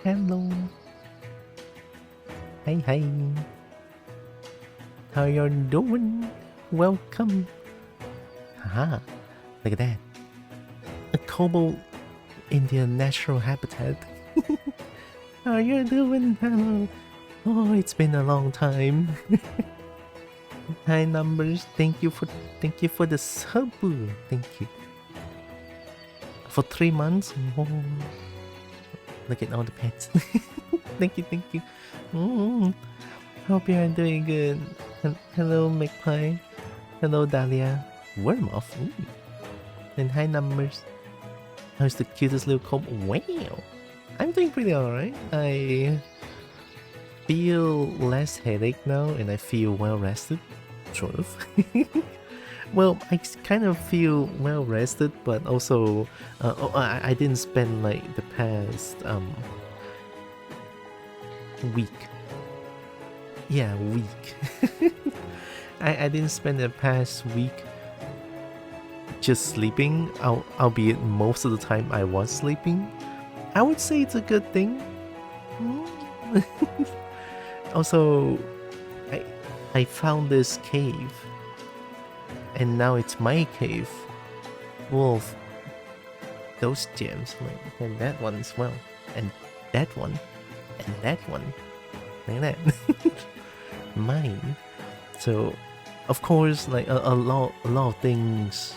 Hello. Hi. How you doing? Welcome. Haha. Look at that. A cobalt in their natural habitat. How you doing? Hello. Oh, it's been a long time. Hi numbers. Thank you for the sub. Thank you. For 3 months. Oh. Look at all the pets. Thank you. Hope you are doing good. Hello, Magpie. Hello, Dahlia. Wormoff. And hi, numbers. How's the cutest little cob? Wow. I'm doing pretty alright. I feel less headache now, and I feel well rested. Sort of. Well, I kind of feel well rested, but also I didn't spend like the past week. Yeah, week. I didn't spend the past week just sleeping, albeit most of the time I was sleeping. I would say it's a good thing. Also, I found this cave, and now it's my cave full of those gems, like, and that one as well, and that one, and that one, like that. Mine. So, of course, like a lot of things.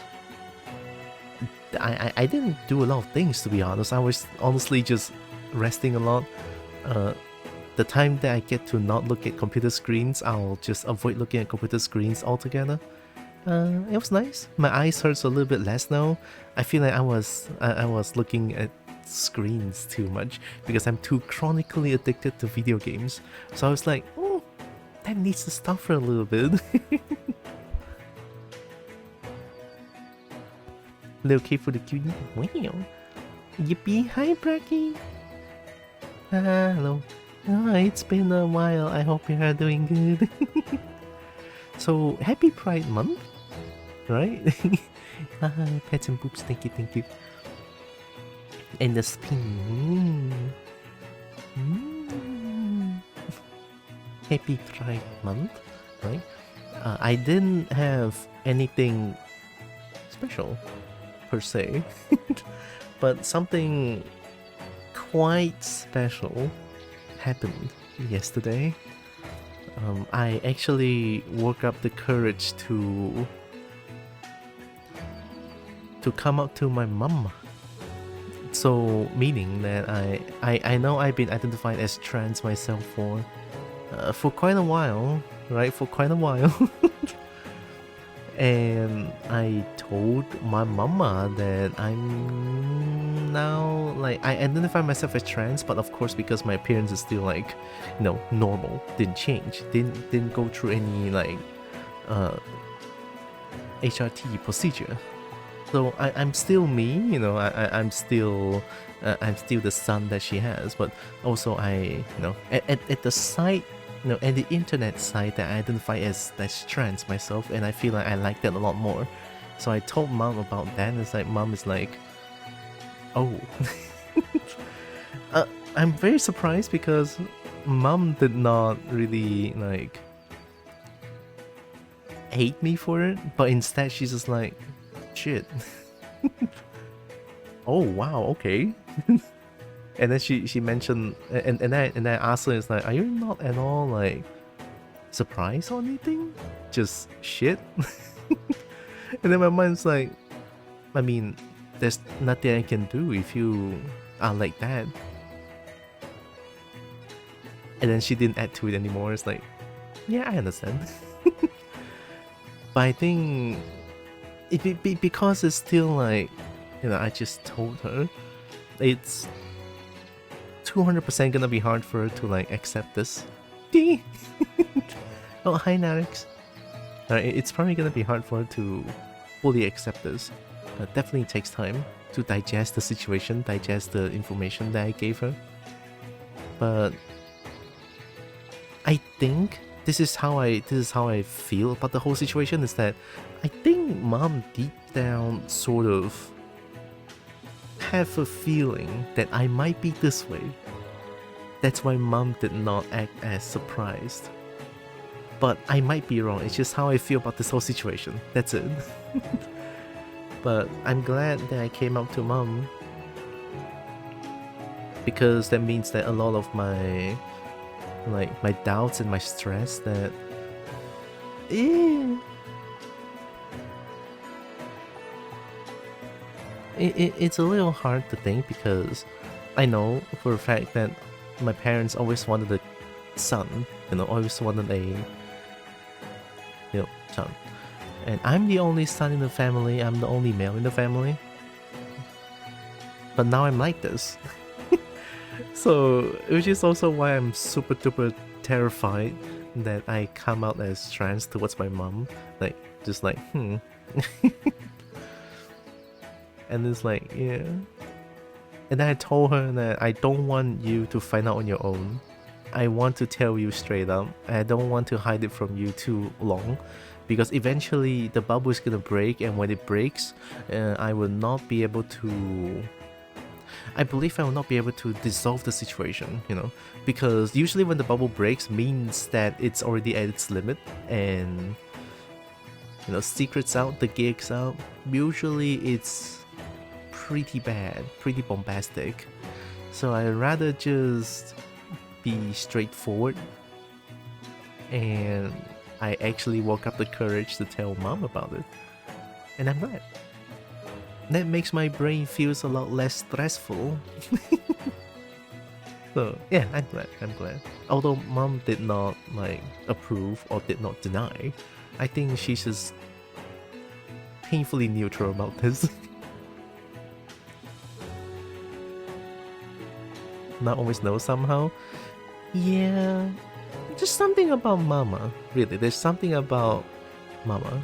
I didn't do a lot of things, to be honest. I was honestly just resting a lot. The time that I get to not look at computer screens, I'll just avoid looking at computer screens altogether. It was nice. My eyes hurts a little bit less now. I feel like I was looking at screens too much because I'm too chronically addicted to video games. So I was like, oh, that needs to stop for a little bit. Little K for the cutie. Wow. Yippee. Hi, Bracky. Hello. Oh, it's been a while. I hope you are doing good. So, happy Pride Month, right? Pets and poops, thank you. And the spin. Happy Pride Month, right? I didn't have anything special, per se, but something quite special happened yesterday. I actually woke up the courage to come up to my mom. So meaning that I know I've been identified as trans myself for quite a while, right? For quite a while. And I told my mama that I'm now, like, I identify myself as trans, but of course because my appearance is still like, you know, normal, didn't change, didn't go through any like HRT procedure. So I'm still me, you know. I'm still the son that she has, but also you know, at the site, you know, at the internet site, that I identify as trans myself, and I feel like I like that a lot more. So I told mom about that, and it's like mom is like, oh. I'm very surprised because mom did not really like hate me for it, but instead she's just like, shit. Oh wow, okay. And then she mentioned, and I asked her, it's like, are you not at all like surprised or anything? Just shit. And then my mind's like, I mean, there's nothing I can do if you are like that. And then she didn't add to it anymore. It's like, yeah, I understand. But I think because it's still like, you know, I just told her, it's 200% gonna be hard for her to like accept this. Oh, hi Narix. It's probably gonna be hard for her to fully accept this. Definitely takes time to digest the situation, digest the information that I gave her. But I think this is how I feel about the whole situation, is that I think mom deep down sort of have a feeling that I might be this way. That's why mom did not act as surprised. But I might be wrong, it's just how I feel about this whole situation. That's it. But I'm glad that I came out to mom, because that means that a lot of my doubts and my stress that it's a little hard to think, because I know for a fact that my parents always wanted a son, always wanted a son. And I'm the only son in the family, I'm the only male in the family. But now I'm like this. So, which is also why I'm super duper terrified that I come out as trans towards my mom. And it's like, yeah. And then I told her that I don't want you to find out on your own. I want to tell you straight up. I don't want to hide it from you too long, because eventually the bubble is gonna break, and when it breaks, I will not be able to... I believe I will not be able to dissolve the situation, because usually when the bubble breaks means that it's already at its limit, and secrets out, the gigs out, usually it's pretty bad, pretty bombastic. So I'd rather just be straightforward, and I actually woke up the courage to tell mom about it, and I'm glad. That makes my brain feels a lot less stressful. So yeah, I'm glad. Although mom did not approve or did not deny, I think she's just painfully neutral about this. Not always know somehow. Yeah, just something about mama. Really, there's something about mama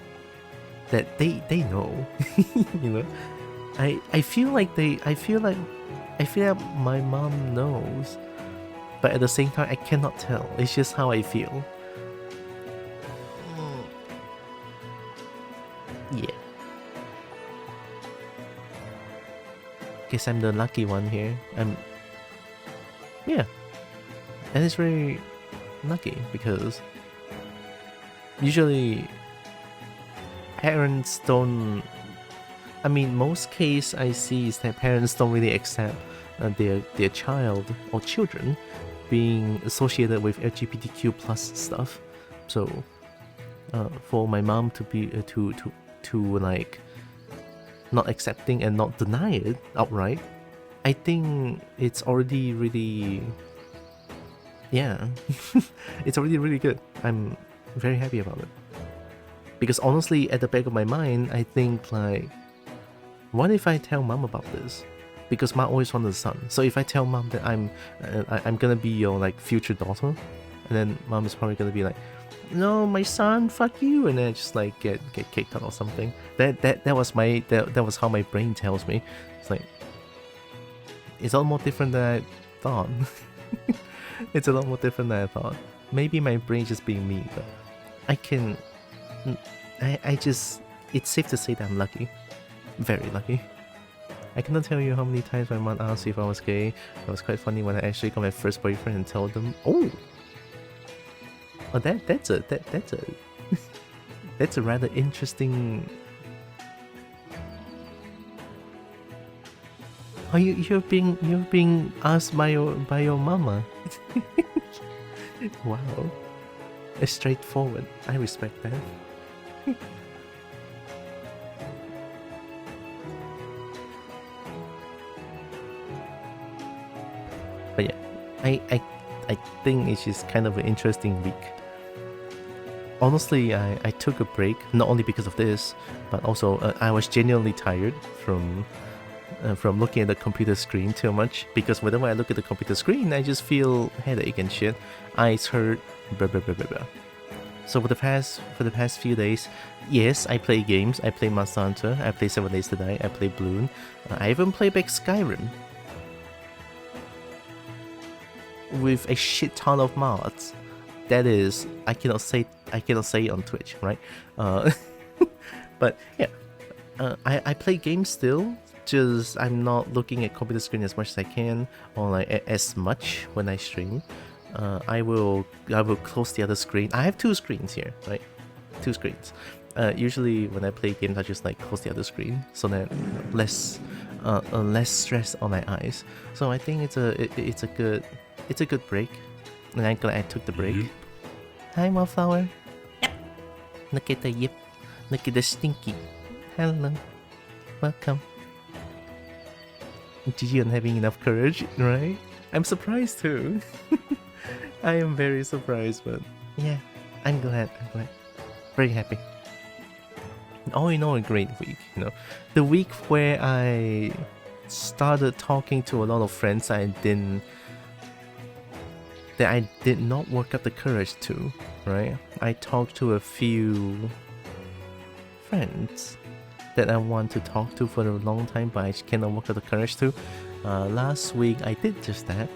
that they know. I feel like my mom knows, but at the same time I cannot tell. It's just how I feel. Yeah. Guess I'm the lucky one here. Yeah. And it's very lucky, because usually parents don't... I mean, most case I see is that parents don't really accept their child or children being associated with LGBTQ plus stuff. So for my mom to be to not accepting and not deny it outright, I think it's already really... Yeah. It's already really good. I'm very happy about it. Because honestly, at the back of my mind, I think what if I tell mom about this? Because mom always wanted a son. So if I tell mom that I'm gonna be your future daughter, and then mom is probably gonna be like, no, my son, fuck you, and then I just get kicked out or something. That was how my brain tells me. It's a lot more different than I thought. It's a lot more different than I thought. Maybe my brain just being me, but it's safe to say that I'm lucky. Very lucky. I cannot tell you how many times my mom asked if I was gay. It was quite funny when I actually got my first boyfriend and told them, oh, that's a that's a rather interesting... Oh, you're being asked by your mama. Wow, it's straightforward. I respect that. But yeah, I think it's just kind of an interesting week. Honestly, I took a break, not only because of this, but also I was genuinely tired from looking at the computer screen too much, because whenever I look at the computer screen, I just feel headache and shit, eyes hurt, blah blah blah blah blah. So for the past few days, yes, I play games. I play Monster Hunter, I play 7 Days to Die, I play Bloon, I even play back Skyrim with a shit ton of mods. That is, I cannot say it on Twitch, right? But yeah, I play games still. just I'm not looking at computer screen as much as I can, or like as much when I stream. I will close the other screen. I have two screens here, right? Two screens. Usually when I play games, I just like close the other screen so that less stress on my eyes. So I think it's a good break, and I'm glad I took the break. Yep. Hi, Wallflower. Yep. Look at the yip. Look at the stinky. Hello. Welcome. GG on having enough courage, right? I'm surprised too. I am very surprised, but yeah, I'm glad. Very happy. All in all, a great week, you know. The week where I started talking to a lot of friends that I did not work up the courage to, right? I talked to a few friends that I want to talk to for a long time, but I cannot work up the courage to. Last week I did just that,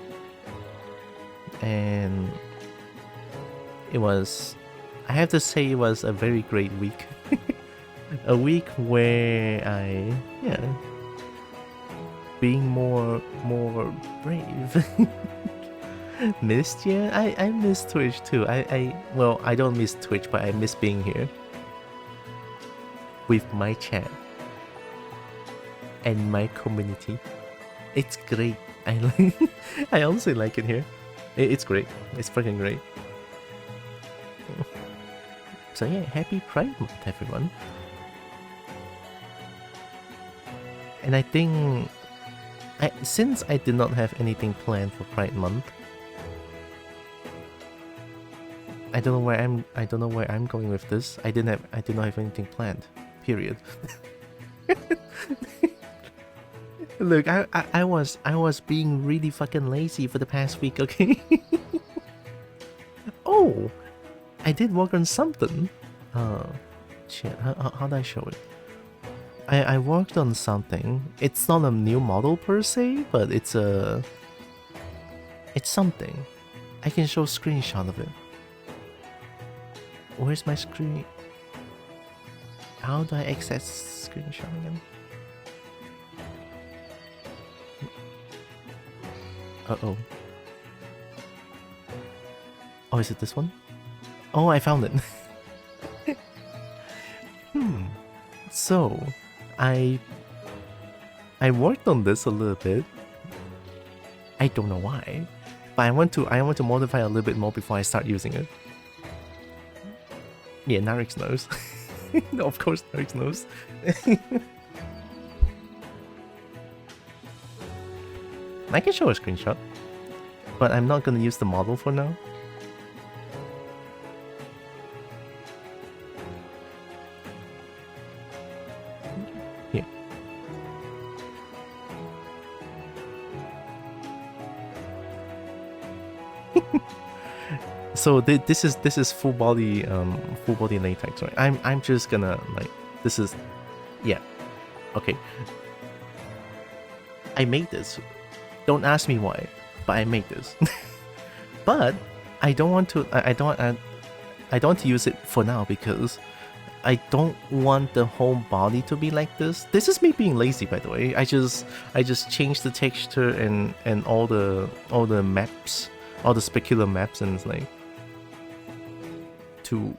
and it was, I have to say, it was a very great week. A week where I, being more brave. Missed, yeah. I miss Twitch too. Well, I don't miss Twitch, but I miss being here with my chat and my community. It's great. I honestly like it here. It's great. It's fucking great. So yeah, happy Pride Month, everyone. And I think, since I did not have anything planned for Pride Month, I don't know where I'm going with this. I did not have anything planned. Period. Look, I was being really fucking lazy for the past week, okay? Oh, I did work on something. Shit, how do I show it? I worked on something. It's not a new model per se, but it's something. I can show a screenshot of it. Where's my screen? How do I access screenshot again? Uh-oh. Oh, is it this one? Oh, I found it. So, I worked on this a little bit. I don't know why, but I want to modify a little bit more before I start using it. Yeah, Narix knows. No, of course Narix knows. I can show a screenshot, but I'm not gonna use the model for now. Here. So this is full body latex, right? I'm just gonna like, this is, yeah, okay. I made this. Don't ask me why, but I made this. But I don't want to. I don't want to use it for now because I don't want the whole body to be like this. This is me being lazy, by the way. I just changed the texture and all the maps, all the specular maps, and it's like too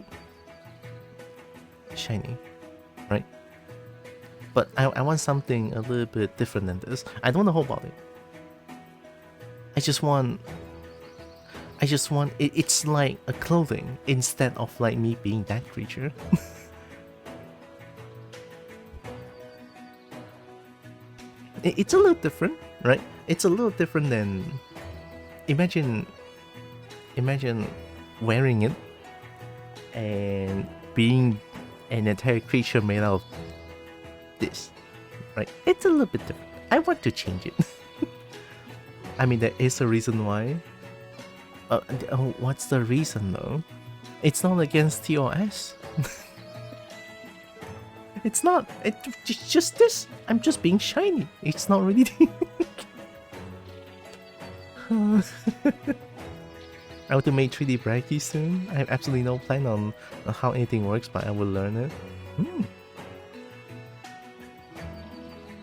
shiny, right? But I want something a little bit different than this. I don't want the whole body. I just want it's like a clothing instead of like me being that creature. It's a little different, right? It's a little different than, imagine wearing it and being an entire creature made out of this, right? It's a little bit different. I want to change it. I mean, there is a reason why. What's the reason though? It's not against TOS. It's not. It's just this. I'm just being shiny. It's not really. I want to make 3D Braggy soon. I have absolutely no plan on how anything works, but I will learn it.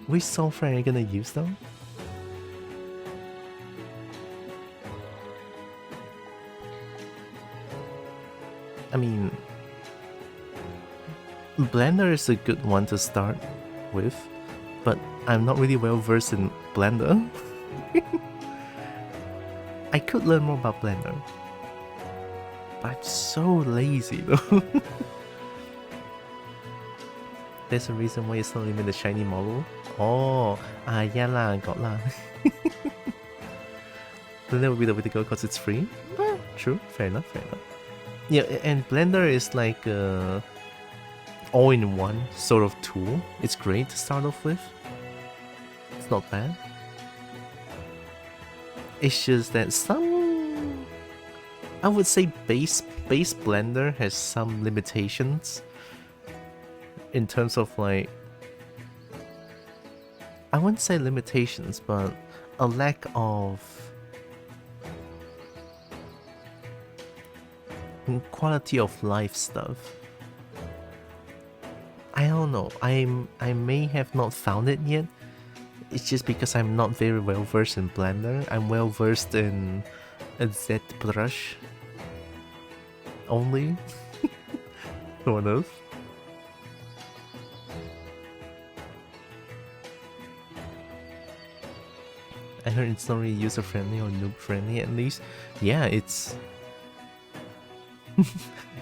Which software are you gonna use though? I mean, Blender is a good one to start with, but I'm not really well versed in Blender. I could learn more about Blender, but I'm so lazy though. There's a reason why it's not even the shiny model. Oh, yeah lah, got lah. Blender would be the way to go because it's free. Well, true, fair enough, fair enough. Yeah, and Blender is like a all-in-one sort of tool. It's great to start off with. It's not bad. It's just that some, I would say base Blender has some limitations in terms of like, I wouldn't say limitations, but a lack of quality of life stuff. I don't know. I may have not found it yet. It's just because I'm not very well versed in Blender. I'm well versed in ZBrush only. Sort of. I heard it's not really user friendly or noob friendly at least. Yeah, it's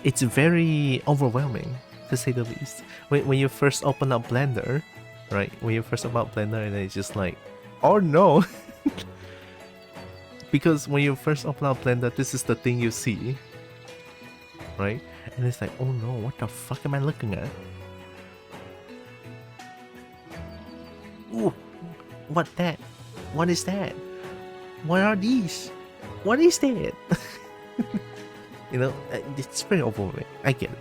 it's very overwhelming to say the least. When you first open up Blender, right? When you first open up Blender and it's just like, oh no! Because when you first open up Blender, this is the thing you see, right? And it's like, oh no, what the fuck am I looking at? Ooh, what that? What is that? What are these? What is that? You know, it's very overwhelming. I get it.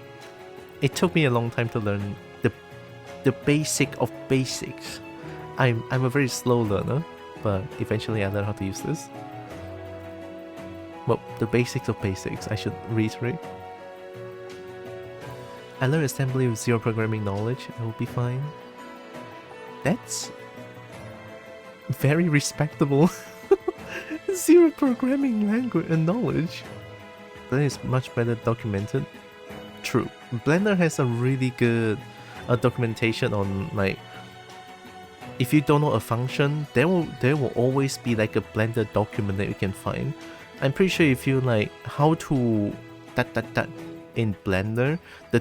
It took me a long time to learn the basic of basics. I'm a very slow learner, but eventually I learned how to use this. Well, the basics of basics, I should reiterate. I learned assembly with zero programming knowledge. I will be fine. That's very respectable. Zero programming language and knowledge. That is much better documented. True. Blender has a really good documentation on, like, if you don't know a function, there will always be like a Blender document that you can find. I'm pretty sure if you like how to in Blender, the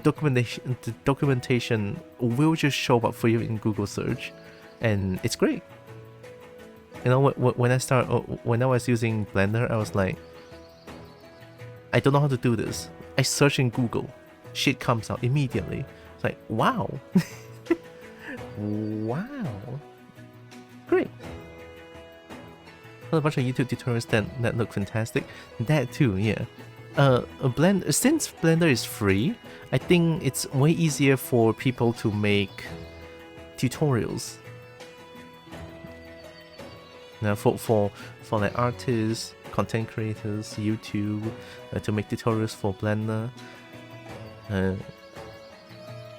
documentation will just show up for you in Google search, and it's great. You know, when I was using Blender, I was like, I don't know how to do this. I search in Google, shit comes out immediately. It's like, wow. Wow. Great. A bunch of YouTube tutorials that look fantastic. That too, yeah. Since Blender is free, I think it's way easier for people to make tutorials. Now for like artists, content creators, YouTube, to make tutorials for Blender,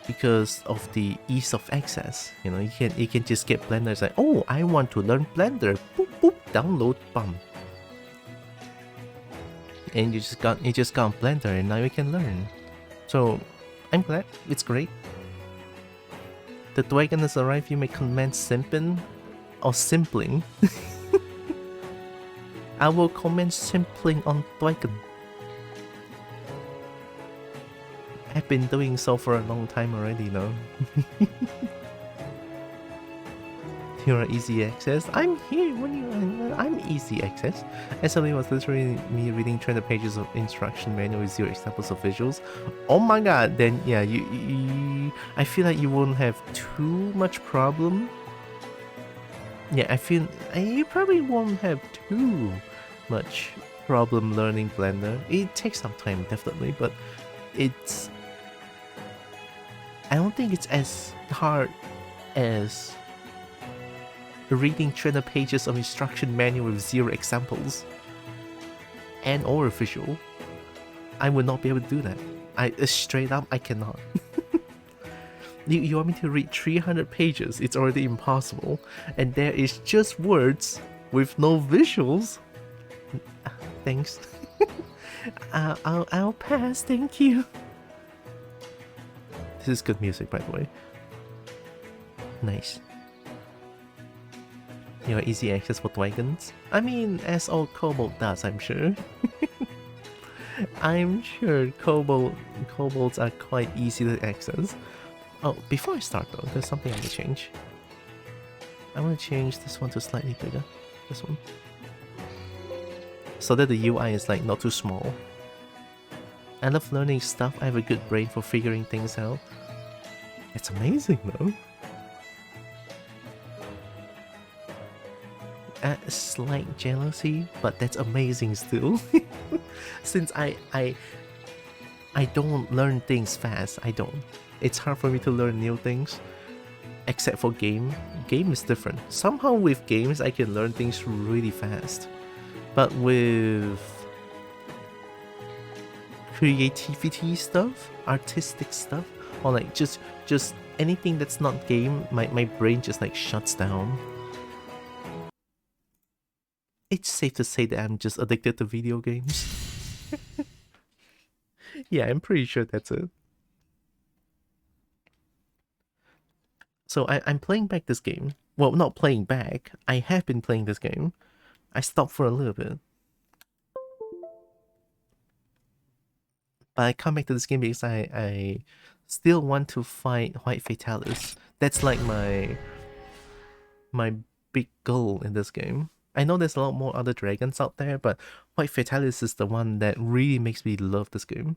because of the ease of access. You know, you can just get Blender. It's like, oh, I want to learn Blender. Boop boop, download, bam. And you just got Blender, and now you can learn. So I'm glad. It's great. The Dwagon has arrived. You may comment simping or simpling. I will comment simpling on Dwagon. I've been doing so for a long time already, no? You're easy access. I'm here when I'm easy access. SLA was literally me reading 200 pages of instruction manual with 0 examples of visuals. Oh my god, then yeah, you I feel like you won't have too much problem. Yeah, I feel you probably won't have too much problem learning Blender. It takes some time, definitely, but it's, I don't think it's as hard as reading 200 pages of instruction manual with 0 examples and or a visual. I would not be able to do that. Straight up, I cannot. You want me to read 300 pages? It's already impossible. And there is just words with no visuals. Thanks. I'll pass, thank you. This is good music, by the way. Nice. You know, easy access for dragons. I mean, as all kobold does, I'm sure. I'm sure kobolds are quite easy to access. Oh, before I start though, there's something I want to change. I want to change this one to slightly bigger. This one. So that the UI is like not too small. I love learning stuff. I have a good brain for figuring things out. It's amazing though. A slight jealousy, but that's amazing still. Since I don't learn things fast. I don't. It's hard for me to learn new things. Except for game. Game is different. Somehow with games I can learn things really fast. But with creativity stuff, artistic stuff, or like just anything that's not game, my brain just like shuts down. It's safe to say that I'm just addicted to video games. Yeah, I'm pretty sure that's it. So I'm playing back this game. Well, not playing back. I have been playing this game. I stopped for a little bit. But I come back to this game because I still want to fight White Fatalis. That's like my big goal in this game. I know there's a lot more other dragons out there, but White Fatalis is the one that really makes me love this game.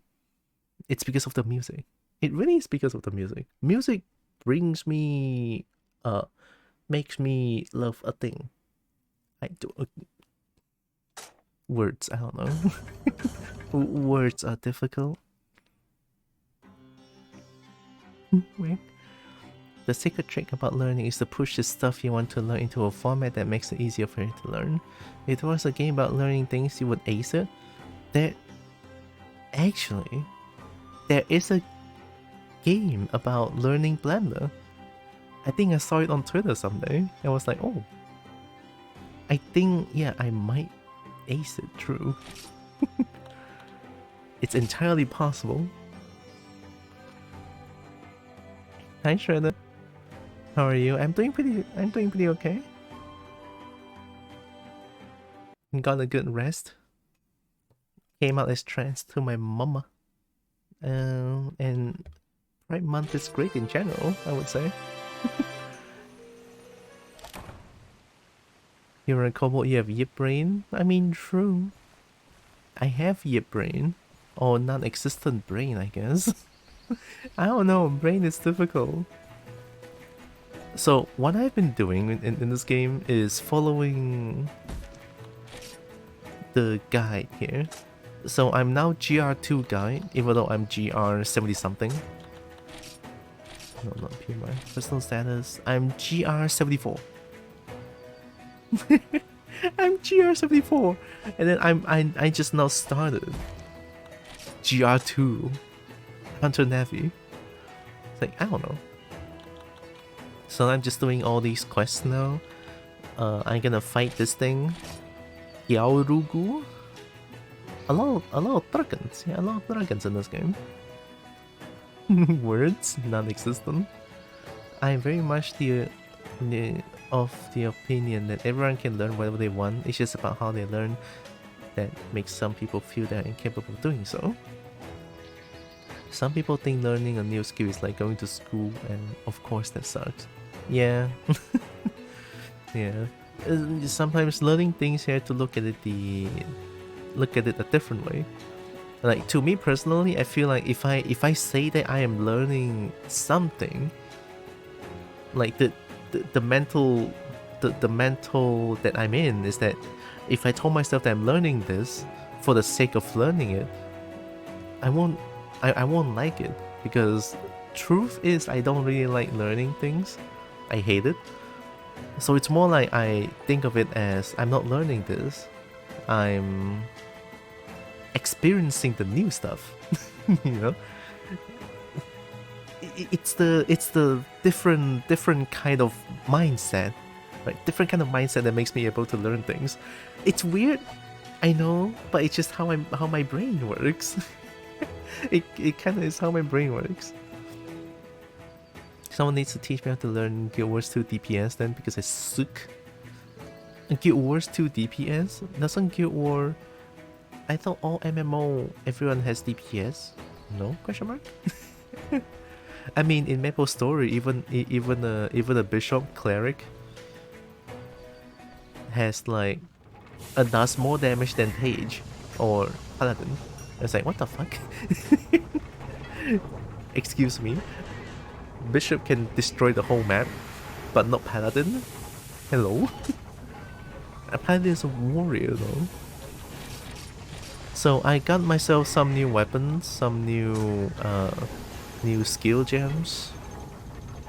It's because of the music. It really is because of the music. Music brings me, makes me love a thing. I do. Words, I don't know. Words are difficult. Wait. The secret trick about learning is to push the stuff you want to learn into a format that makes it easier for you to learn. If it was a game about learning things, you would ace it. Actually, there is a game about learning Blender. I think I saw it on Twitter someday. I was like, oh. I think, yeah, I might ace it, true. It's entirely possible. Hi Shredder. How are you? I'm doing pretty okay. Got a good rest. Came out as trans to my mama. And Pride Month is great in general, I would say. You're a kobold, you have yip brain? I mean, true. I have yip brain. Or non-existent brain, I guess. I don't know, brain is difficult. So, what I've been doing in this game is following the guide here. So, I'm now GR2 guide, even though I'm GR 70 something. No, not PMI. Personal status. I'm GR 74. I'm GR 74, and then I just now started GR2 Hunter Navy. It's like, I don't know. So I'm just doing all these quests now. I'm gonna fight this thing, Yaorugu. A lot of dragons. Yeah, a lot of dragons in this game. Words non-existent. I'm very much of the opinion that everyone can learn whatever they want. It's just about how they learn that makes some people feel they're incapable of doing so. Some people think learning a new skill is like going to school, and of course that sucks. Yeah. Yeah. Sometimes learning things, you have to look at it a different way. Like, to me personally, I feel like if I say that I am learning something, like the mental that I'm in is that if I told myself that I'm learning this for the sake of learning it, I won't like it, because truth is I don't really like learning things. I hate it. So it's more like I think of it as I'm not learning this, I'm experiencing the new stuff. You know, it's the different kind of mindset, right? Different kind of mindset that makes me able to learn things. It's weird, I know, but it's just how my brain works. it kind of is how my brain works. Someone needs to teach me how to learn Guild Wars 2 DPS then, because I suck. Guild Wars 2 DPS? Doesn't Guild War... I thought all MMO, everyone has DPS? No? Question mark? I mean, in Maple Story, even a bishop cleric has like does more damage than Page or Paladin. It's like, what the fuck? Excuse me. Bishop can destroy the whole map, but not Paladin. Hello. A Paladin is a warrior though. So I got myself some new weapons, some new skill gems.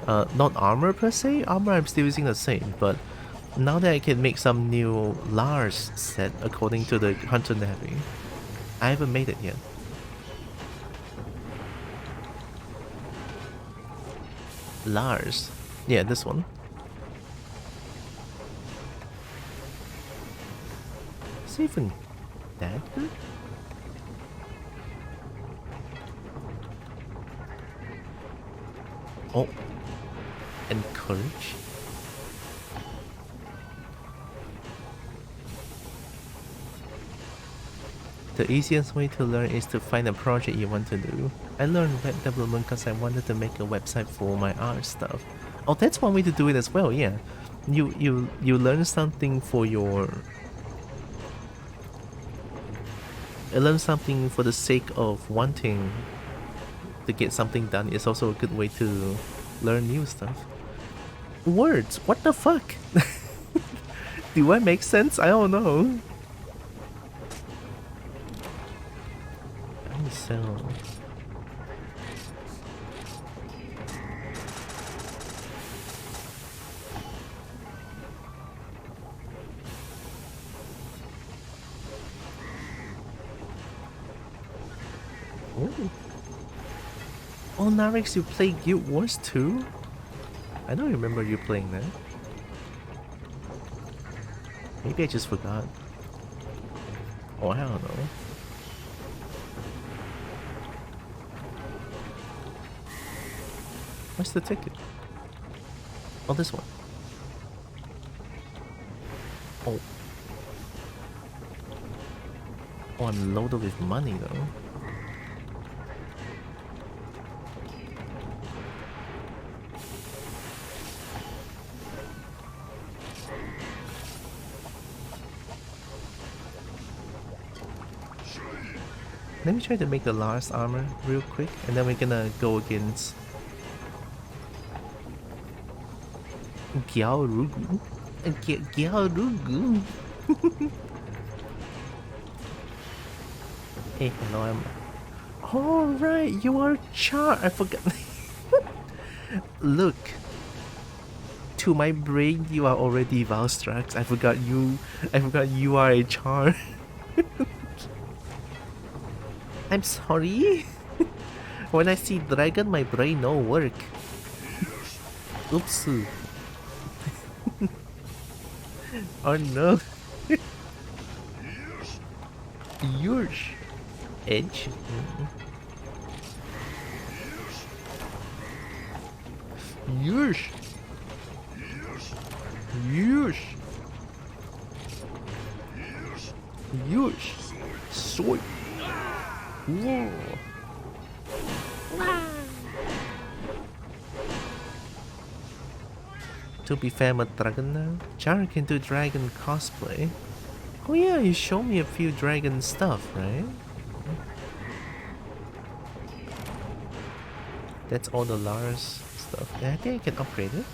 Not armor per se. Armor I'm still using the same, but now that I can make some new Lars set according to the Hunter Navy. I haven't made it yet. Lars. Yeah, this one. Is it even that good? Oh. Encourage. The easiest way to learn is to find a project you want to do. I learned web development because I wanted to make a website for my art stuff. Oh, that's one way to do it as well, yeah. You learn something for your... You learn something for the sake of wanting to get something done. It's also a good way to learn new stuff. Words, what the fuck? Do I make sense? I don't know. Sell. Oh, Narix, you play Guild Wars 2? I don't remember you playing that. Maybe I just forgot. Oh, I don't know. What's the ticket? Oh, this one. Oh. Oh, I'm loaded with money though. Let me try to make the last armor real quick, and then we're gonna go against Gyarugu. Gyarugu. Hey, hello, I'm... Oh, right, you are Char. I forgot. Look. To my brain, you are already Valstrax. I forgot you are a Char. I'm sorry. When I see dragon, my brain no work. Oops. Oh no. Yours. Edge. Yours. Yours. Yours. Sword. Whoa. To be fair, I'm a dragon now. Char can do dragon cosplay. Oh yeah, you showed me a few dragon stuff, right? That's all the Lars stuff. Yeah, I think I can upgrade it.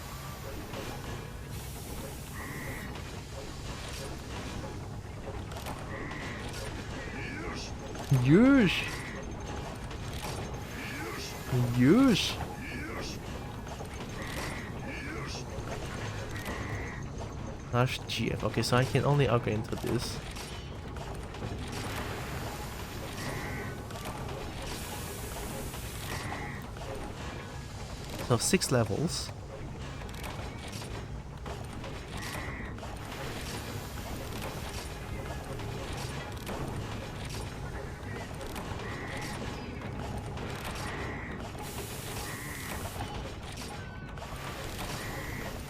Yes. Yes. Lars GF. Okay, so I can only upgrade into this. So 6 levels.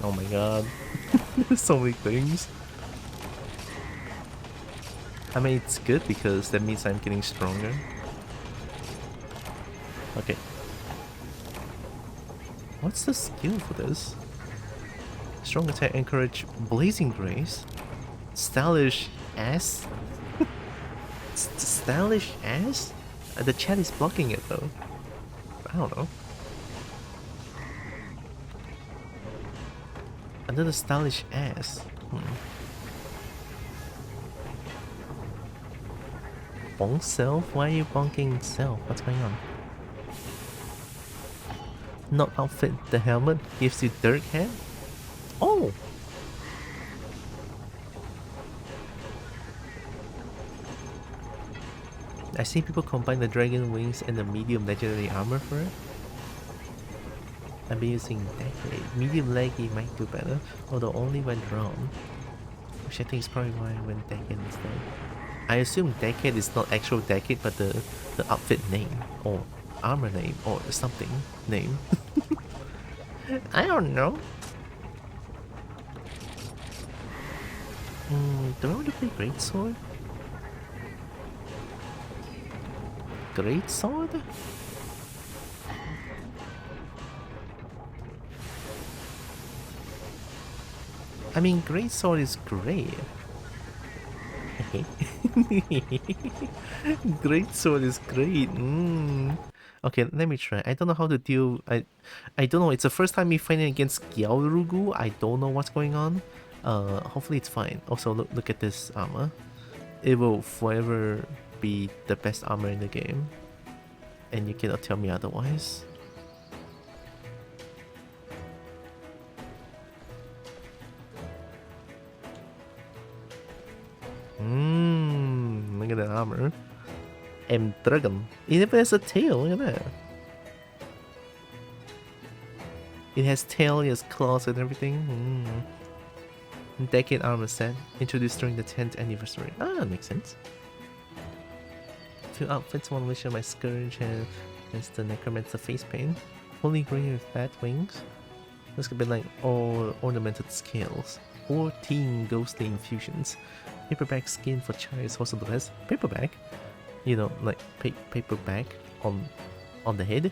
Oh my god. So many things. I mean, it's good because that means I'm getting stronger. Okay. What's the skill for this? Strong attack, encourage blazing grace. Stylish ass? Stylish ass? The chat is blocking it though. I don't know. Another stylish ass. Bonk self? Why are you bonking self? What's going on? Not outfit the helmet gives you dirt head? Oh! I see people combine the dragon wings and the medium legendary armor for it. I've been using Decade. Medium leggy might do better, although only when drawn. Which I think is probably why I went Decade instead. I assume Decade is not actual Decade, but the outfit name, or armor name, or something name. I don't know. Do I want to play Greatsword? Greatsword? I mean, Greatsword is great. Greatsword is great. Okay, let me try. I don't know how to deal. I don't know. It's the first time me fighting against Gyaorugu. I don't know what's going on. Hopefully it's fine. Also, look at this armor. It will forever be the best armor in the game, and you cannot tell me otherwise. Look at the armor. M-Dragon. It even has a tail, look at that. It has tail, it has claws and everything. Decade armor set, introduced during the 10th anniversary. Ah, that makes sense. 2 outfits, one wish of my scourge has the necromancer face paint. Holy grail with bat wings. This could be like all ornamented scales. 14 ghostly infusions. Paperback skin for Chai's also the best. Paperback? You know, like paperback on the head?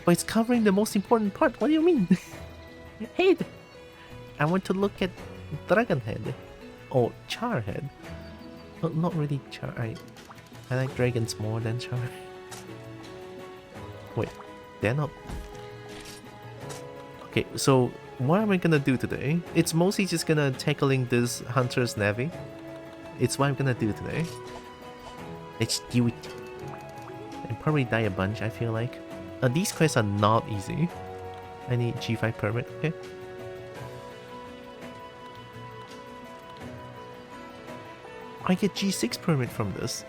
But it's covering the most important part. What do you mean? Head! I want to look at dragon head. Or char head. Not really char. I like dragons more than char. Wait, they're not... Okay, so what am I gonna do today? It's mostly just gonna tackling this hunter's navy. It's what I'm gonna do today. Let's do it. And probably die a bunch, I feel like. These quests are not easy. I need G5 permit, okay? I get G6 permit from this.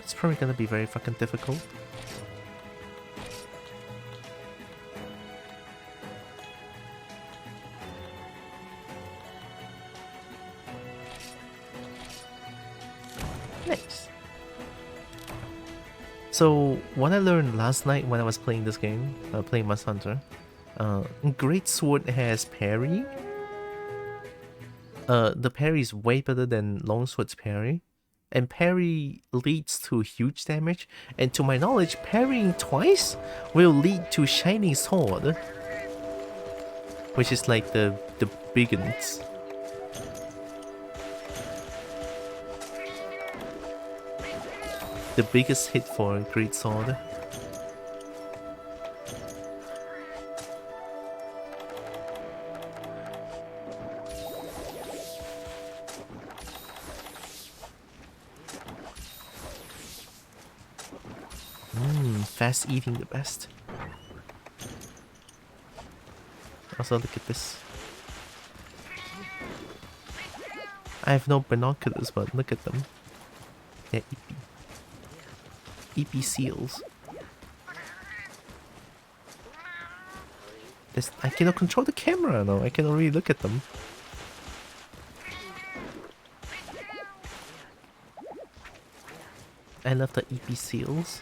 It's probably gonna be very fucking difficult. Nice. So, what I learned last night when I was playing this game, playing Monster Hunter, Greatsword has parry. The parry is way better than Longsword's parry. And parry leads to huge damage. And to my knowledge, parrying twice will lead to Shining Sword. Which is like the biggest. The biggest hit for Greatsword. Fast eating the best. Also, look at this. I have no binoculars, but look at them. They're EP seals. I cannot control the camera now. I cannot really look at them. I love the EP seals.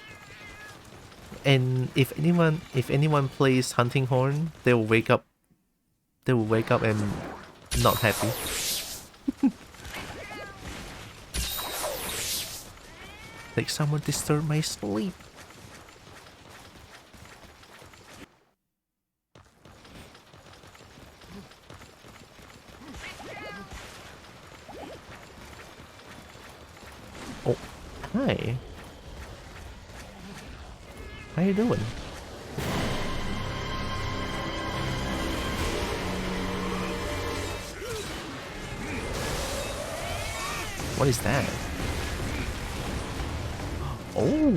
And if anyone plays Hunting Horn, they will wake up. They will wake up and not happy. Like someone disturbed my sleep. Oh, hi. How you doing? What is that? Oh.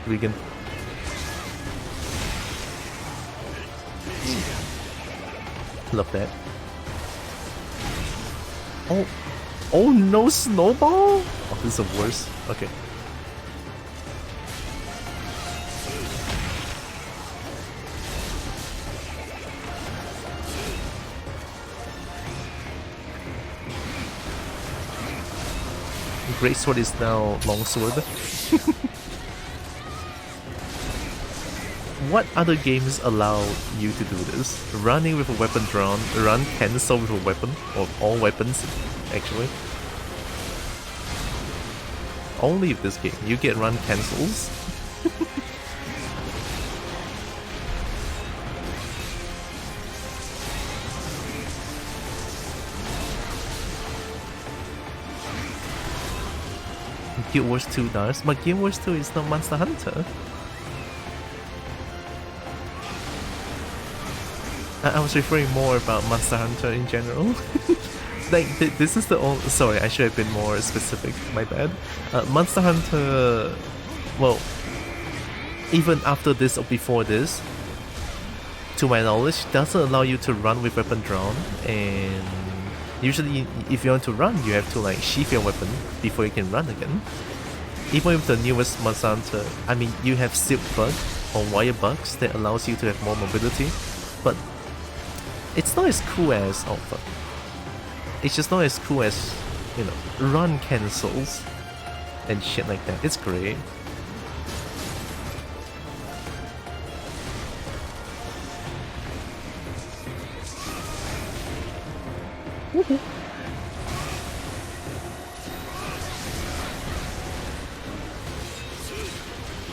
Vegan. Love that. Oh. Oh no, snowball? Oh, this is the worst. Okay. Great sword is now long sword. What other games allow you to do this? Running with a weapon drawn, run cancel with a weapon, or all weapons, actually. Only this game, you get run cancels. Guild Wars 2 does, but Guild Wars 2 is not Monster Hunter. I was referring more about Monster Hunter in general. Like, this is the only... Sorry, I should have been more specific, my bad. Monster Hunter... Well, even after this or before this, to my knowledge, doesn't allow you to run with weapon drawn, and usually if you want to run, you have to like sheath your weapon before you can run again. Even with the newest Monster Hunter, I mean, you have silk bug or wire bugs that allows you to have more mobility, but it's not as cool as... Oh fuck. It's just not as cool as, you know, run cancels and shit like that. It's great.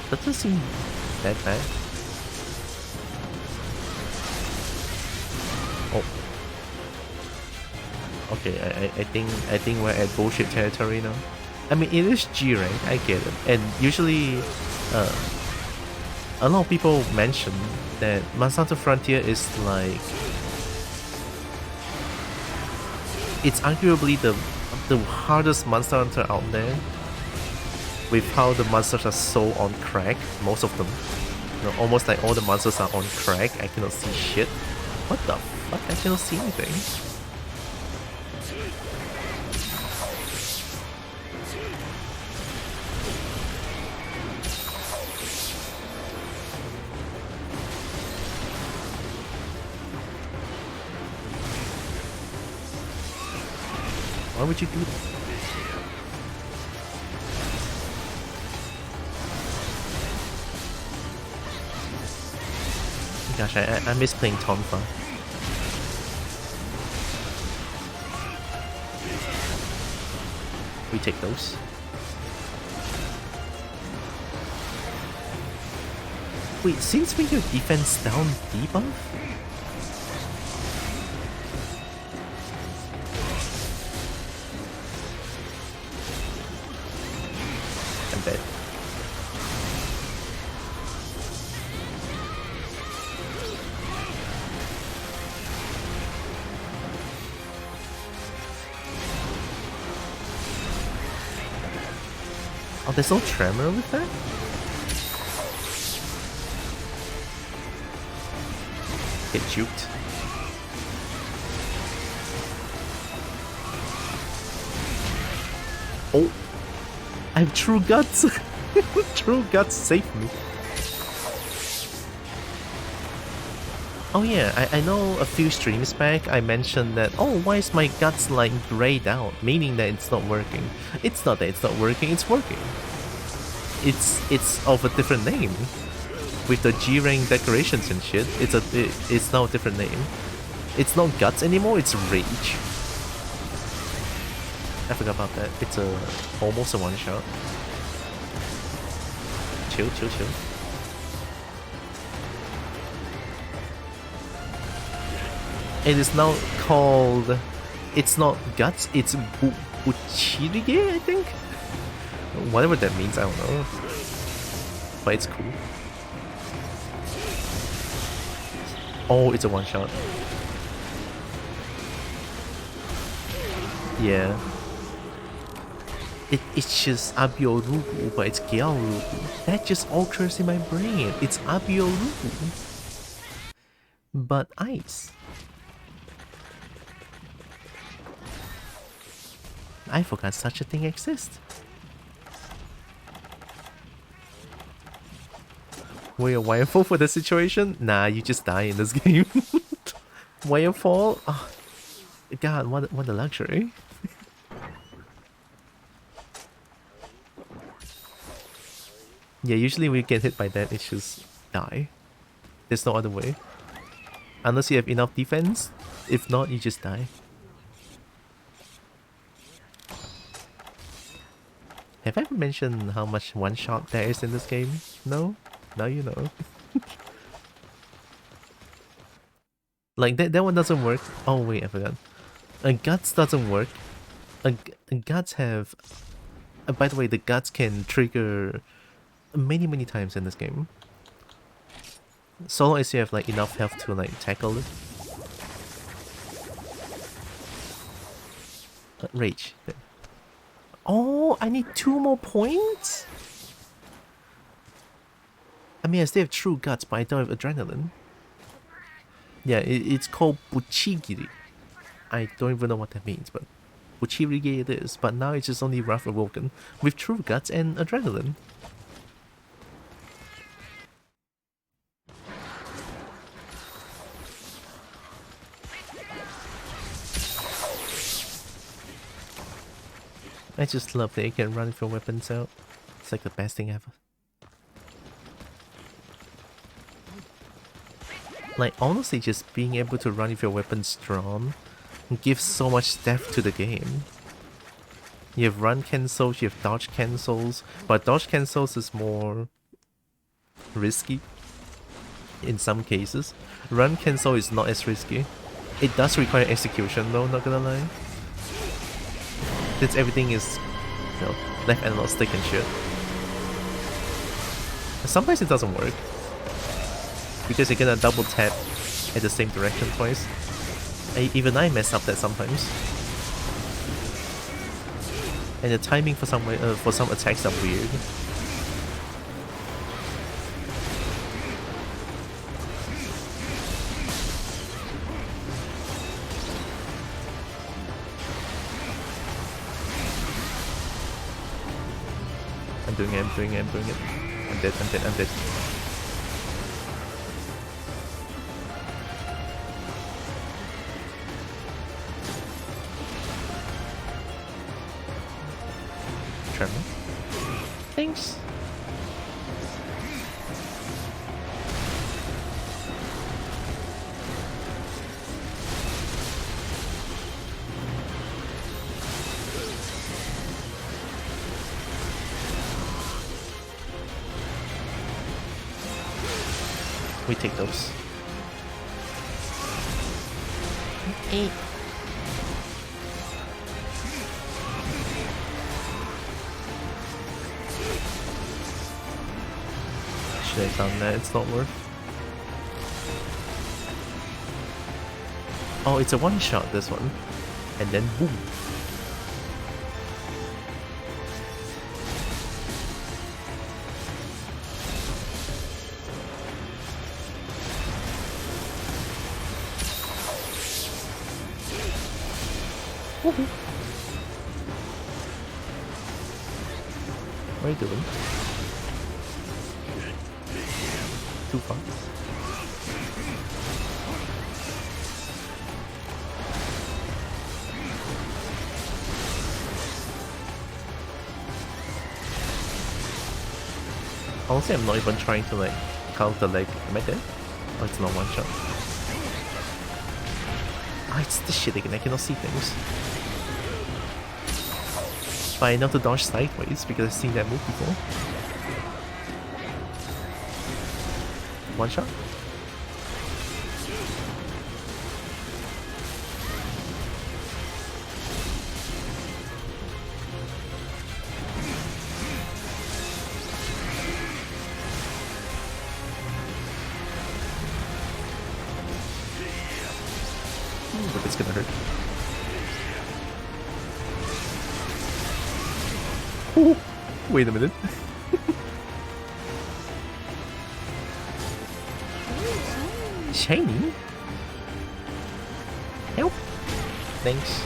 That doesn't seem that bad. Oh. Okay, I think we're at bullshit territory now. I mean, it is G rank, I get it. And usually, a lot of people mention that Monster Hunter Frontier is like... It's arguably the hardest Monster Hunter out there, with how the monsters are so on crack, most of them. You know, almost like all the monsters are on crack. I cannot see shit. What the fuck? I cannot see anything. Why would you do that? Gosh, I miss playing Tonfa. We take those. Wait, since when your defense down debuff? I'm dead. Oh, there's no tremor with that? Get juked. Oh, I have True Guts. True Guts saved me. Oh yeah, I know a few streams back I mentioned that, oh, why is my guts like grayed out? Meaning that it's not working. It's not that it's not working, it's working. It's of a different name. With the G-rank decorations and shit, it's now a different name. It's not Guts anymore, it's Rage. I forgot about that. It's almost a one-shot. Chill, chill, chill. It is now called... It's not Guts, it's Buchirige, I think? Whatever that means, I don't know. But it's cool. Oh, it's a one-shot. Yeah. It's just Abiorugu, but it's Gyaorugu. That just occurs in my brain. It's Abiorugu. But ice. I forgot such a thing exists. Were you wireful for the situation? Nah, you just die in this game. Wirefall? Oh, God, what a luxury. Yeah, usually when you get hit by that, it's just die. There's no other way. Unless you have enough defense. If not, you just die. Have I ever mentioned how much one-shot there is in this game? No? Now you know. Like, that one doesn't work. Oh, wait, I forgot. Guts doesn't work. Guts have... by the way, the Guts can trigger many times in this game. So long as you have, like, enough health to, like, tackle it. Rage. Oh, I need 2 more points? I mean, I still have True Guts, but I don't have Adrenaline. Yeah, it's called Buchigiri. I don't even know what that means, but Buchirige it is. But now it's just only Rough Awoken with True Guts and Adrenaline. I just love that you can run with your weapons out. It's like the best thing ever. Like, honestly, just being able to run with your weapons drawn gives so much depth to the game. You have run cancels, you have dodge cancels, but dodge cancels is more risky in some cases. Run cancel is not as risky. It does require execution though, not gonna lie. Since everything is, you know, left analog stick and shit. Sometimes it doesn't work. Because you're gonna double tap at the same direction twice. Even I mess up that sometimes. And the timing for some attacks are weird. I'm doing it. I'm dead. Tremor. Thanks. We take those. Should I have done that? It's not worth. Oh, it's a one shot, this one. And then boom. What are you doing? Too far. Honestly, I'm not even trying to like count the leg. Am I dead? Oh, it's not one shot. Ah, it's this shit again. I cannot see things. But I know to dodge sideways because I've seen that move before. One shot? But it's gonna hurt. Ooh, wait a minute. Shiny? Help! Thanks.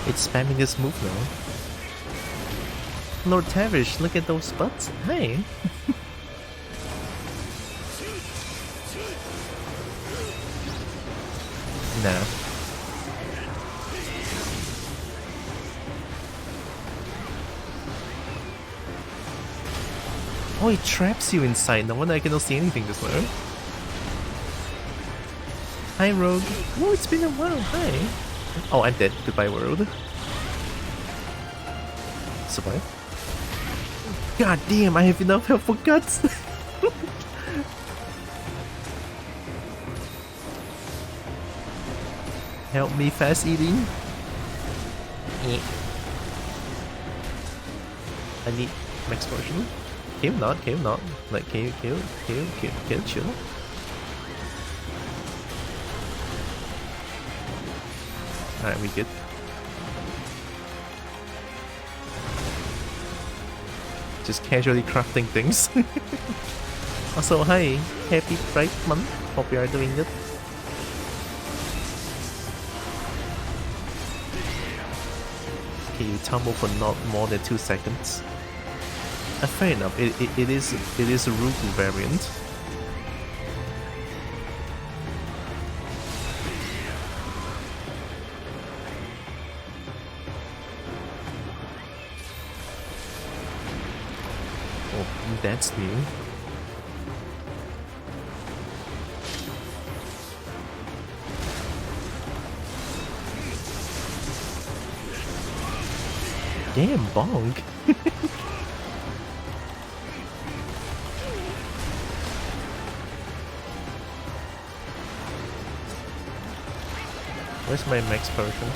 It's spamming this move now. Lord Tavish, look at those butts. Hey! Nah. Oh, it traps you inside. No wonder I cannot see anything this way. Hi, Rogue. Oh, it's been a while. Hi. Oh, I'm dead. Goodbye, world. Survive. God damn, I have enough health for guts. Help me, fast eating. I need max potion. Kill not. Like kill, chill. Alright, we good. Just casually crafting things. Also, hi, happy Pride Month. Hope you are doing good. Okay, you tumble for not more than 2 seconds. Fair enough. It is a Ruku variant. Oh, that's new. Damn, bonk. Where's my max potion?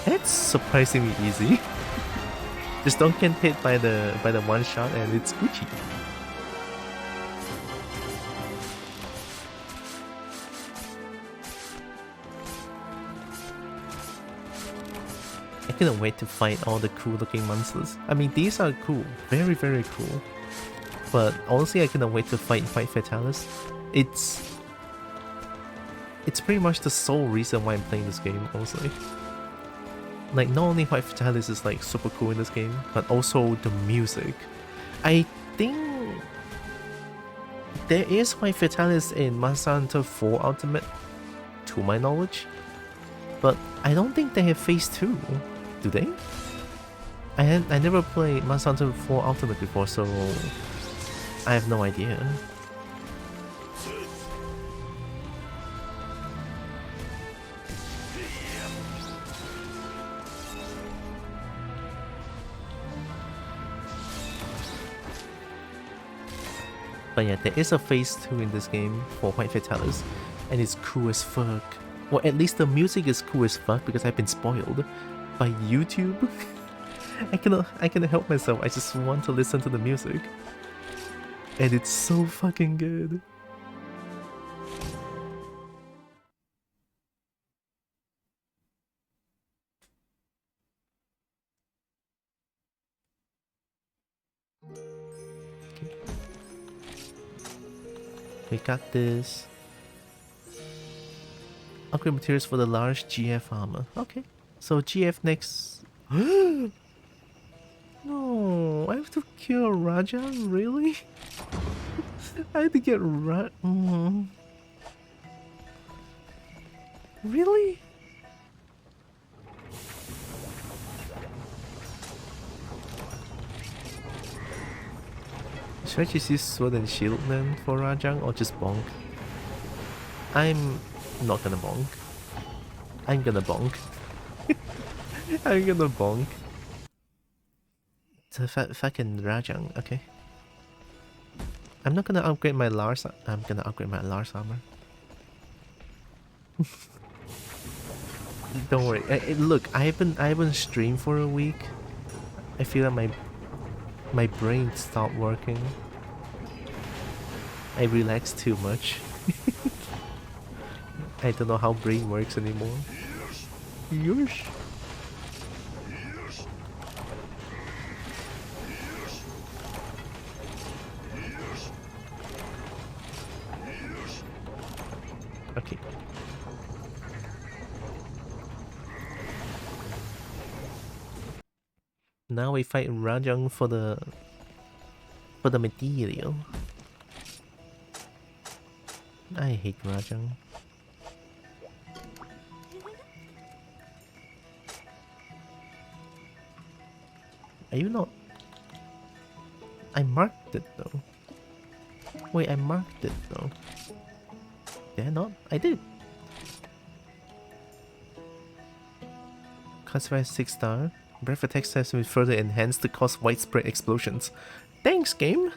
That's surprisingly easy. Just don't get hit by the one shot and it's Gucci. I couldn't wait to fight all the cool looking monsters. I mean, these are cool. Very, very cool. But honestly, I couldn't wait to fight Fatalis. It's pretty much the sole reason why I'm playing this game, honestly. Like, not only White Fatalis is like super cool in this game, but also the music. I think there is White Fatalis in Monster Hunter 4 Ultimate, to my knowledge. But I don't think they have Phase 2. Do they? I never played Monster Hunter 4 Ultimate before, so I have no idea. But yeah, there is a Phase 2 in this game for White Fatalis, and it's cool as fuck. Well, at least the music is cool as fuck because I've been spoiled by YouTube. I cannot help myself. I just want to listen to the music. And it's so fucking good. We got this. Upgrade materials for the large GF armor. Okay. So GF next. No, I have to kill Raja? Really? I had to get Really? Should I just use Sword and Shield then for Rajang or just bonk? I'm not gonna bonk. I'm gonna bonk. I'm gonna bonk. It's a fucking Rajang, okay. I'm not gonna upgrade my Lars. I'm gonna upgrade my Lars armor. Don't worry. Look, I haven't streamed for a week. I feel like my brain stopped working. I relaxed too much. I don't know how brain works anymore. Yes. Okay. Now we fight Rajang for the material. I hate Rajang. Are you not? I marked it though. Wait, I marked it though. Did I not? I did. Classified 6-star. Breath attack has been further enhanced to cause widespread explosions. Thanks, game!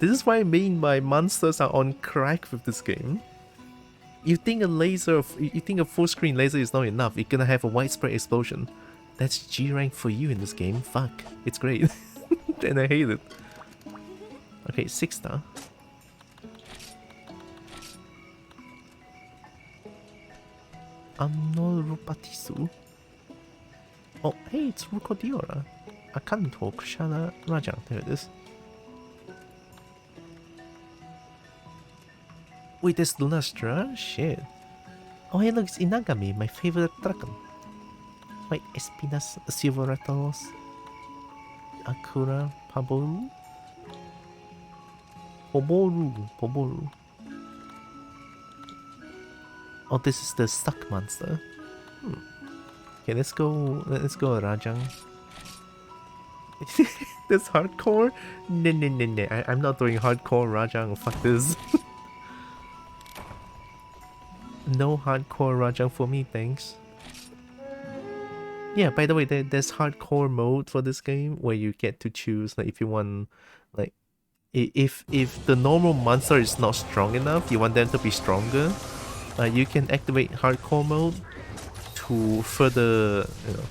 This is why me and my monsters are on crack with this game. You think a full screen laser is not enough, you're gonna have a widespread explosion. That's G rank for you in this game. Fuck. It's great. And I hate it. Okay, 6-star. Anorupatisu. Oh, hey, it's Rukodora. Akanto Kushana Rajang. There it is. Wait, there's Lunastra? Shit. Oh, hey, look, it's Inagami, my favorite dragon. Wait, Espinas, Silveratos, Akura, Paboru? Poboru. Oh, this is the stuck monster. Okay, let's go Rajang. This hardcore? Nah. I'm not doing hardcore Rajang. Fuck this. No hardcore Rajang for me, thanks. Yeah, by the way, there's hardcore mode for this game where you get to choose, like, if you want, like, if the normal monster is not strong enough, you want them to be stronger, you can activate hardcore mode to further, you know,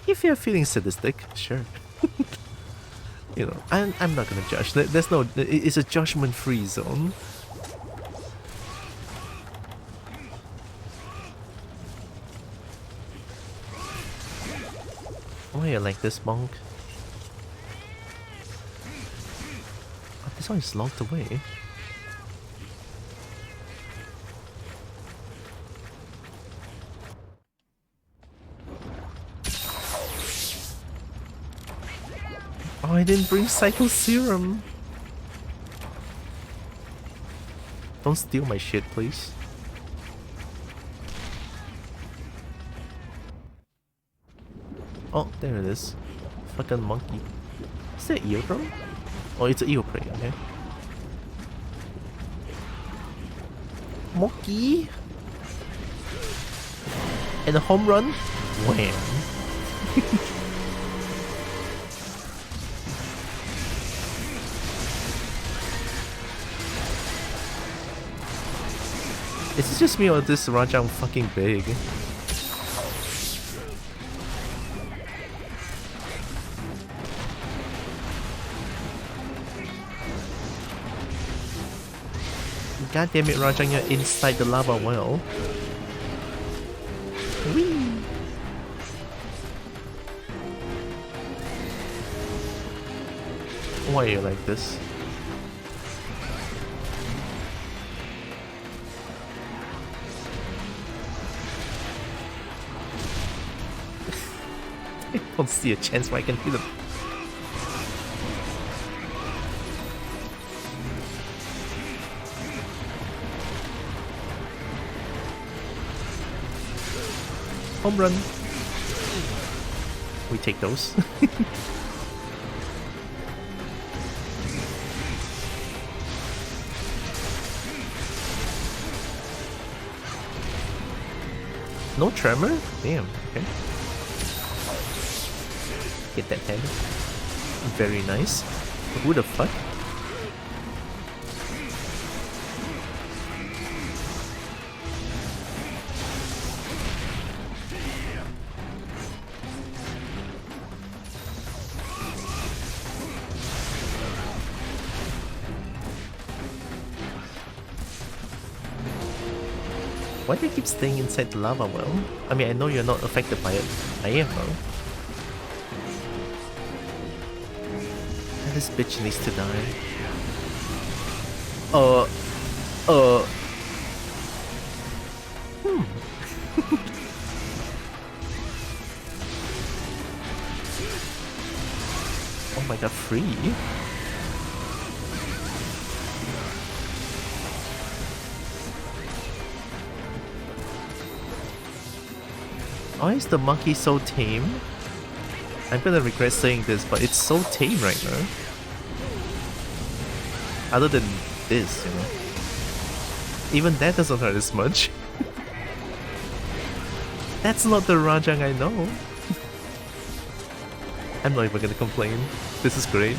if you're feeling sadistic, sure. You know, I'm not gonna judge. There's no, it's a judgment-free zone. Why you like this, monk? Oh, this one is locked away. Oh, I didn't bring Psycho Serum. Don't steal my shit, please. Oh, there it is. Fucking monkey. Is that eel bro? Oh, it's an eel prey, okay. Monkey! And a home run? Wham! Is it just me or this Rajang fucking big? God damn it, Rajang, you're inside the lava well. Whee! Why are you like this? I don't see a chance where I can hit him. Home run. We take those. No tremor? Damn, okay. Get that head. Very nice. Who the fuck? Why do you keep staying inside the lava well? I mean, I know you're not affected by it. I am though. This bitch needs to die. Oh my god, free? Why is the monkey so tame? I'm gonna regret saying this, but it's so tame right now. Other than this, you know. Even that doesn't hurt as much. That's not the Rajang I know. I'm not even gonna complain. This is great.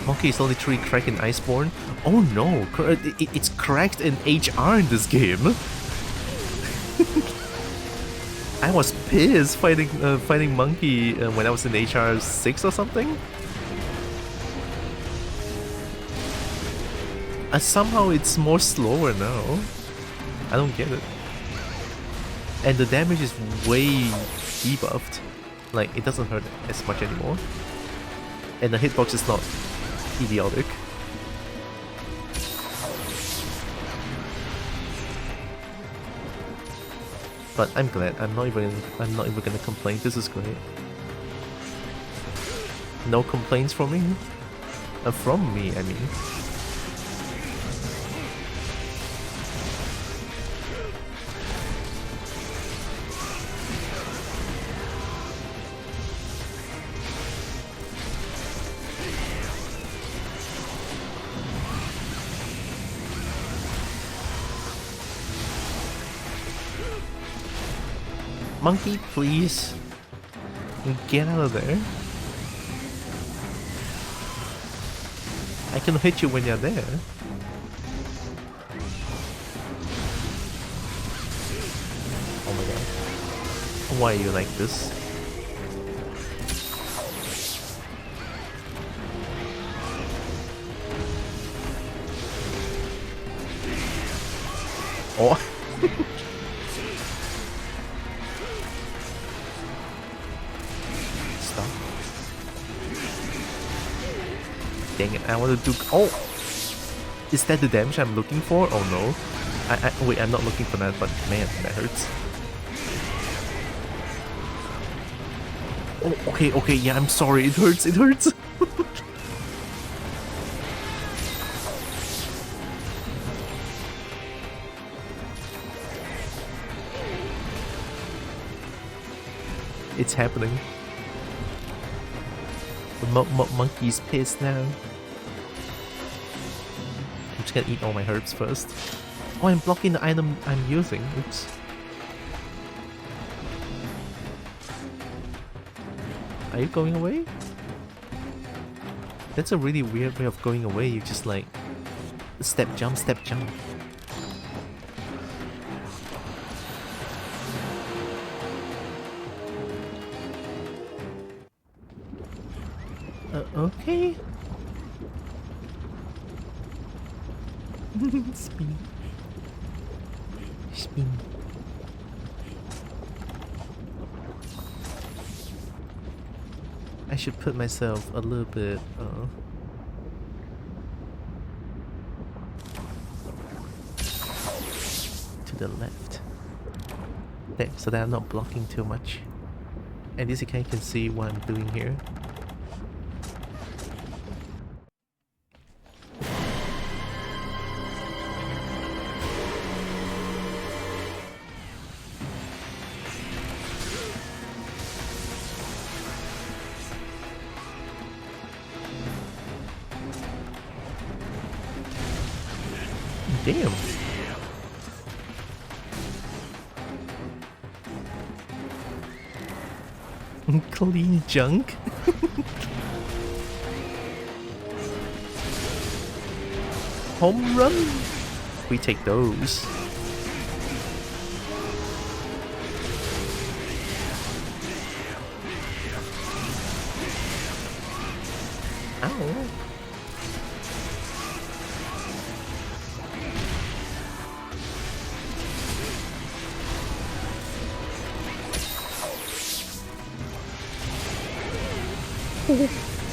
Monkey is only 3 cracked in Iceborne. Oh no, it's cracked in HR in this game. I was pissed fighting Monkey when I was in HR 6 or something. Somehow it's more slower now. I don't get it. And the damage is way debuffed. Like, it doesn't hurt as much anymore. And the hitbox is not idiotic. But I'm glad. I'm not even gonna complain. This is great. No complaints from me. From me, I mean. Monkey, please get out of there. I can hit you when you're there. Oh my god. Why are you like this? Oh. Dang it, I want to do... Oh! Is that the damage I'm looking for? Oh no. Wait, I'm not looking for that, but man, that hurts. Oh, okay, yeah, I'm sorry. It hurts. It's happening. The monkey's pissed now. I'm just gonna eat all my herbs first. Oh, I'm blocking the item I'm using. Oops. Are you going away? That's a really weird way of going away. You just like step jump. Okay. Spin. Spin. I should put myself a little bit to the left. There, so that I'm not blocking too much. At least you can see what I'm doing here. Damn. Clean junk. Home run. We take those. Ow.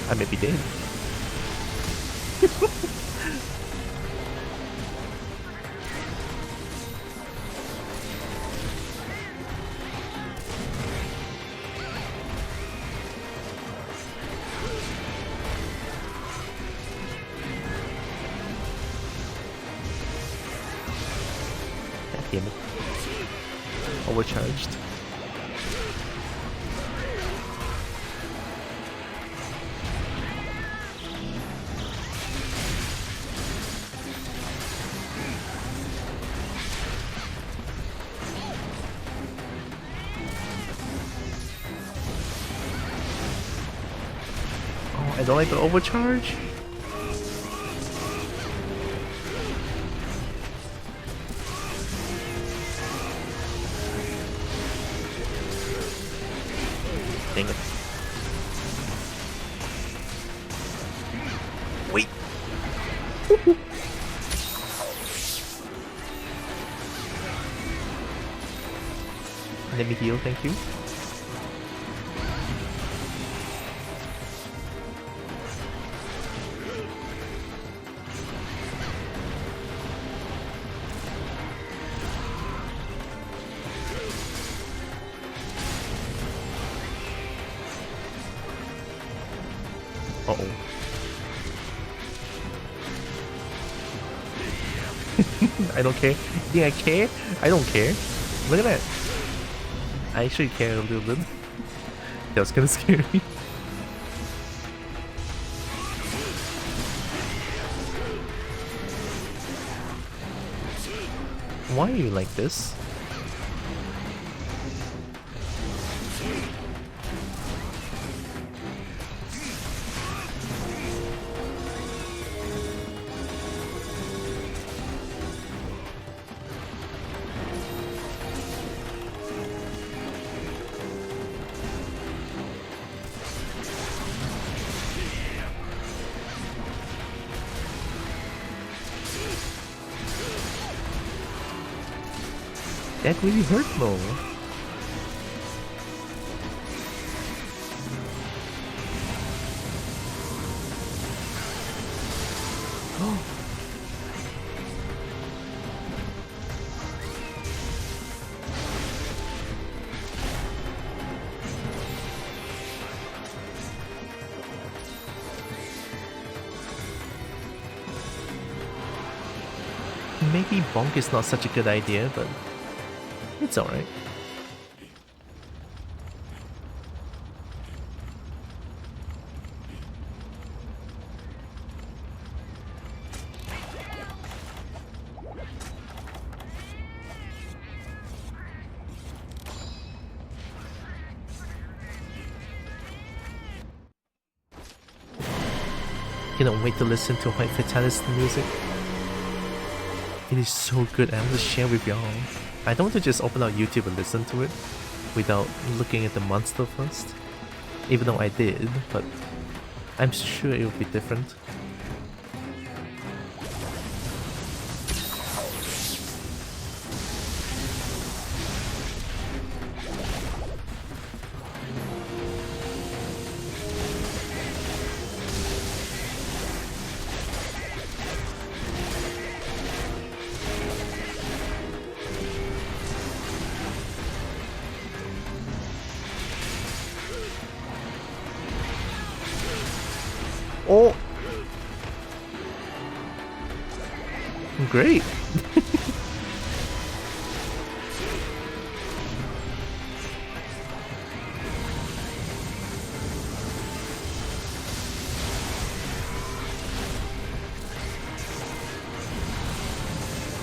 I may be dead. God damn it. Overcharged. I don't like the overcharge. Dang it. Wait. Let me heal, thank you. Uh-oh. I don't care. Yeah, I care. I don't care. Look at that. I actually care a little bit. That was kind of scary. Why are you like this? That really hurt though. Maybe bonk is not such a good idea, but it's alright. Cannot wait to listen to White Fatalis music. It is so good, I want to share with y'all. I don't want to just open out YouTube and listen to it without looking at the monster first. Even though I did, but I'm sure it will be different. great.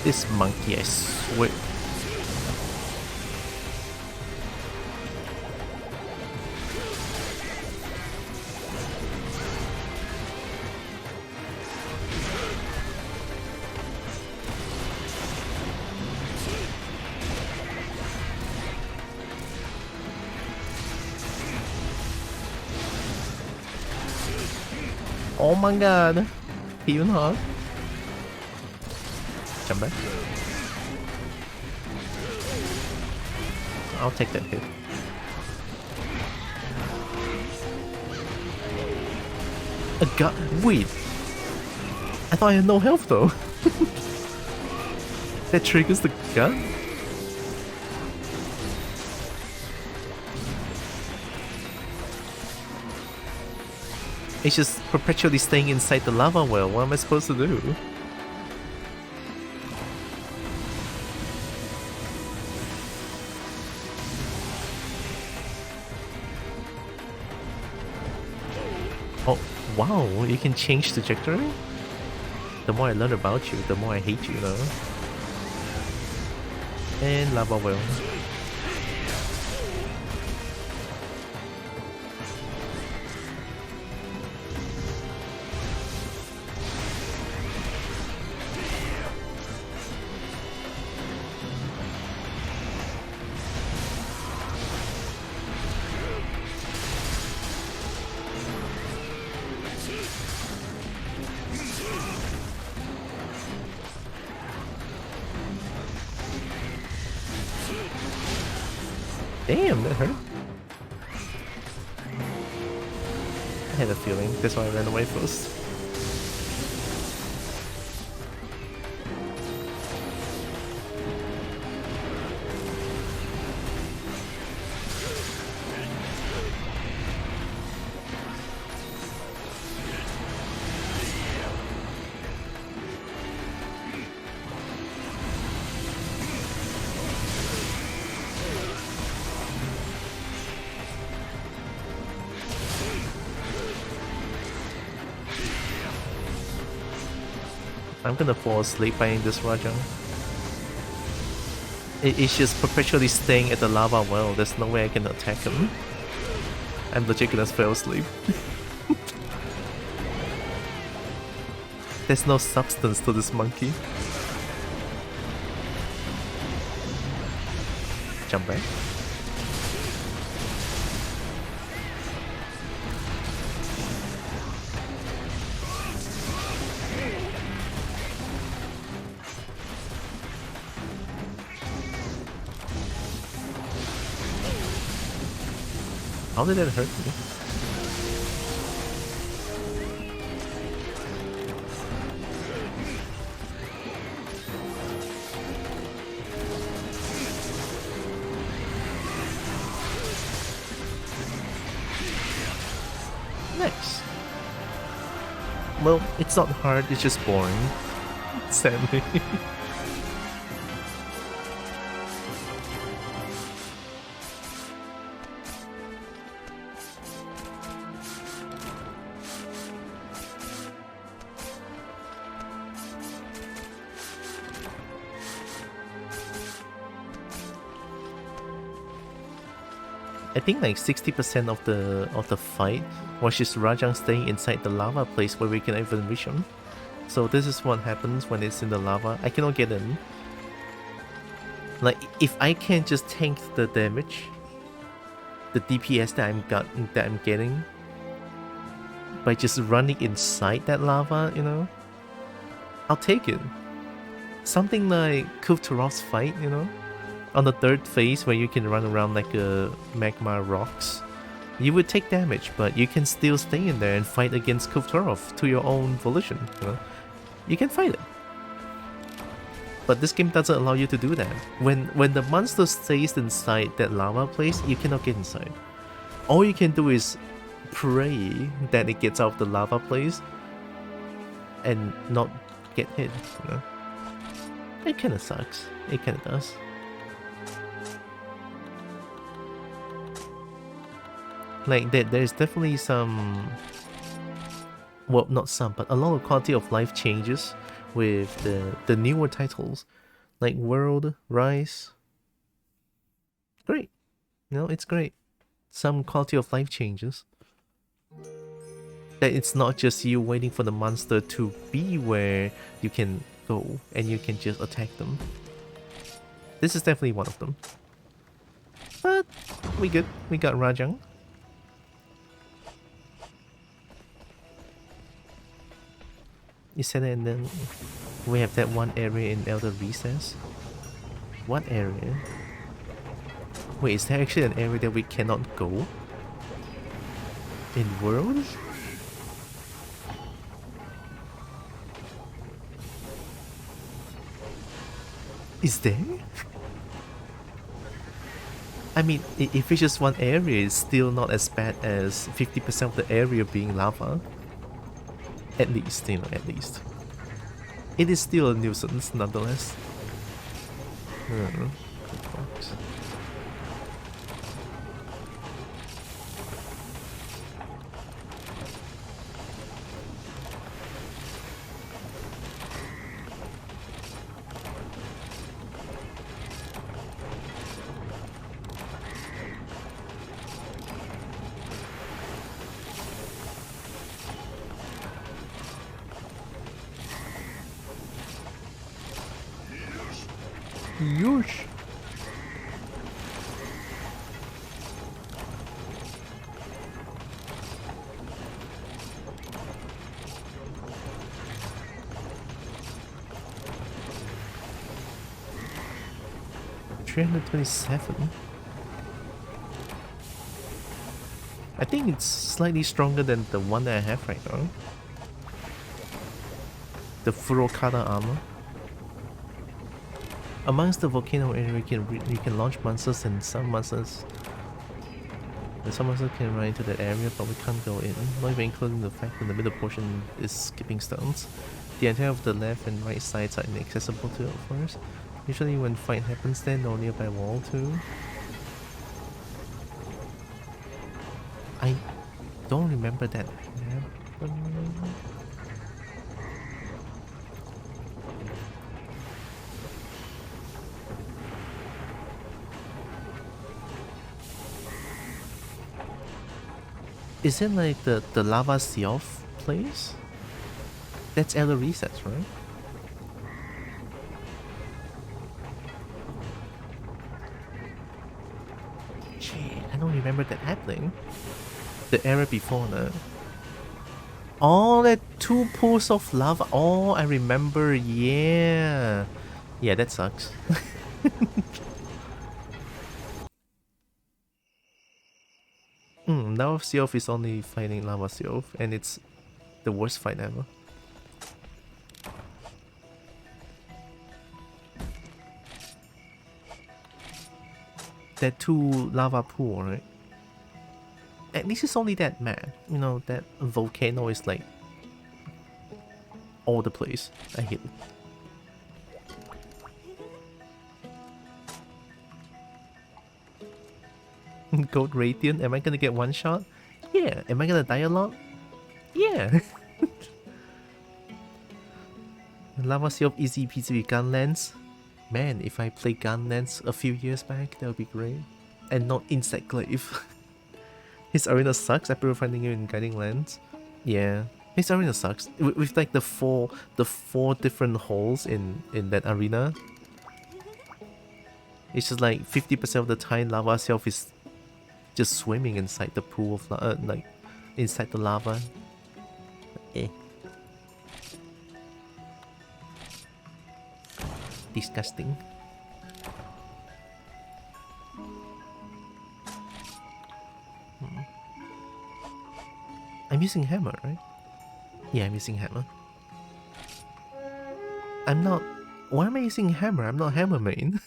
This monkey, I swear. Oh my god. Even hard. Jump back. I'll take that hit. A gun? Wait. I thought I had no health though. That triggers the gun? It's just perpetually staying inside the lava well. What am I supposed to do? Oh, wow, you can change trajectory? The more I learn about you, the more I hate you, though. And lava well. Damn, that hurt. I had a feeling, that's why I ran away first. I'm gonna fall asleep buying this Rajang. It's just perpetually staying at the lava well. There's no way I can attack him. I'm legit gonna fall asleep. There's no substance to this monkey. Jump back. How did that hurt me? Nice. Well, it's not hard, it's just boring. Sadly. I think like 60% of the fight was just Rajang staying inside the lava place where we can even reach him. So this is what happens when it's in the lava. I cannot get in. Like if I can just tank the damage, the DPS that I'm getting by just running inside that lava, you know, I'll take it. Something like Kufturov's fight, you know, on the third phase where you can run around like magma rocks. You would take damage, but you can still stay in there and fight against Kufturov to your own volition, you know. You can fight it. But this game doesn't allow you to do that. When the monster stays inside that lava place, you cannot get inside. All you can do is pray that it gets out of the lava place and not get hit, you know. It kinda sucks. It kinda does. Like, there's definitely some... Well, not some, but a lot of quality of life changes with the newer titles. Like World, Rise. Great. You know, it's great. Some quality of life changes. That it's not just you waiting for the monster to be where you can go and you can just attack them. This is definitely one of them. But we good. We got Rajang. You said it, and then we have that one area in Elder Recess. What area? Wait, is there actually an area that we cannot go? In World? Is there? I mean, if it's just one area, it's still not as bad as 50% of the area being lava. At least, you know, at least. It is still a nuisance, nonetheless. Yush. 327. I think it's slightly stronger than the one that I have right now. The Furokata armor. Amongst the volcano area, you can launch monsters, and some monsters can run into that area, but we can't go in. Not even including the fact that the middle portion is skipping stones. The entire of the left and right sides are inaccessible to it first. Usually when fight happens there, no nearby wall too. I don't remember that happening. Is it like the lava Seoff place? That's Elder Recess, right? Shit, I don't remember that happening. The era before that. Oh, that two pools of lava. Oh, I remember. Yeah. Yeah, that sucks. Now Seoff is only fighting Lava Seoff, and it's the worst fight ever. That two lava pool, right? At least it's only that map. You know, that volcano is like all the place. I hate it. Gold Radiant, am I gonna get one shot? Yeah. Am I gonna die a lot? Yeah. Lava Seoff easy peasy with Gunlance. Man, if I played Gunlance a few years back, that would be great. And not Insect Glaive. His arena sucks. I prefer finding him in Guiding Lands. Yeah, his arena sucks. With like the four different holes in that arena. It's just like 50% of the time Lava Seoff is just swimming inside the pool of like inside the lava. Eh. Disgusting. I'm using hammer, right? Yeah, I'm using hammer. I'm not... Why am I using hammer? I'm not hammer main.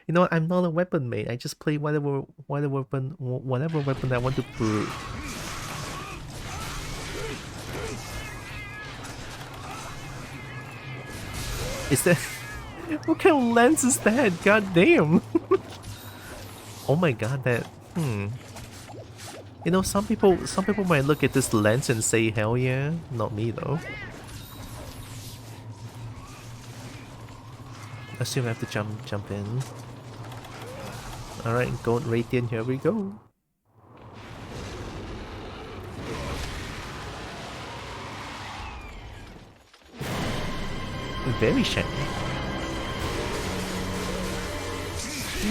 You know what? I'm not a weapon main. I just play whatever weapon I want to put. Is that... What kind of lens is that? God damn. Oh my god, that You know, some people might look at this lens and say hell yeah. Not me though. Assume I have to jump in. Alright, gold radiant, here we go. Very shiny.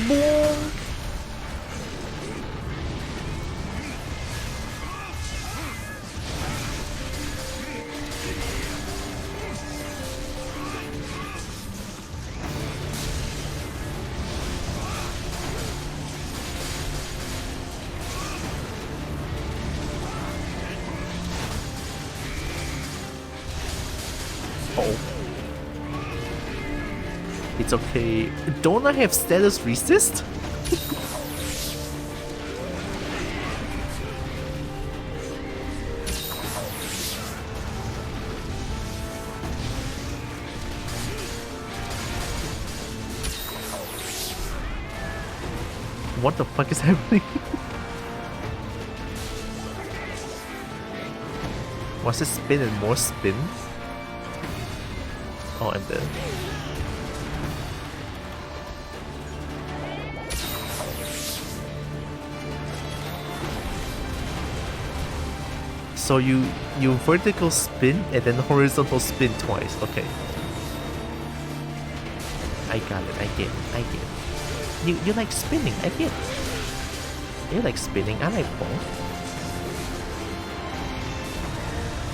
Boom! It's okay. Don't I have status resist? What the fuck is happening? Was it spin and more spin? Oh, I'm dead. So you vertical spin and then horizontal spin twice. Okay. I got it. I get it. You like spinning. I get it. You like spinning. I like both.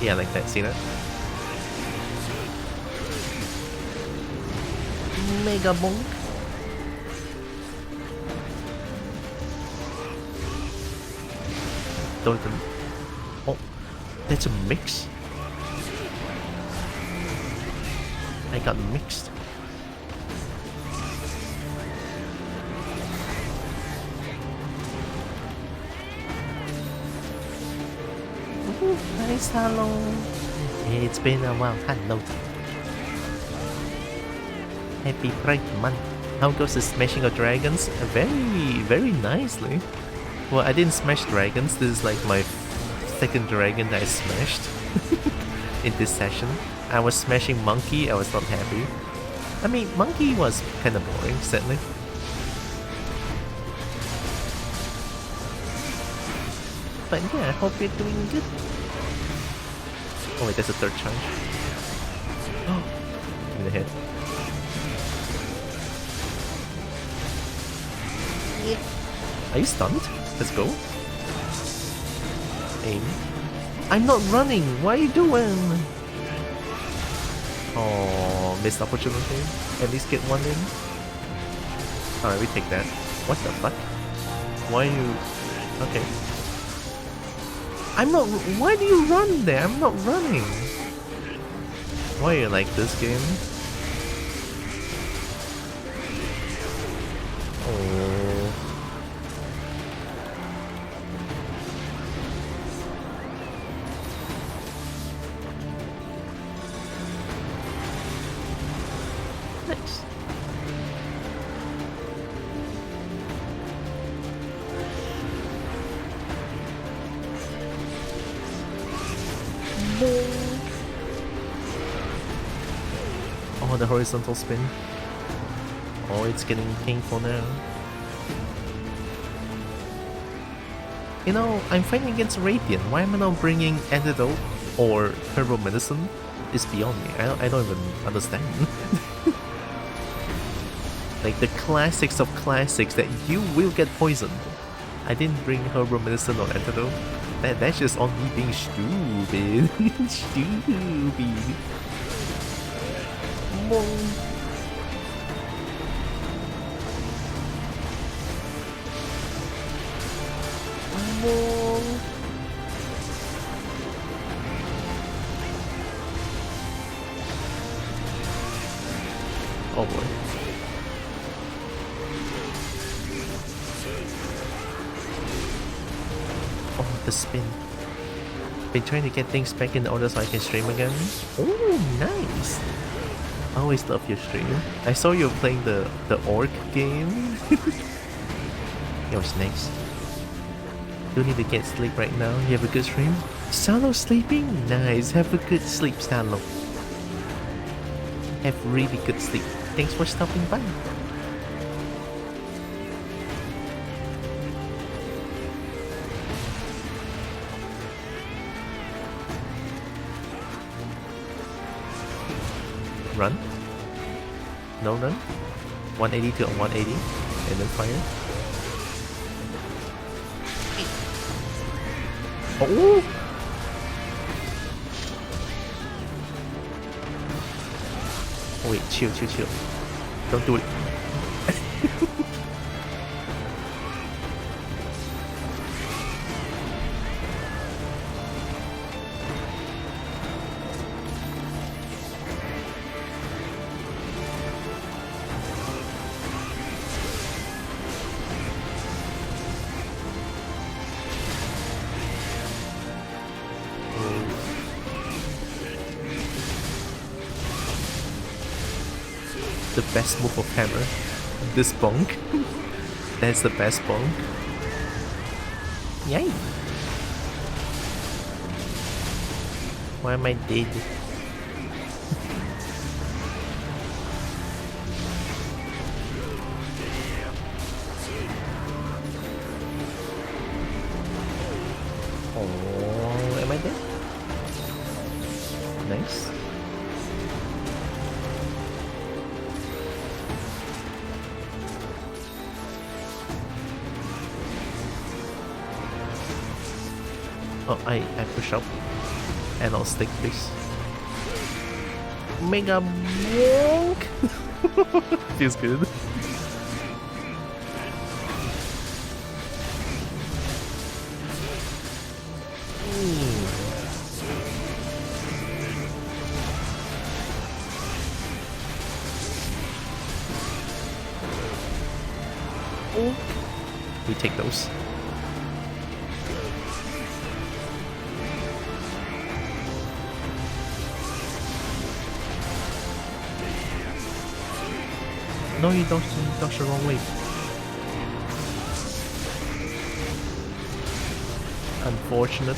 Yeah, I like that. See that? Mega bonk. Don't even. Oh, that's a mix. I got mixed. Ooh, nice, hello. It's been a while. Hello. Happy Pride Month. How goes the smashing of dragons? Very nicely. Well, I didn't smash dragons. This is like my second dragon that I smashed in this session. I was smashing monkey. I was not happy. I mean, monkey was kind of boring, sadly. But yeah, I hope you're doing good. Oh wait, there's a third charge. Oh, give me the head. Are you stunned? Let's go. Aim. I'm not running! What are you doing? Oh, missed opportunity. At least get one in. Alright, we take that. What the fuck? Why are you... Okay. I'm not... Why do you run there? I'm not running. Why are you like this game? Oh... Nice. Oh, the horizontal spin. Oh, it's getting painful now. You know, I'm fighting against Radiant. Why am I not bringing Antidote or Herbal Medicine? It's beyond me. I don't even understand. Like the classics of classics that you will get poisoned. I didn't bring Herbal Medicine or Antidote. That's just on me being stupid. Stupid. Oh boy. Oh, the spin. Been trying to get things back in order so I can stream again. Oh, nice. I always love your stream. I saw you playing the orc game. It was nice. You need to get sleep right now. You have a good stream? Salo sleeping? Nice. Have a good sleep, Salo. Have really good sleep. Thanks for stopping by. Run. No run. 180 to 180. And then fire. Oh! Oh wait, chill. Don't do it. The best move of hammer. This bonk. That's the best bonk. Yay! Why am I dead? Oh, am I dead? Nice. Oh, I push up and I'll stick this. Mega bonk! Feels good. Oh. We take those. No, you don't dodge the wrong way. Unfortunate.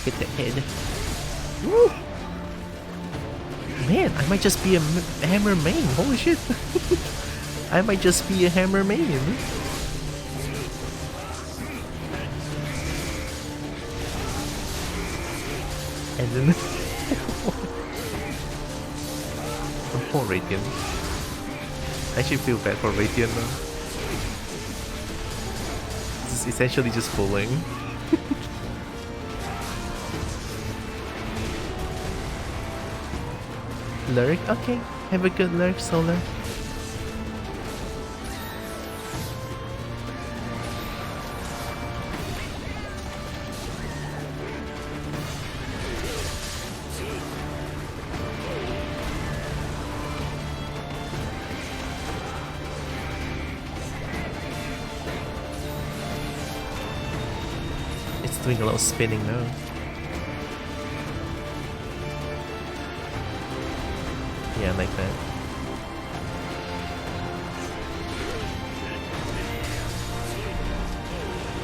Hit the head. Woo! Man, I might just be a hammer main. Holy shit. I might just be a hammer main. And then poor Radiant. I actually feel bad for Radiant now. This is essentially just bullying. Lurk? Okay. Have a good lurk, Solar. Doing a lot of spinning now. Yeah, like that.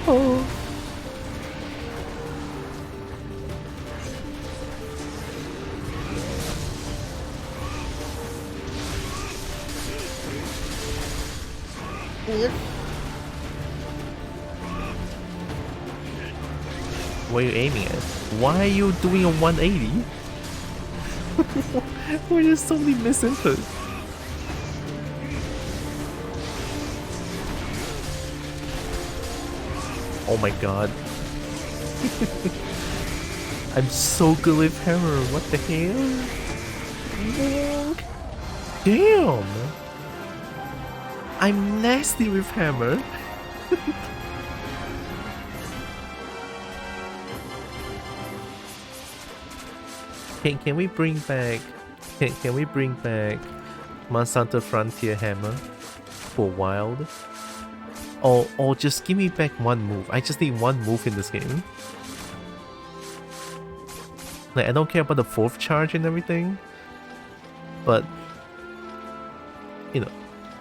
Oh. What are you aiming at? Why are you doing a 180? We're just totally misinput. Oh my god. I'm so good with hammer, what the hell? Damn! I'm nasty with hammer. Can we bring back can we bring back Monsanto Frontier Hammer for Wild? Or just give me back one move. I just need one move in this game. Like, I don't care about the 4th charge and everything, but you know,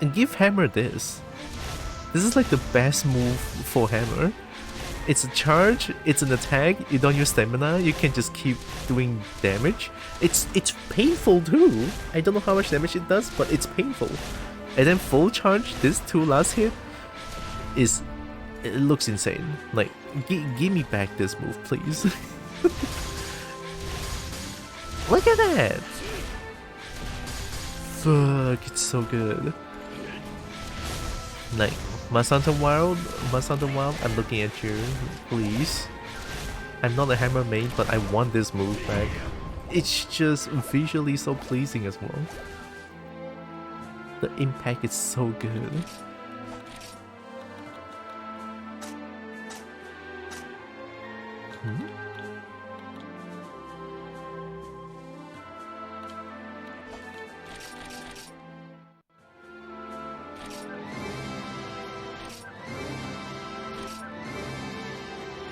and give Hammer this. This is like the best move for Hammer. It's a charge, it's an attack, you don't use stamina, you can just keep doing damage. It's painful too. I don't know how much damage it does, but it's painful. And then full charge, this 2 last hit it looks insane. Like, give me back this move, please. Look at that! Fuck, it's so good. Like, Masanta Wild, I'm looking at you, please. I'm not a Hammer main, but I want this move back. It's just visually so pleasing as well. The impact is so good.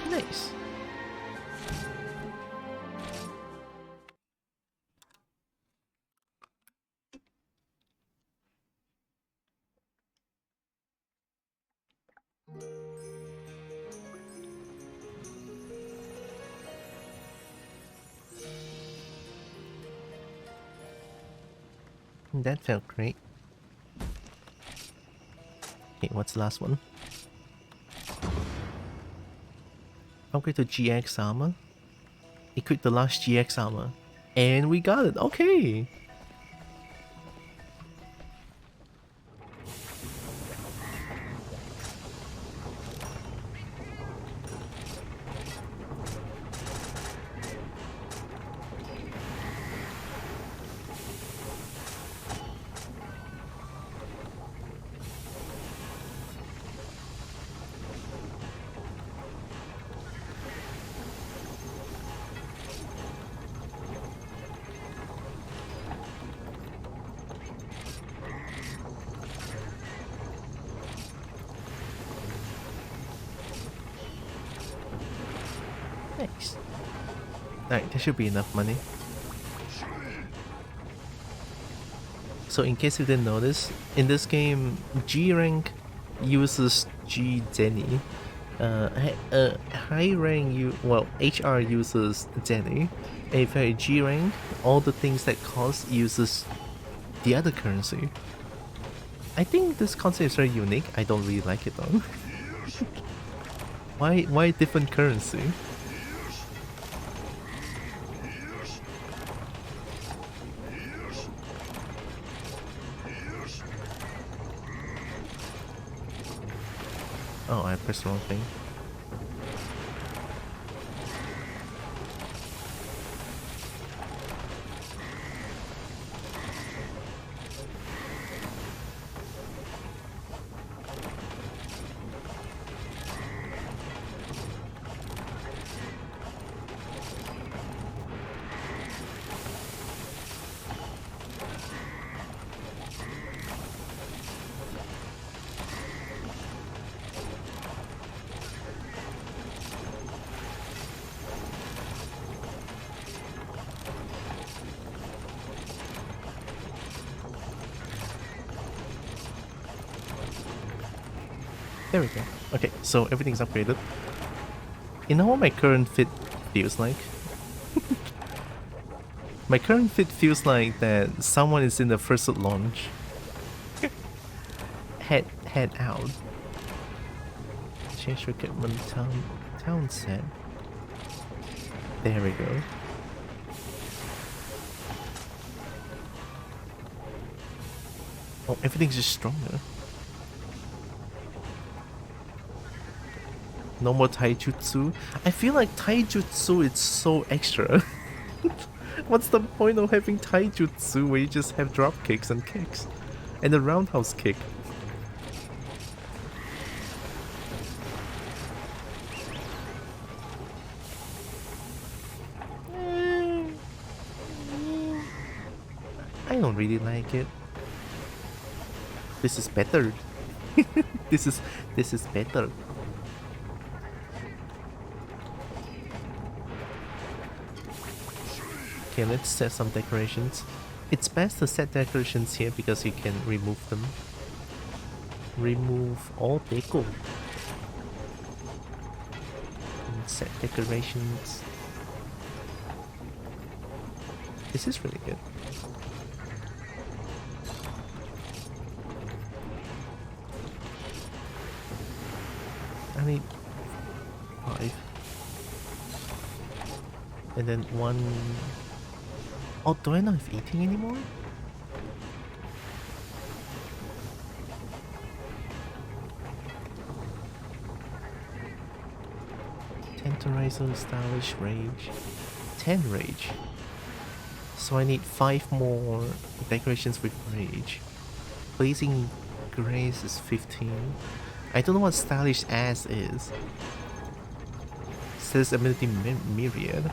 Nice. That felt great. Okay, what's the last one? Upgrade to GX armor. Equip the last GX armor. And we got it! Okay! Nice. Alright, that should be enough money. So in case you didn't notice, in this game, G rank uses G Zenny. High rank HR uses Zenny. And if you're G rank, all the things that cost uses the other currency. I think this concept is very unique. I don't really like it though. Why different currency? Oh, I pressed the wrong thing. There we go. Okay, so everything's upgraded. You know what my current fit feels like? My current fit feels like that someone is in the first launch. head out. Change recruitment town set. There we go. Oh, everything's just stronger. No more taijutsu. I feel like taijutsu is so extra. What's the point of having taijutsu where you just have drop kicks and kicks? And a roundhouse kick. I don't really like it. This is better. this is better. Okay, let's set some decorations. It's best to set decorations here because you can remove them. Remove all deco. And set decorations. This is really good. I need 5. And then 1... Oh, do I not have eating anymore? Tentarizer, stylish, rage. 10 rage. So I need 5 more decorations with rage. Blazing grace is 15. I don't know what stylish ass is. Says ability myriad.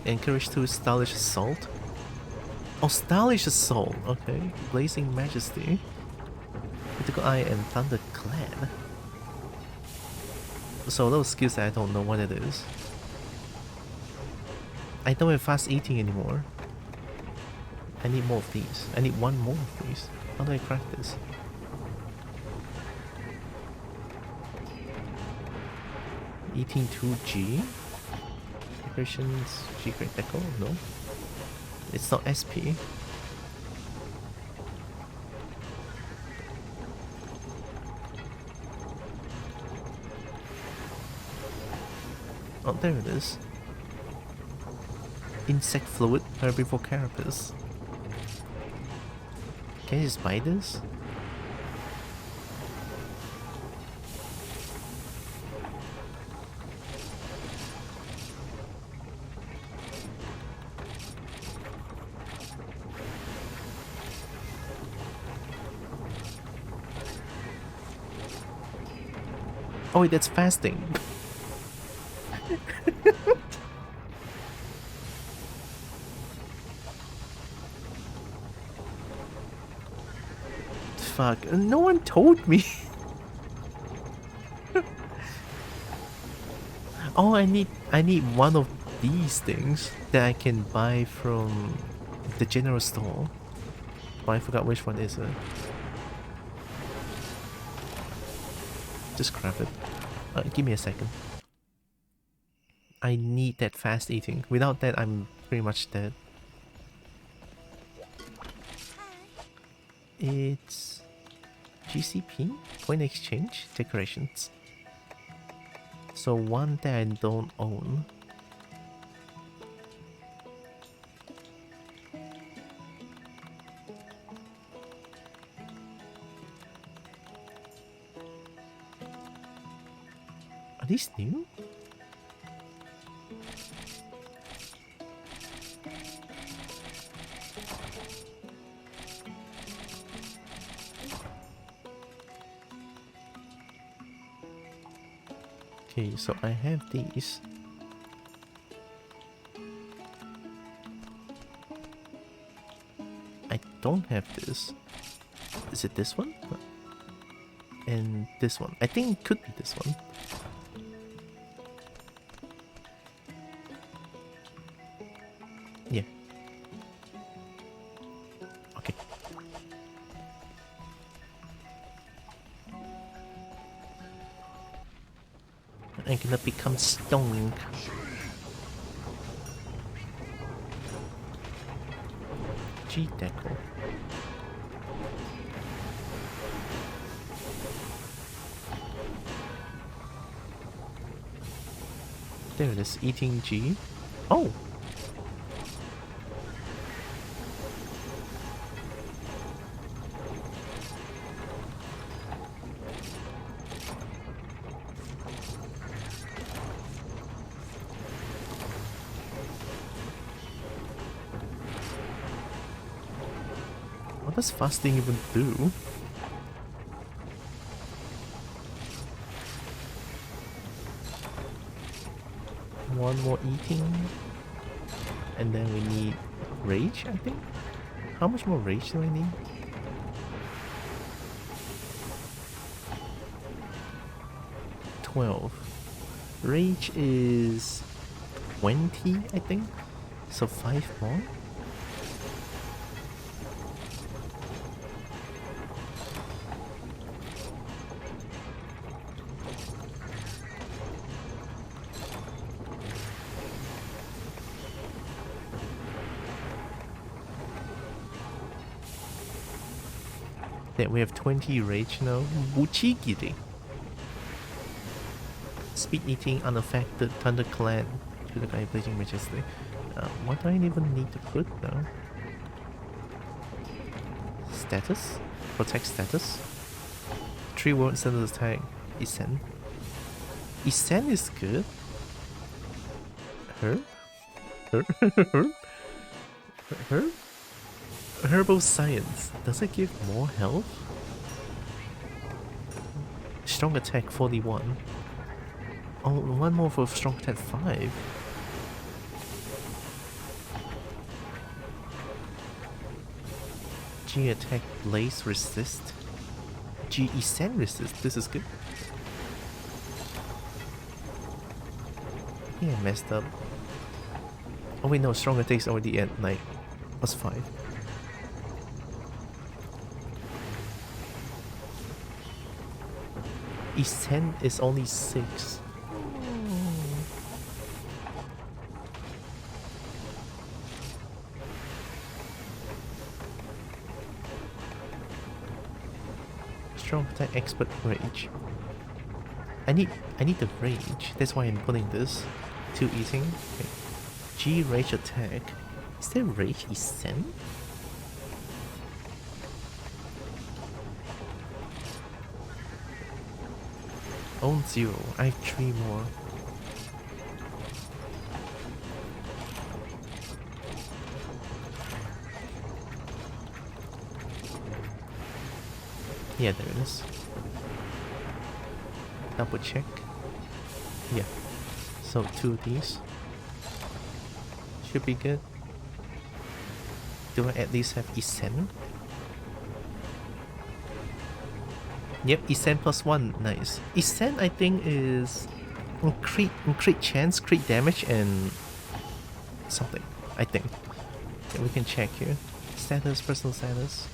Encourage to stylish assault. Oh, stylish assault. Okay. Blazing majesty. Critical eye and thunderclad. So those skills I don't know what it is. I don't have fast eating anymore. I need more of these. I need 1 more of these. How do I craft this? Eating 2G. Decorations. G great deco? No. It's not SP. Oh, there it is. Insect fluid, herbivore carapace. Can you just buy this? Oh wait, that's fasting. Fuck, no one told me. Oh, I need 1 of these things that I can buy from the general store. Oh, I forgot which one is it. Just grab it. Give me a second. I need that fast eating. Without that, I'm pretty much dead. It's GCP, point exchange, decorations. So 1 that I don't own. Are these new? Okay, so I have these. I don't have this. Is it this one? And this one. I think it could be this one. Yeah. Okay. I'm gonna become stoned. G-Deco. There it is, eating G. Oh! What does fasting even do? One more eating. And then we need rage, I think? How much more rage do I need? 12. Rage is 20, I think. So 5 more. Yeah, we have 20 rage now. Buchigiri. Speed eating unaffected thunderclap to the guy blazing majesty. What do I even need to put though? Status? Protect status? 3 word status attack. Isen. Isen is good. Herb? Herb? Herb? Herbal science. Does it give more health? Strong attack 41. Oh, one more for strong attack 5. G attack blaze resist. G Isen resist. This is good. Yeah, I messed up. Oh wait, no, strong attack is already at like +5. Isen is only 6. Strong attack expert rage. I need the rage. That's why I'm putting this. 2 eating. Okay. G rage attack. Is there rage Isen? Own 0. I have 3 more. Yeah, there it is. Double check. Yeah. So 2 of these. Should be good. Do I at least have Isen? Yep, Isen +1. Nice. Isen I think is crit chance, crit damage, and something. I think. Okay, we can check here. Status, personal status.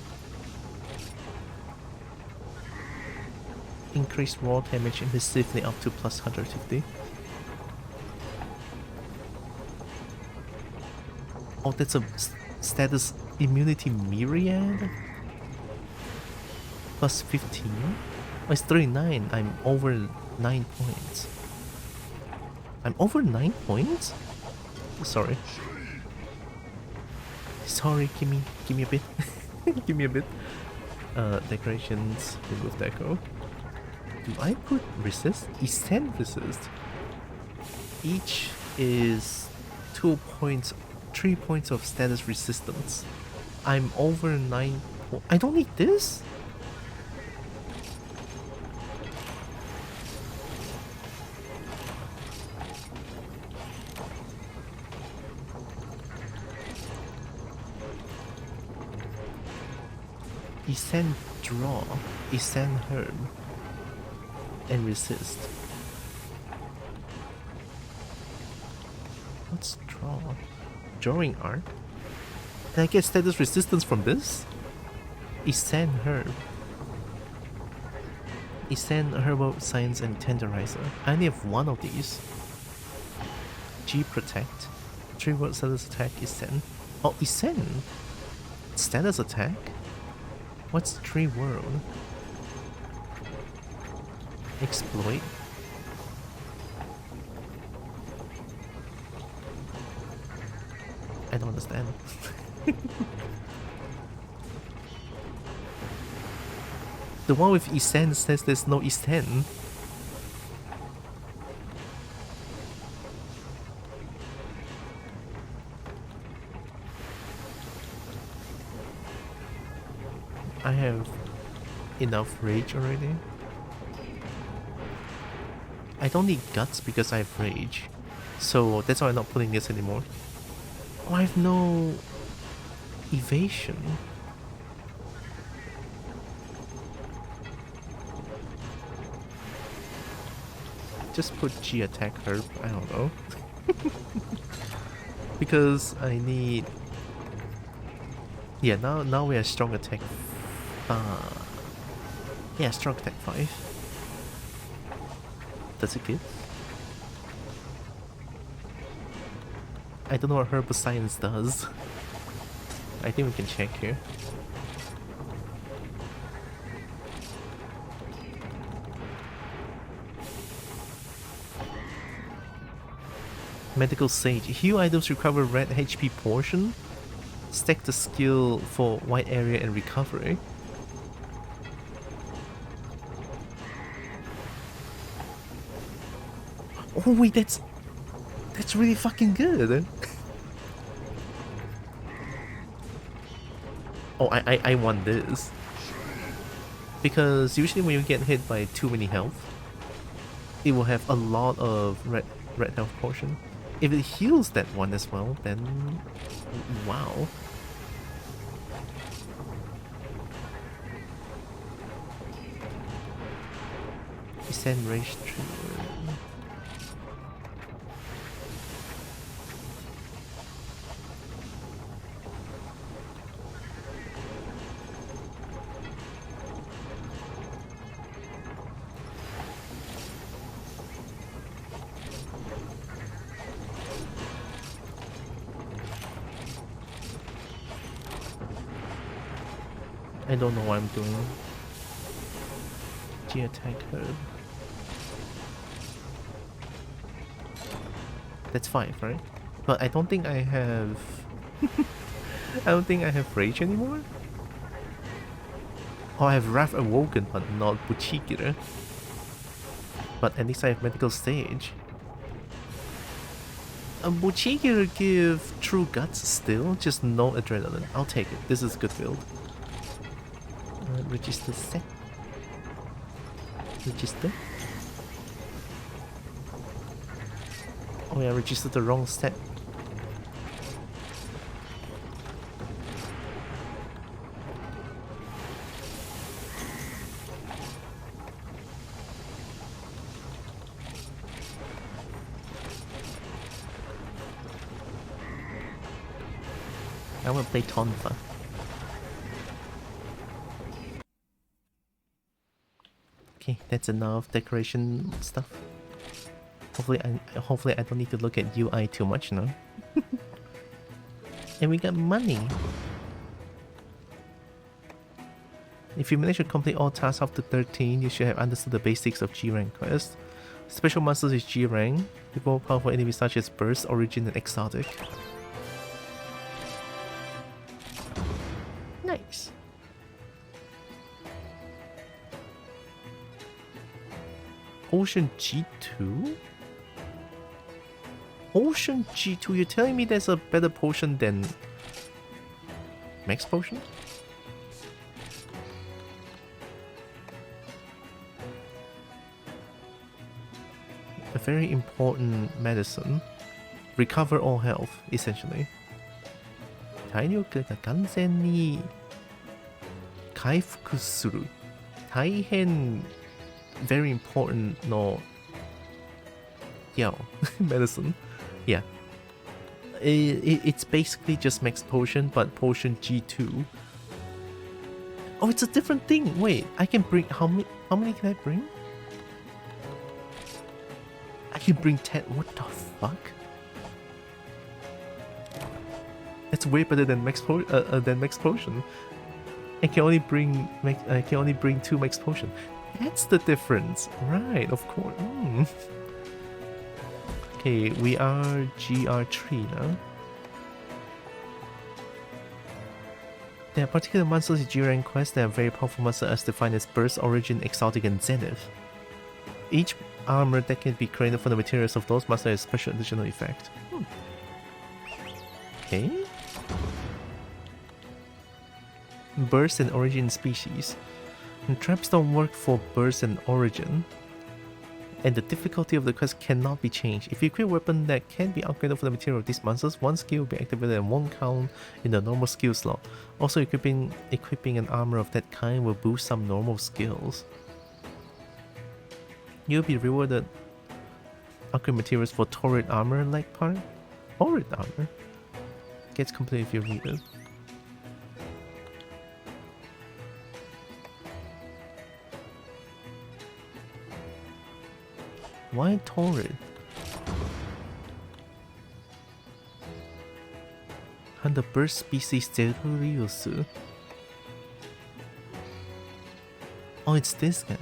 Increase raw damage impulsively up to +150. Oh, that's a status immunity myriad? +15? Oh, it's 39. I'm over 9 points. I'm over 9 points? Sorry. Sorry, give me a bit. Give me a bit. Decorations, remove deco. Do I put resist? Isen resist. Each is 2 points, 3 points of status resistance. I'm over 9. I don't need this? Isen draw, Isen herb, and resist. What's draw? Drawing art? Can I get status resistance from this? Isen herb. Isen herbal science and tenderizer. I only have 1 of these. G protect. 3 word status attack Isen. Oh, Isen! Status attack? What's 3 world? Exploit? I don't understand. The one with Isen says there's no Isen. I have enough rage already. I don't need guts because I have rage. So that's why I'm not putting this anymore. Oh, I have no evasion. just put G attack herb. I don't know. Because I need... Yeah, now we are strong attack. Yeah, strong attack 5. That's it good. I don't know what herbal science does. I think we can check here. Medical Sage. Heal items recover red HP portion. Stack the skill for white area and recovery. Oh wait, that's really fucking good. Oh, I want this. Because usually when you get hit by too many health, it will have a lot of red health portion. If it heals that one as well, then wow. Descend rage trigger. I don't know what I'm doing. G attack herb. That's 5, right? But I don't think I have... I don't think I have rage anymore. Oh, I have Wrath Awoken, but not Buchikira. But at least I have Medical Stage. Buchikira give True Guts still, just no Adrenaline. I'll take it. This is good build. Register set. Register. Oh yeah, I registered the wrong set. I want to play Tonfa. Okay, that's enough decoration stuff. Hopefully I don't need to look at UI too much now. And we got money. If you manage to complete all tasks up to 13, you should have understood the basics of G rank quest. Special monsters is G rank. With more powerful enemies such as Burst, Origin, and Exotic. Nice. Ocean G2? Ocean G2? You're telling me there's a better potion than Max Potion? A very important medicine. Recover all health, essentially. 体力が完全に回復する。大変 very important no medicine. Yeah. It's basically just max potion, but potion G2. Oh, it's a different thing. Wait, I can bring how many can I bring? I can bring 10. What the fuck? That's way better than max potion. I can only bring 2 max potion. That's the difference, right? Of course. Okay, we are GR3 now. There are particular monsters in G-Rank quests that are very powerful monsters as defined as Burst, Origin, Exotic, and Zenith. Each armor that can be created from the materials of those monsters has a special additional effect. Okay. Burst and Origin species. And traps don't work for Burst and Origin. And the difficulty of the quest cannot be changed. If you equip a weapon that can be upgraded for the material of these monsters, one skill will be activated and won't count in the normal skill slot. Also, equipping an armor of that kind will boost some normal skills. You'll be rewarded Upgrade materials for turret armor leg part. Turret armor? Gets complete if you read it. Why turret? And the bird species Zeruryusu. Oh, it's this guy.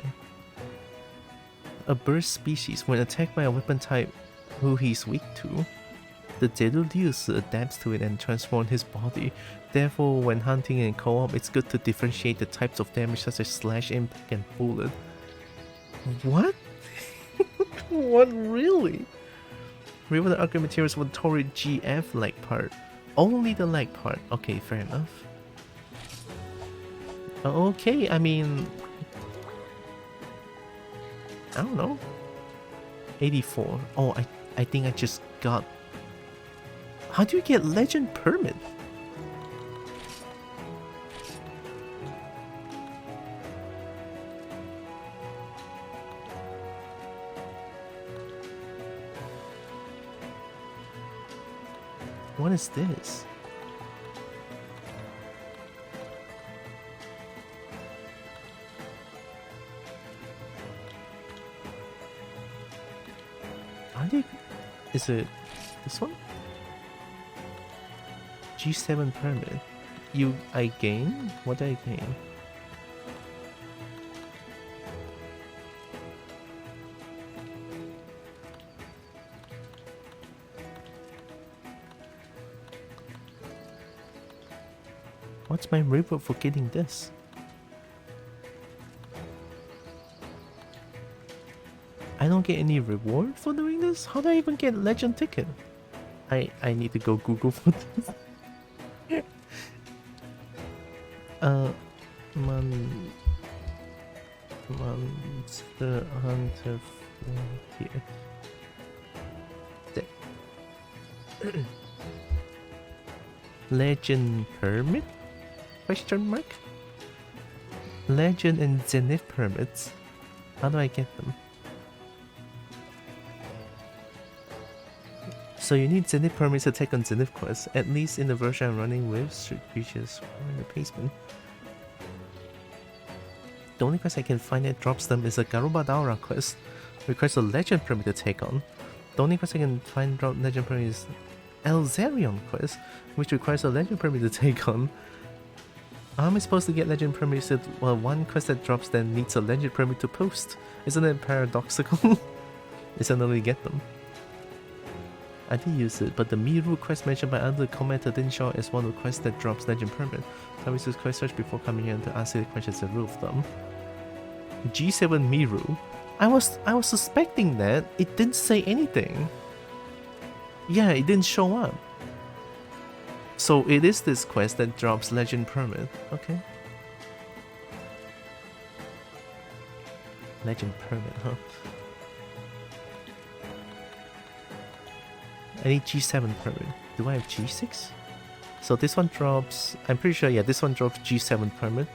A bird species, when attacked by a weapon type who he's weak to, the Zeruryusu adapts to it and transforms his body. Therefore, when hunting in co-op, it's good to differentiate the types of damage such as slash, impact, and bullet. What? What really? Remove the upgrade materials for turret GF leg part. Only the leg part. Okay, fair enough. Okay, I mean... I don't know. 84. Oh, I think I just got... How do you get legend permit? What is this? Is it this one? G7 permit. I gain? What did I gain? What's my reward for getting this? I don't get any reward for doing this? How do I even get legend ticket? I need to go Google for this. Monster Hunter Frontier. There. Legend permit? Question mark? Legend and Zenith permits. How do I get them? So you need Zenith permits to take on Zenith quests, at least in the version I'm running with street creatures in the basement. The only quest I can find that drops them is a Garuba Daura quest, requires a legend permit to take on. The only quest I can find drop legend permit is Elzarion quest, which requires a legend permit to take on. How am I supposed to get legend permits if one quest that drops then needs a legend permit to post? Isn't it paradoxical? I suddenly get them. I did use it, but the Miru quest mentioned by other commenter didn't show as one of the quests that drops legend permit. So I was just quest search before coming here to ask the questions and rule of them. G7 Miru. I was suspecting that. It didn't say anything. Yeah, it didn't show up. So it is this quest that drops legend permit. Okay. Legend permit, huh? I need G7 permit. Do I have G6? So this one drops... I'm pretty sure, yeah, this one drops G7 permit.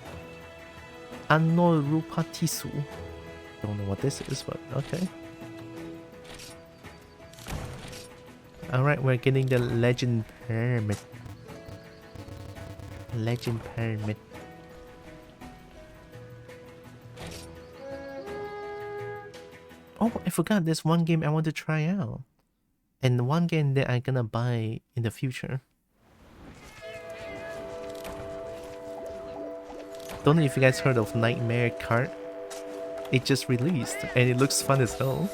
Anno Rupatisu. Don't know what this is, but okay. Alright, we're getting the legend permit. Legend permit. Oh, I forgot there's one game I want to try out. And one game that I'm gonna buy in the future. Don't know if you guys heard of Nightmare Cart. It just released and it looks fun as hell.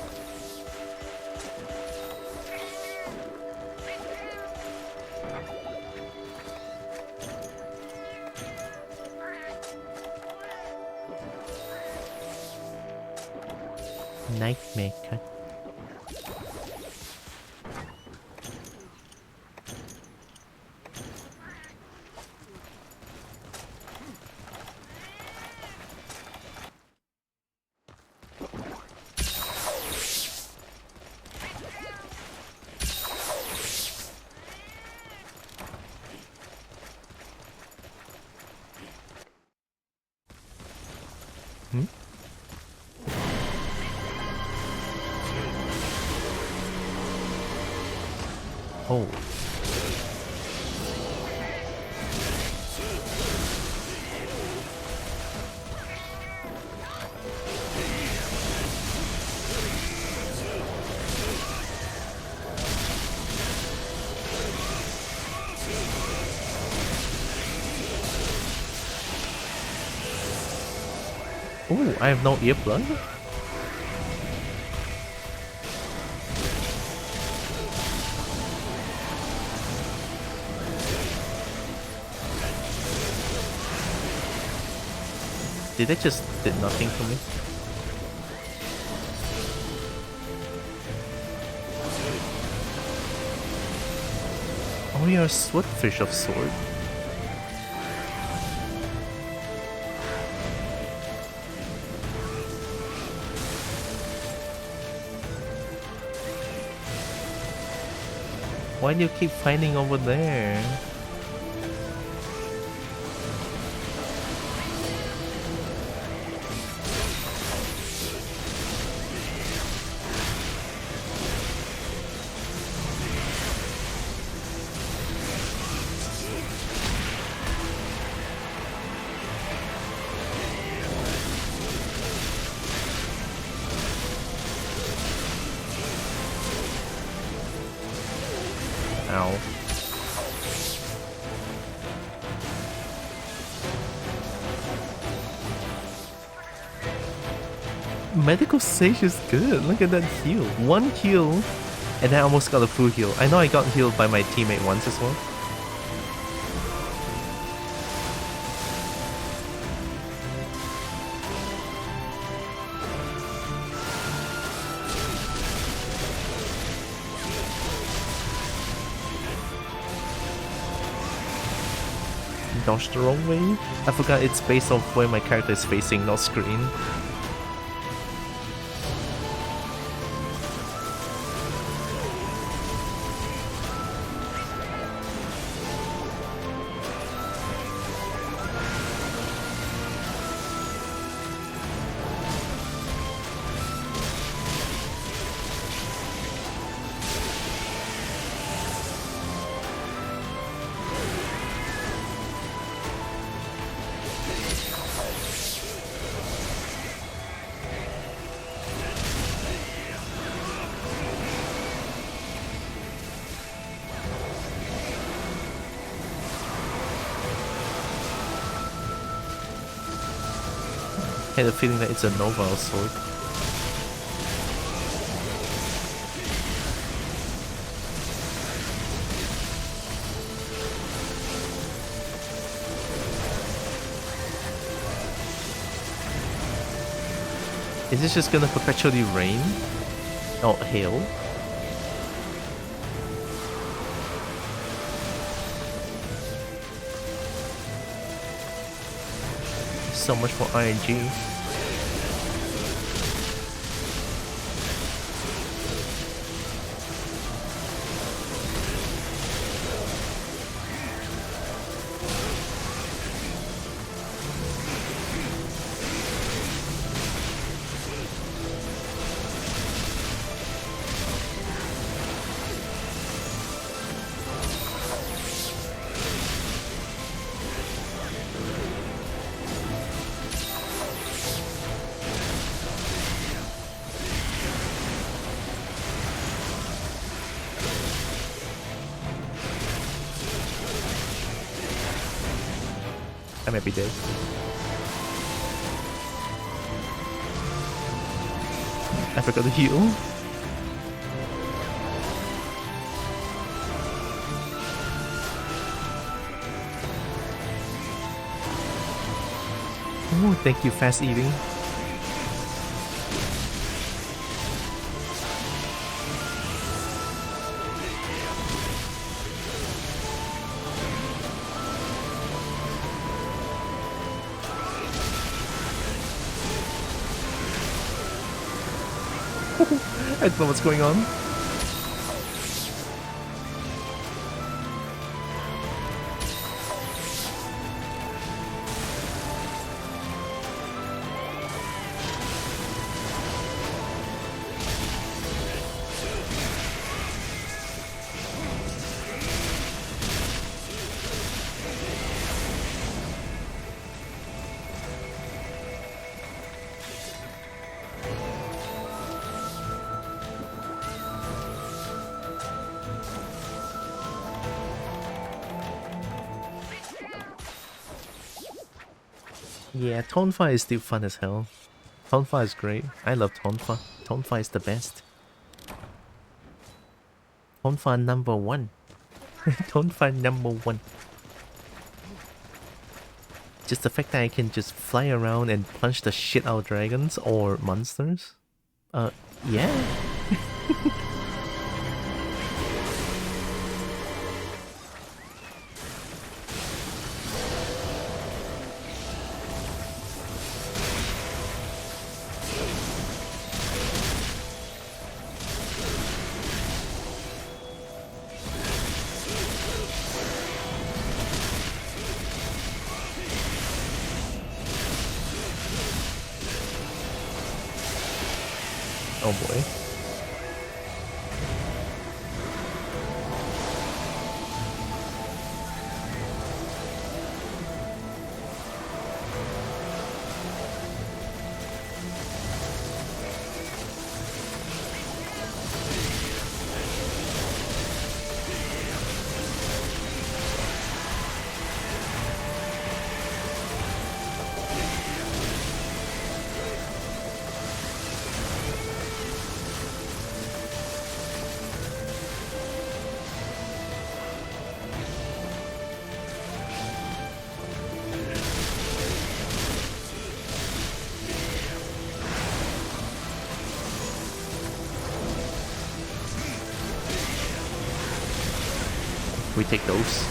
Nightmare Cart. Oh. Oh, I have no earplug? Did it just did nothing for me? Oh, you're a swordfish of sword. Why do you keep fighting over there? Ow. Medical Sage is good. Look at that heal. One heal, and I almost got a full heal. I know I got healed by my teammate once as well. Dodged the wrong way. I forgot it's based off where my character is facing, not screen. I had a feeling that it's a Nova sword. Is this just gonna perpetually rain? Oh, hail? So much for RNG. I might be dead. I forgot to heal. Oh, thank you, fast eating. I don't know what's going on. Yeah, Tonfa is still fun as hell. Tonfa is great. I love Tonfa. Tonfa is the best. Tonfa number one. Tonfa number one. Just the fact that I can just fly around and punch the shit out of dragons or monsters. Yeah. Oh boy. We take those.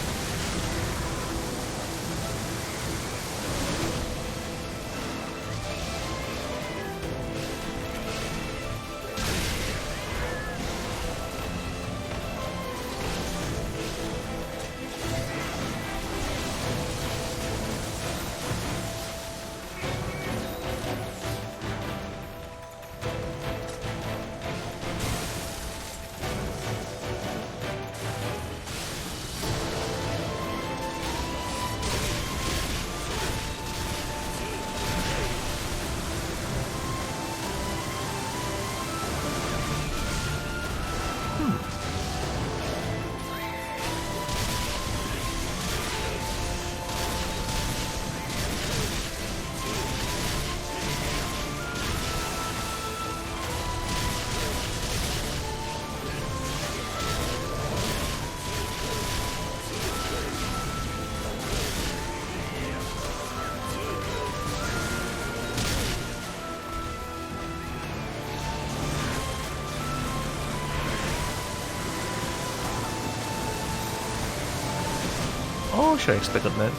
Oh, sure, I expected that.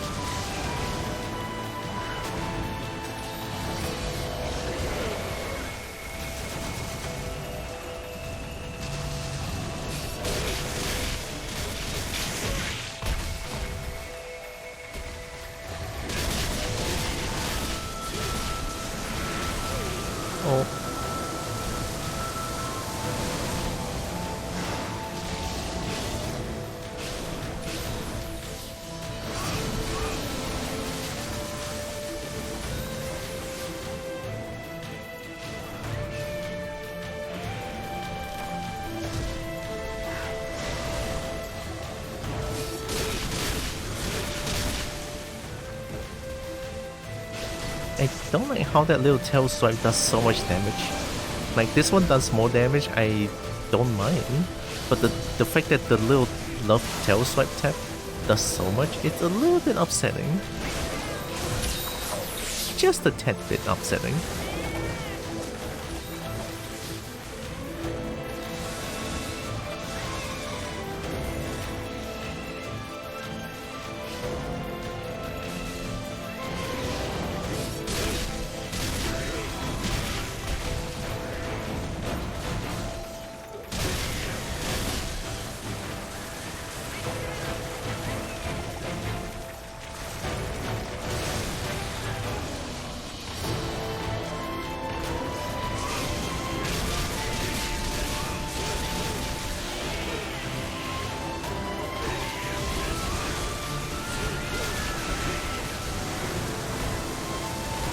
Oh. I don't like how that little tail swipe does so much damage. Like, this one does more damage, I don't mind. But the fact that the little love tail swipe tap does so much, it's a little bit upsetting. Just a tad bit upsetting.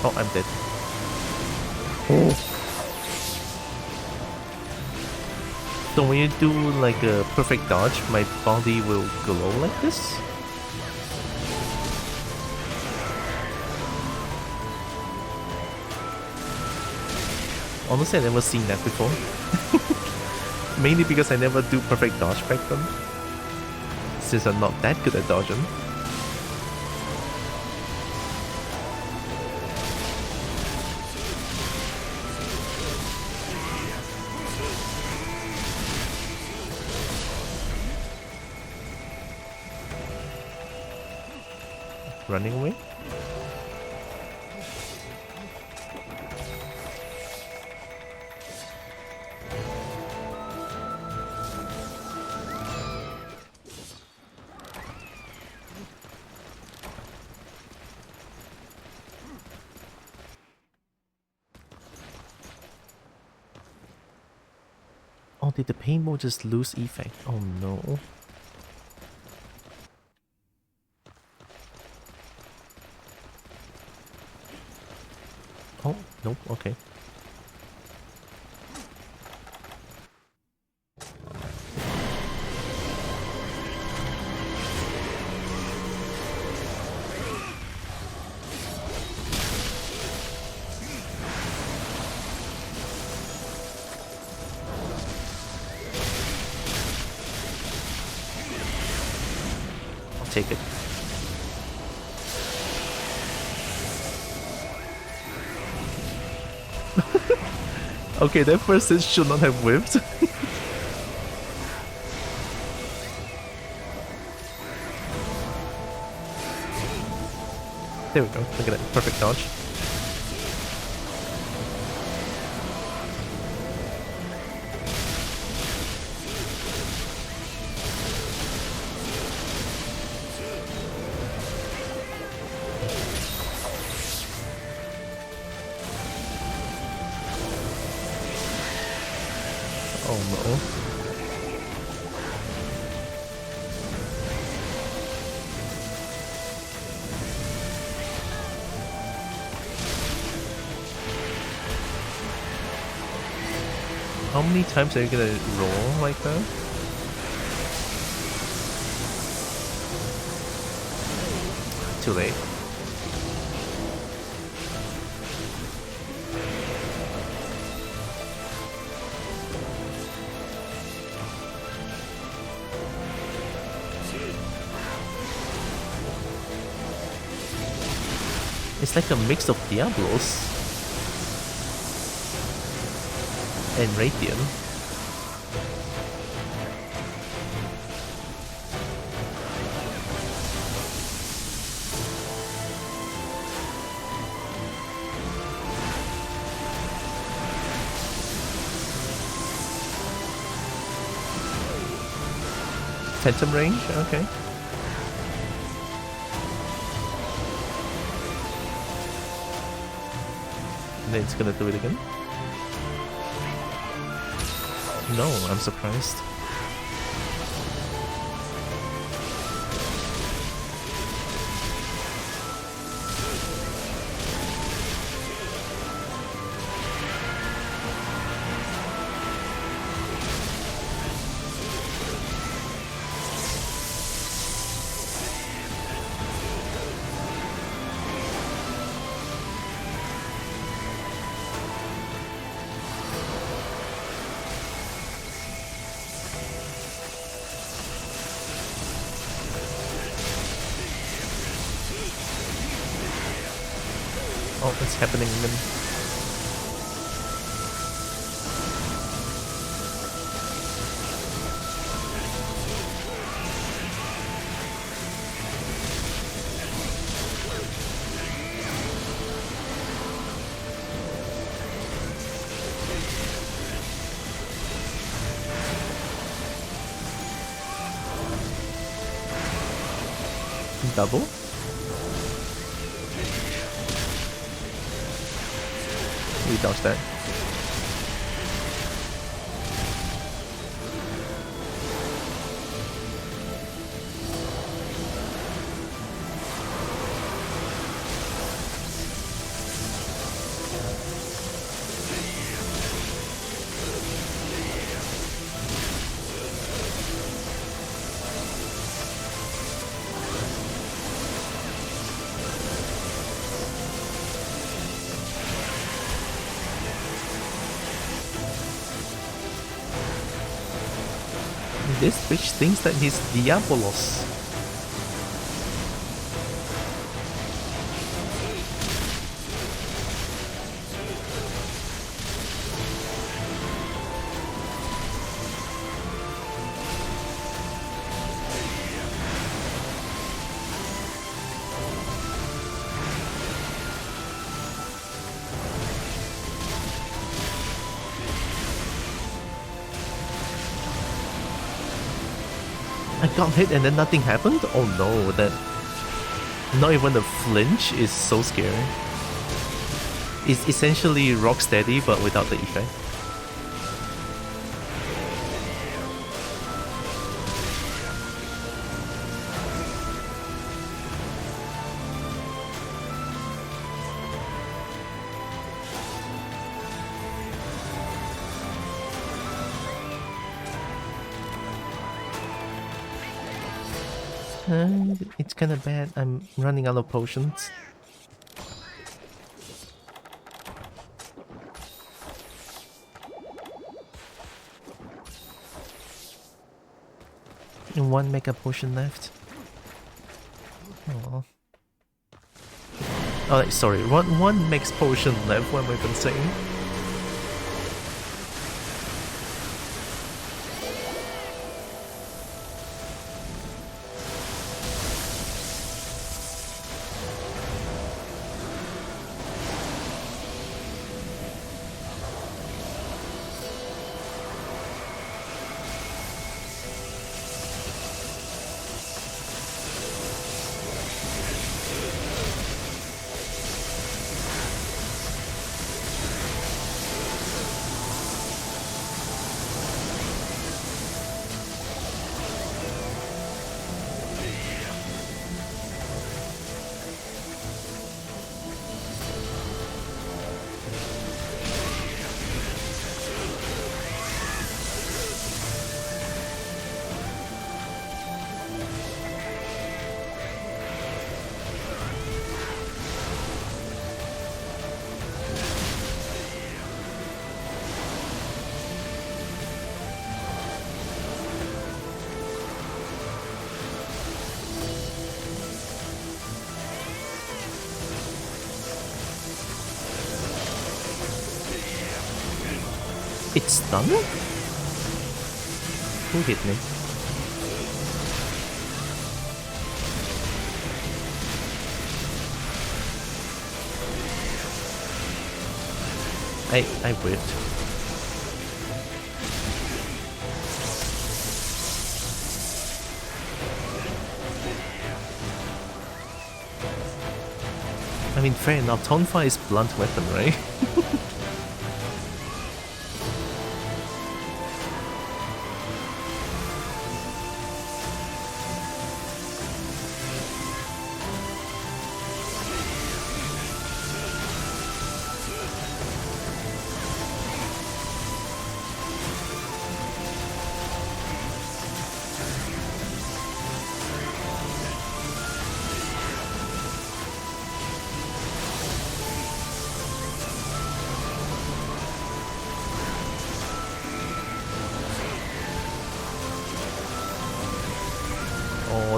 Oh, I'm dead. Oh. So when you do like a perfect dodge, my body will glow like this? Honestly, I never seen that before. Mainly because I never do perfect dodge back then. Since I'm not that good at dodging. Running away? Oh, did the paintball just lose effect? Oh no. Oh, nope, okay. I'll take it. Okay, that first hit should not have whipped. There we go. Look at that. Perfect dodge. Oh no. How many times are you gonna roll like that? Too late. It's like a mix of Diablos and Radiant. Phantom range, okay. And then it's gonna do it again. No, I'm surprised. Oh, it's happening again. Double? We dodged that. This bitch thinks that he's Diabolos. I got hit and then nothing happened? Oh no, that... Not even a flinch is so scary. It's essentially rock steady but without the effect. It's kinda bad. I'm running out of potions. And one mega potion left. Oh. Oh, sorry. One max potion left. What am I even saying? It's done? Who hit me? I whipped. I mean, fair enough, Tonfa is blunt weapon, right?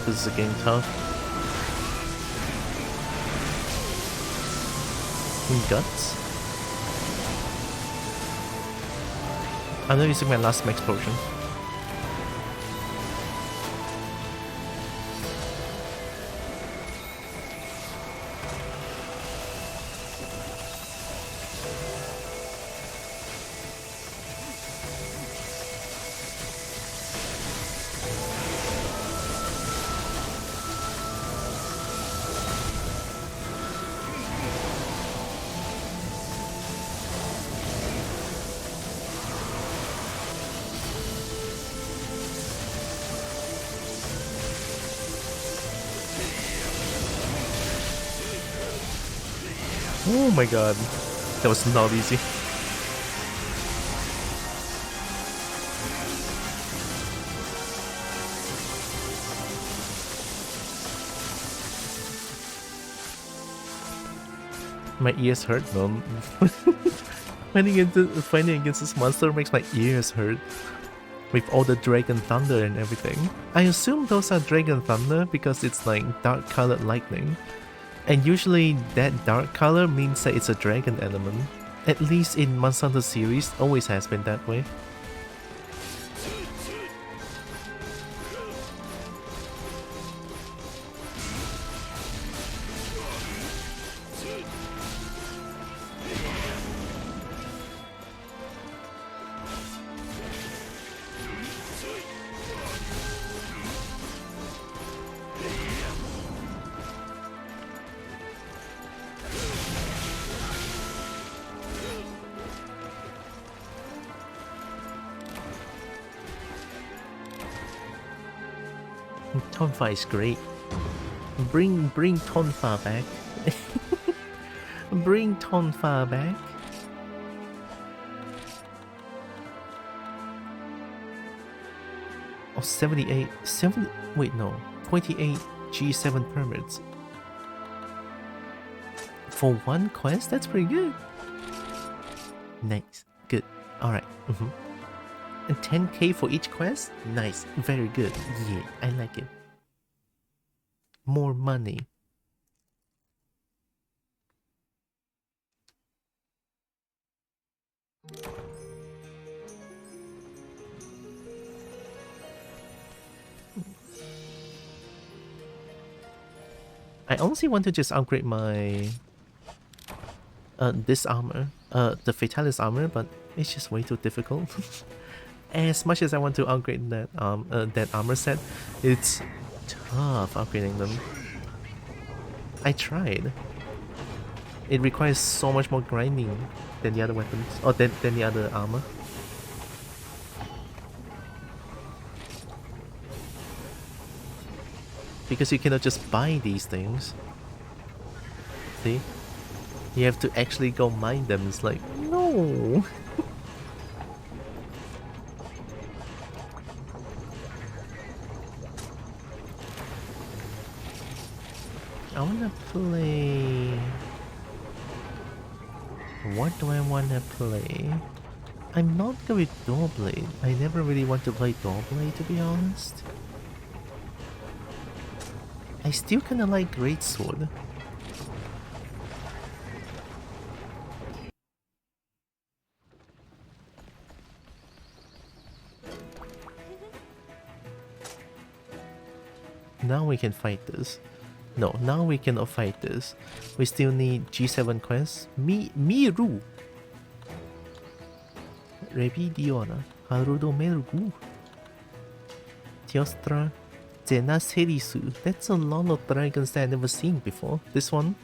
This is getting tough. Guts. I'm not using my last max potion. Oh my god, that was not easy. My ears hurt, man. Fighting against this monster makes my ears hurt. with all the dragon thunder and everything. I assume those are dragon thunder because it's like dark colored lightning. And usually that dark color means that it's a dragon element. At least in Monster Hunter series, always has been that way. Tonfa is great. Bring Tonfa back. Bring Tonfa back. Oh, 78. 28 G7 permits. For one quest? That's pretty good. Nice. Good. Alright. And 10k for each quest? Nice. Very good. Yeah, I like it. More money. I honestly want to just upgrade my this armor, the Fatalis armor, but it's just way too difficult. As much as I want to upgrade that armor set, it's tough upgrading them. I tried. It requires so much more grinding than the other weapons, or than the other armor. Because you cannot just buy these things. See? You have to actually go mine them. It's like, no! I wanna play... What do I wanna play? I'm not good with Doorblade. I never really want to play Doorblade, to be honest. I still kinda like Greatsword. Now we can fight this. No, now we cannot fight this. We still need G7 quests. Miru! Revidiona. Harudo Mergu. Tiostra. Zena Serisu. That's a lot of dragons that I've never seen before. This one.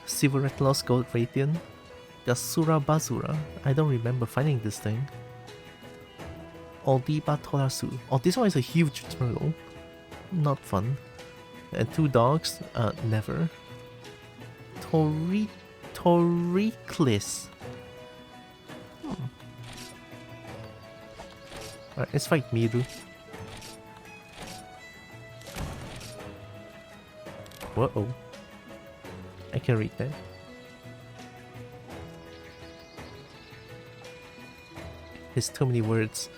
Silverette Lost Gold Radiant. Gasura Bazura. I don't remember finding this thing. Odiba Torasu. Oh, this one is a huge turtle. Not fun. And 2 dogs? Never. Toriclis. Alright, let's fight Miru. Whoa. I can read that. There's too many words.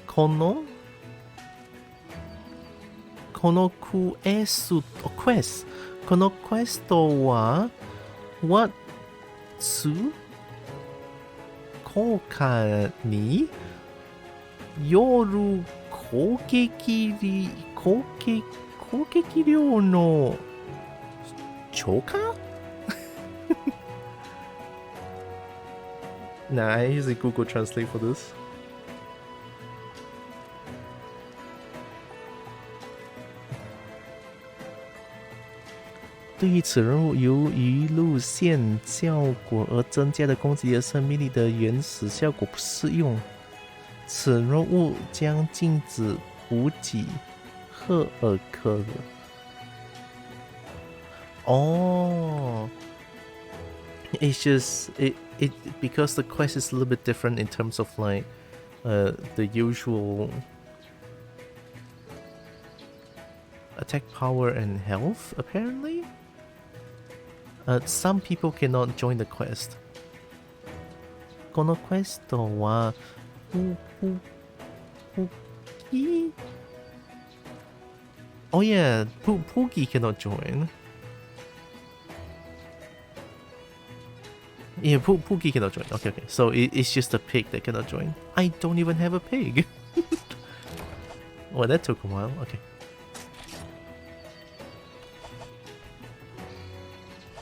Kono quest. Kono questo wa watsu koka ni yoru kogeki ryou no choka? Nah, I usually Google Translate for this.对于此人物由于路线效果而增加的攻击力和生命力的原始效果不适用，此人物将禁止补给赫尔克了。Oh, it's just it because the quest is a little bit different in terms of like the usual attack power and health apparently. Some people cannot join the quest. このクエストはPookie? Oh yeah, Pookie cannot join. Yeah, Pookie cannot join. Okay. So it's just a pig that cannot join. I don't even have a pig. Well, that took a while. Okay.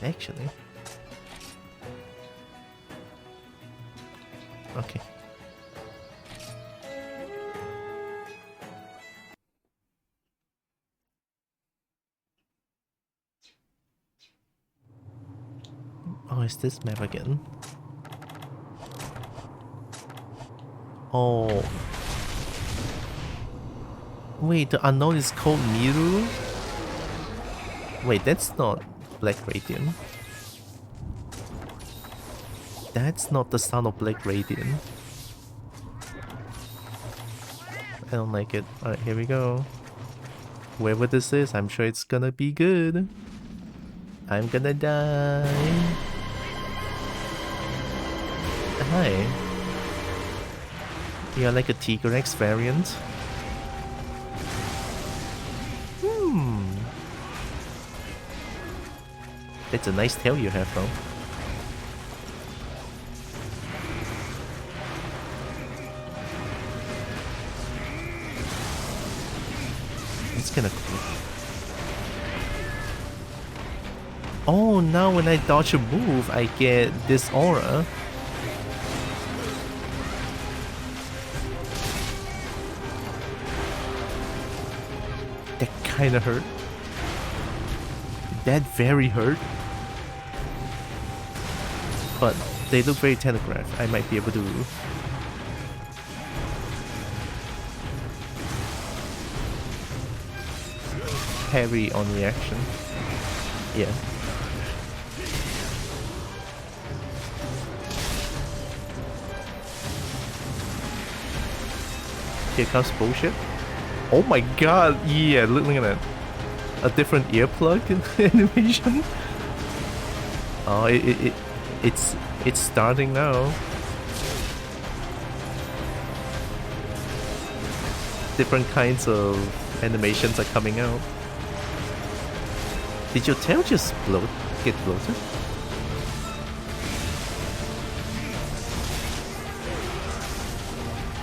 Actually. Okay. Oh, is this map again? Oh. Wait, the unknown is called Miru? Wait, that's not Black Radiant. That's not the son of Black Radiant. I don't like it. Alright, here we go. Whoever this is, I'm sure it's gonna be good. I'm gonna die. Hi. You're like a Tigrex variant. That's a nice tail you have, though. It's kinda cool. Oh, now when I dodge a move, I get this aura. That kinda hurt. That very hurt. But they look very telegraphed. I might be able to... parry on reaction. Yeah. Here comes bullshit. Oh my god, yeah, look at that. A different earplug animation. Oh, it's starting now. Different kinds of animations are coming out. Did your tail just get bloated?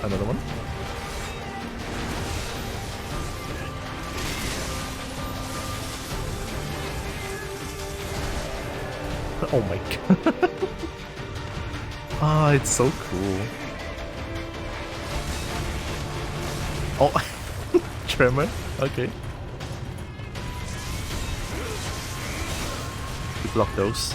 Another one? Oh my god. Ah, it's so cool. Oh, tremor? Okay. You block those.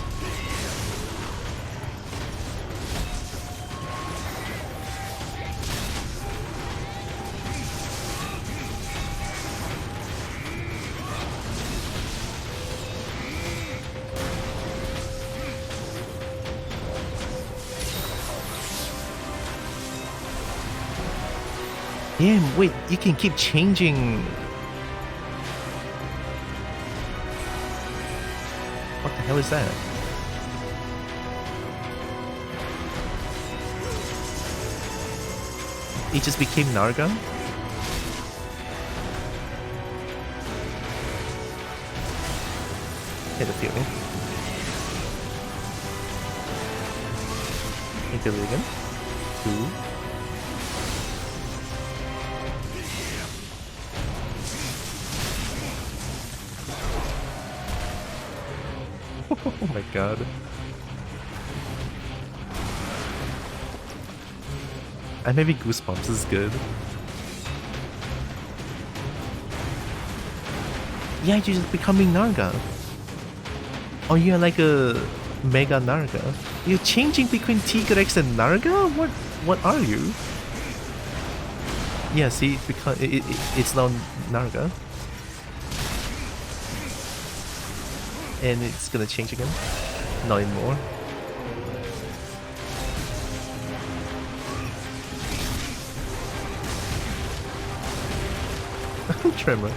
Damn, wait, you can keep changing. What the hell is that? He just became Narga? Get a feeling. Intelligent. 2. Oh my god. And maybe Goosebumps is good. Yeah, you're just becoming Narga. Oh, you're like a Mega Narga. You're changing between Tigrex and Narga? What are you? Yeah, see, because it's now Narga. And it's gonna change again? Not anymore. Tremor.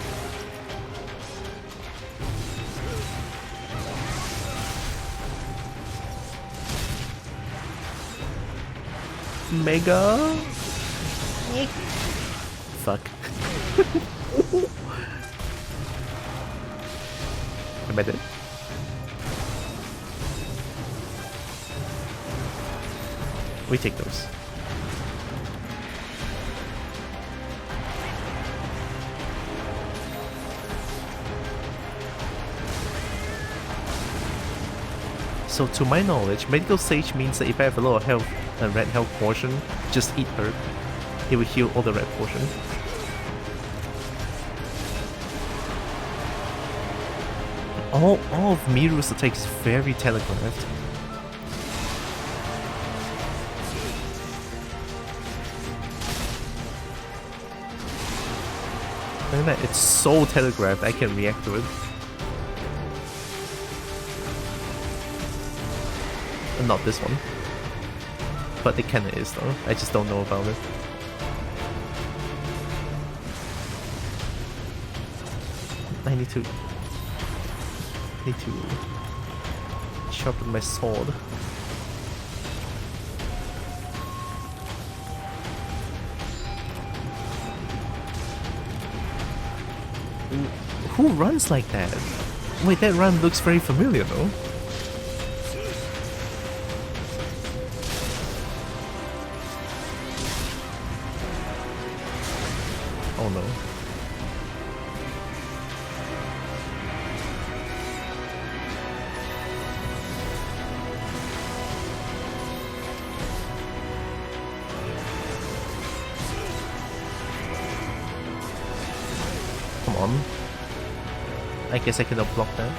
Mega. Fuck. Am I dead? We take those. So to my knowledge, Medical Sage means that if I have a lot of health, a red health portion, just eat herb. It will heal all the red portion. All of Miru's attacks is very telegraphed. And it's so telegraphed, I can react to it. Not this one. But it kinda is though, I just don't know about it. I need to sharpen my sword. Who runs like that? Wait, that run looks very familiar though. Oh no. Come on. I guess I cannot block that.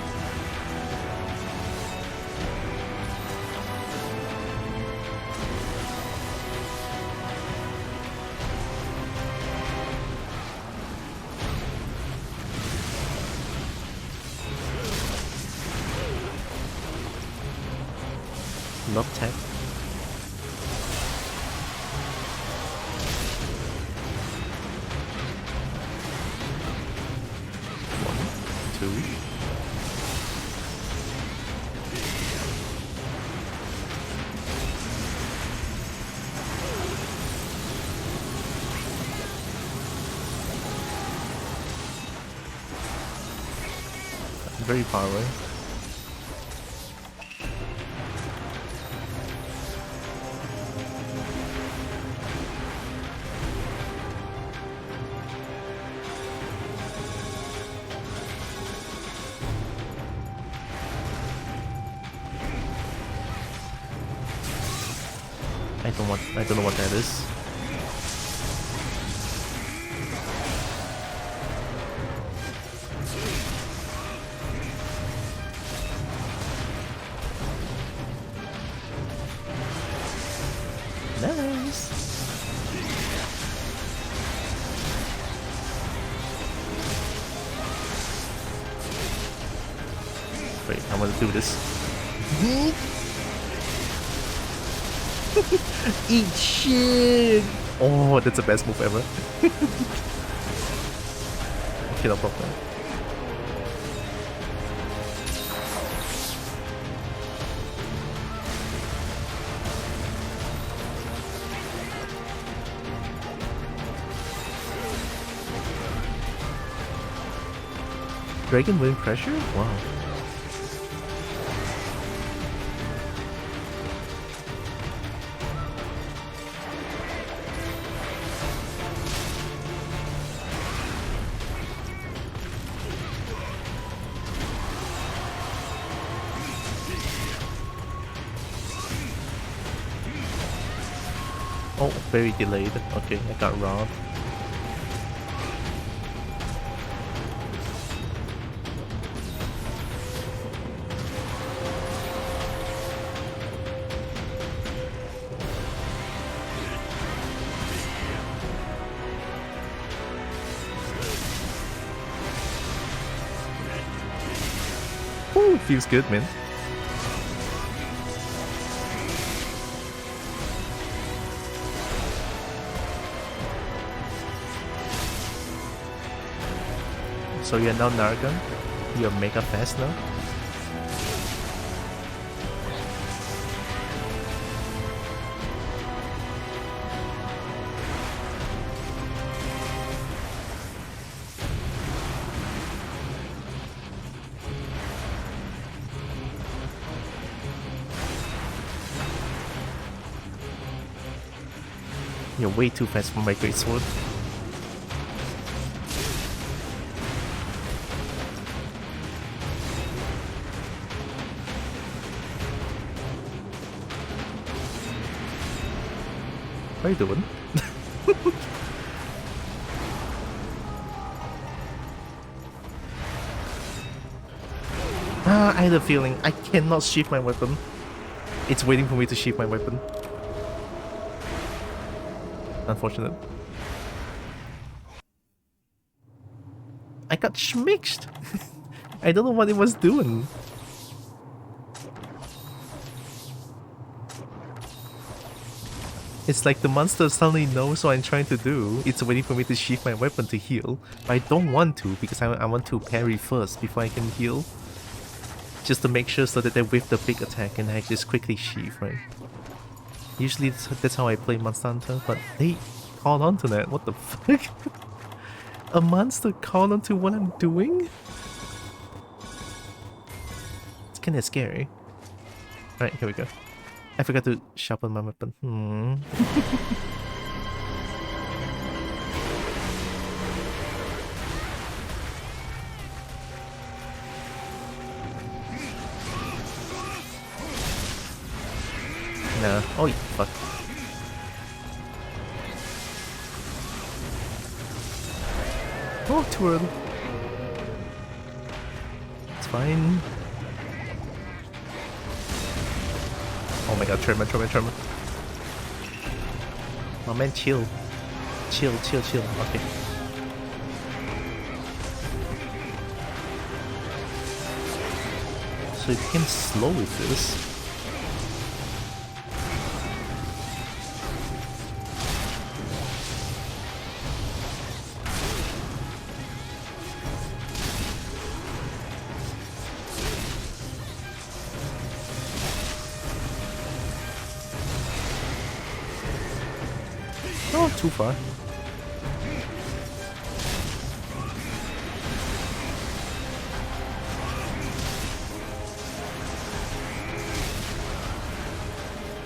Not tap. One, two. Very far away. I don't know what that is. Nice. Wait, I want to do this. Eat shit! Oh, that's the best move ever. Okay, no problem. Dragon Wind Pressure? Wow. Oh, very delayed. Okay, I got robbed. Ooh, it feels good, man. So you're now Nargon? You're mega fast now? You're way too fast for my greatsword. What are you doing? I had a feeling I cannot sheath my weapon. It's waiting for me to sheath my weapon. Unfortunate. I got schmixed! I don't know what it was doing. It's like the monster suddenly knows what I'm trying to do. It's waiting for me to sheath my weapon to heal. But I don't want to because I want to parry first before I can heal. Just to make sure so that they whip the big attack and I just quickly sheath, right? Usually that's how I play Monster Hunter, but they caught on to that. What the fuck? A monster caught on to what I'm doing? It's kinda scary. Alright, here we go. I forgot to sharpen my weapon. Nah. Oh, fuck. Oh, too early. It's fine. Oh my god, tremor. Oh man, chill. Chill. Okay. So it became slow with this. Too far.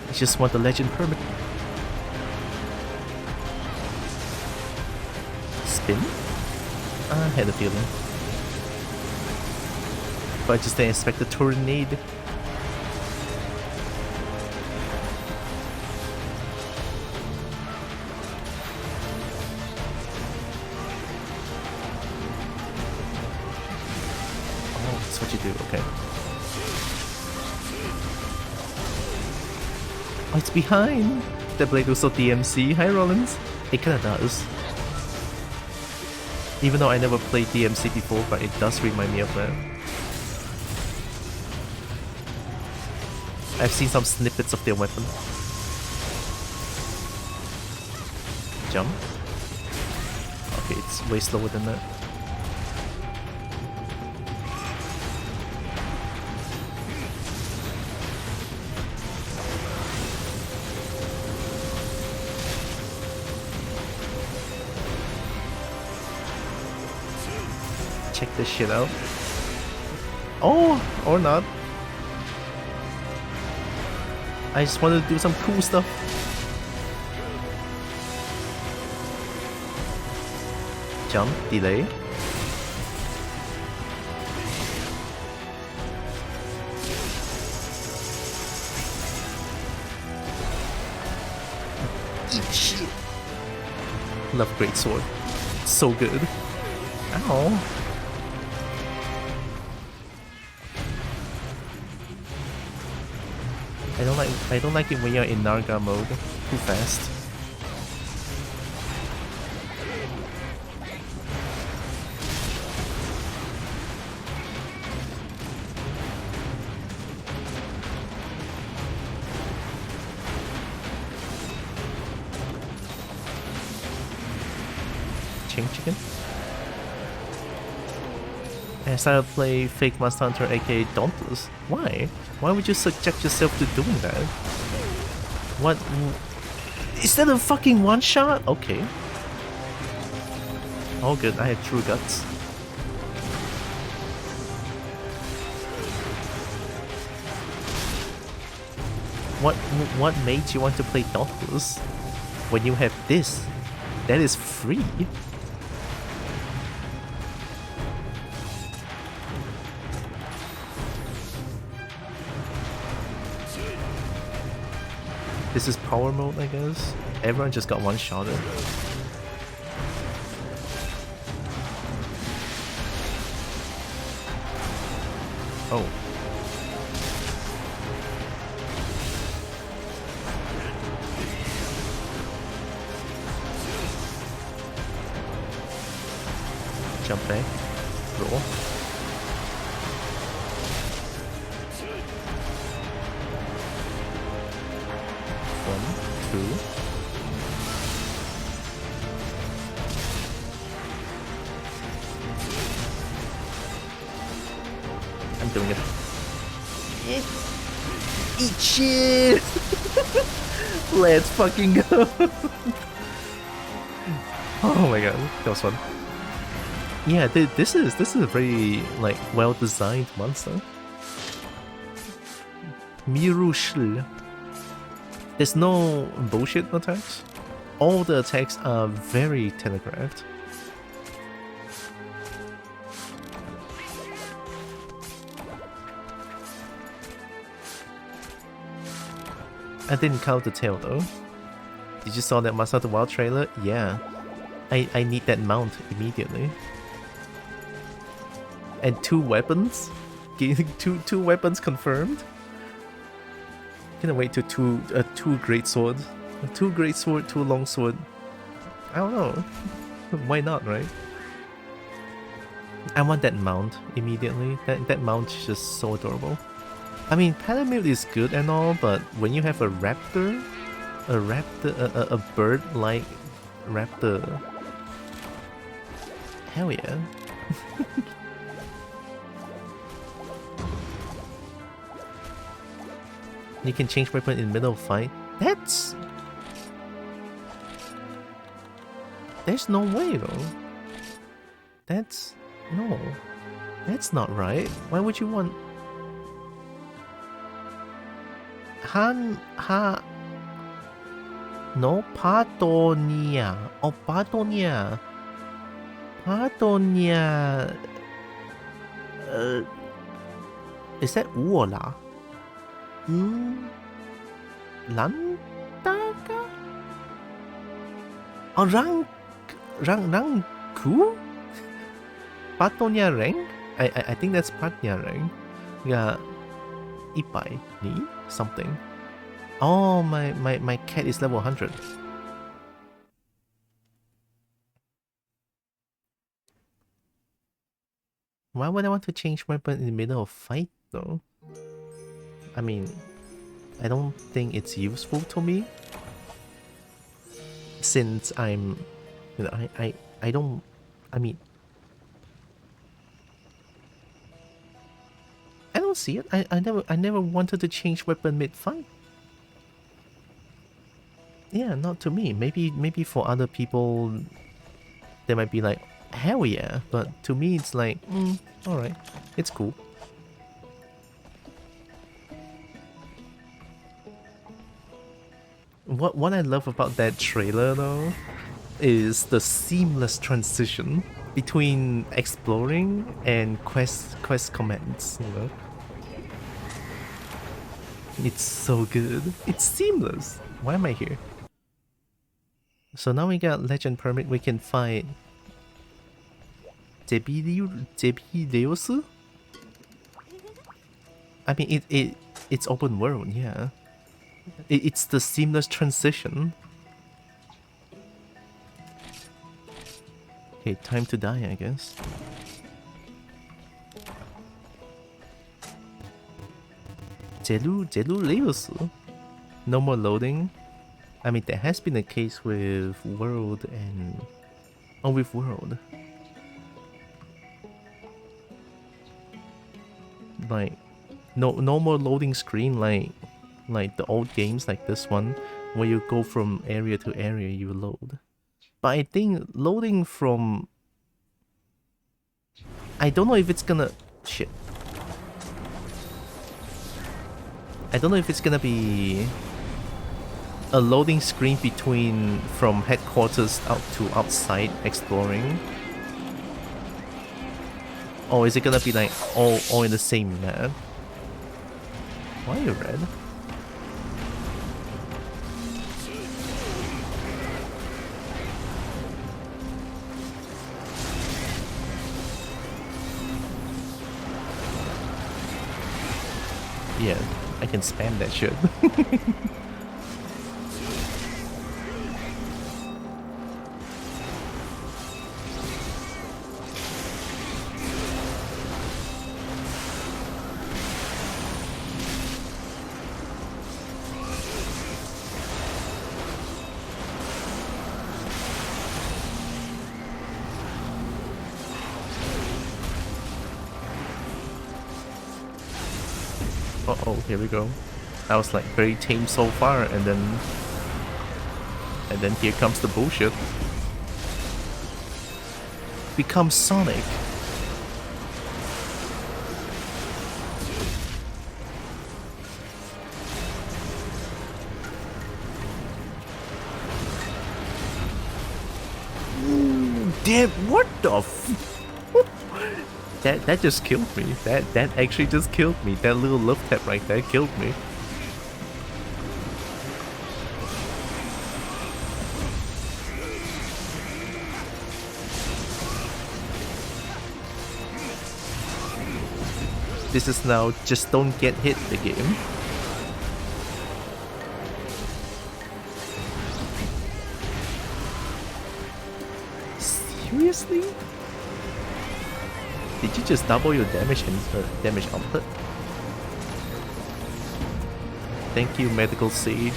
I just want the legend permit. Spin? I had a feeling. But I just didn't expect the tornado. Okay. Oh, it's behind! That blade was so DMC. Hi, Rollins. It kinda does. Even though I never played DMC before, but it does remind me of that. I've seen some snippets of their weapon. Jump. Okay, it's way slower than that. Check this shit out. Oh, or not. I just wanted to do some cool stuff. Jump, delay. Shit. Love greatsword. So good. Ow. I don't like it when you're in Narga mode. Too fast. Chicken? I started to play fake Monster Hunter aka Dauntless. Why? Why would you subject yourself to doing that? What? Is that a fucking one shot? Okay. All good, I have true guts. What made you want to play Dauntless? when you have this, that is free. This is power mode, I guess. Everyone just got one shot at. Oh. Jump back. Roll. I'm doing it. Eat shit! Let's fucking go! Oh my god, that was fun. Yeah, this is a very like well designed monster. Mirushil. There's no bullshit attacks. All the attacks are very telegraphed. I didn't count the tail though. Did you saw that Master of the Wild trailer? Yeah. I need that mount immediately. And 2 weapons? two weapons confirmed? Gonna wait to two great sword. 2 great sword, 2 long sword. I don't know. Why not, right? I want that mount immediately. That mount is just so adorable. I mean, Palamute is good and all, but when you have a raptor, a bird-like raptor, hell yeah. You can change weapon in the middle of fight. There's no way though. No. That's not right. Why would you want... No, Padonia. Oh, Padonia. Padonia. Is that Uola? Landaka? Oh, Rangku? Patonya Reng? I think that's Patnya Reng. Yeah. Ipai ni something. Oh, my cat is level 100. Why would I want to change weapon in the middle of fight though? I mean, I don't think it's useful to me. Since I'm, you know, I don't, I mean, I don't see it. I never wanted to change weapon mid-fight. Yeah, not to me. Maybe for other people, they might be like, hell yeah. But to me, it's like, alright, it's cool. What I love about that trailer though is the seamless transition between exploring and quest commands, you know? It's so good. It's seamless. Why am I here? So now we got legend permit, we can fight Zebideus? I mean it's open world, yeah. It's the seamless transition. Okay, time to die, I guess. Zeluleus. No more loading. I mean, there has been a case with World and... Oh, with World. Like, no more loading screen like the old games like this one, where you go from area to area, you load. But I think loading from... I don't know if it's gonna... Shit. I don't know if it's gonna be a loading screen between from headquarters out to outside exploring? Or is it gonna be like all in the same map? Why are you red? Yeah, I can spam that shit. Uh-oh, here we go. I was like very tame so far, and then here comes the bullshit. Become Sonic. Ooh, damn, what the f- That just killed me. That actually just killed me. That little love tap right there killed me. This is now just don't get hit the game. Seriously? Did you just double your damage output? Thank you, Medical Sage.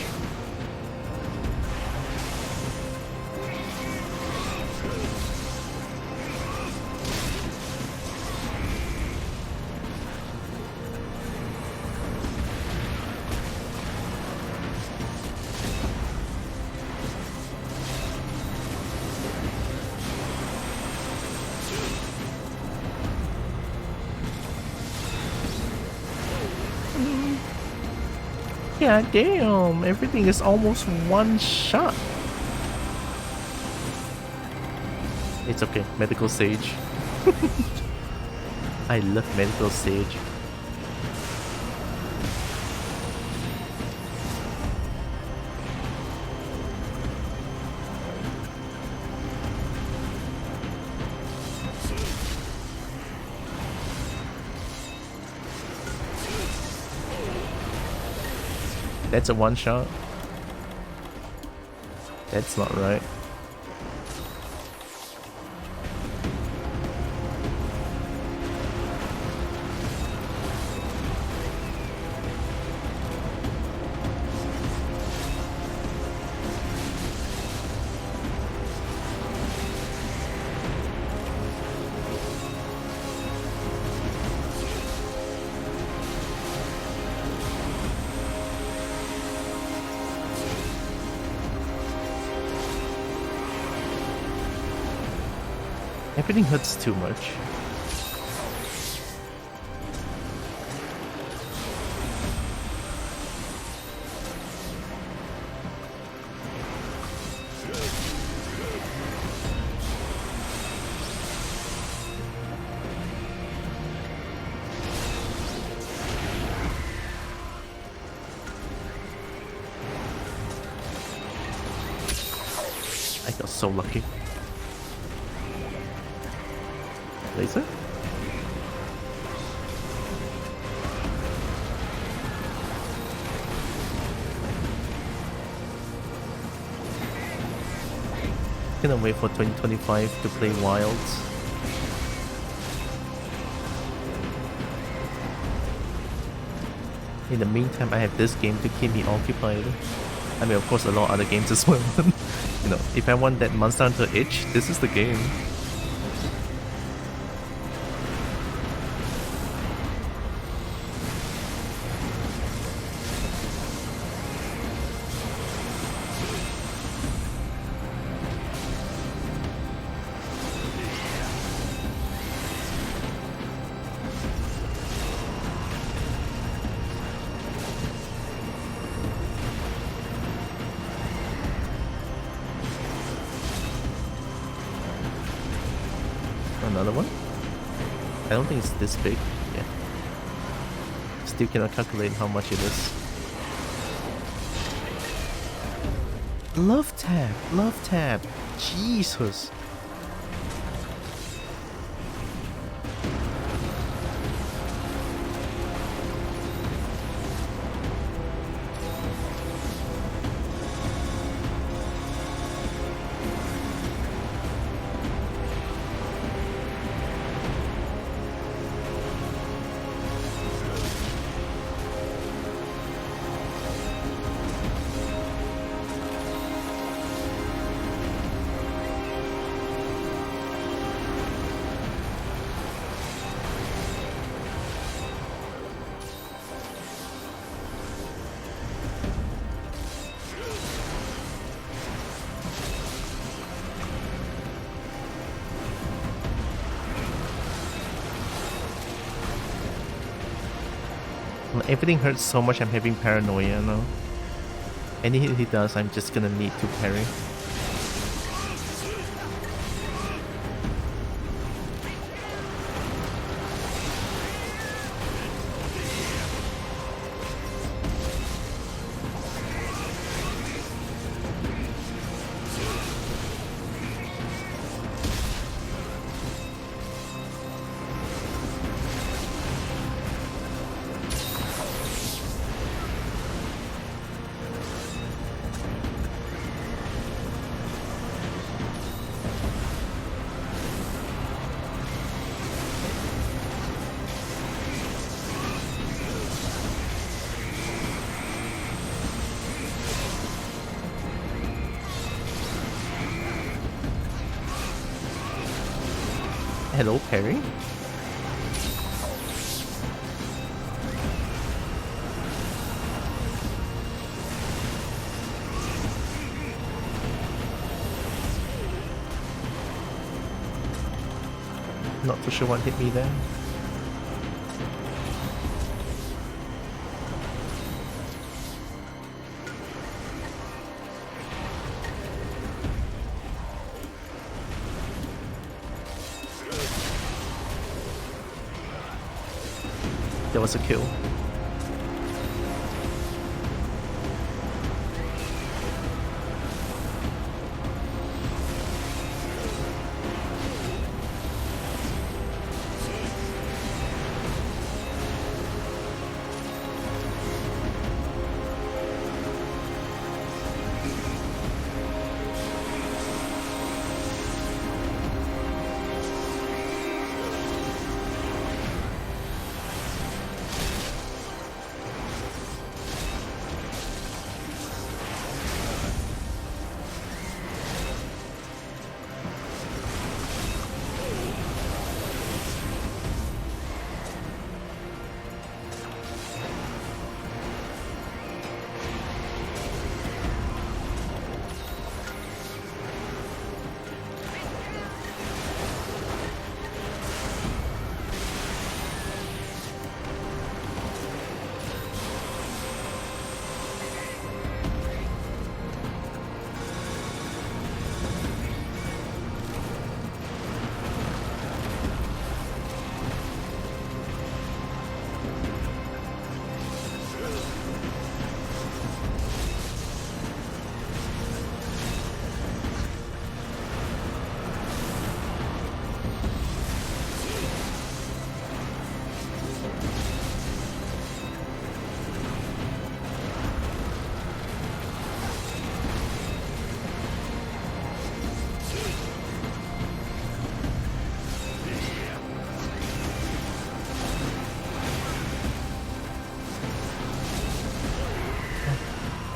Yeah, damn, everything is almost one shot. It's okay, Medical Sage. I love Medical Sage. That's a one shot. That's not right. Everything hurts too much. I got so lucky. Laser? Gonna wait for 2025 to play Wilds. In the meantime, I have this game to keep me occupied. I mean, of course, a lot of other games as well. You know, if I want that Monster Hunter itch, this is the game. Another one? I don't think it's this big. Yeah. Still cannot calculate how much it is. Love tab! Love tab! Jesus! Everything hurts so much, I'm having paranoia now. Any hit he does, I'm just gonna need to parry. Hello, parry? Not too sure what hit me there. That was a kill.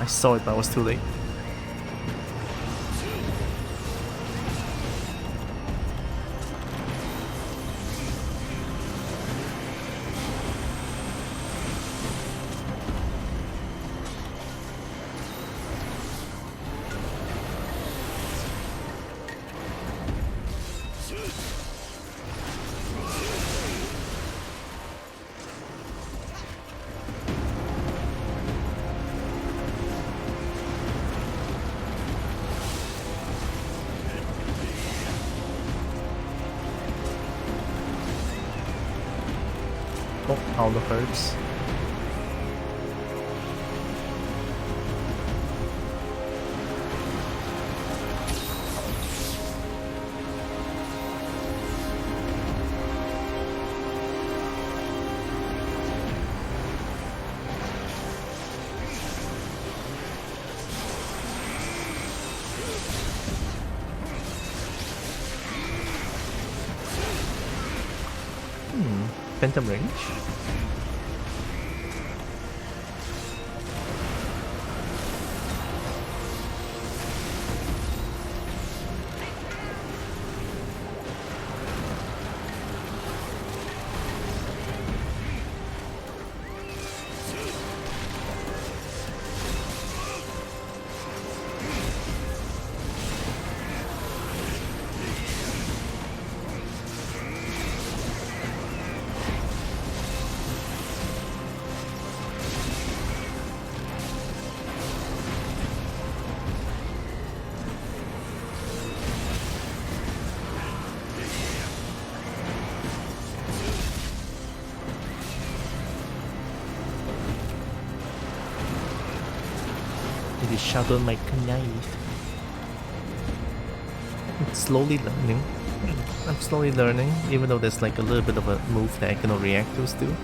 I saw it, but I was too late. Oh, all the herbs. Phantom range. It is Shadow Knight Knife. It's slowly learning. I'm slowly learning, even though there's like a little bit of a move that I cannot react to still.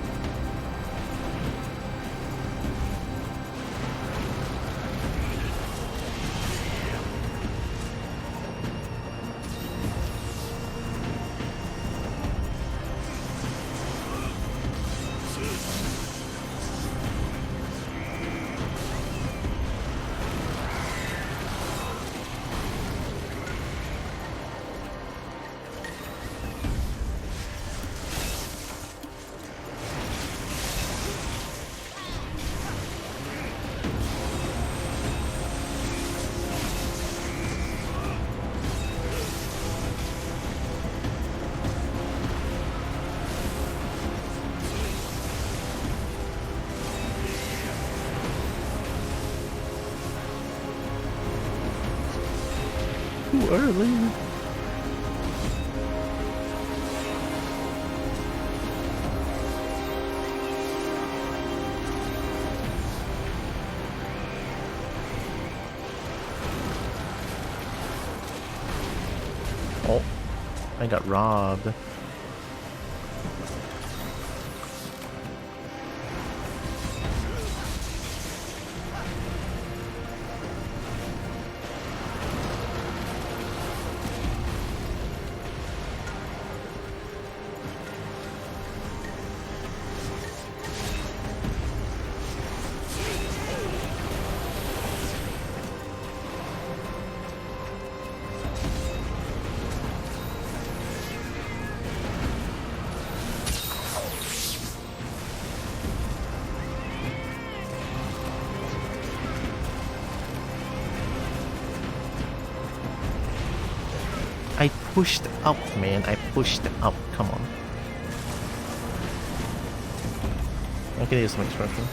Too early. Oh, I got robbed. I pushed up, man. I pushed up. Come on. I can use some expression.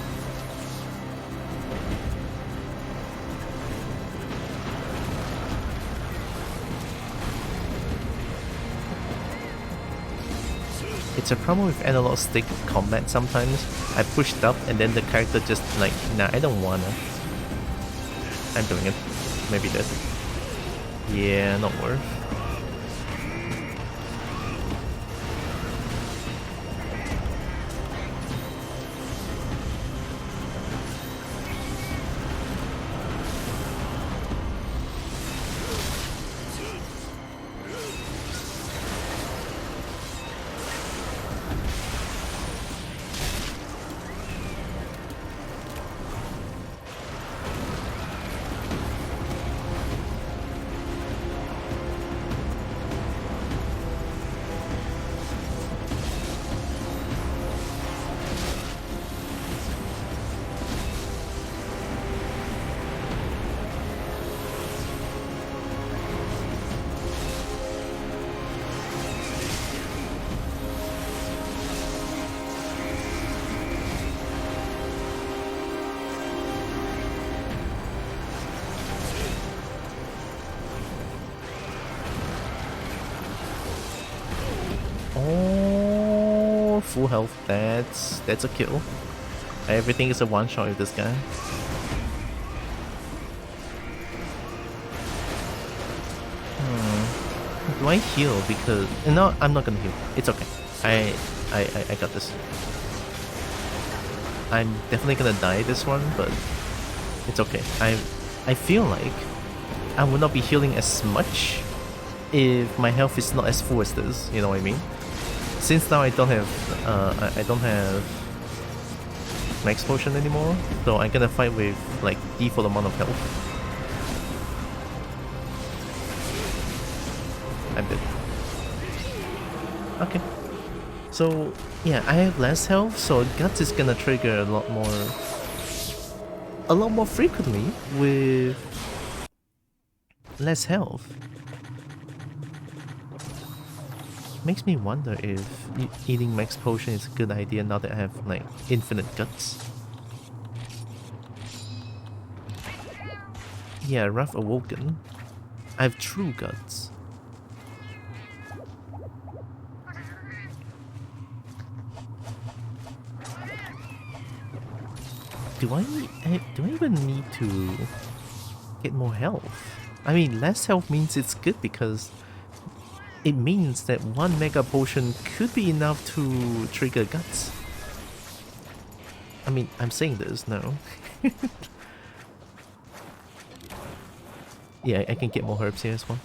It's a problem with analog stick combat sometimes. I pushed up and then the character just like, nah, I don't wanna. I'm doing it. Maybe this. Yeah, not worth. full health. That's a kill. Everything is a one shot with this guy. Do I heal? Because no, I'm not gonna heal. It's okay. I got this. I'm definitely gonna die this one, but it's okay. I feel like I will not be healing as much if my health is not as full as this. You know what I mean? Since now I don't have I don't have max potion anymore, so I'm gonna fight with like default amount of health. I'm dead. Okay. So yeah, I have less health, so Guts is gonna trigger a lot more frequently with less health. Makes me wonder if eating max potion is a good idea now that I have like infinite guts. Yeah, rough awoken. I have true guts. Do I even need to get more health? I mean, less health means it's good because it means that one mega potion could be enough to trigger guts. I mean, I'm saying this now. Yeah, I can get more herbs here as well.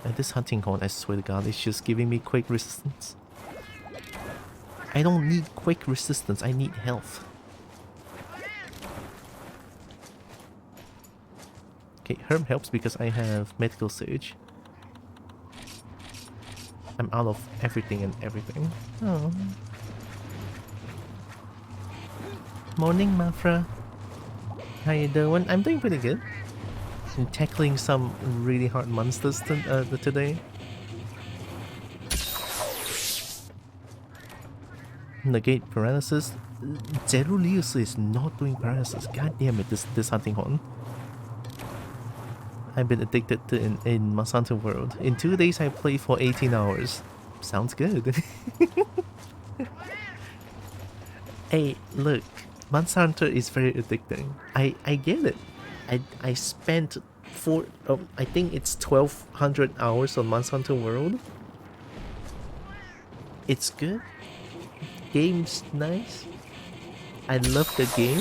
And this hunting horn, I swear to God, is just giving me quick resistance. I don't need quick resistance, I need health. Okay, herb helps because I have medical sage. I'm out of everything and everything. Oh. Morning, Mafra. How you doing? I'm doing pretty good. I'm tackling some really hard monsters today. Negate paralysis. Zeruleus is not doing paralysis. God damn it, this hunting horn. I've been addicted to in Monster Hunter World. In 2 days I played for 18 hours. Sounds good. Hey, look. Monster Hunter is very addicting. I get it. I spent I think it's 1200 hours on Monster Hunter World. It's good. Game's nice. I love the game.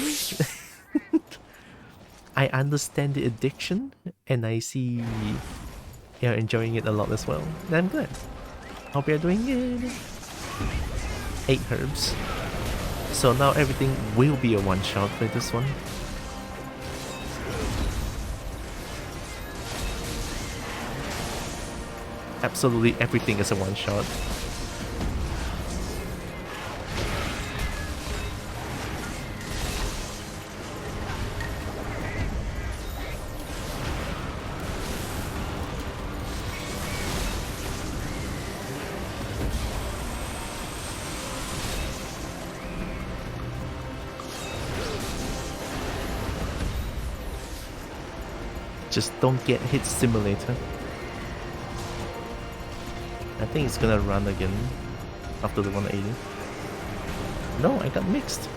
I understand the addiction, and I see you're enjoying it a lot as well. I'm glad. Hope you're doing good. 8 herbs. So now everything will be a one-shot with this one. Absolutely everything is a one-shot. Just don't get hit simulator. I think it's gonna run again after the 180. No, I got mixed.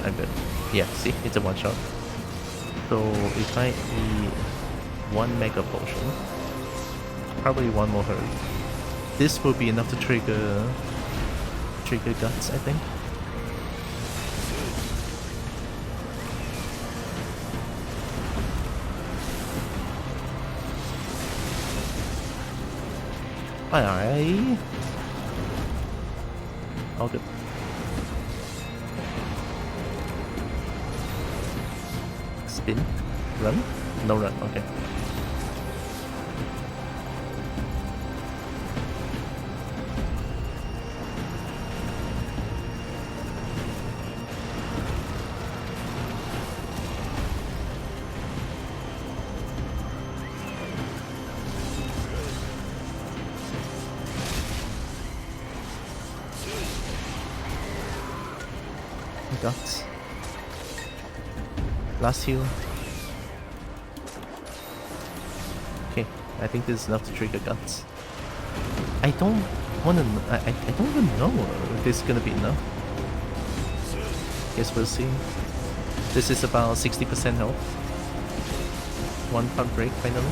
I bet. Yeah, see, it's a one shot. So if I eat 1 mega potion, probably 1 more herb, this will be enough to trigger guts, I think. Aye. All good. Spin. Run? No run, okay. guts. Last heal. Okay, I think this is enough to trigger guts. I don't want to. I don't even know if this is gonna be enough. Guess we'll see. This is about 60% health. One part break finally.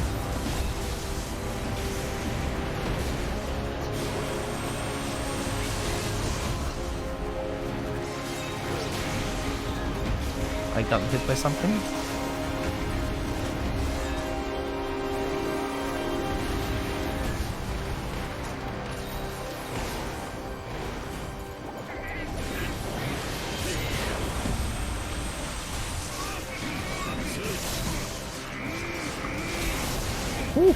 I got hit by something. Ooh.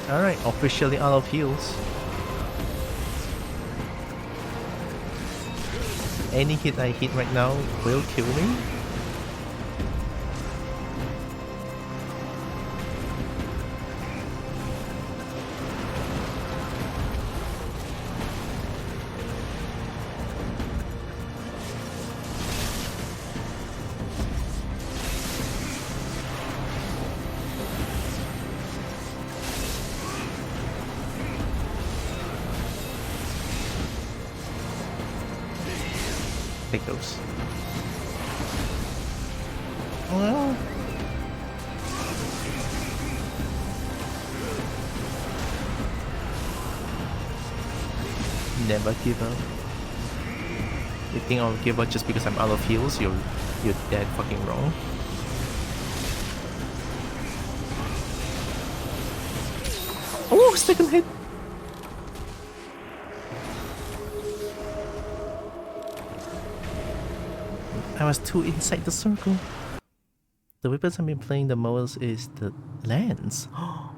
Alright, officially out of heals. Any hit I hit right now will kill me. Take those. Well, never give up. You think I'll give up just because I'm out of heals? You're dead fucking wrong. Oh, second hit. I was too inside the circle. The weapons I've been playing the most is the lance. Oh,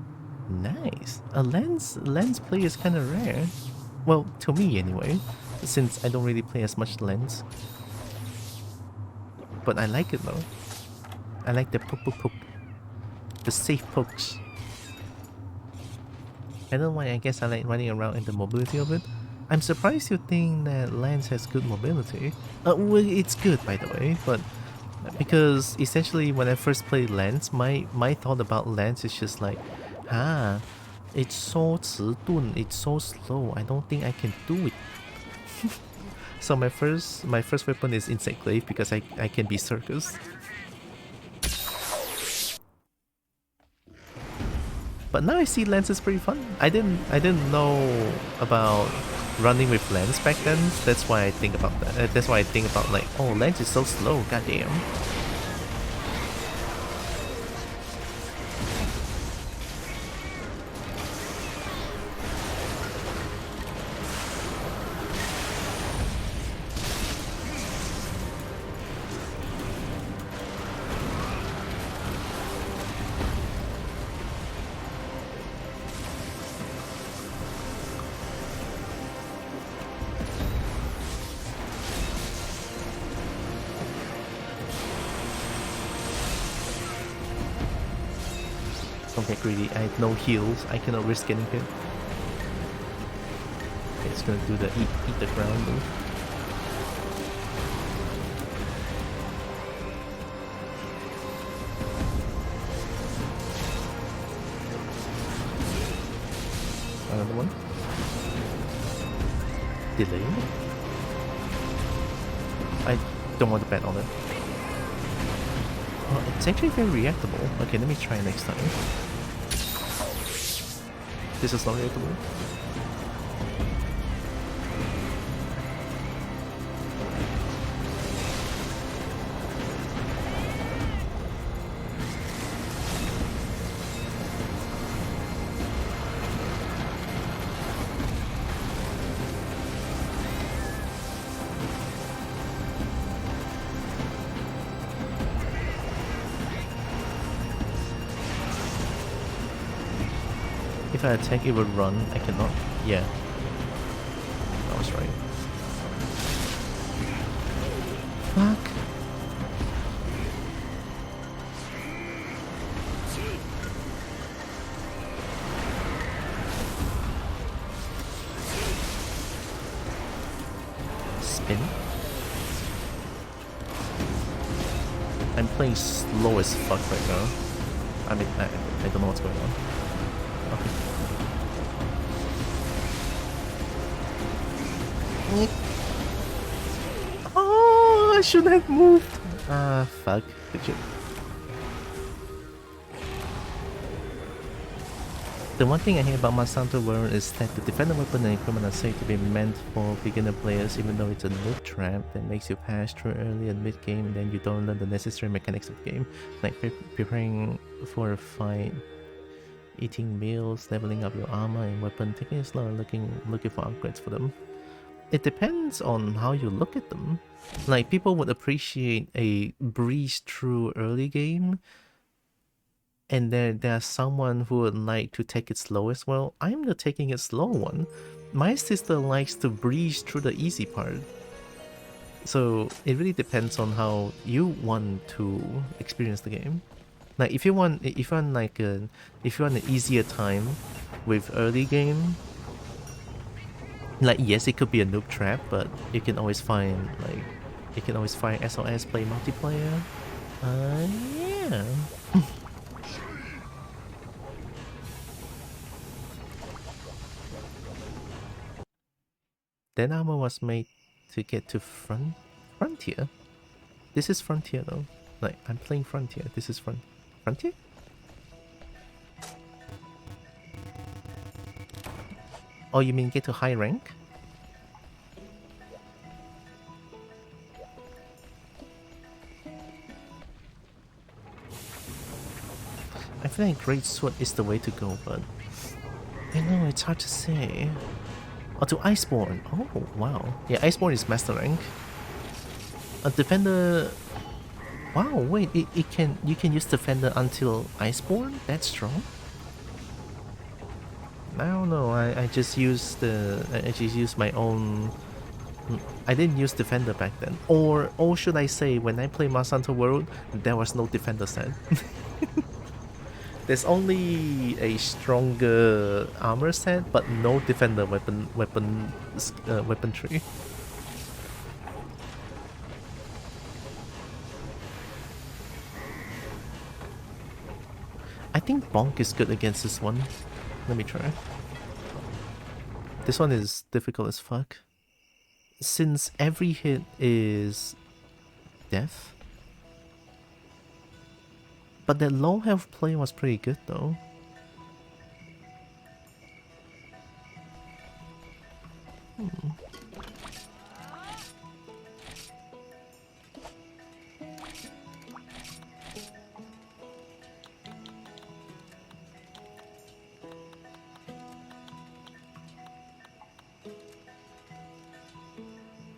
nice. A lance play is kind of rare. Well, to me anyway, since I don't really play as much lance. But I like it though. I like the poke poke poke. The safe pokes. I don't know why, I guess I like running around and the mobility of it. I'm surprised you think that Lance has good mobility. Well, it's good by the way, but because essentially when I first played Lance, my thought about Lance is just like, it's so 迟钝, it's so slow, I don't think I can do it. So my first weapon is Insect Glaive because I can be Circus. But now I see Lance is pretty fun. I didn't know about running with Lance back then. That's why I think about that. That's why I think about like, oh, Lance is so slow, goddamn. Don't get greedy. I have no heals. I cannot risk getting hit. Okay, it's gonna do the eat the ground move. Another one. Delay. I don't want to bet on it. Oh, it's actually very reactable. Okay, let me try next time. This is not reactable. If I attack, it will run. I cannot. Yeah. In. I'm playing slow as fuck right now. I mean, I don't know what's going on. Okay. Oh, I shouldn't have moved. Ah, fuck. Good shit. The one thing I hear about Monsanto World is that the defender weapon and equipment are said to be meant for beginner players, even though it's a noob trap that makes you pass through early and mid-game, and then you don't learn the necessary mechanics of the game, like preparing for a fight, eating meals, leveling up your armor and weapon, taking it slow and looking for upgrades for them. It depends on how you look at them. Like, people would appreciate a breeze through early game, and there's someone who would like to take it slow as well. I'm the taking it slow one. My sister likes to breeze through the easy part. So it really depends on how you want to experience the game. Like if you want an easier time with early game, like yes, it could be a noob trap, but you can always find SOS play multiplayer. Yeah. That armor was made to get to Frontier. This is Frontier though. Like, I'm playing Frontier. This is Frontier? Oh, you mean get to high rank? I feel like Great Sword is the way to go, but I know it's hard to say. Oh, to Iceborne. Oh, wow. Yeah, Iceborne is Master Rank. A Defender... Wow, wait, you can use Defender until Iceborne? That's strong? I don't know, I just used my own... I didn't use Defender back then. Or should I say, when I play Monsanto World, there was no Defender set. There's only a stronger armor set, but no defender weapon tree. I think Bonk is good against this one. Let me try. This one is difficult as fuck. Since every hit is death. But that low health play was pretty good though.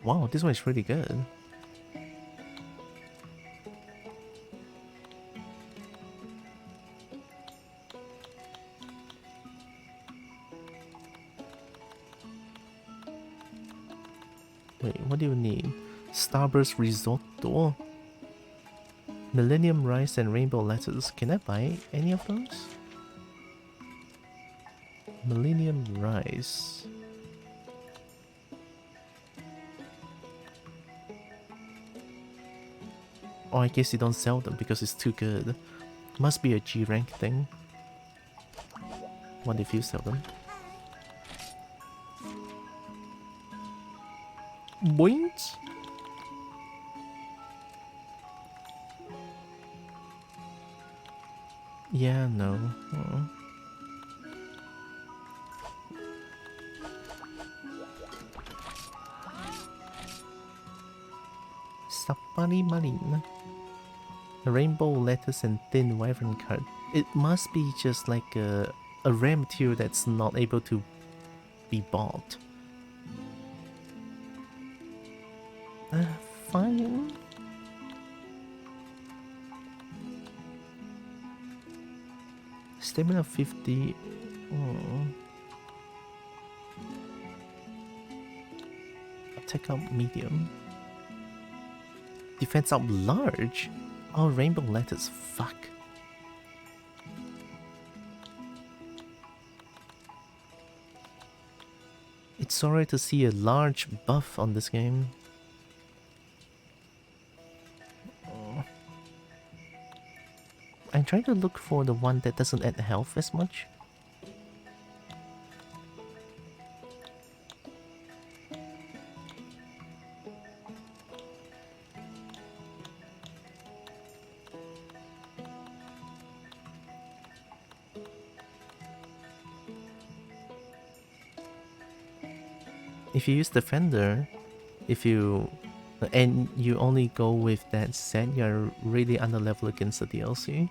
Wow, this one is really good. Wait, what do you need? Starburst Risotto, Millennium Rice and Rainbow Lettuce. Can I buy any of those? Millennium Rice. Oh, I guess you don't sell them because it's too good. Must be a G rank thing. What if you sell them? Boinks? Yeah, no. Sapari Marine. Rainbow lettuce and thin wyvern cut. It must be just like a rare material that's not able to be bought. Fine. Stamina 50. Oh. Attack up medium. Defense up large. Oh, rainbow lettuce. Fuck. It's sorry to see a large buff on this game. I'm trying to look for the one that doesn't add health as much. If you use Defender, and you only go with that set, you're really under level against the DLC.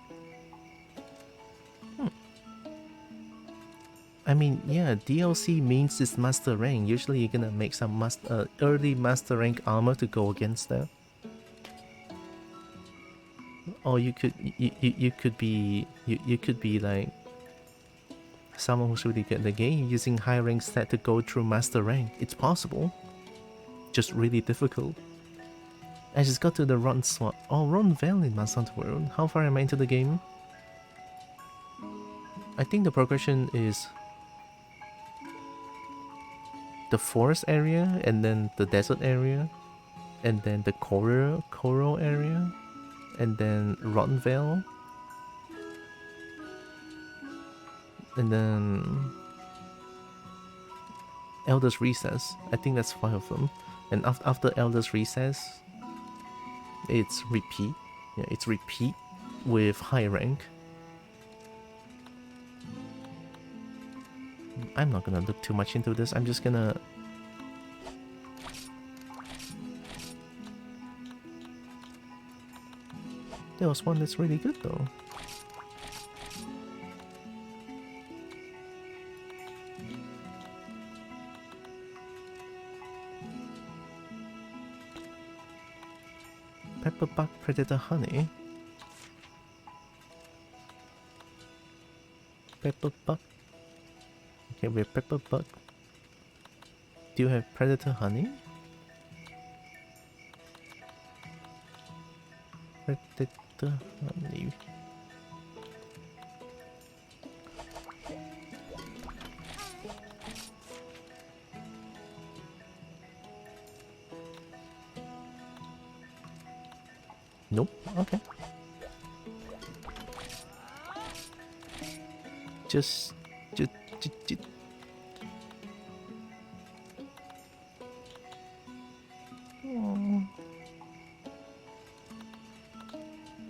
I mean, yeah, DLC means it's master rank. Usually you're gonna make some early master rank armor to go against that. Or you could be like someone who's really good at the game using high rank stat to go through master rank. It's possible. Just really difficult. I just got to the Rotten Sword. Oh, Rotten Vale in Monster Hunter World. How far am I into the game? I think the progression is the forest area, and then the desert area, and then the coral area, and then Rotten Vale, and then Elder's Recess. I think that's 5 of them. And after Elder's Recess, it's repeat. Yeah, it's repeat with high rank. I'm not gonna look too much into this. I'm just gonna... There was one that's really good though. Pepperbuck Predator Honey. Pepperbuck. Okay, we're Pepperbuck. Do you have Predator Honey? Predator Honey. Nope. Okay. Just.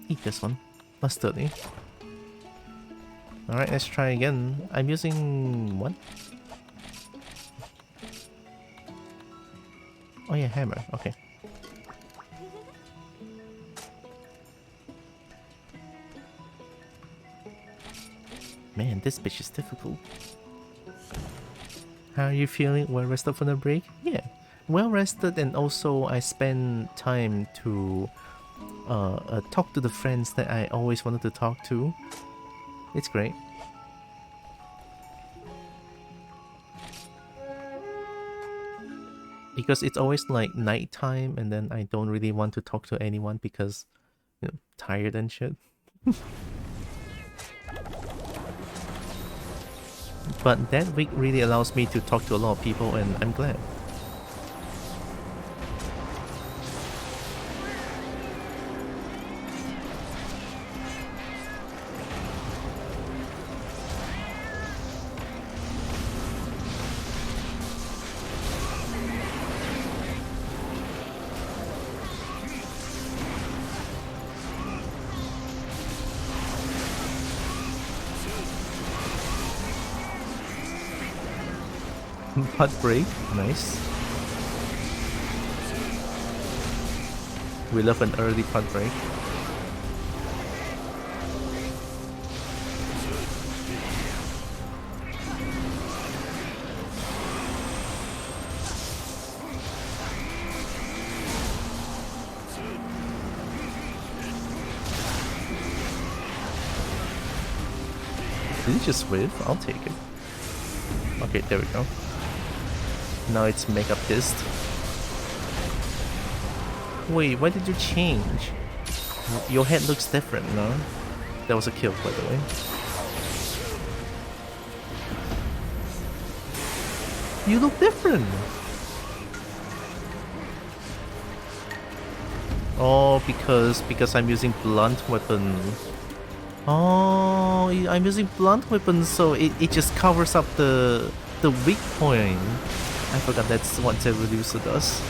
Eat this one. Mustardy. Alright, let's try again. I'm using what? Oh yeah, hammer. Okay. Man, this bitch is difficult. How are you feeling? Well rested from the break? Yeah, well rested, and also I spend time to talk to the friends that I always wanted to talk to. It's great. Because it's always like nighttime, and then I don't really want to talk to anyone because, you know, tired and shit. But that week really allows me to talk to a lot of people, and I'm glad. Putt break, nice. We love an early putt break. Did he just whiff? I'll take it. Okay, there we go. Now it's mega pissed. Wait, why did you change? Your head looks different, no? That was a kill, by the way. You look different! Oh, because I'm using blunt weapon. Oh, I'm using blunt weapons, so it just covers up the weak point. I forgot that's what the reducer does.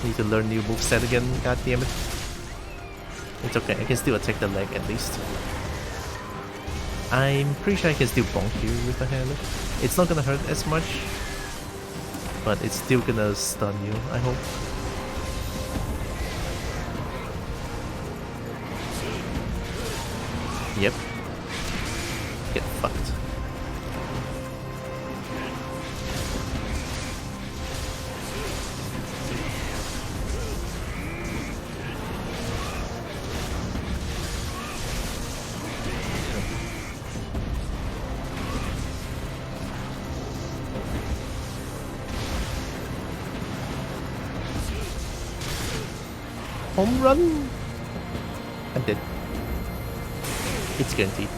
Need to learn new moveset again, god damn it. It's okay, I can still attack the leg at least. I'm pretty sure I can still bonk you with the hand. It's not gonna hurt as much, but it's still gonna stun you, I hope. Yep. Get fucked. Home run! I'm dead. It's guaranteed.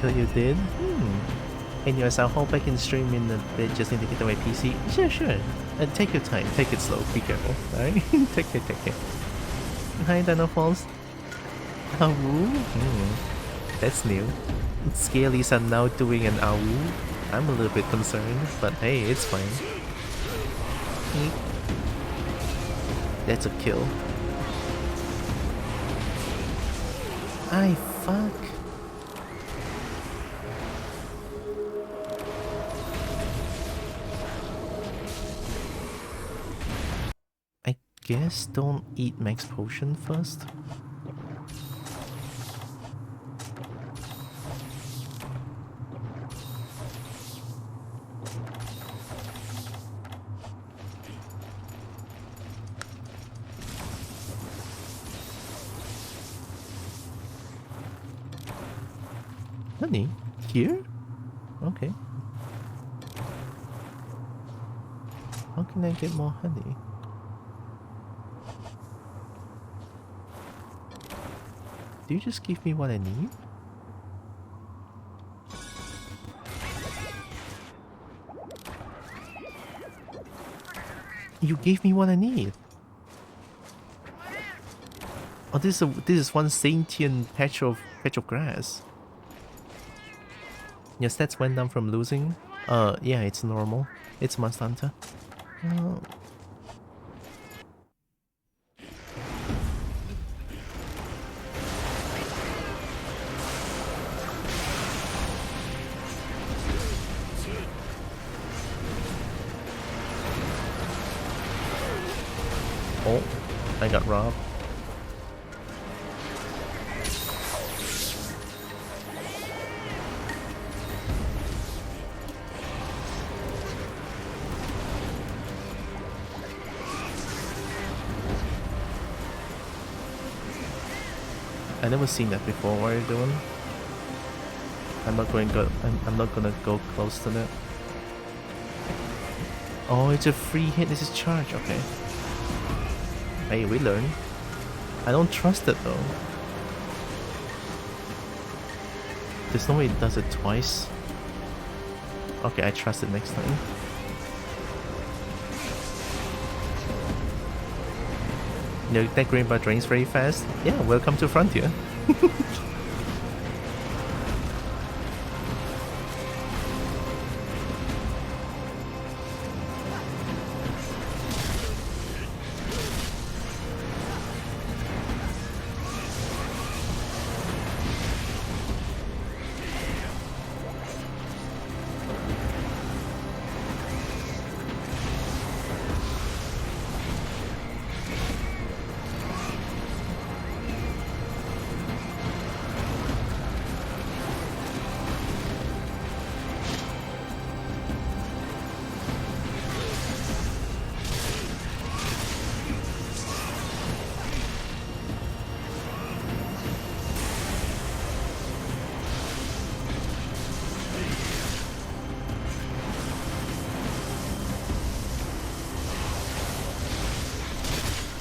So you did? Anyways, I'll hop back in stream in a bit, just need to get to my PC. Sure. And take your time, take it slow, be careful, alright? Take care. Hi, Dino Falls. Awoo? That's new. Scalies are now doing an awoo. I'm a little bit concerned, but hey, it's fine. That's a kill. Ay, fuck. I guess don't eat max potion first. Honey? Here? Okay. How can I get more honey? Do you just give me what I need? You gave me what I need. Oh, this is one sentient patch of grass. Your stats went down from losing. Yeah, it's normal. It's Monster Hunter. Oh, I got robbed. I never seen that before. What are you doing? I'm not gonna go close to that. Oh, it's a free hit. This is charge. Okay. Hey, we learn. I don't trust it though. There's no way it does it twice. Okay, I trust it next time. You know, that green bar drains very fast. Yeah, welcome to Frontier.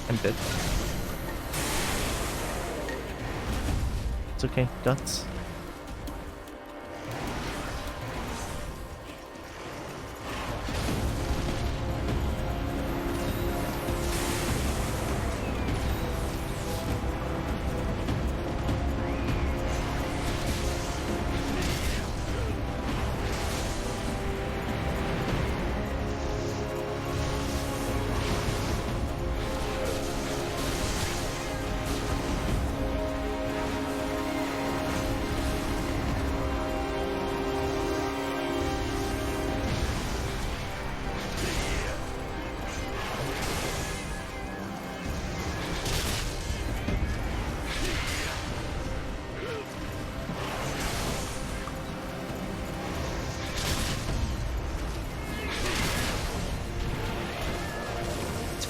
I'm dead. It's okay, guts.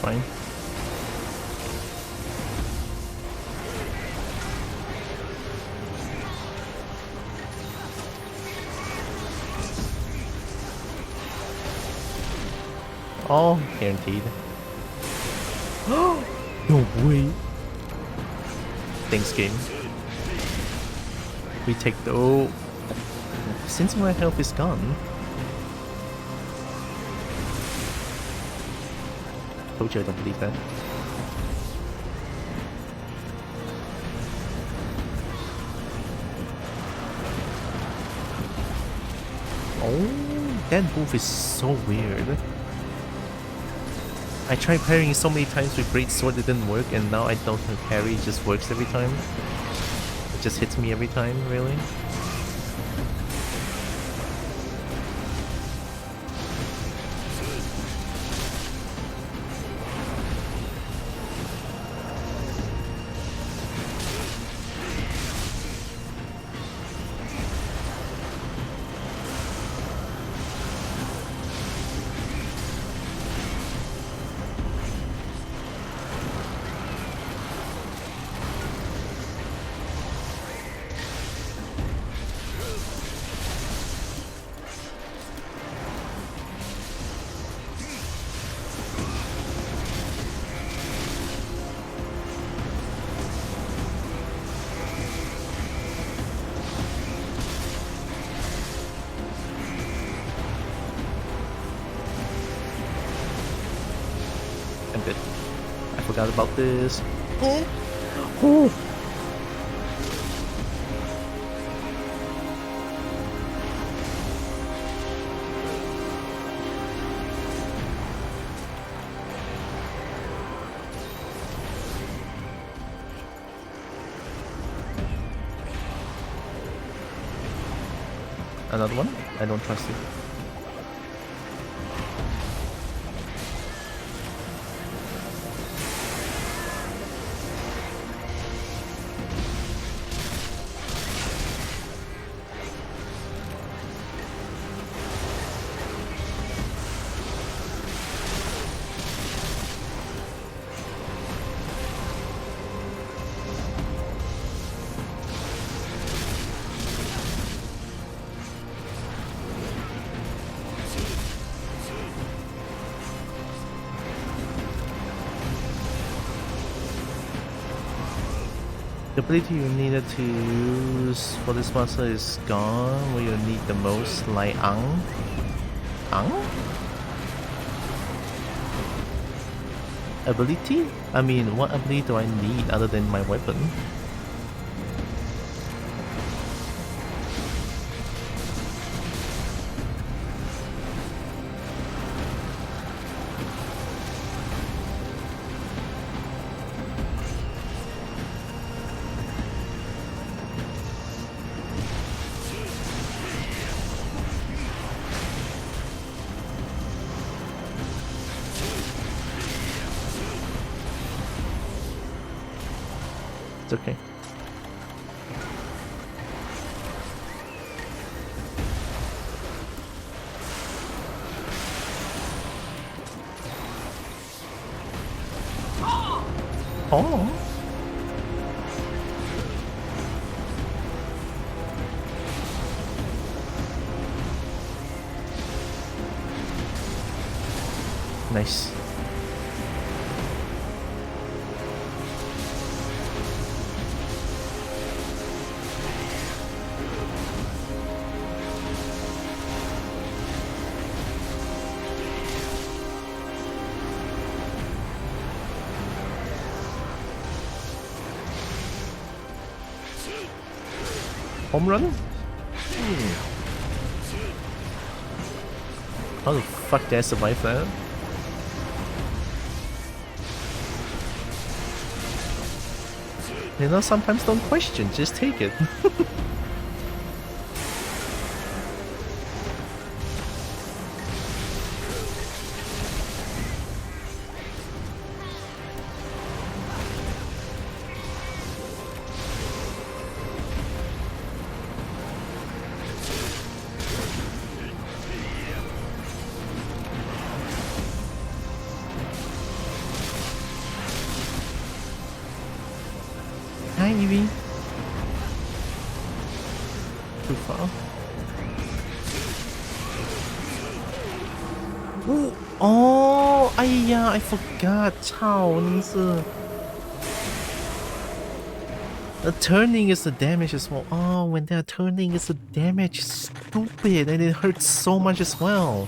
Fine. Oh, guaranteed. No way. Thanks, game. We take the... Oh. Since my health is gone. Told you I don't believe that. Oh, that move is so weird. I tried parrying so many times with Great Sword, it didn't work, and now I don't think parry just works every time. It just hits me every time, really. I forgot about this. Oh. Another one? I don't trust it. The ability you needed to use for this monster is gone. Where you need the most, like Ang? Ang? Ability? I mean, what ability do I need other than my weapon? It's okay. Oh. Nice. home run? How the fuck did I survive that? You know, sometimes don't question, just take it. Hi, Evie. Too far. Ooh. Oh, I forgot. 操，你是 The turning is the damage as well. Oh, when they're turning, it's the damage. Stupid, and it hurts so much as well.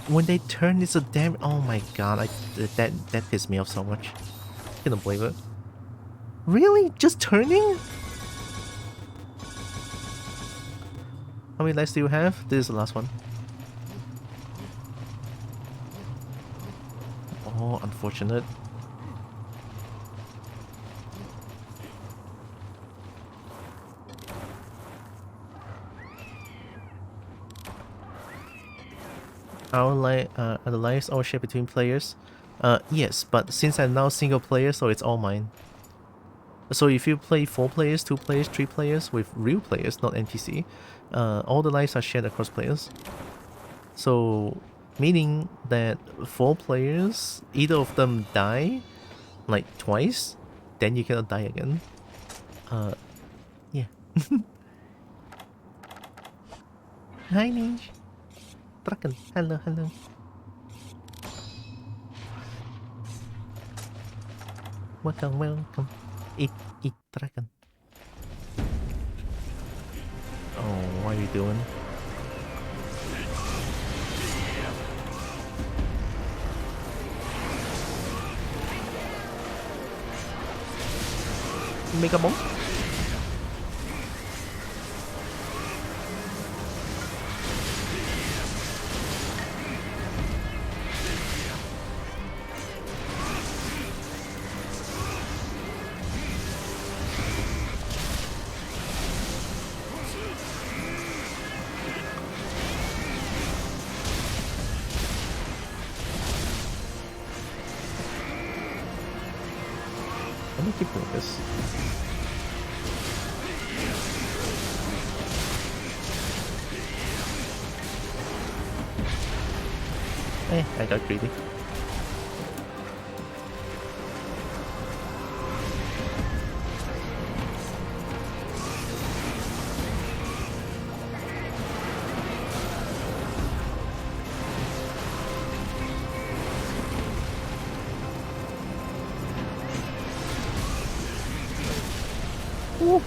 When they turn, it's a damage. Oh my god, that pissed me off so much. Couldn't believe it. Really? Just turning? How many lives do you have? This is the last one. Oh, unfortunate. Are the lives all shared between players? Yes, but since I'm now single player, so it's all mine. So if you play 4 players, 2 players, 3 players with real players, not NPC, all the lives are shared across players. So meaning that 4 players, either of them die like twice, then you cannot die again. Yeah. Hi Niche. Draken, hello, hello. Welcome, welcome. Eat Draken. Oh, what are you doing? Mega bomb. Let me keep doing this. I got greedy. Ooh.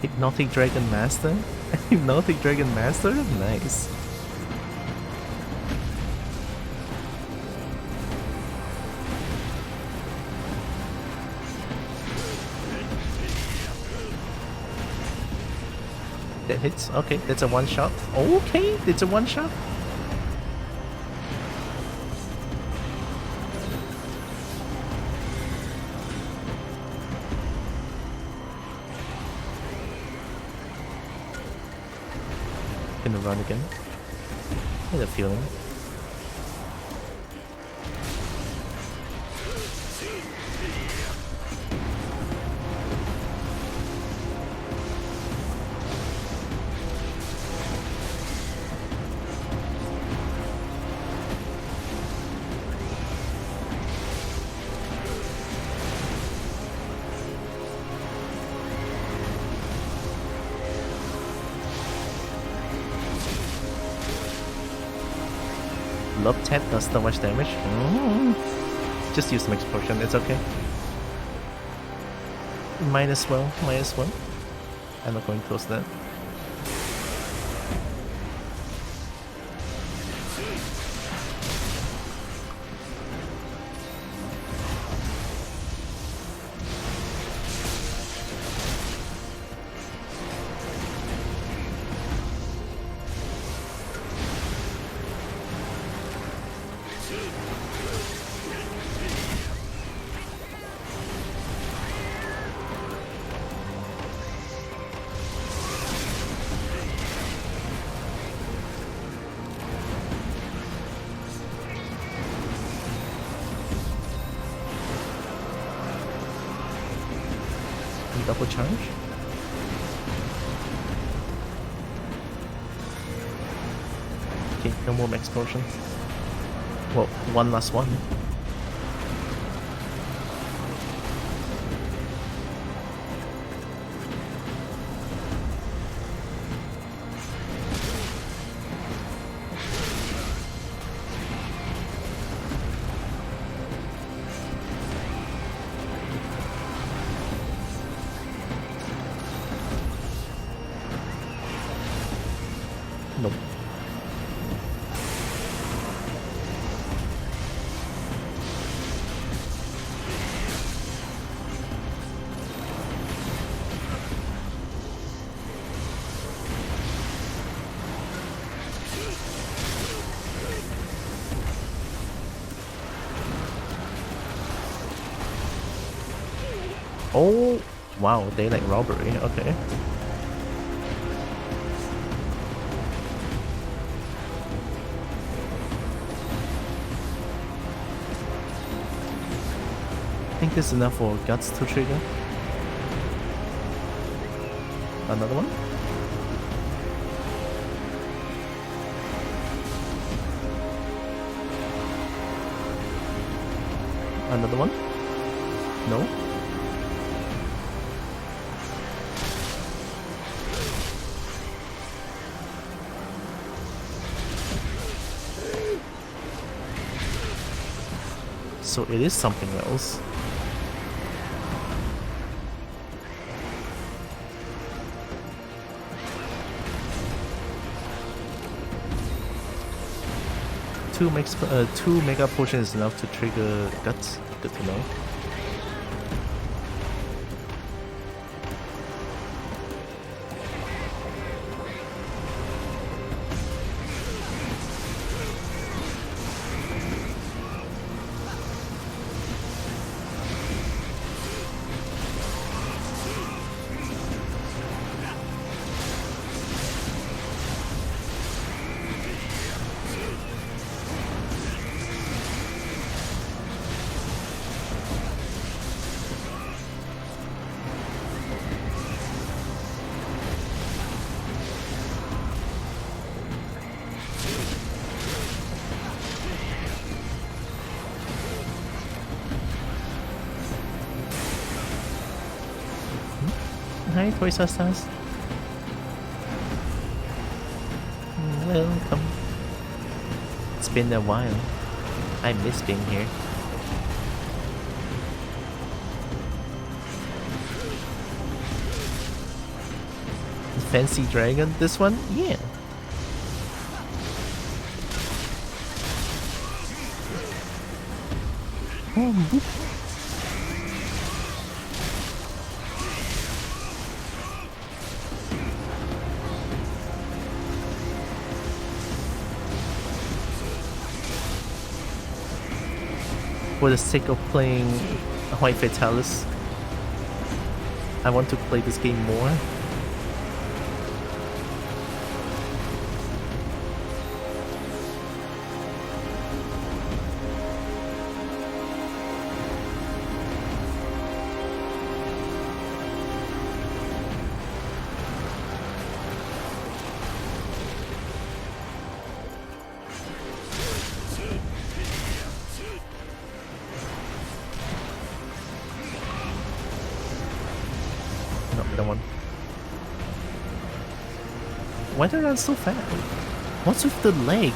Hypnotic Dragon Master? Hypnotic Dragon Master? Nice. That hits. Okay, that's a one shot. Okay, it's a one shot. Gonna run again. I had a feeling. Love tap does so much damage. Just use some explosion, it's okay. Might as well, might as well. I'm not going close to that. Double charge. Okay, no more max potion. Well, one last one. Nope. Oh, wow, daylight robbery, okay. I think this is enough for guts to trigger. Another one? Another one? No? So it is something else. Two mega potions is enough to trigger guts. Good to know. Hi, Toy Stars. Welcome. It's been a while. I miss being here. Fancy dragon, this one? Yeah. Oh, for the sake of playing White Fatalis, I want to play this game more. Why do I run so fast? What's with the leg?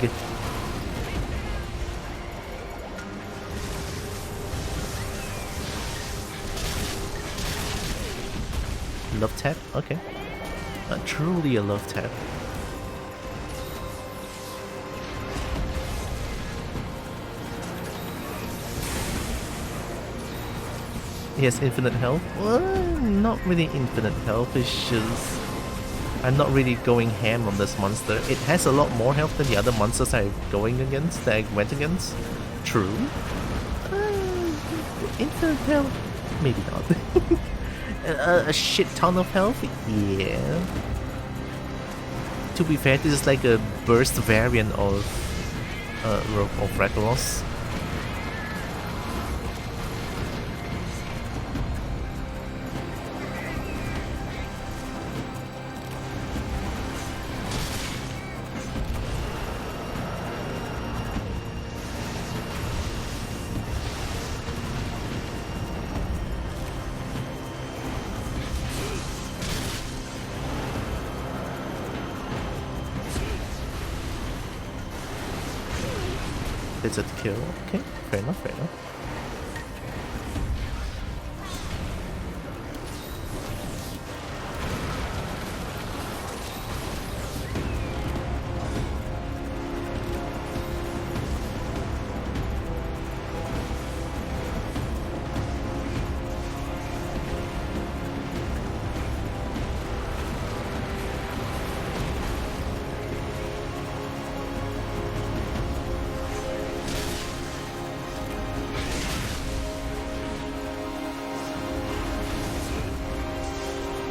Love tap? Okay. Truly a love tap. He has infinite health? Well, not really infinite health, it's just... I'm not really going ham on this monster. It has a lot more health than the other monsters I went against. True. Infinite health? Maybe not. A shit ton of health? Yeah. To be fair, this is like a burst variant of Regulos. It's a kill. Okay, fair enough, fair enough.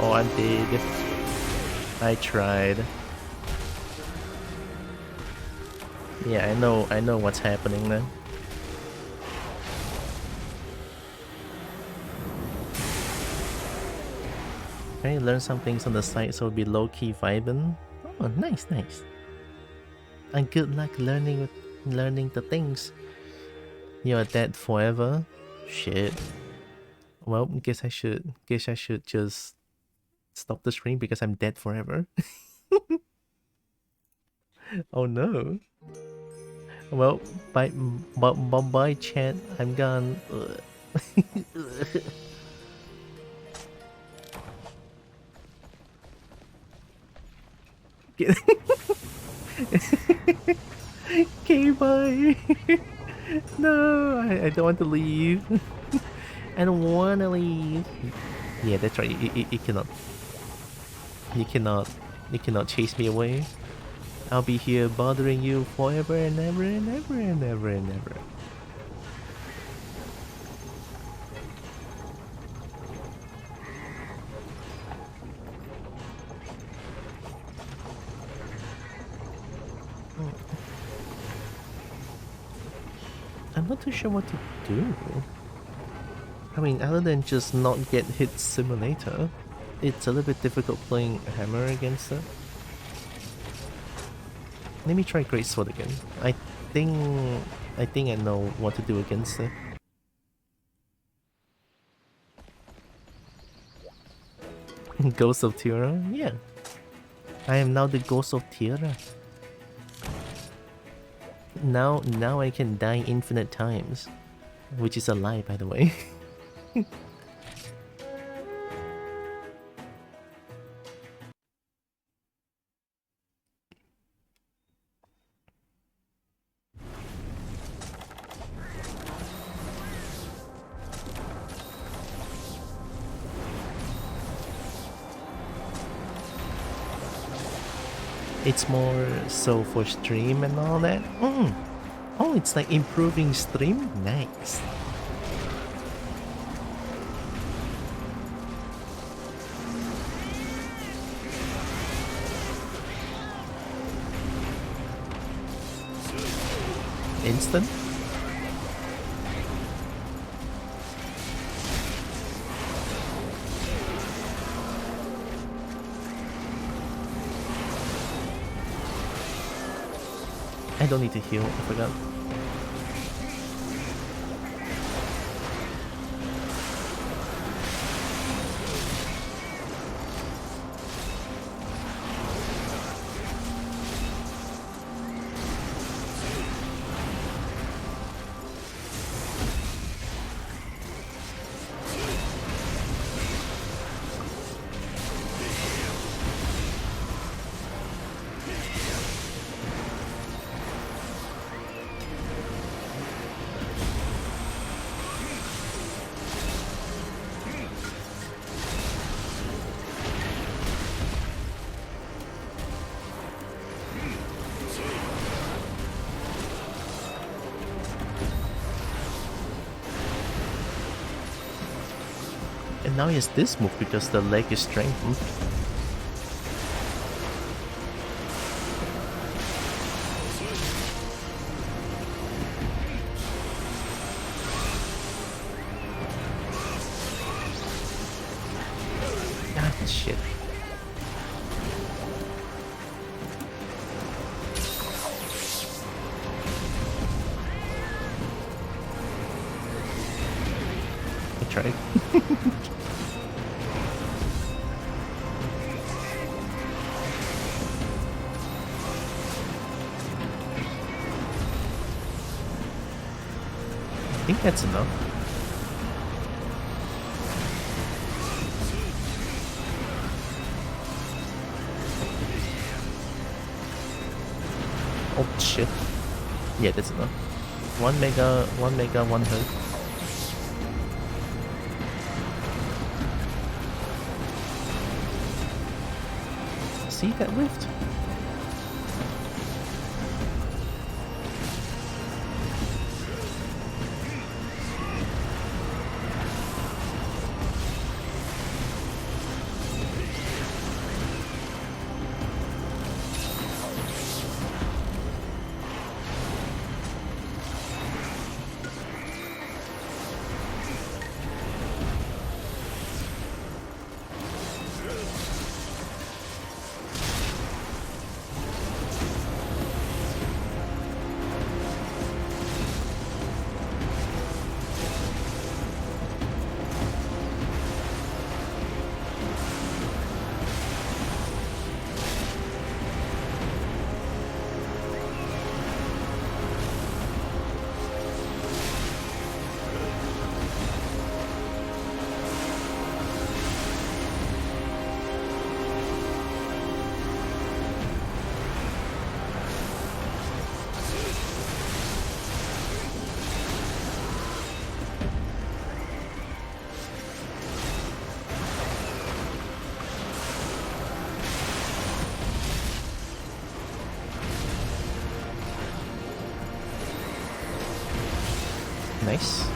Oh, I'm dead. I tried. Yeah, I know what's happening now. Okay, learn some things on the side so it'll be low-key vibing. Oh, nice, nice. And good luck learning the things. You're dead forever. Shit. Well, guess I should just stop the stream because I'm dead forever. Oh no. Well, bye chat. I'm gone. Okay, bye. No, I don't want to leave. I don't want to leave. Yeah, that's right. You cannot. You cannot chase me away. I'll be here bothering you forever and ever and ever and ever and ever. I'm not too sure what to do. I mean, other than just not get hit simulator, it's a little bit difficult playing hammer against it. Let me try Great Sword again. I think I know what to do against it. Ghost of Tira? Yeah. I am now the Ghost of Tira. Now I can die infinite times. Which is a lie, by the way. It's more so for stream and all that. Oh, it's like improving stream? Nice. Instant? I don't need to heal, I forgot. And now he has this move because the leg is strengthened. Ah, shit. I tried. I think that's enough. Oh shit. Yeah, that's enough. 1 mega, 1 hurt. See that lift? Nice.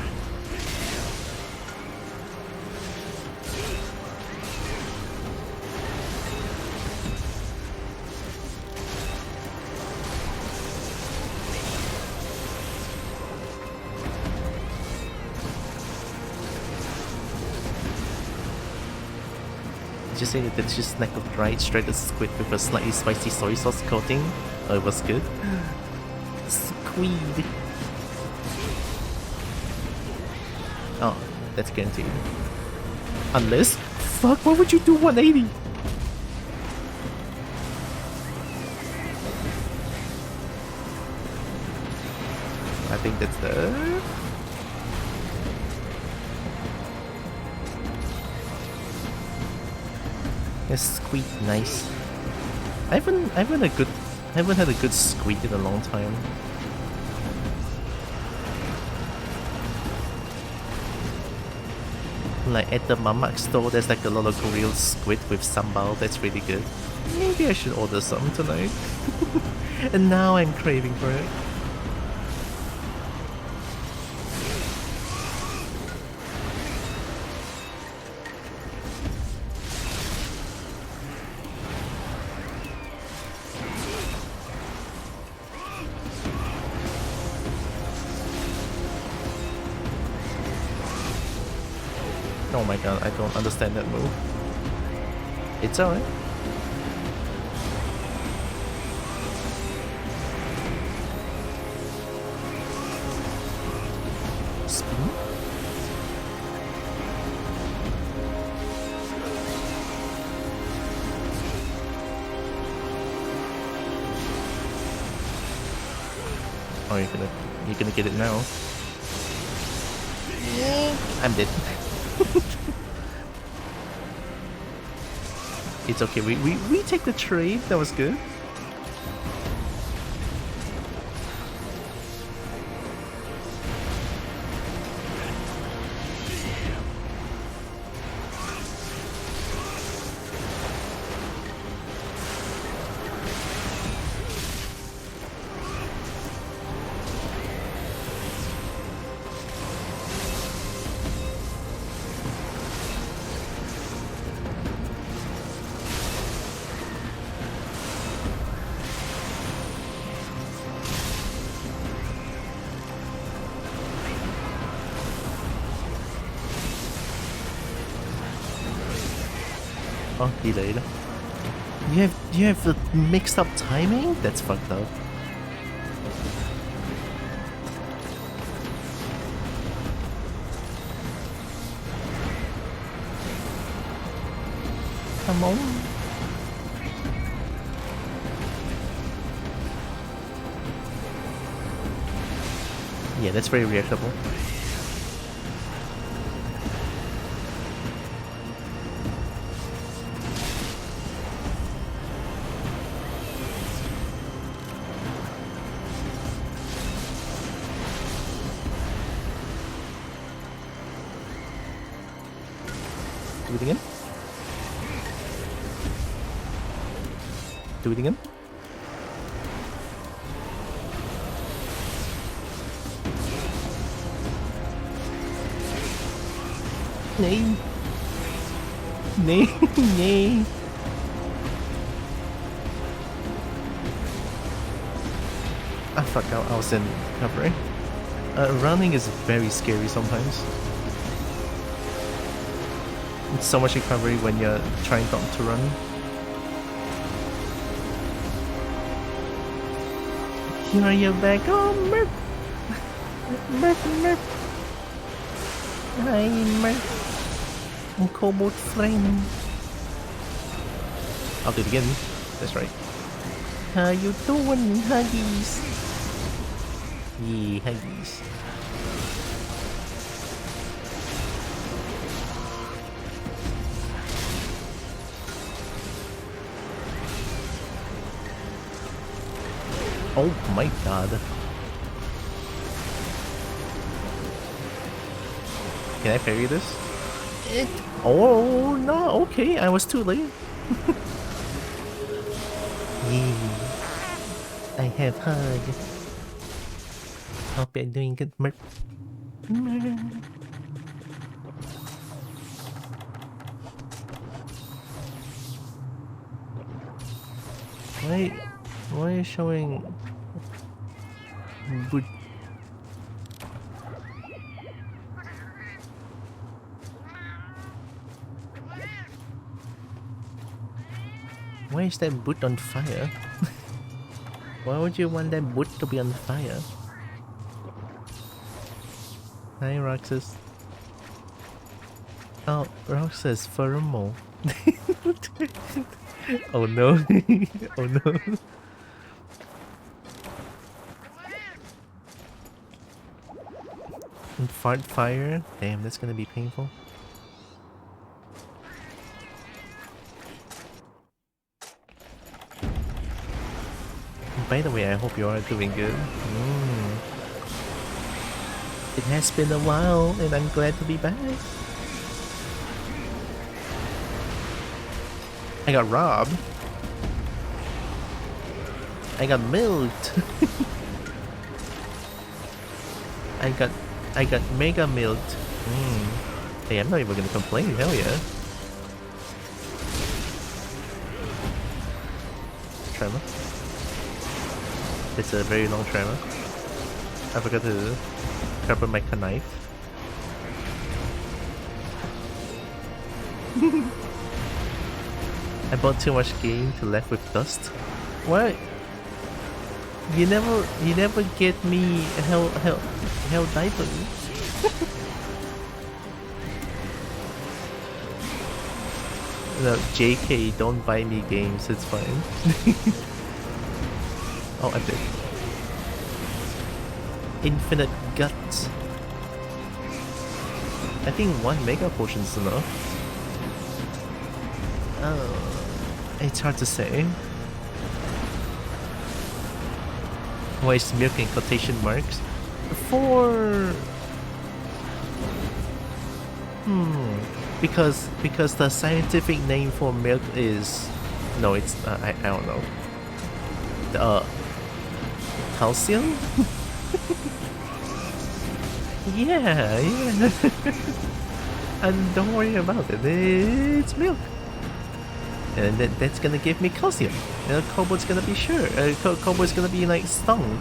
Did you say that it's just like a dried shredded squid with a slightly spicy soy sauce coating? Oh, it was good. Squid. Oh, that's guaranteed. Unless... Fuck, why would you do 180? I think that's the... Yes, squeak, nice. I haven't had a good squeak in a long time. Like at the mamak store, there's like a lot of grilled squid with sambal. That's really good. Maybe I should order some tonight. And now I'm craving for it. Oh my god, I don't understand that move. It's alright. Spin? Oh, you're gonna get it now. Yeah, I'm dead. It's okay, we take the trade, that was good. Oh, delayed. You have the mixed up timing? That's fucked up. Come on. Yeah, that's very reactable. Do it again. Do it again. Nee. Nee. Nee. Ah, fuck, I was in recovery. Running is very scary sometimes. It's so much recovery when you're trying not to run. Here are you back. Oh, Merp! Merp, Merp! Hi, Merp! Cobalt flame. I'll do it again. That's right. How you doing, Huggies? Yeah, Huggies. Oh my god. Can I parry this? Oh no, okay, I was too late. Yeah. I have hug. Hope you're doing good, Merp. Why are you showing boot? Why is that boot on fire? Why would you want that boot to be on fire? Hi, Roxas. Oh, Roxas, pheromone. Oh no. Oh no. And fart fire? Damn, that's gonna be painful. By the way, I hope you are doing good. It has been a while and I'm glad to be back. I got robbed. I got milked. I got mega milked. Hey, I'm not even gonna complain, hell yeah. Tremor. It's a very long tremor. I forgot to cover my knife. I bought too much game to left with dust. What? You never get me hell diaper. No, JK, don't buy me games, it's fine. Oh, I did. Infinite guts. I think 1 mega potion is enough. It's hard to say. Why is milk in quotation marks? For... Because the scientific name for milk is... No, it's... I don't know. Calcium? Yeah. And don't worry about it, it's milk. And that's gonna give me calcium. And Kobold's gonna be sure. Kobold's gonna be like stunk.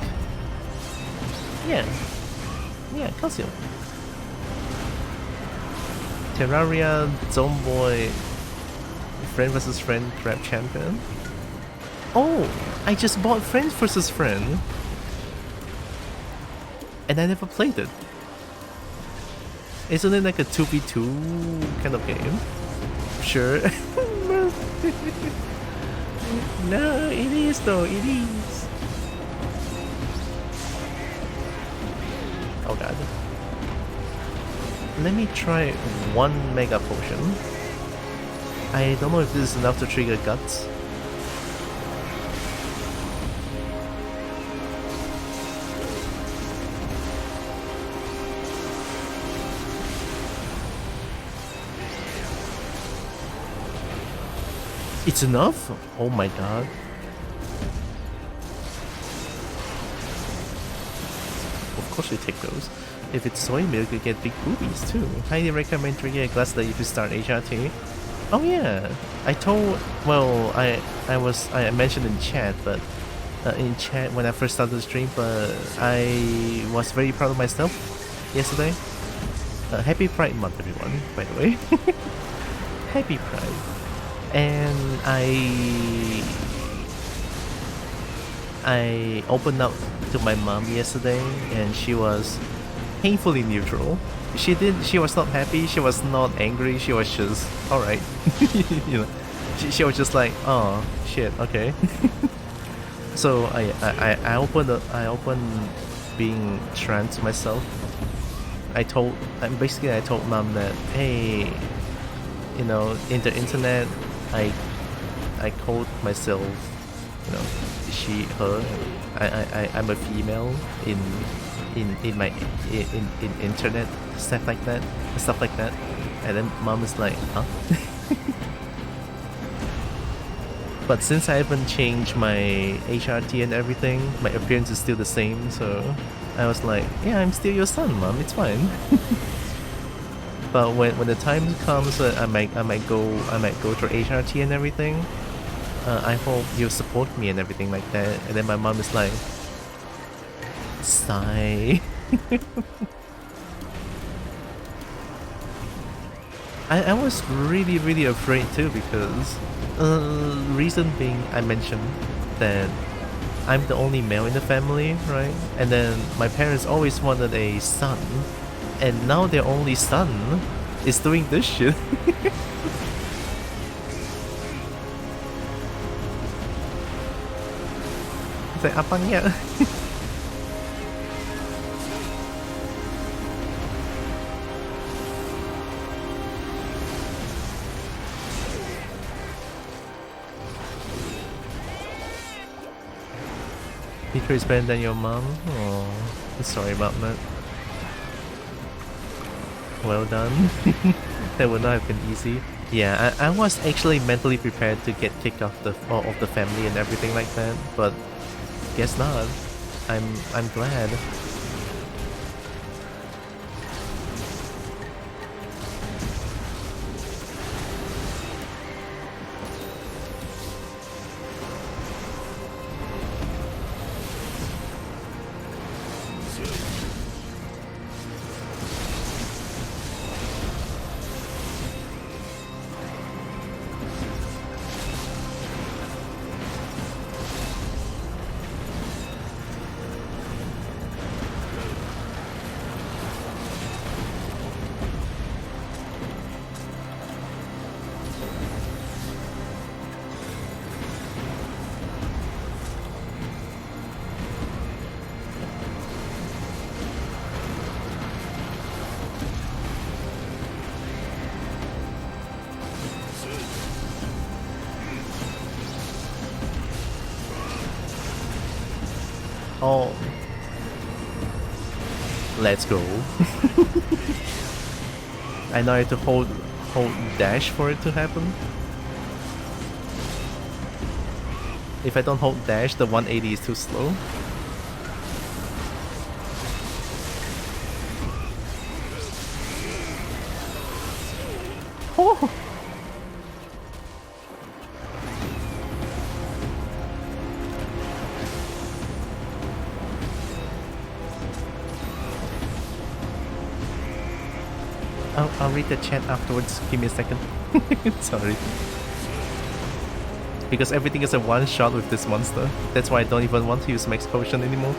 Yeah. Yeah, calcium. Terraria Zomboy Friend vs. Friend Crab Champion. Oh, I just bought Friend vs. Friend. And I never played it. Isn't it like a 2v2 kind of game? Sure. No, it is though, it is. Oh god. Let me try 1 mega potion. I don't know if this is enough to trigger guts. It's enough? Oh my god. Of course you take those. If it's soy milk, you get big boobies too. Highly recommend drinking a glass that if you start HRT. Oh yeah, I told, well, I mentioned in chat, but in chat when I first started the stream, but I was very proud of myself yesterday. Happy Pride Month, everyone, by the way. Happy Pride. And I opened up to my mom yesterday, and she was painfully neutral. She was not happy, she was not angry, she was just alright. You know, she was just like, oh shit, okay. So I opened being trans myself. I told mom that, hey, you know, in the internet I called myself, you know, she, her. I'm a female in my internet, stuff like that. And then mom is like, huh? But since I haven't changed my HRT and everything, my appearance is still the same, so I was like, yeah, I'm still your son, mom, it's fine. But when the time comes, I might go through HRT and everything. I hope you support me and everything like that. And then my mom is like, sigh. I was really afraid too, because reason being, I mentioned that I'm the only male in the family, right? And then my parents always wanted a son, and now their only son is doing this shit. It's like, apanya? Peter is better than your mom? Oh, sorry about that. Well done. That would not have been easy. Yeah, I was actually mentally prepared to get kicked off the family and everything like that, but guess not. I'm glad. Oh, let's go. I know I have to hold dash for it to happen. If I don't hold dash, the 180 is too slow. Oh! I'll read the chat afterwards. Give me a second. Sorry. Because everything is a one-shot with this monster. That's why I don't even want to use Max Potion anymore.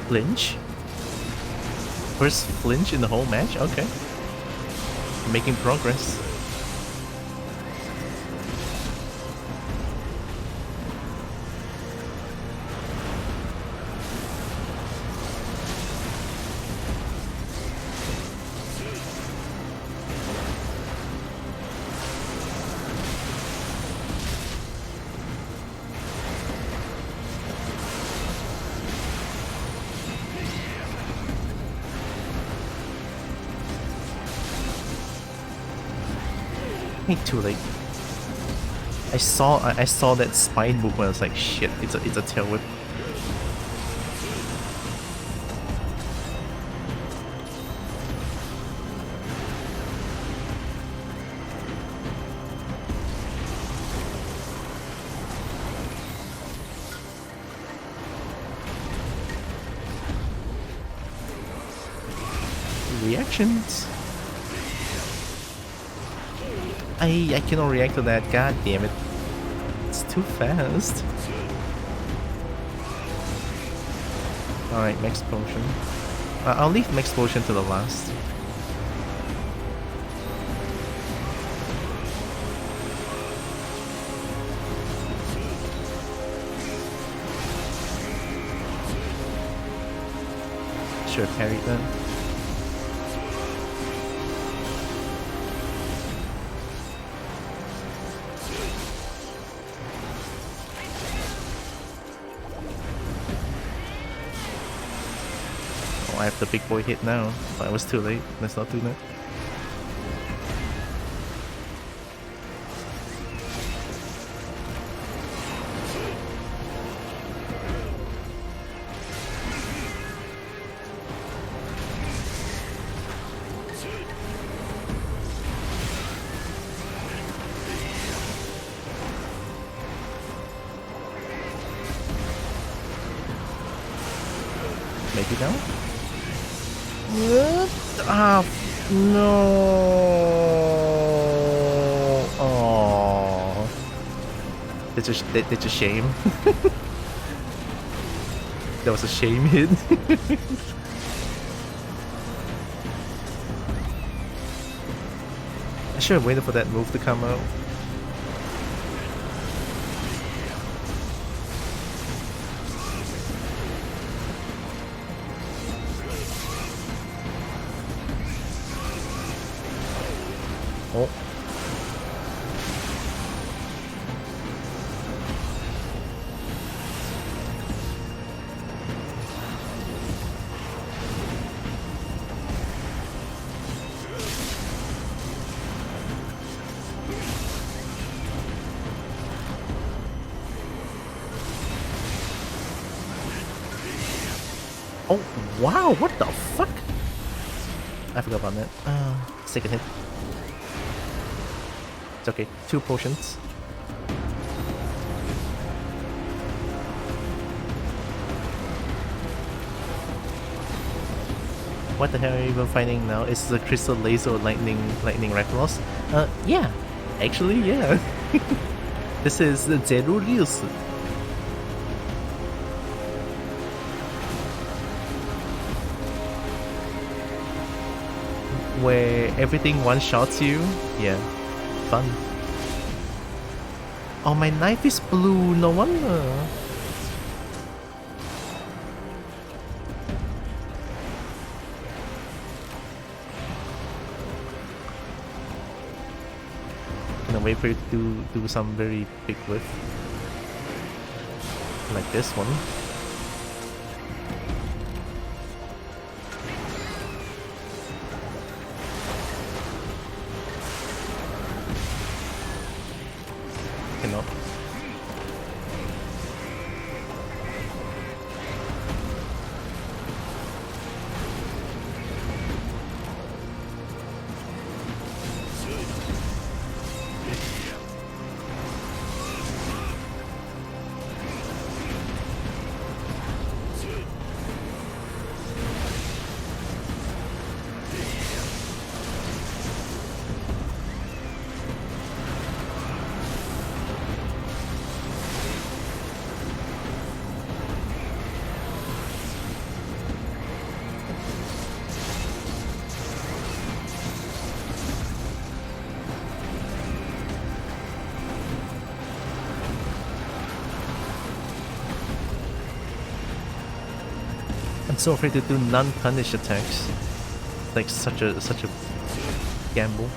Flinch? First flinch in the whole match? Okay. Making progress. Too late. I saw that spine movement. I was like, shit! It's a tail whip. Reactions. I cannot react to that, god damn it. It's too fast. Alright, Max Potion. I'll leave Max Potion to the last. Should have carried that. I have the big boy hit now, but I was too late. Let's not do that. Make it down. Ah, no. Oh, that's a shame. That was a shame hit. I should have waited for that move to come out. Oh. Oh, wow, what the fuck? I forgot about that. Second hit. It's okay, 2 potions. What the hell are you even fighting now? Is the crystal laser or lightning Rakros? Yeah. Actually, yeah. This is the Zeru Ryusu. Where everything one-shots you. Yeah. Fun. Oh, my knife is blue, no wonder. wait for you to do some very big whiff. Like this one. Cannot. I'm so afraid to do non-punish attacks. Like such a gamble.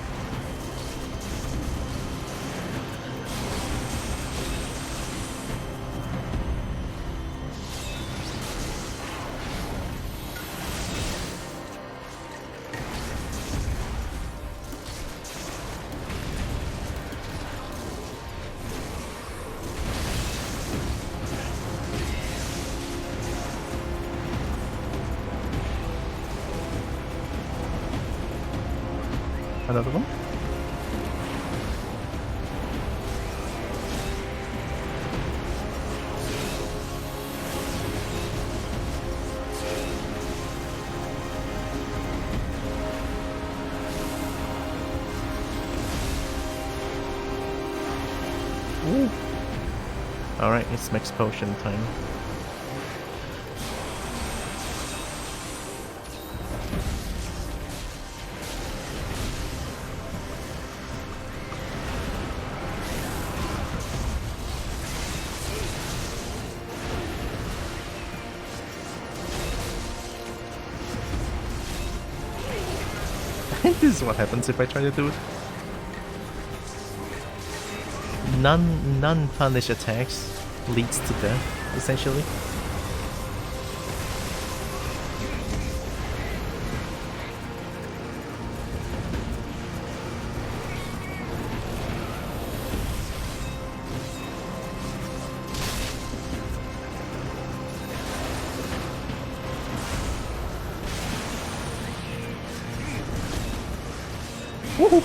Another one? Ooh. Alright, it's max potion time. This is what happens if I try to do it. Non-punish attacks leads to death, essentially. Woohoo!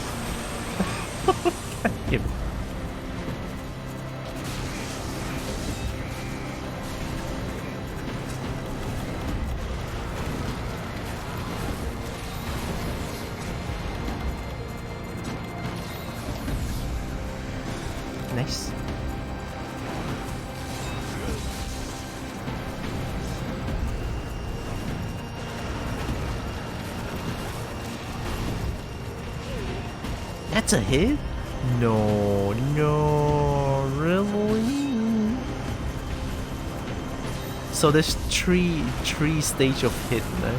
Give it. Nice. That's a hit? No, really? So there's three stage of hit, no?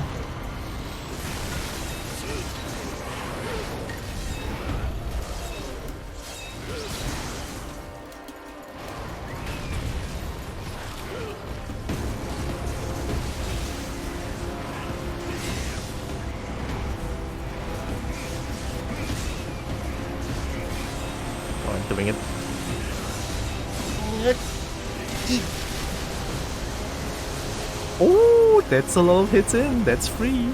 Doing it. Oh, that's a lot of hits in. That's free.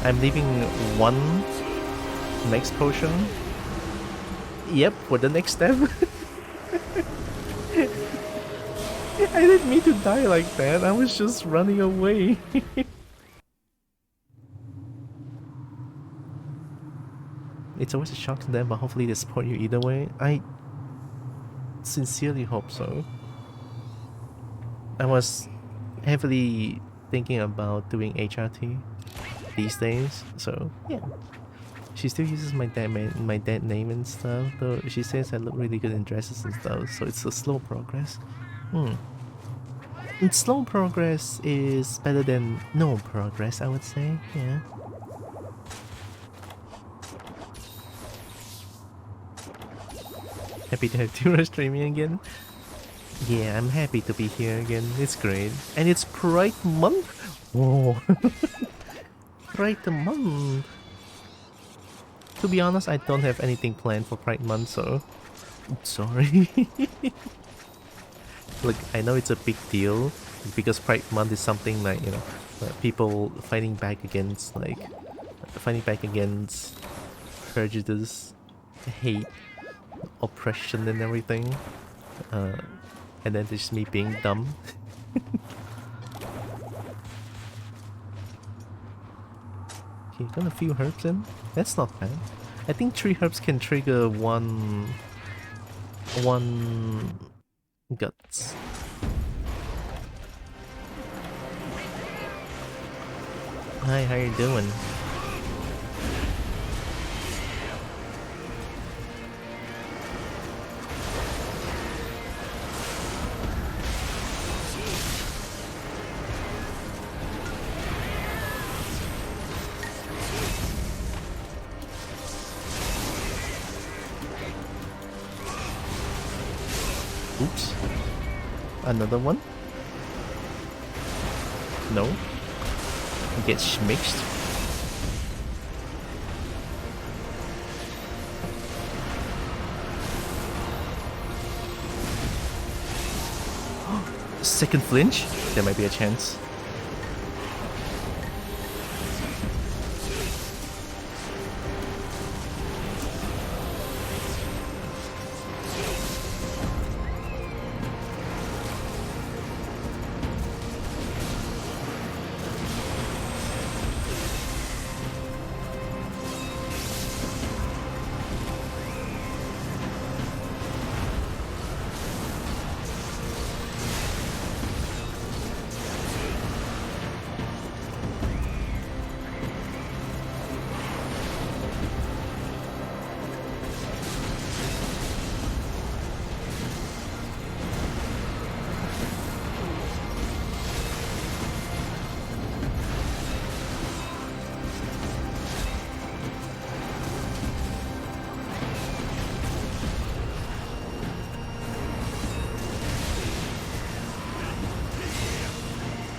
I'm leaving one max potion. Yep, for the next step. I didn't mean to die like that. I was just running away. It's always a shock to them, but hopefully they support you either way. I sincerely hope so. I was heavily thinking about doing HRT these days, so yeah. She still uses my dead name and stuff, though she says I look really good in dresses and stuff, so it's a slow progress. Slow progress is better than no progress, I would say. Yeah. Happy to have Tura streaming again. Yeah, I'm happy to be here again. It's great. And it's Pride Month? Whoa. Pride Month. To be honest, I don't have anything planned for Pride Month, so... sorry. Look, I know it's a big deal, because Pride Month is something like, you know, people fighting back against, like... fighting back against prejudice, hate, oppression and everything. And then there's me being dumb. Okay, got a few herbs in. That's not bad. I think 3 herbs can trigger one guts. Hi, how you doing? Oops. Another one? No. Get schmixed. Second flinch? There might be a chance.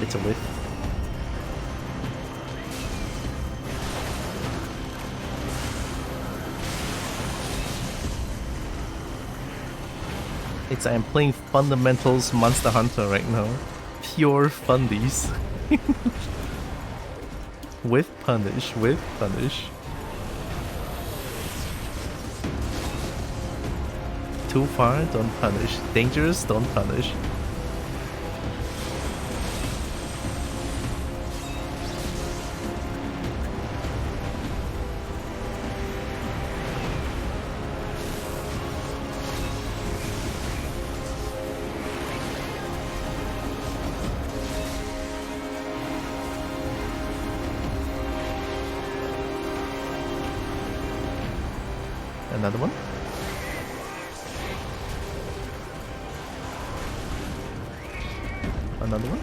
It's a whiff. I'm playing Fundamentals Monster Hunter right now. Pure fundies. With punish, with punish. Too far, don't punish. Dangerous, don't punish. Another one. Another one.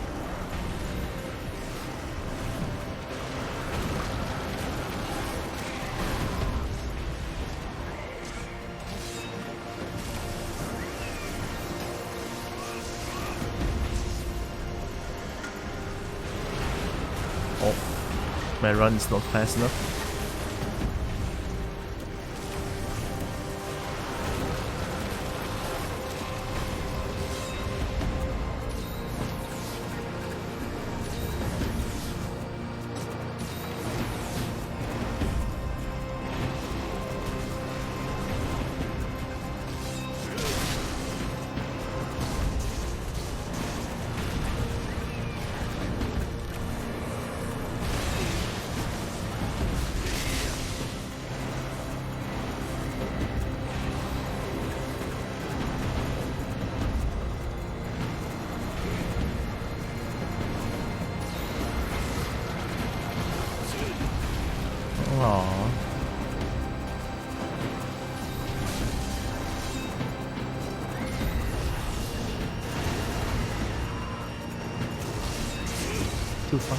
Oh, my run is not fast enough. too far.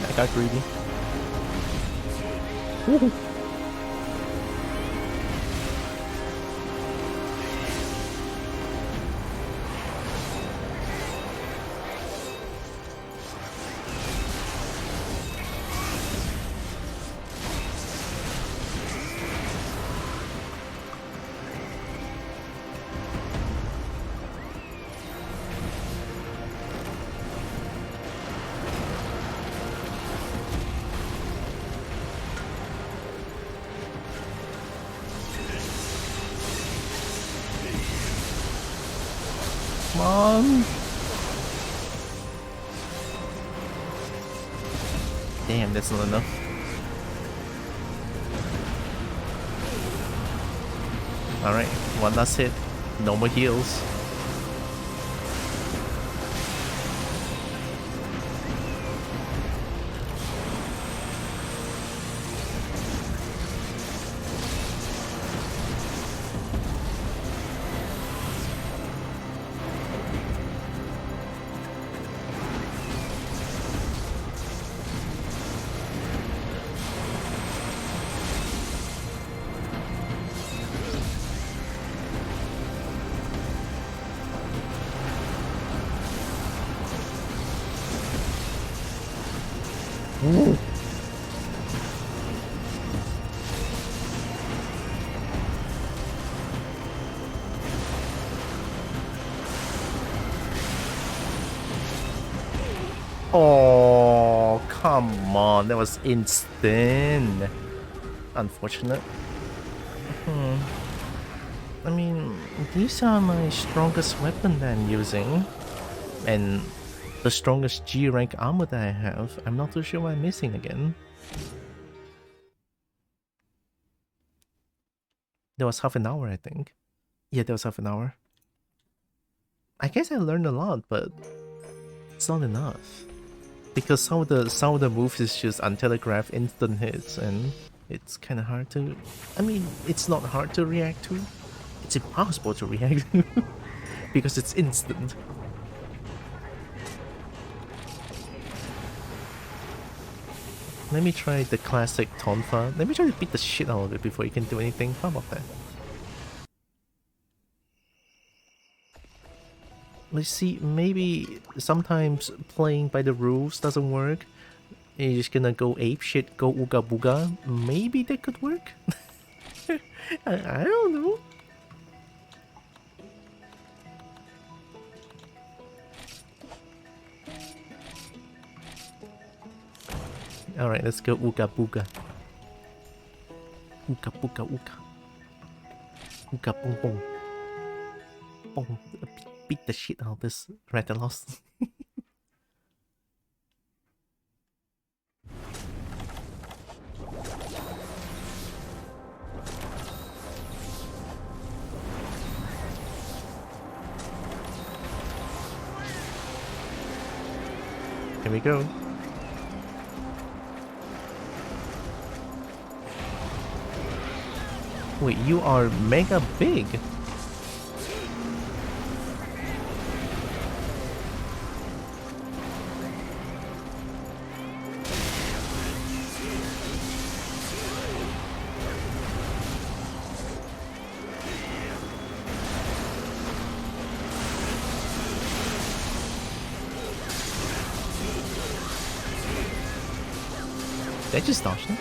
I got greedy. Woohoo. Come on. Damn, that's not enough. Alright, one last hit. No more heals. Ooh. Oh, come on. That was instant. Unfortunate. I mean, these are my strongest weapon that I'm using. And the strongest G rank armor that I have. I'm not too sure why I'm missing again. That was half an hour, I think. Yeah, that was half an hour. I guess I learned a lot, but it's not enough. Because some of the moves is just untelegraphed instant hits, and it's kind of hard to. I mean, it's not hard to react to. It's impossible to react to because it's instant. Let me try the classic Tonfa. Let me try to beat the shit out of it before you can do anything. How about that? Let's see, maybe sometimes playing by the rules doesn't work. You're just gonna go ape shit, go ooga booga. Maybe that could work? I don't know. Alright, let's go ooga booga. Ooga booga ooga. Ooga boom boom. Boom. Beat the shit out of this Rathalos. Here we go. Wait, you are mega big. Did I just dodge them?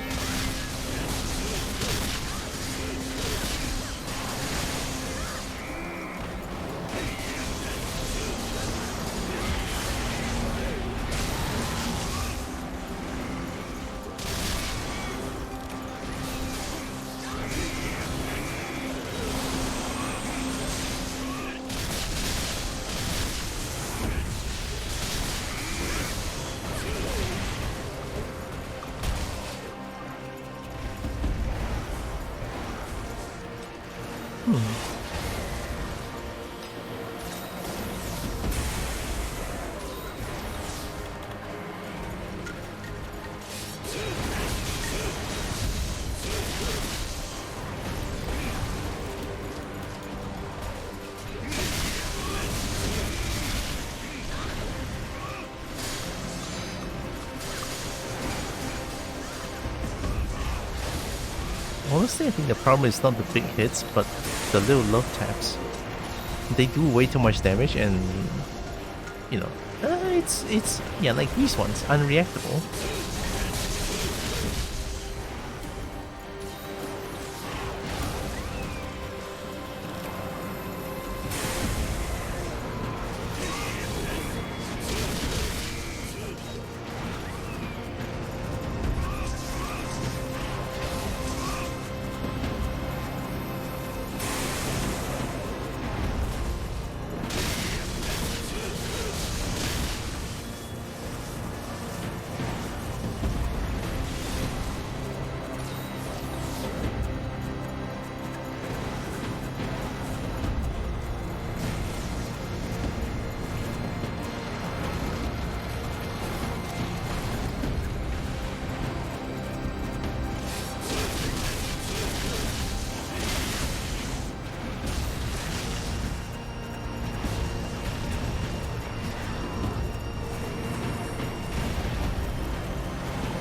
Honestly, I think the problem is not the big hits, but the little love taps. They do way too much damage, and you know, it's yeah, like these ones, unreactable.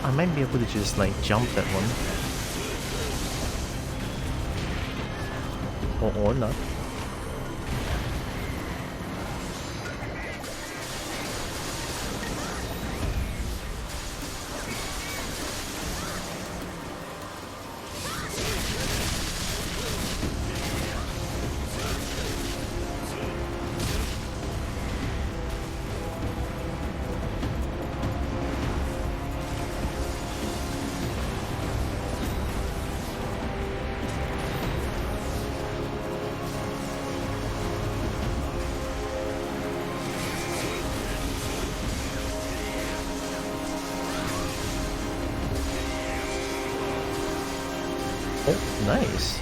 I might be able to just like jump that one. Or not. Oh, nice.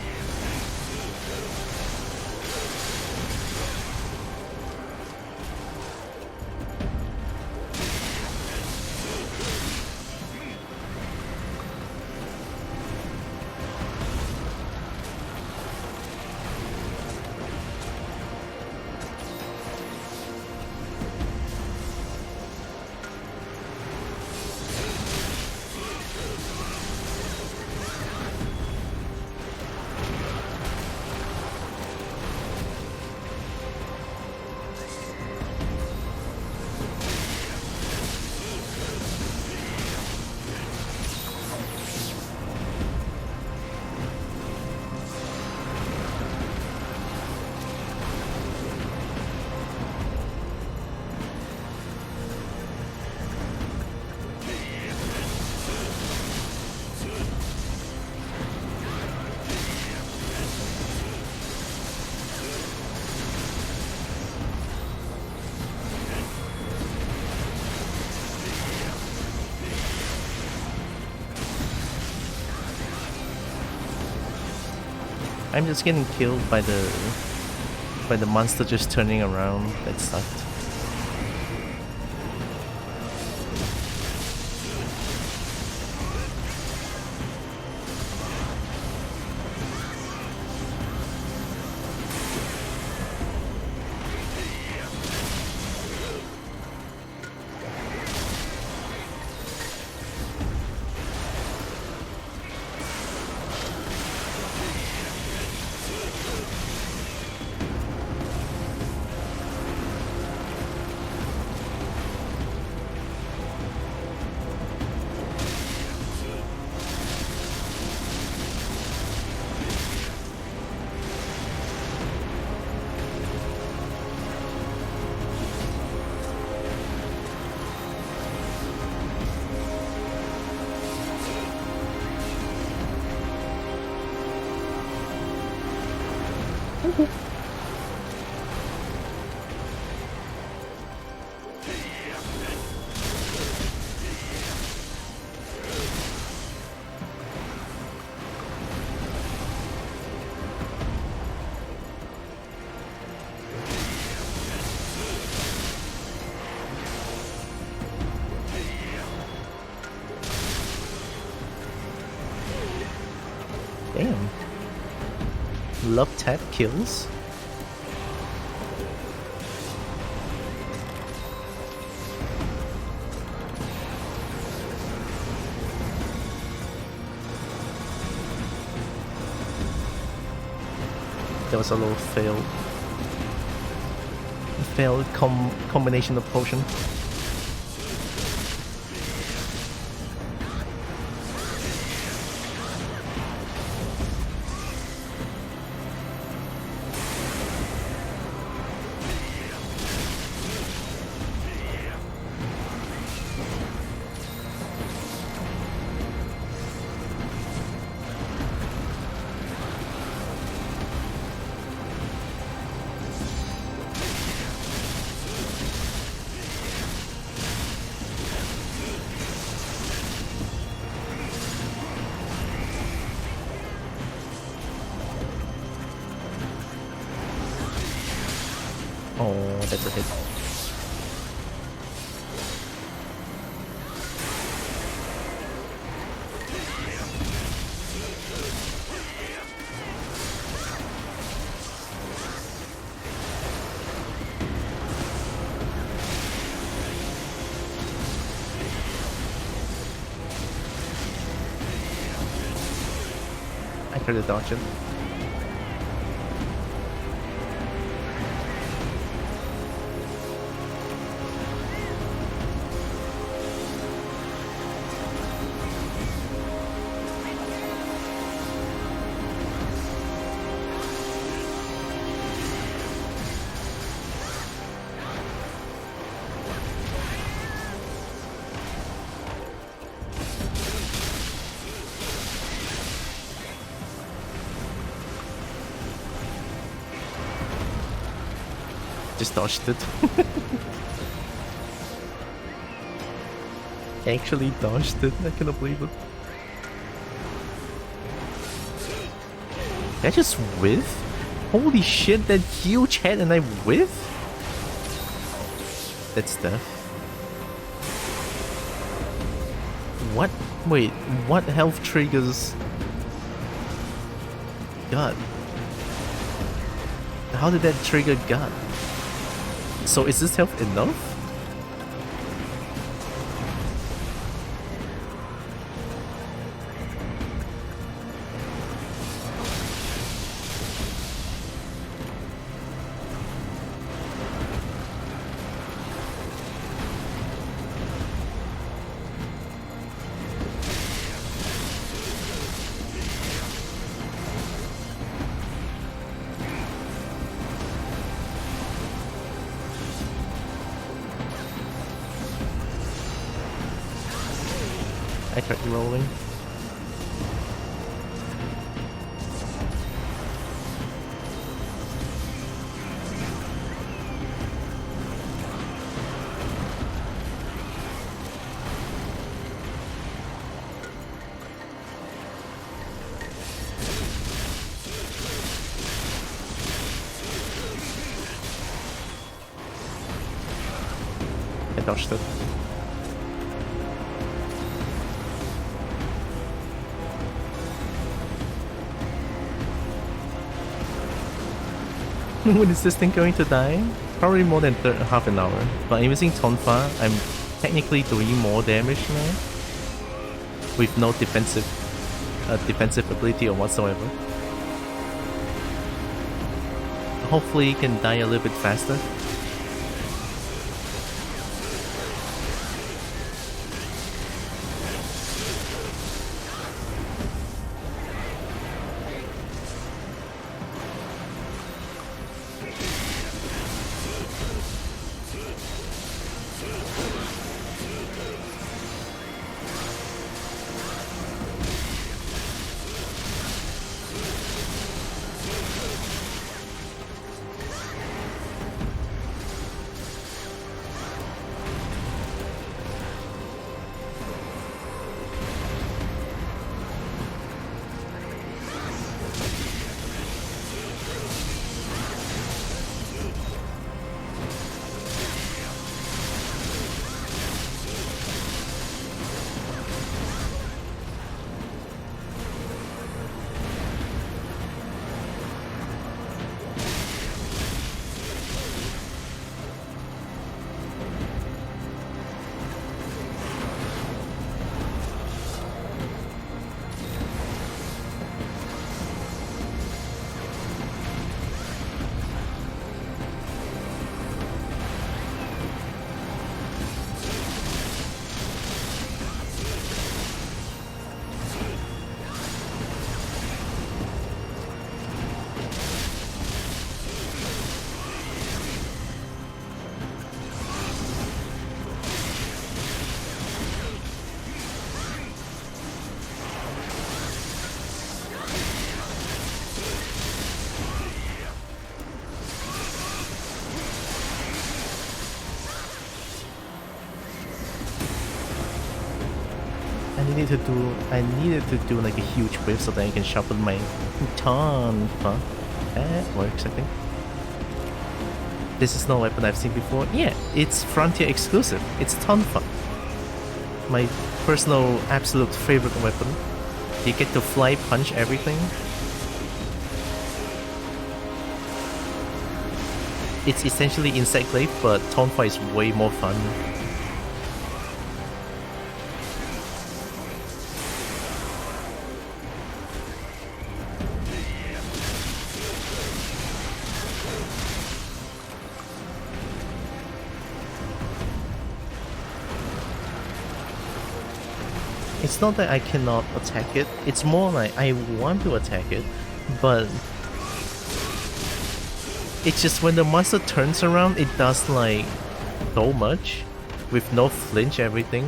I'm just getting killed by the monster just turning around. That sucked. Damn. Love tap kills? There was a little failed combination of potion. Oh, that's a hit. I could have dodged it. Just dodged it. Actually dodged it. I cannot believe it. Did I just whiff? Holy shit, that huge head and I whiff? That's death. What? Wait, what health triggers? God. How did that trigger God? So is this health enough? I tried rolling. I dodged it. When is this thing going to die? Probably more than half an hour. But I'm using Tonfa, I'm technically doing more damage now. With no defensive ability or whatsoever. Hopefully it can die a little bit faster. I needed to do like a huge whip so that I can sharpen my tonfa. That works, I think. This is no weapon I've seen before. Yeah, it's Frontier exclusive. It's tonfa. My personal absolute favorite weapon. You get to fly punch everything. It's essentially Insect Glaive, but tonfa is way more fun. It's not that I cannot attack it, it's more like I want to attack it, but it's just when the monster turns around, it does like so much with no flinch everything.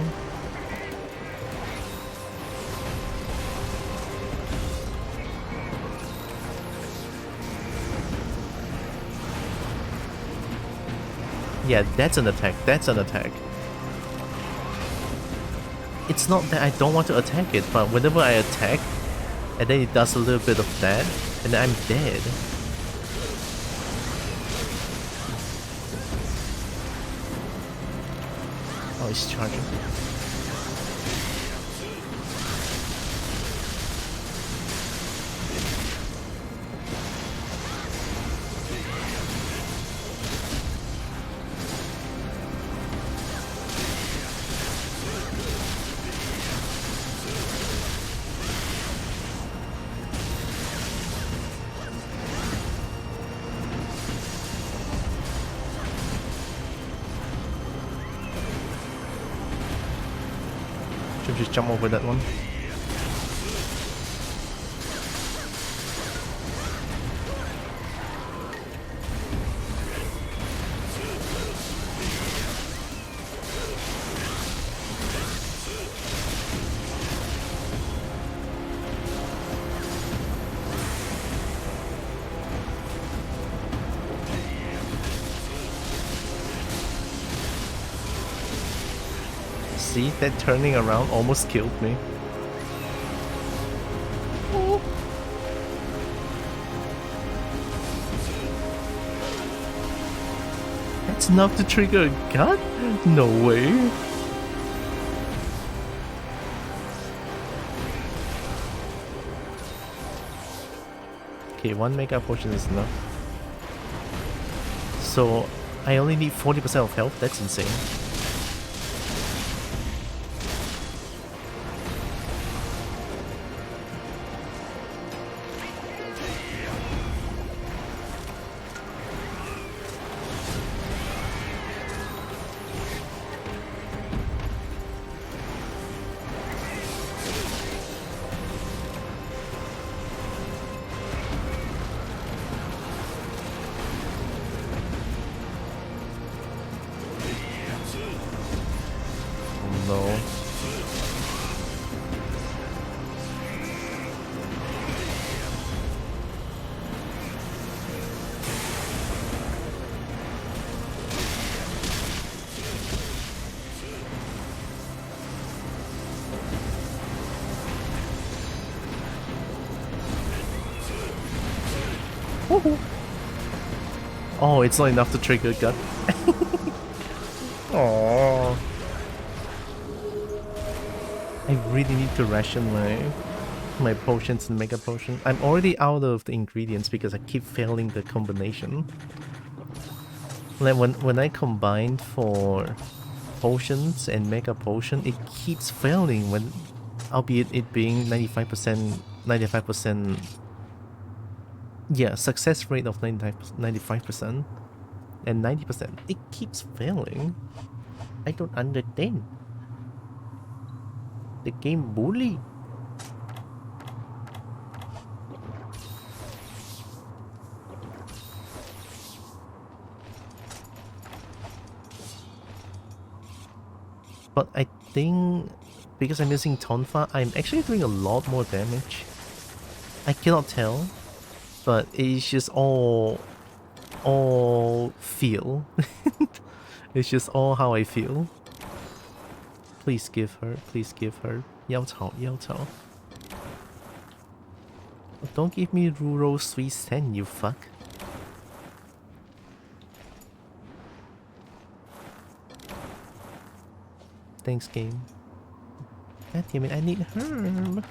Yeah, that's an attack, that's an attack. It's not that I don't want to attack it, but whenever I attack, and then it does a little bit of that, and then I'm dead. Oh, it's charging. Should just jump over that one. See, that turning around almost killed me. That's enough to trigger a gun? No way. Okay, one mega potion is enough. So, I only need 40% of health? That's insane. Oh, it's not enough to trigger a gun. Oh, I really need to ration my potions and mega potion. I'm already out of the ingredients because I keep failing the combination. Like when I combine for potions and mega potion, it keeps failing when, albeit it being 95%, yeah, success rate of 95% and 90%. It keeps failing. I don't understand. The game bully. But I think because I'm using tonfa, I'm actually doing a lot more damage. I cannot tell, but it's just all feel. It's just all how I feel. Please give her. Please give her. 腰草,腰草. Don't give me rural sweet sand, you fuck. Thanks, game. God damn it, I need herb.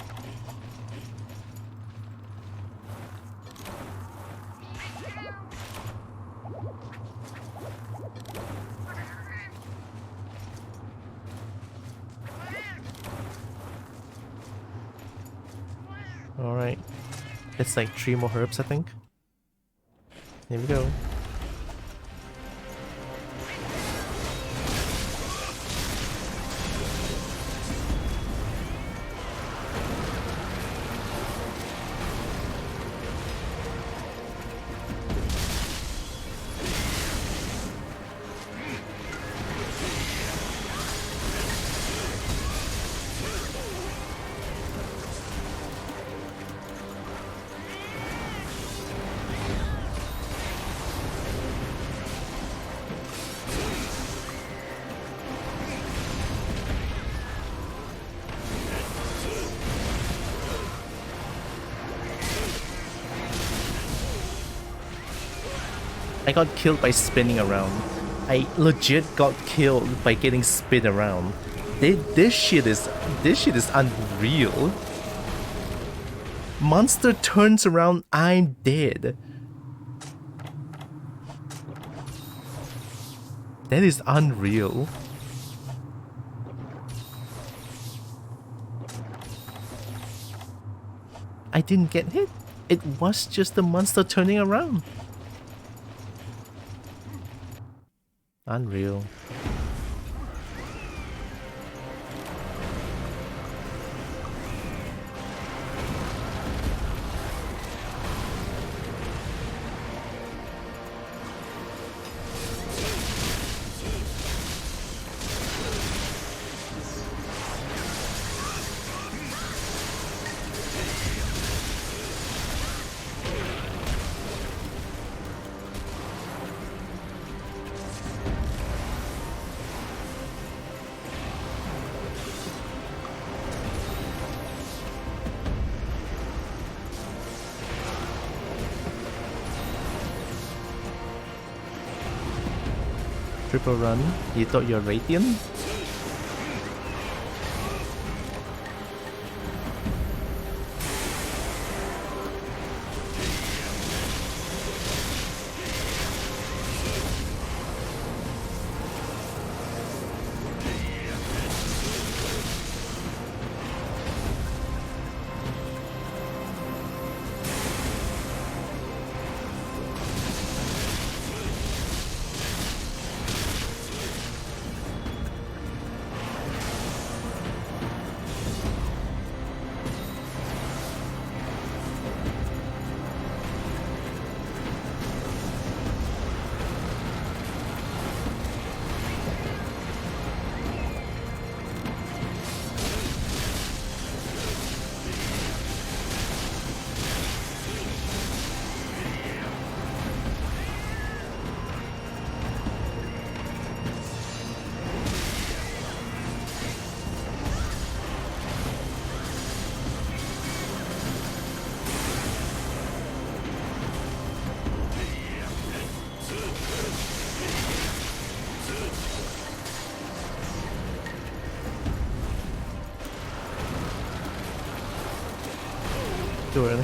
Alright. It's like 3 more herbs, I think. Here we go. I got killed by spinning around. I legit got killed by getting spin around. This shit is unreal. Monster turns around, I'm dead. That is unreal. I didn't get hit. It was just the monster turning around. Unreal. Triple run? You thought you're Radiant? Too early.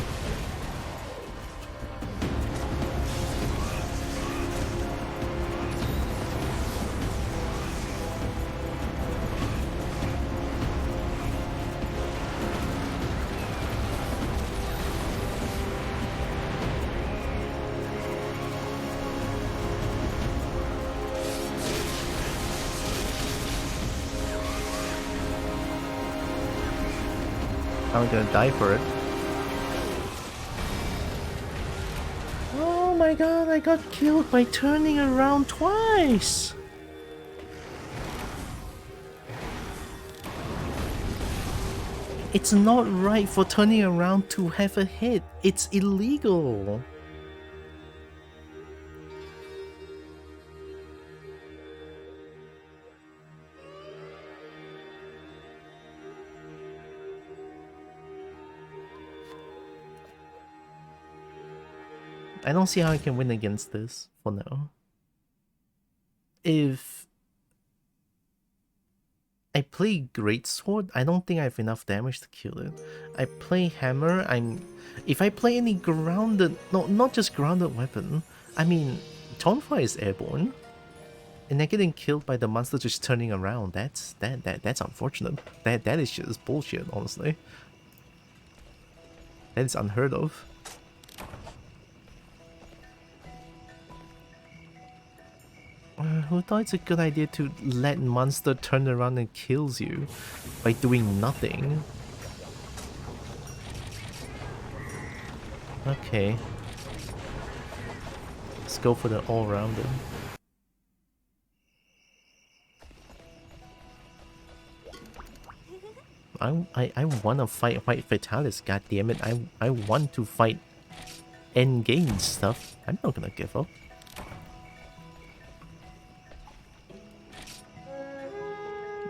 I'm gonna die for it. Oh my god, I got killed by turning around twice! It's not right for turning around to have a hit. It's illegal. I don't see how I can win against this for now. If I play Greatsword, I don't think I have enough damage to kill it. I play Hammer, if I play any grounded, no, not just grounded weapon, I mean, Tonfa is airborne. And they're getting killed by the monster just turning around. That's unfortunate. That is just bullshit, honestly. That is unheard of. Who thought it's a good idea to let monster turn around and kills you by doing nothing? Okay. Let's go for the all-rounder. I want to fight White Fatalis, goddammit. I want to fight endgame stuff. I'm not gonna give up.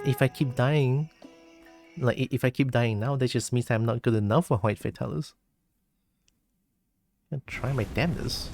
If I keep dying, like if I keep dying now, that just means I'm not good enough for White Fatalis. I'm gonna try my damnedest.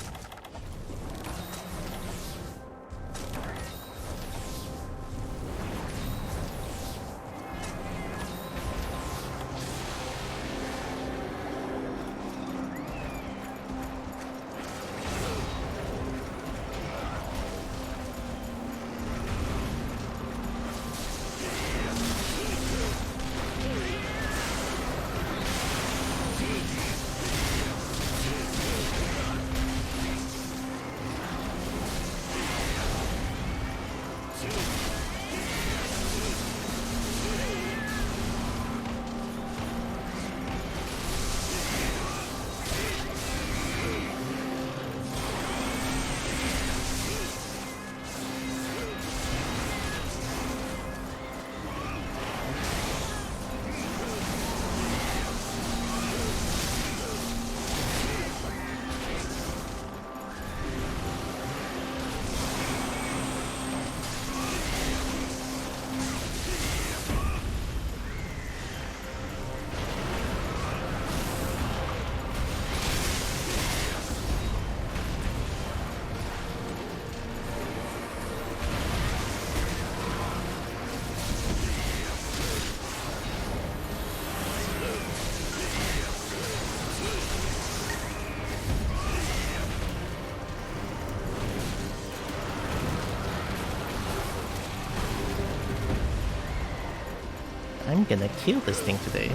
I'm gonna kill this thing today.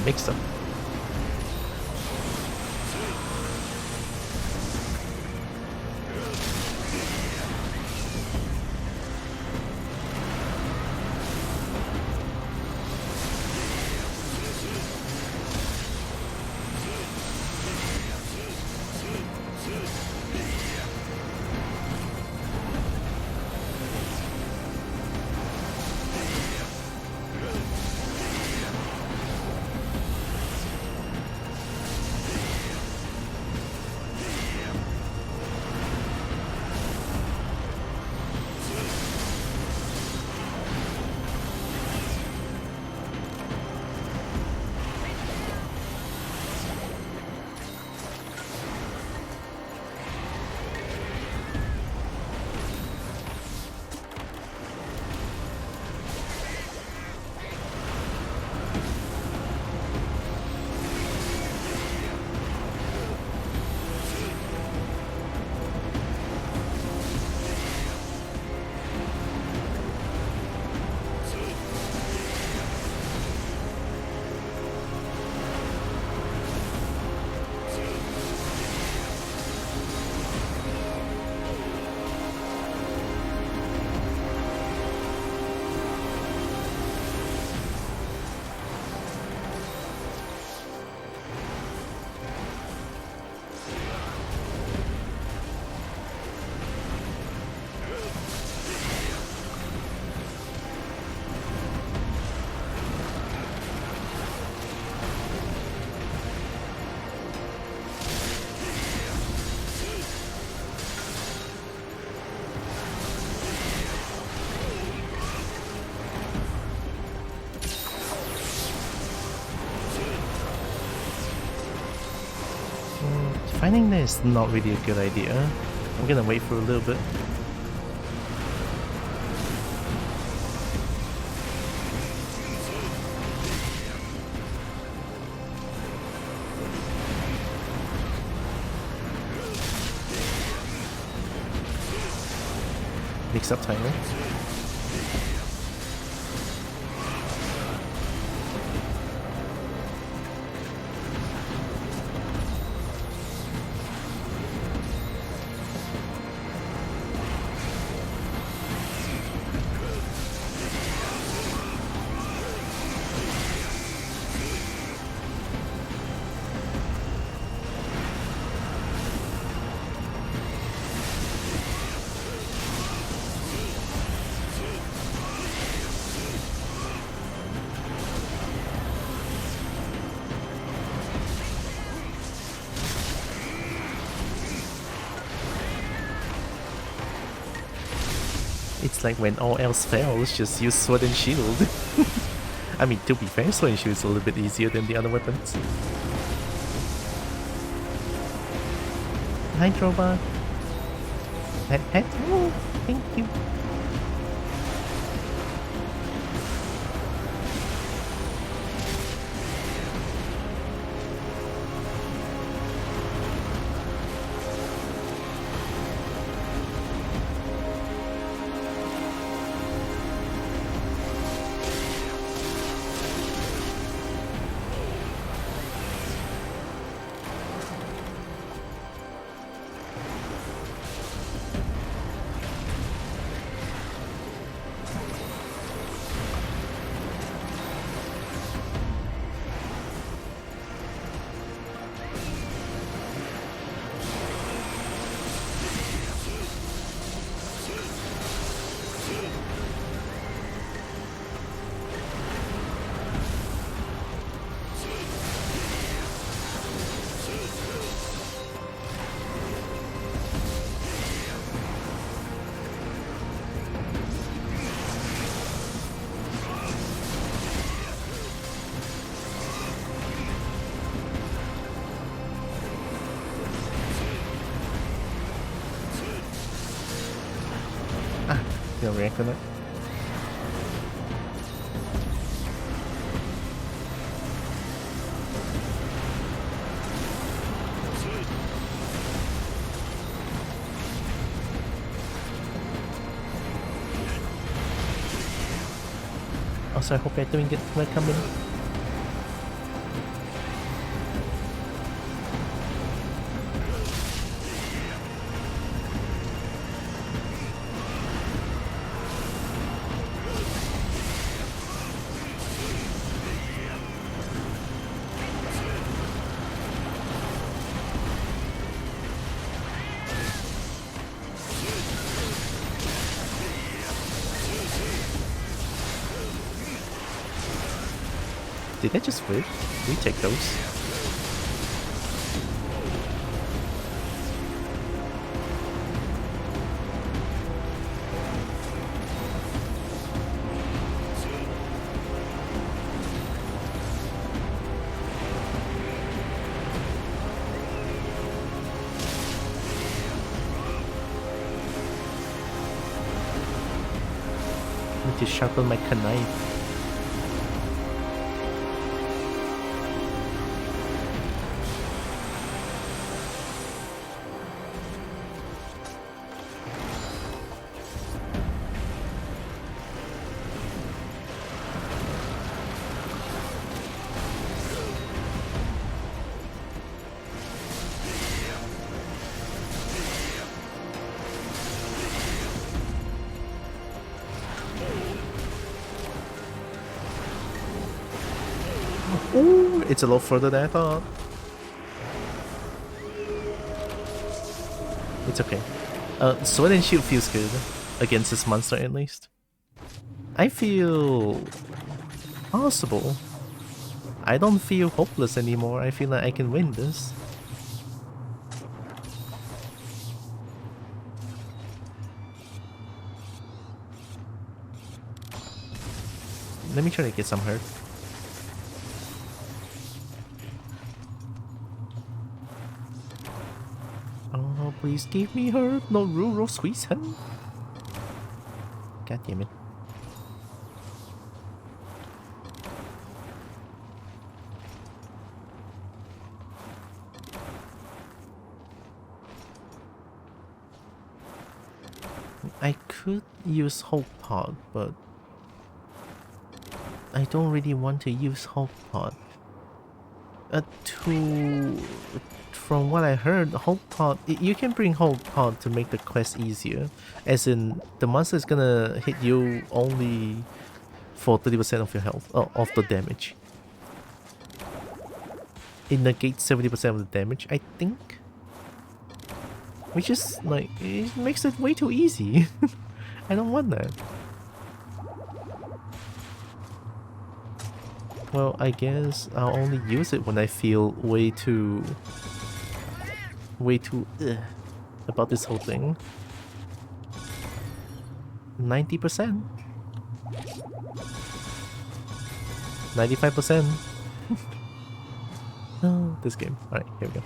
Mix-up. Finding this is not really a good idea. I'm gonna wait for a little bit. Big subtitle. It's like when all else fails, just use sword and shield. I mean, to be fair, sword and shield is a little bit easier than the other weapons. Hi, Drobot. Oh, thank you. You'll react with it. Also, I hope you're doing it when I come in. Did I just whip? We take those. Need to sharpen my knife. Ooh, it's a lot further than I thought. It's okay. Sword and shield feels good against this monster at least. I feel possible. I don't feel hopeless anymore. I feel like I can win this. Let me try to get some hurt. Oh, please give me her, no rural squeeze. God damn it. I could use Hope Pod, but I don't really want to use Hope Pod. From what I heard, Hope Pod, you can bring Hope Pod to make the quest easier. As in, the monster is gonna hit you only for 30% of your health, of the damage. It negates 70% of the damage, I think. Which is, like, it makes it way too easy. I don't want that. Well, I guess I'll only use it when I feel way too about this whole thing. 90%. 95%. Oh, this game. Alright, here we go.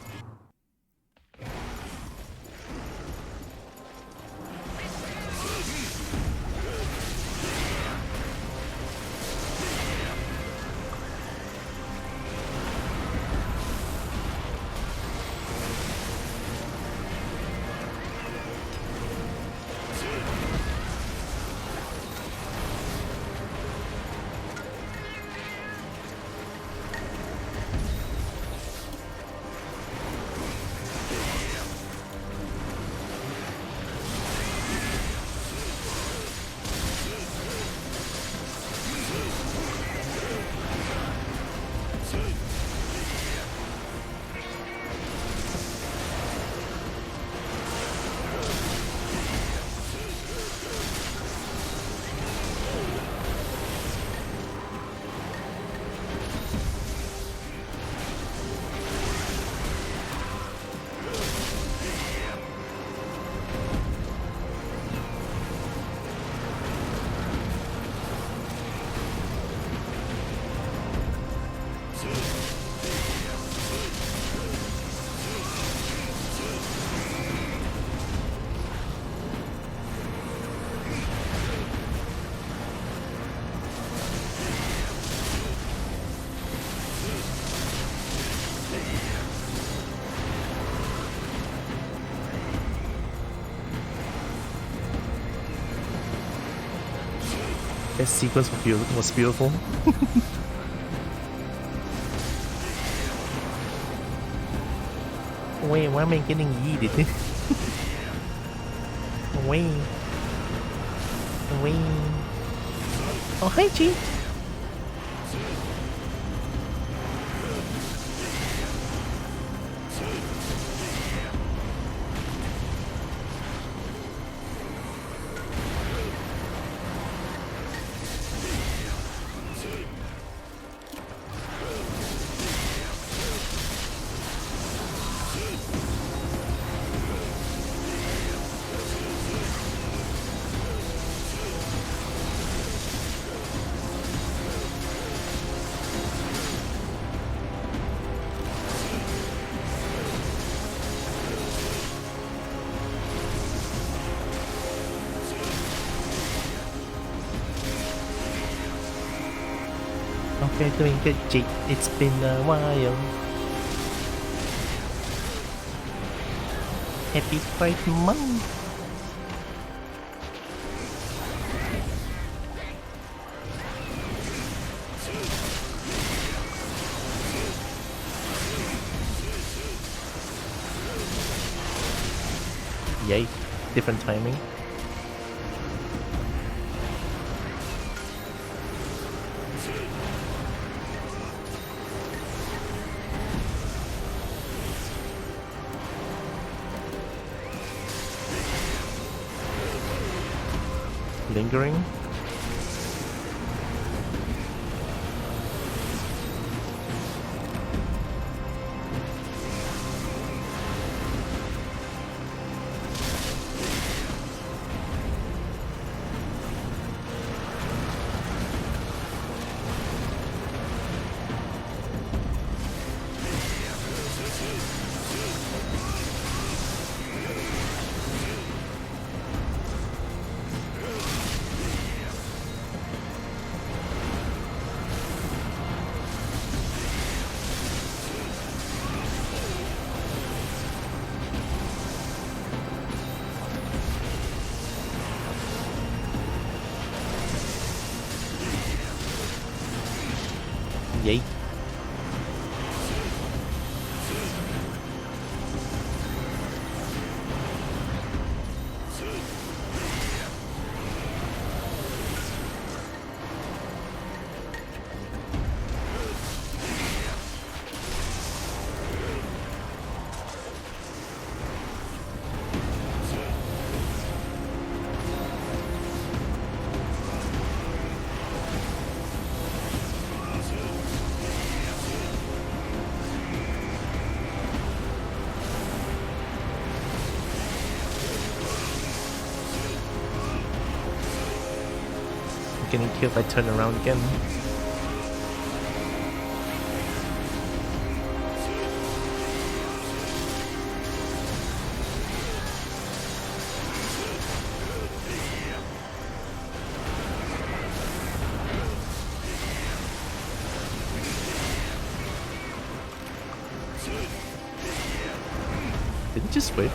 That sequence was beautiful. Wait, why am I getting yeeted? Wait. Wait. Oh, hi, G. Okay, doing good, Jake. It's been a while. Happy Pride Month. Yay, different timing. Lingering. Yay. Getting killed by turn around again. Did it just whip?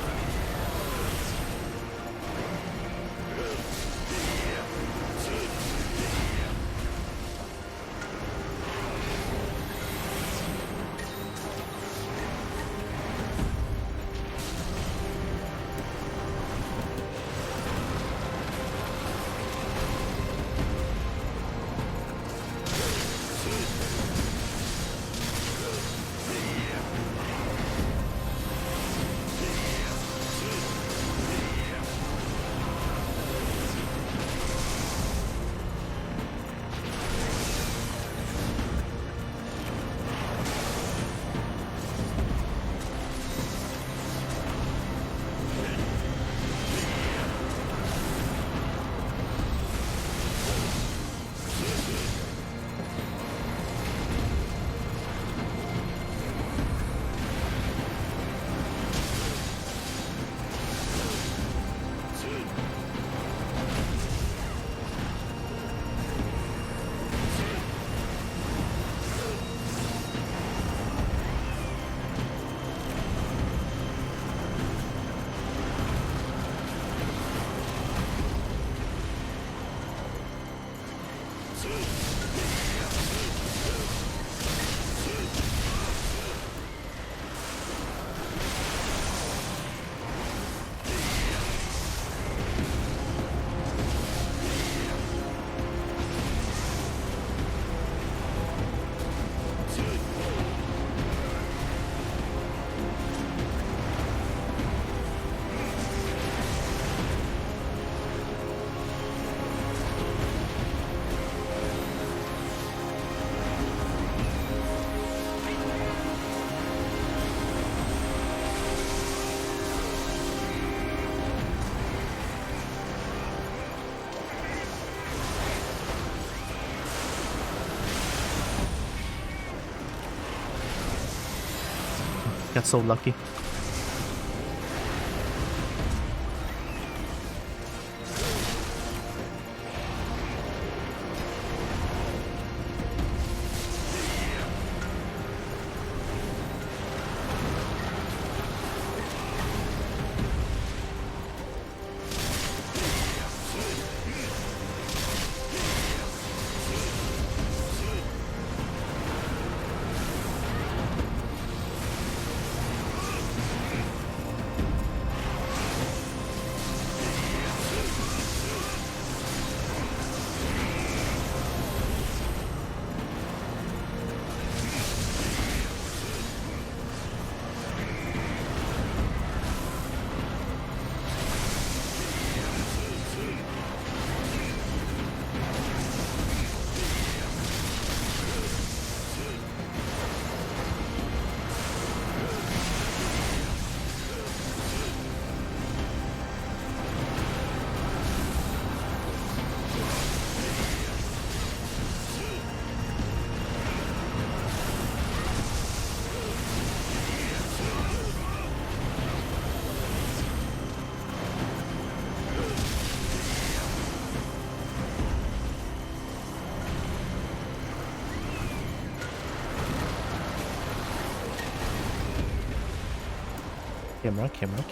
Got so lucky.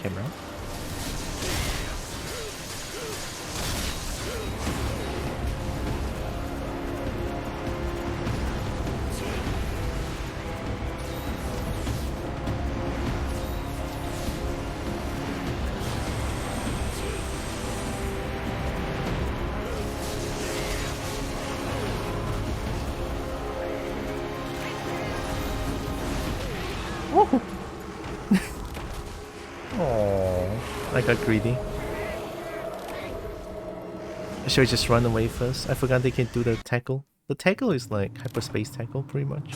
Camera. Oh, I got greedy. Should I just run away first? I forgot they can do the tackle. The tackle is like hyperspace tackle, pretty much.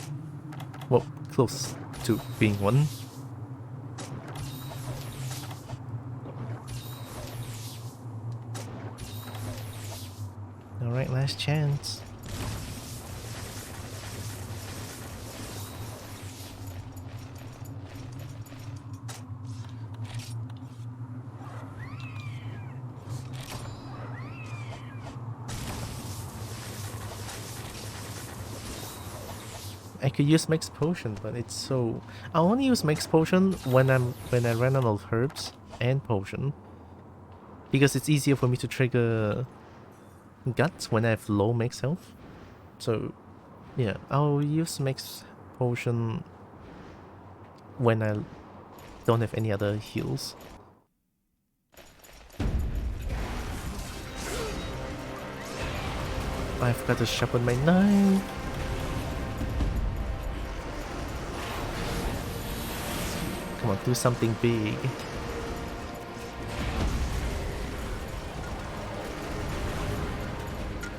Well, close to being one. Alright, last chance. I could use Mix Potion, but it's so... I only use Mix Potion when I run out of herbs and potion. Because it's easier for me to trigger Guts when I have low max health. So, yeah, I'll use Mix Potion when I don't have any other heals. I forgot to sharpen my knife. Come on, do something big.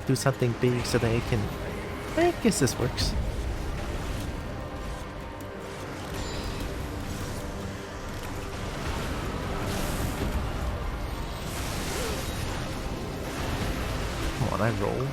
Do something big so that I can... I guess this works. Come on, I rolled.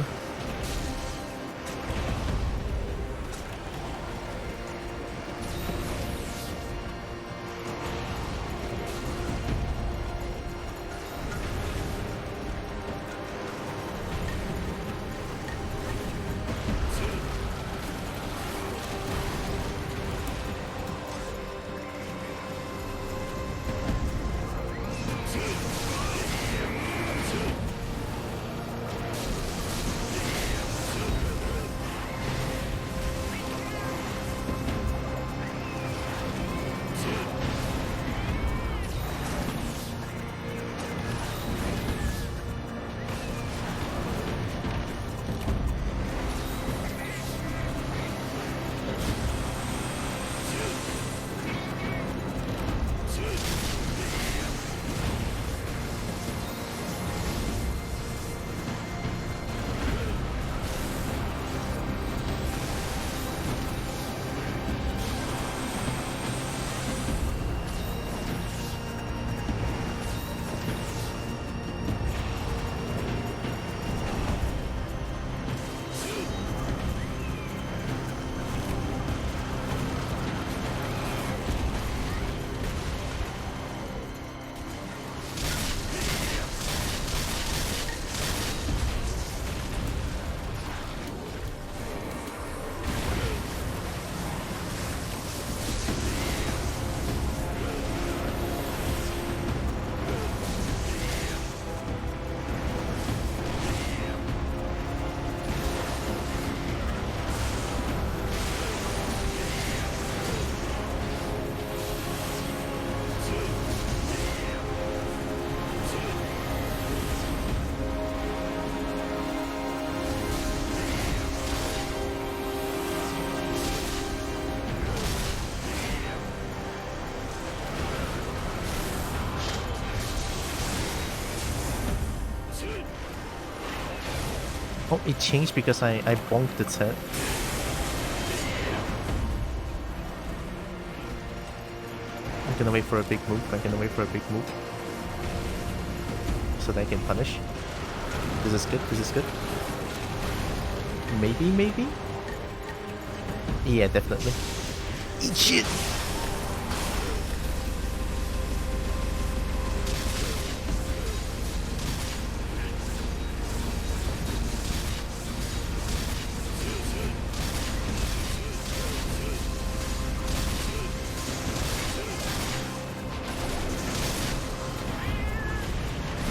Oh, it changed because I bonked its head. I'm gonna wait for a big move. So that I can punish. This is good. Maybe? Yeah, definitely. Eat shit!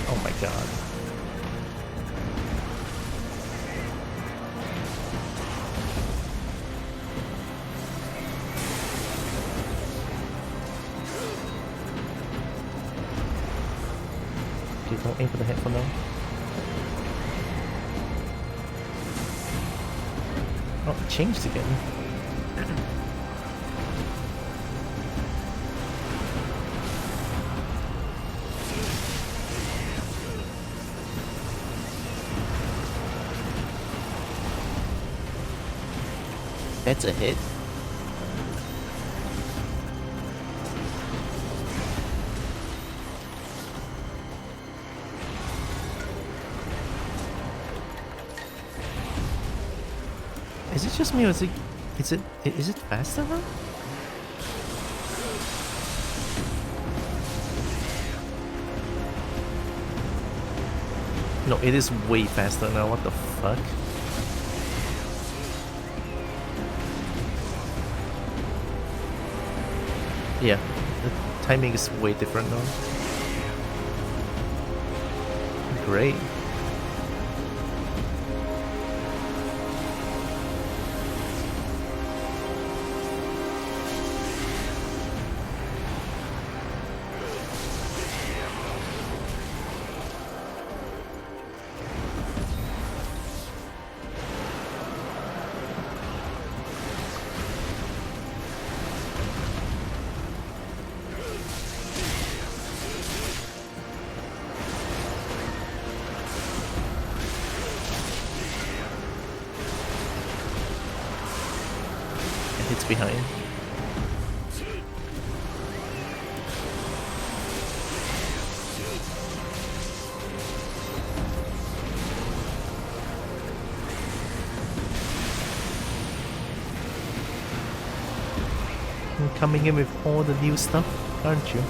Oh my god. Okay, don't aim for the head for now. Oh, it changed again. That's a hit. Is it just me or is it faster now? No, it is way faster now. What the fuck? Yeah, the timing is way different now. Great. It's behind. You're coming in with all the new stuff, aren't you?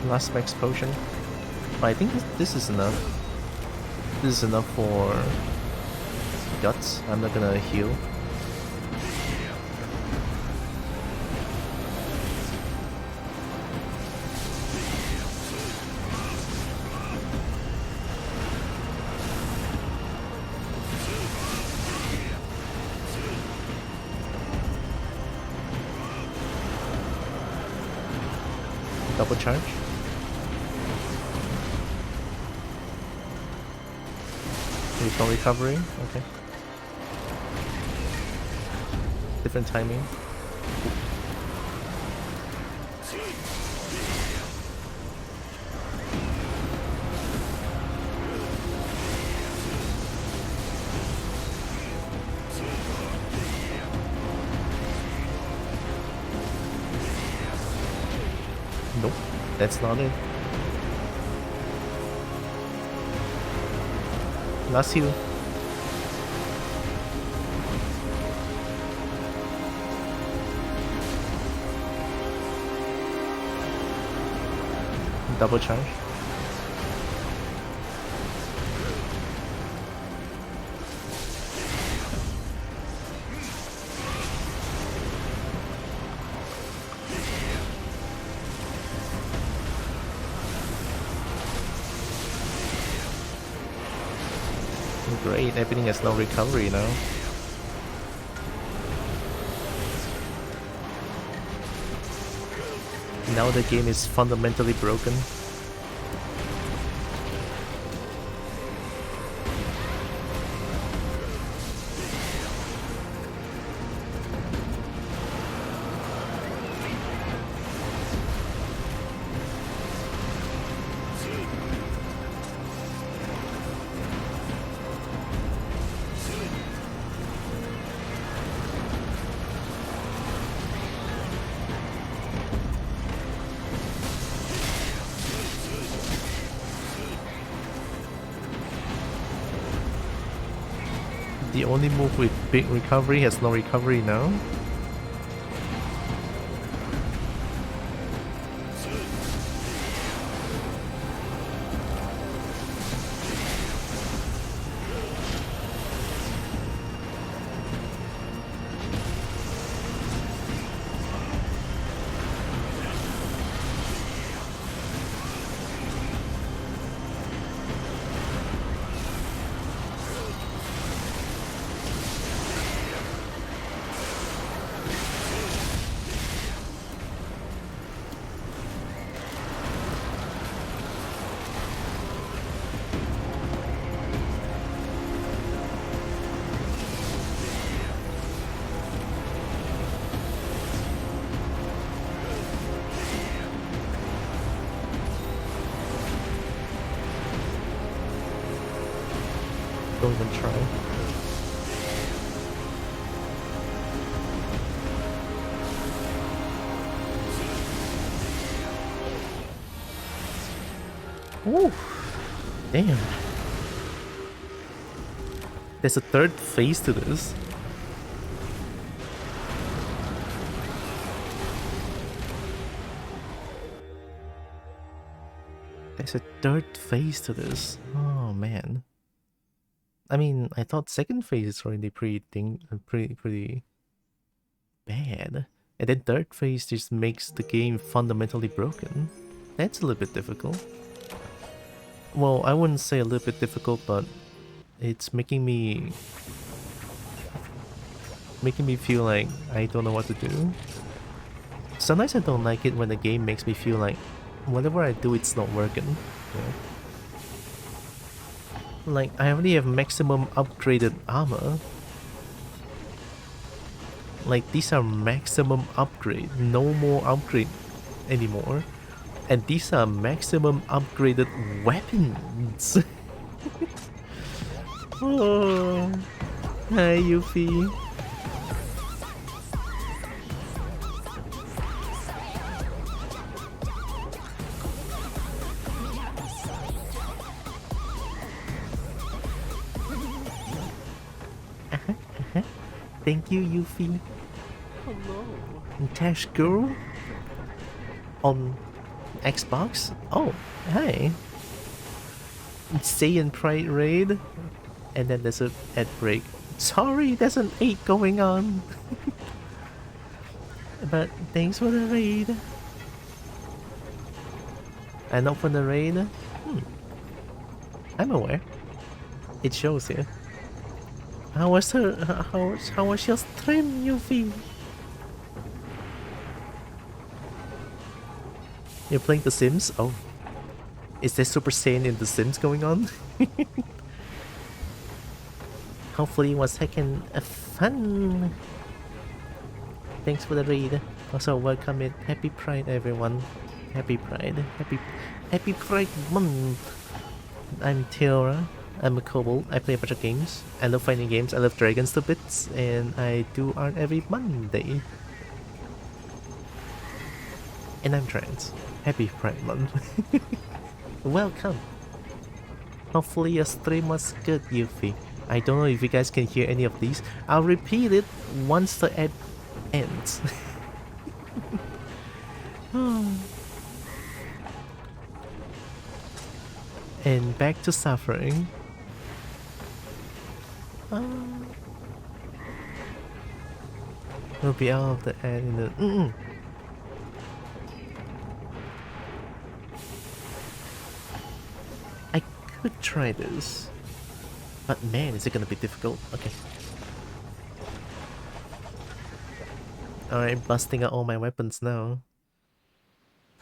Last max potion. But I think this is enough. This is enough for guts. I'm not gonna heal. Double charge. Lethal recovery, okay. Different timing. Nope, that's not it. Last heal. Double charge. Great, everything has no recovery now. Now the game is fundamentally broken. The only move with big recovery has no recovery now. Don't even try. Ooh, damn. There's a third phase to this. There's a third phase to this. Oh man. I mean, I thought second phase is already pretty bad. And then third phase just makes the game fundamentally broken. That's a little bit difficult. Well, I wouldn't say a little bit difficult, but it's making me feel like I don't know what to do. Sometimes I don't like it when the game makes me feel like whatever I do, it's not working. You know? Like, I already have maximum upgraded armor. Like, these are maximum upgrade, no more upgrade anymore. And these are maximum upgraded weapons. Oh, hi Yuffie. Thank you, Yuffie. Hello. Tash Girl on Xbox. Oh, hi. Saiyan Pride Raid. And then there's a ad break. Sorry, there's an 8 going on. But thanks for the raid. And open the raid. I'm aware. It shows here. How was your stream, Yuffie? You're playing The Sims? Oh. Is there Super Saiyan in The Sims going on? Hopefully it was heckin' fun. Thanks for the raid. Also, welcome in. Happy Pride, everyone. Happy Pride. Happy Pride Month. I'm Tiora. I'm a kobold. I play a bunch of games. I love fighting games. I love dragons to bits. And I do art every Monday. And I'm trans. Happy Pride Month. Welcome. Hopefully your stream was good, Yuffie. I don't know if you guys can hear any of these. I'll repeat it once the ad ends. And back to suffering. We'll be out of the ad in the... I could try this. But man, is it gonna be difficult? Okay. Alright, busting out all my weapons now.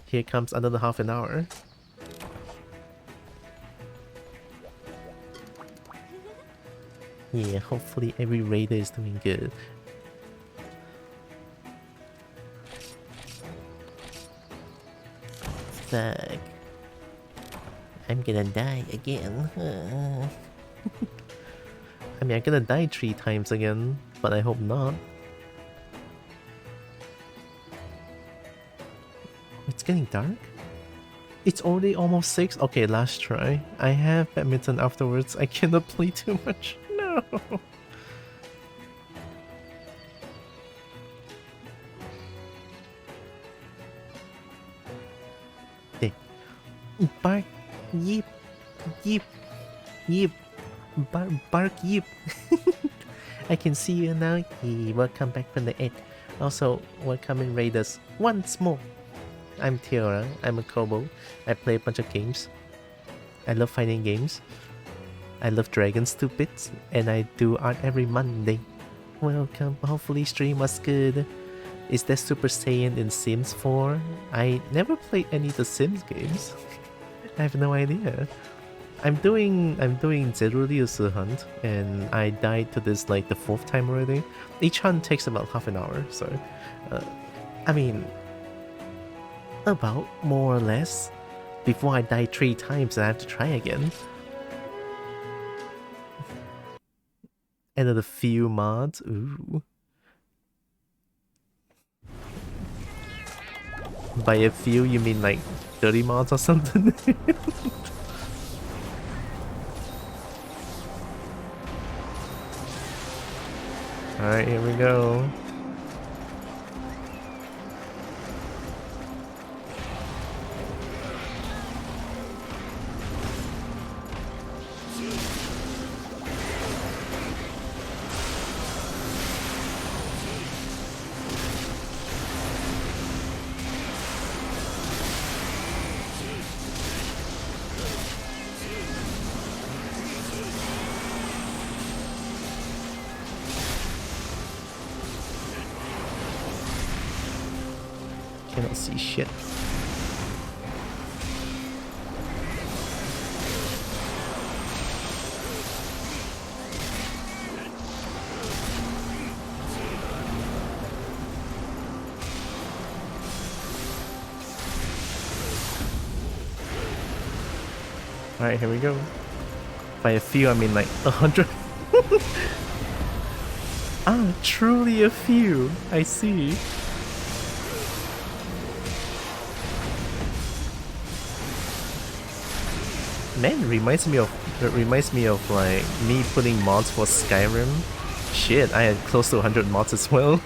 Here comes another half an hour. Yeah, hopefully every raider is doing good. Fuck. I'm gonna die again. I mean, I'm gonna die 3 times again, but I hope not. It's getting dark? It's already almost 6? Okay, last try. I have badminton afterwards. I cannot play too much. No! Hey. Bark. Yeep. Yeep. Yeep. Bark Yeep. I can see you now. Hey, welcome back from the 8. Also, welcome in Raiders once more. I'm Tiora. I'm a kobold. I play a bunch of games. I love fighting games. I love dragons to bits. And I do art every Monday. Welcome. Hopefully stream was good. Is there Super Saiyan in Sims 4? I never played any of the Sims games. I have no idea. I'm doing Zerulius hunt, and I died to this like the 4th time already. Each hunt takes about half an hour, so I mean, about more or less. Before I die 3 times, I have to try again. Added a few mods. Ooh. By a few, you mean like 30 mods or something? Alright, here we go. Cannot see shit. Alright, here we go. By a few, I mean like 100. Ah, truly a few. I see. Man, it reminds me of like me putting mods for Skyrim. Shit, I had close to 100 mods as well.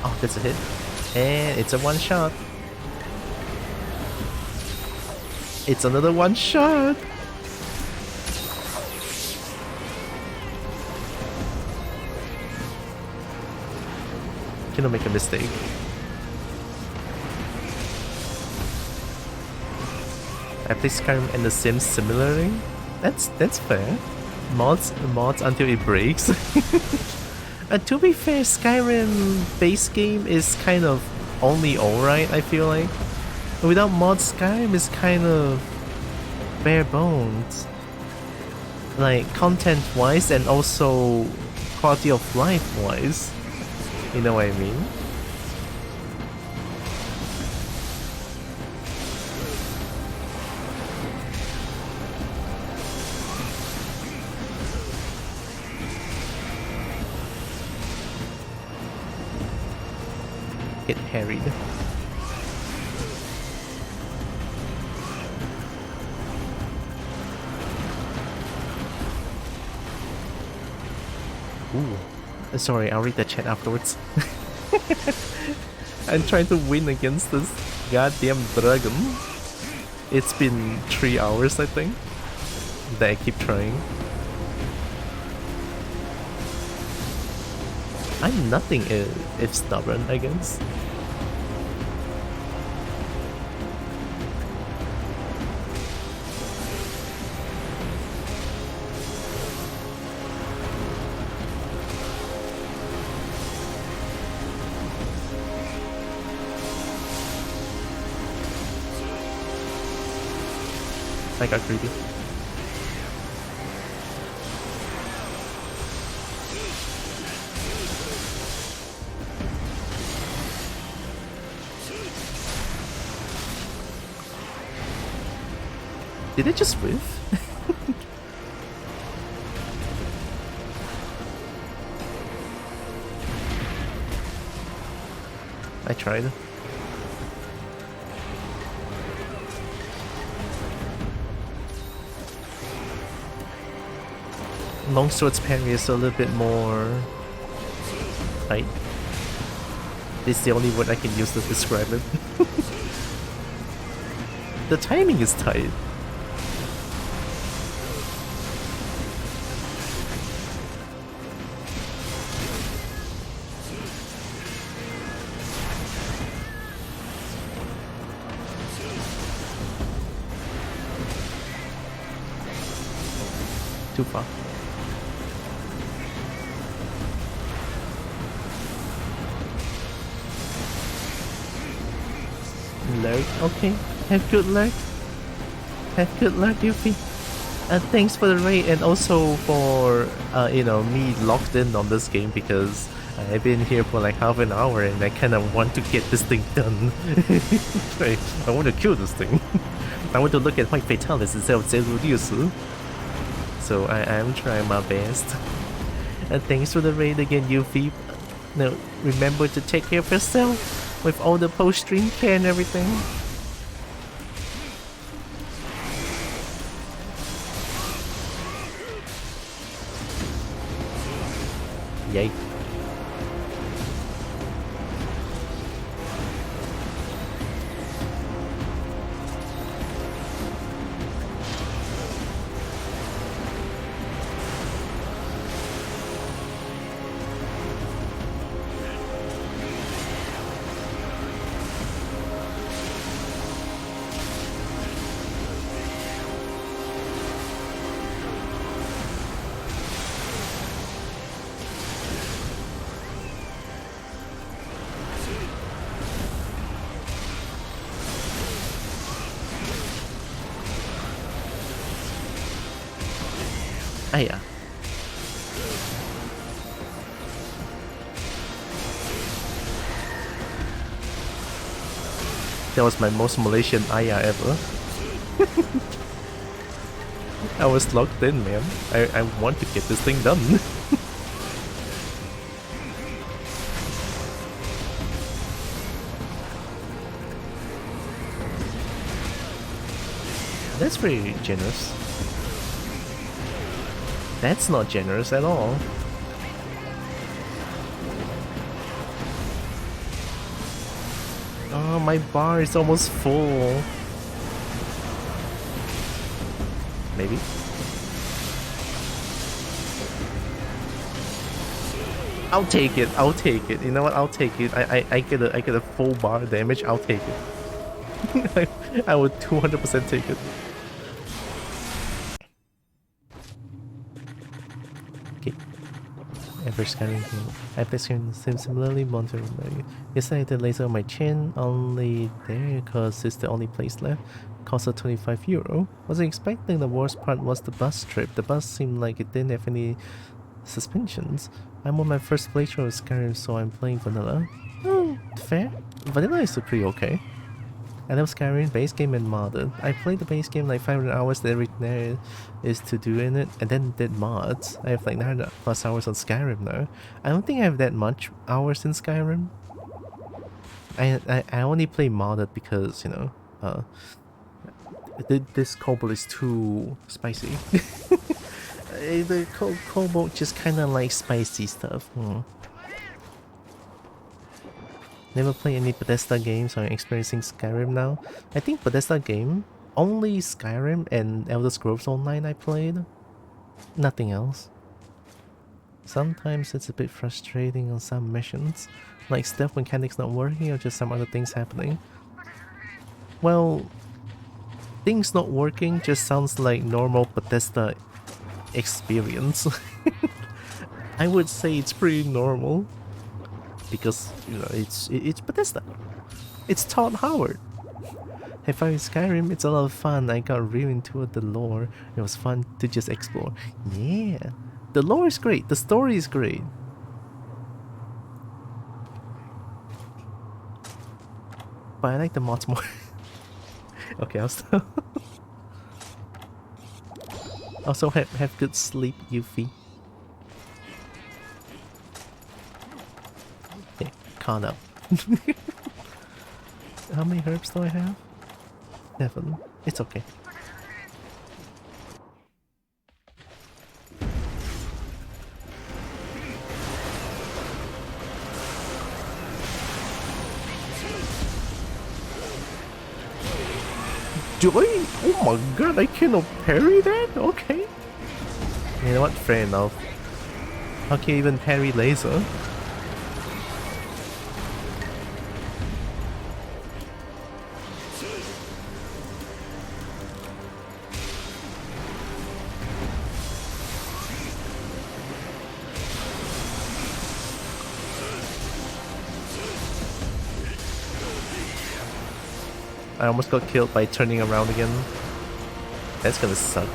Oh, that's a hit. And it's a one-shot. It's another one-shot. Cannot make a mistake. I play Skyrim and The Sims similarly. That's fair. Mods until it breaks. To be fair, Skyrim base game is kind of only alright, I feel like. Without mods, Skyrim is kind of bare bones. Like, content-wise and also quality of life-wise. You know what I mean? Get harried. Ooh. Sorry, I'll read the chat afterwards. I'm trying to win against this goddamn dragon. It's been 3 hours, I think, that I keep trying. I'm nothing if stubborn, I guess. I got greedy. Did it just whiff? I tried. Longsword's parry is a little bit more tight. It's the only word I can use to describe it. The timing is tight. Too far. Lurk, okay. Have good luck. Have good luck, Yuffie. Thanks for the raid and also for me locked in on this game because I've been here for like half an hour and I kind of want to get this thing done. I want to kill this thing. I want to look at white fatalis instead of zero use. So I am trying my best. Thanks for the raid again, Yuffie. Now remember to take care of yourself with all the post-stream care and everything. Yay. Yeah. That was my most Malaysian Aya ever. I was locked in, man. I want to get this thing done. That's pretty generous. That's not generous at all. Oh, my bar is almost full. Maybe. I'll take it. I'll take it. You know what? I'll take it. I get a full bar damage. I'll take it. I would 200% take it. Epic Skyrim seems similarly monitoring. Yesterday the laser on my chin, only there because it's the only place left. Cost 25 euro. Wasn't expecting the worst part was the bus trip. The bus seemed like it didn't have any suspensions. I'm on my first playthrough of Skyrim, so I'm playing vanilla. Fair. Vanilla is still pretty okay. I love Skyrim, base game and modded. I played the base game like 500 hours that everything there is to do in it, and then did mods. I have like 900 plus hours on Skyrim now. I don't think I have that much hours in Skyrim. I only play modded because, you know, this cobalt is too spicy. The cobalt just kinda like spicy stuff. Never played any Bethesda games, so I'm experiencing Skyrim now. I think Bethesda game, only Skyrim and Elder Scrolls Online I played. Nothing else. Sometimes it's a bit frustrating on some missions, like stealth mechanics not working or just some other things happening. Well, things not working just sounds like normal Bethesda experience. I would say it's pretty normal. Because, you know, it's Bethesda. It's Todd Howard. Hey, fun with Skyrim, it's a lot of fun. I got really into the lore. It was fun to just explore. Yeah. The lore is great. The story is great. But I like the mods more. Okay, I'll stop. Also, have good sleep, Yuffie. Caught up. How many herbs do I have? 7. It's okay. Do I? Oh my god, I cannot parry that? Okay. You know what? Fair enough. How can you even parry laser? I almost got killed by turning around again. That's gonna suck.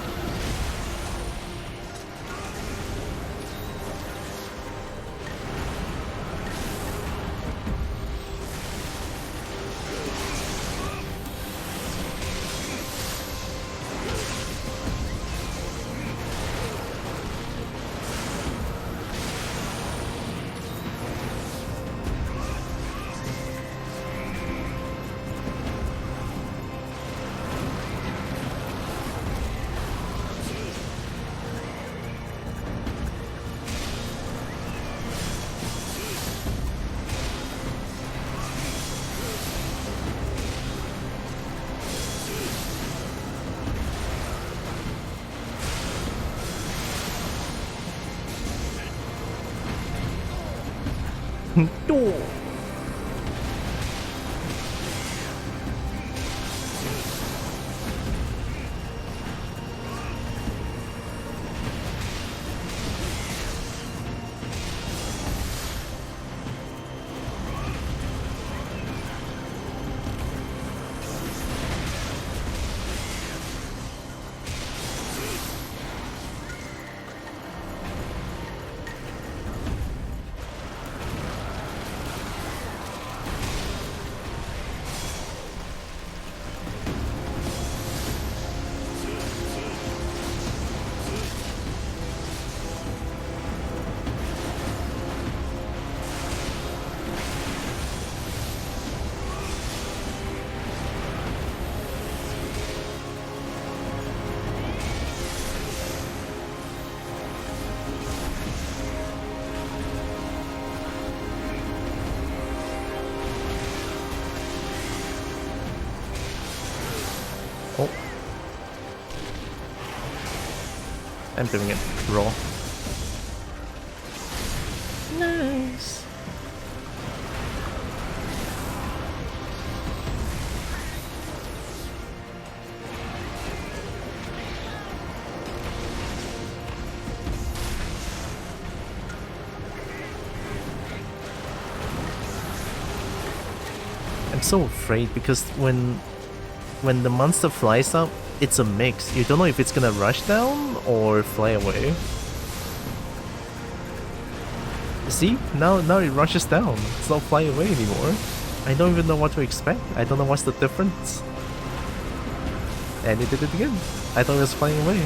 Oh. I'm doing it raw. Nice. I'm so afraid because when the monster flies up, it's a mix. You don't know if it's gonna rush down or fly away. See? Now it rushes down. It's not fly away anymore. I don't even know what to expect. I don't know what's the difference. And it did it again. I thought it was flying away.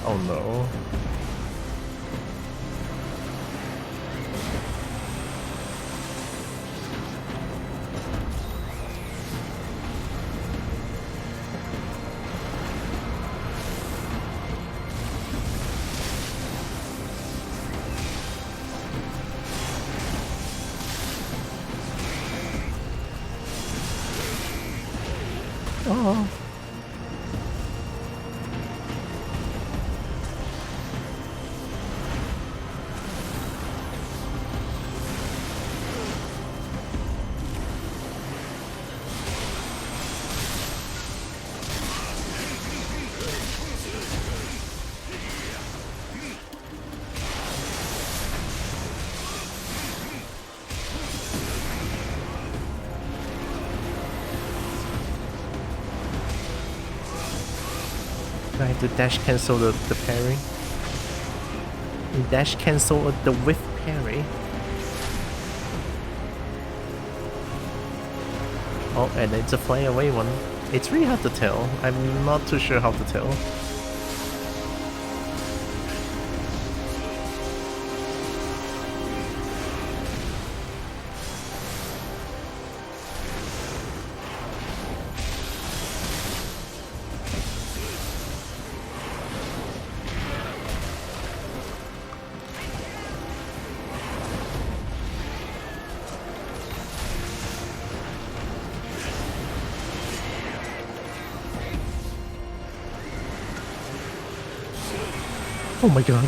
Oh no. Oh. I have to dash cancel the parry. Dash cancel the whiff parry. Oh, and it's a fly away one. It's really hard to tell. I'm not too sure how to tell. Oh my god.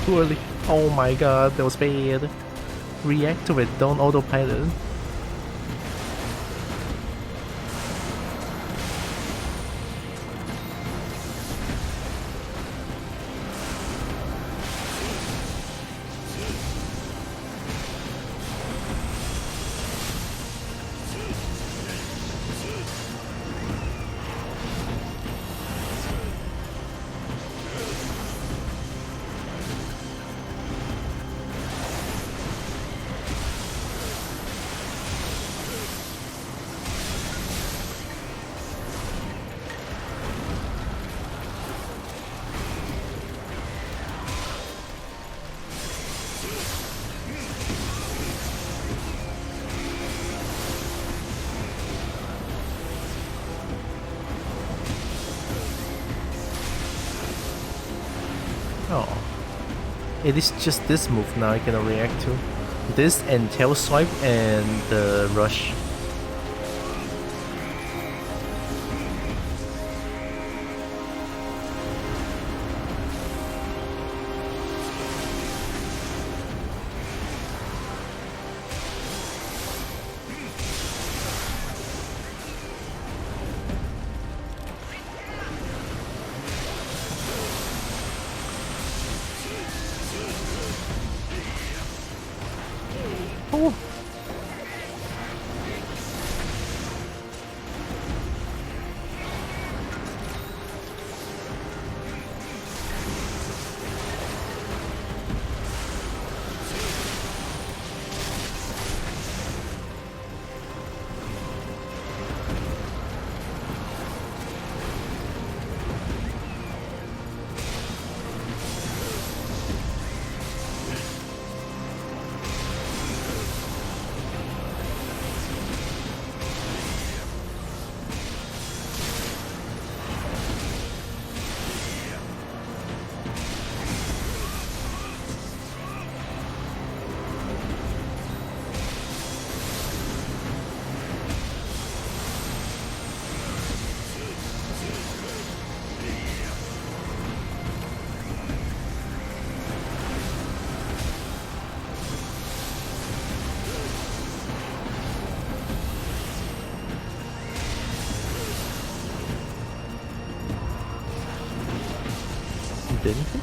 too early. Oh my god, that was bad. React to it, don't autopilot. Oh. It is just this move now I can react to. This and tail swipe and the rush. Oh. Didn't it?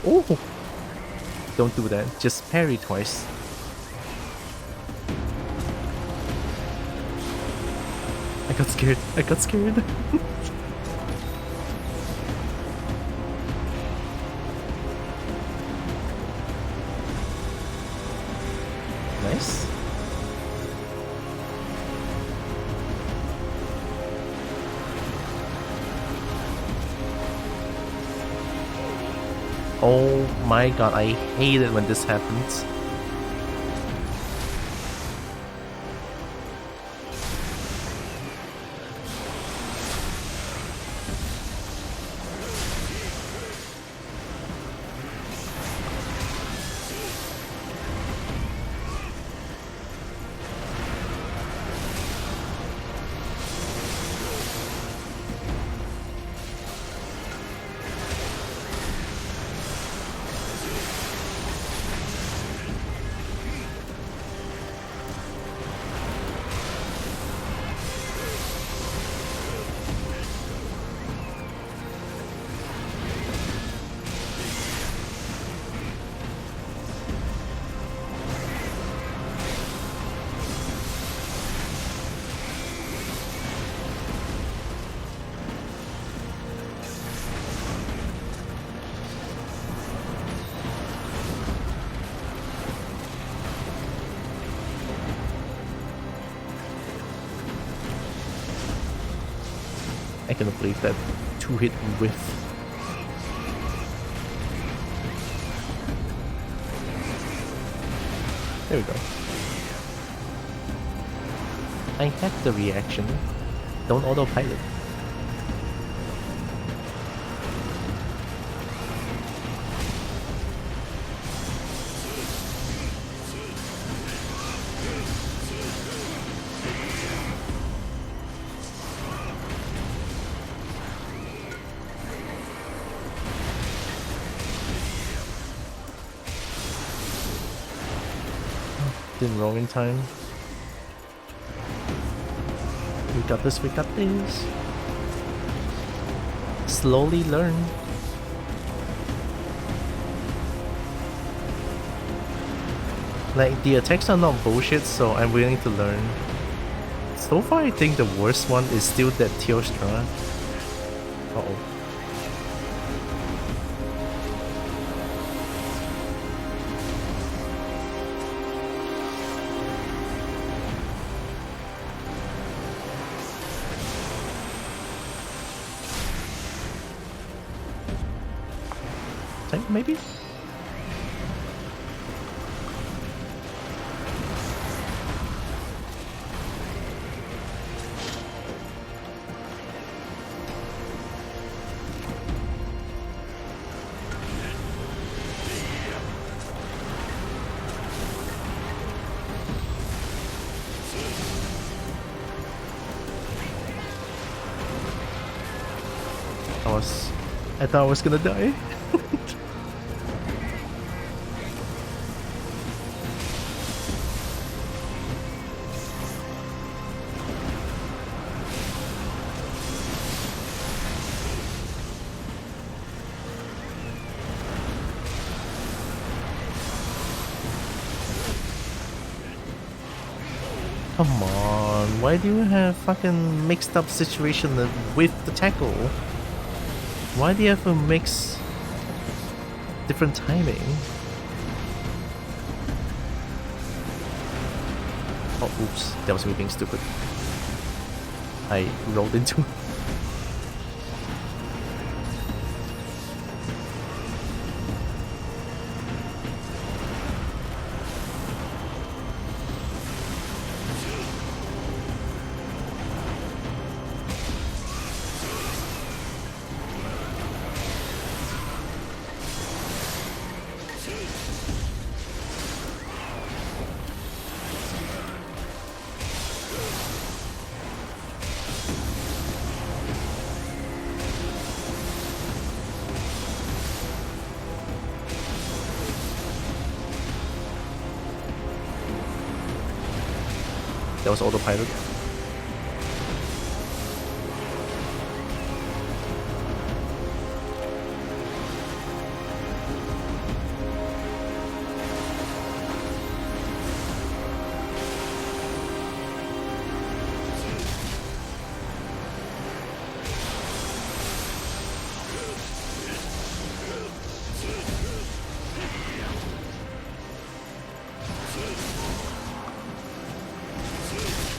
Oh! Don't do that. Just parry twice. I got scared. I got scared. Nice. Oh my god, I hate it when this happens. I cannot believe that 2-hit whiff. There we go. I had the reaction. Don't autopilot. Didn't roll in time. We got this, we got this. Slowly learn. Like, the attacks are not bullshit, so I'm willing to learn. So far, I think the worst one is still that Teostra. Uh-oh. Tank, maybe? I thought I was gonna die. Come on, why do you have fucking mixed up situation with the tackle? Why do you have to mix different timing? Oh, oops, that was me being stupid. I rolled into it. That was autopilot.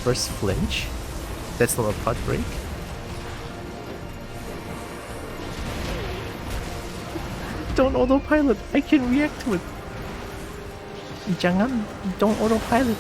First flinch? That's not a pot break? Don't autopilot, I can react to it. Jangan, don't autopilot.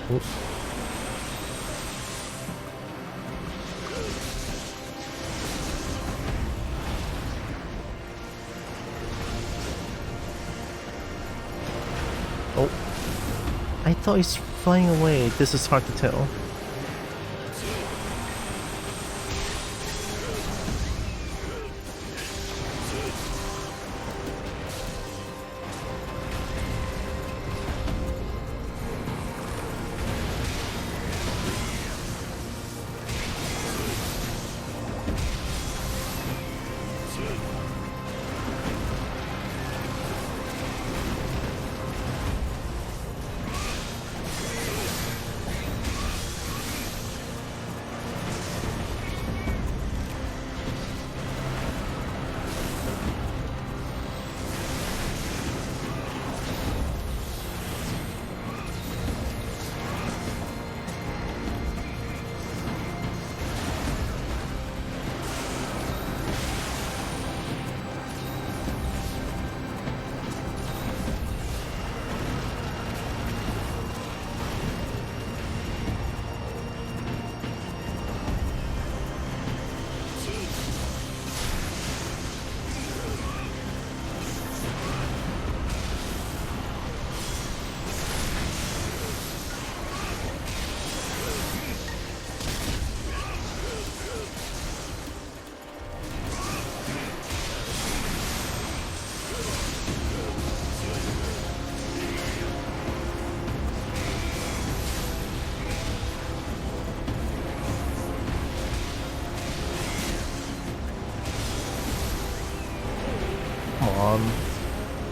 Oops. Oh, I thought he's flying away. This is hard to tell.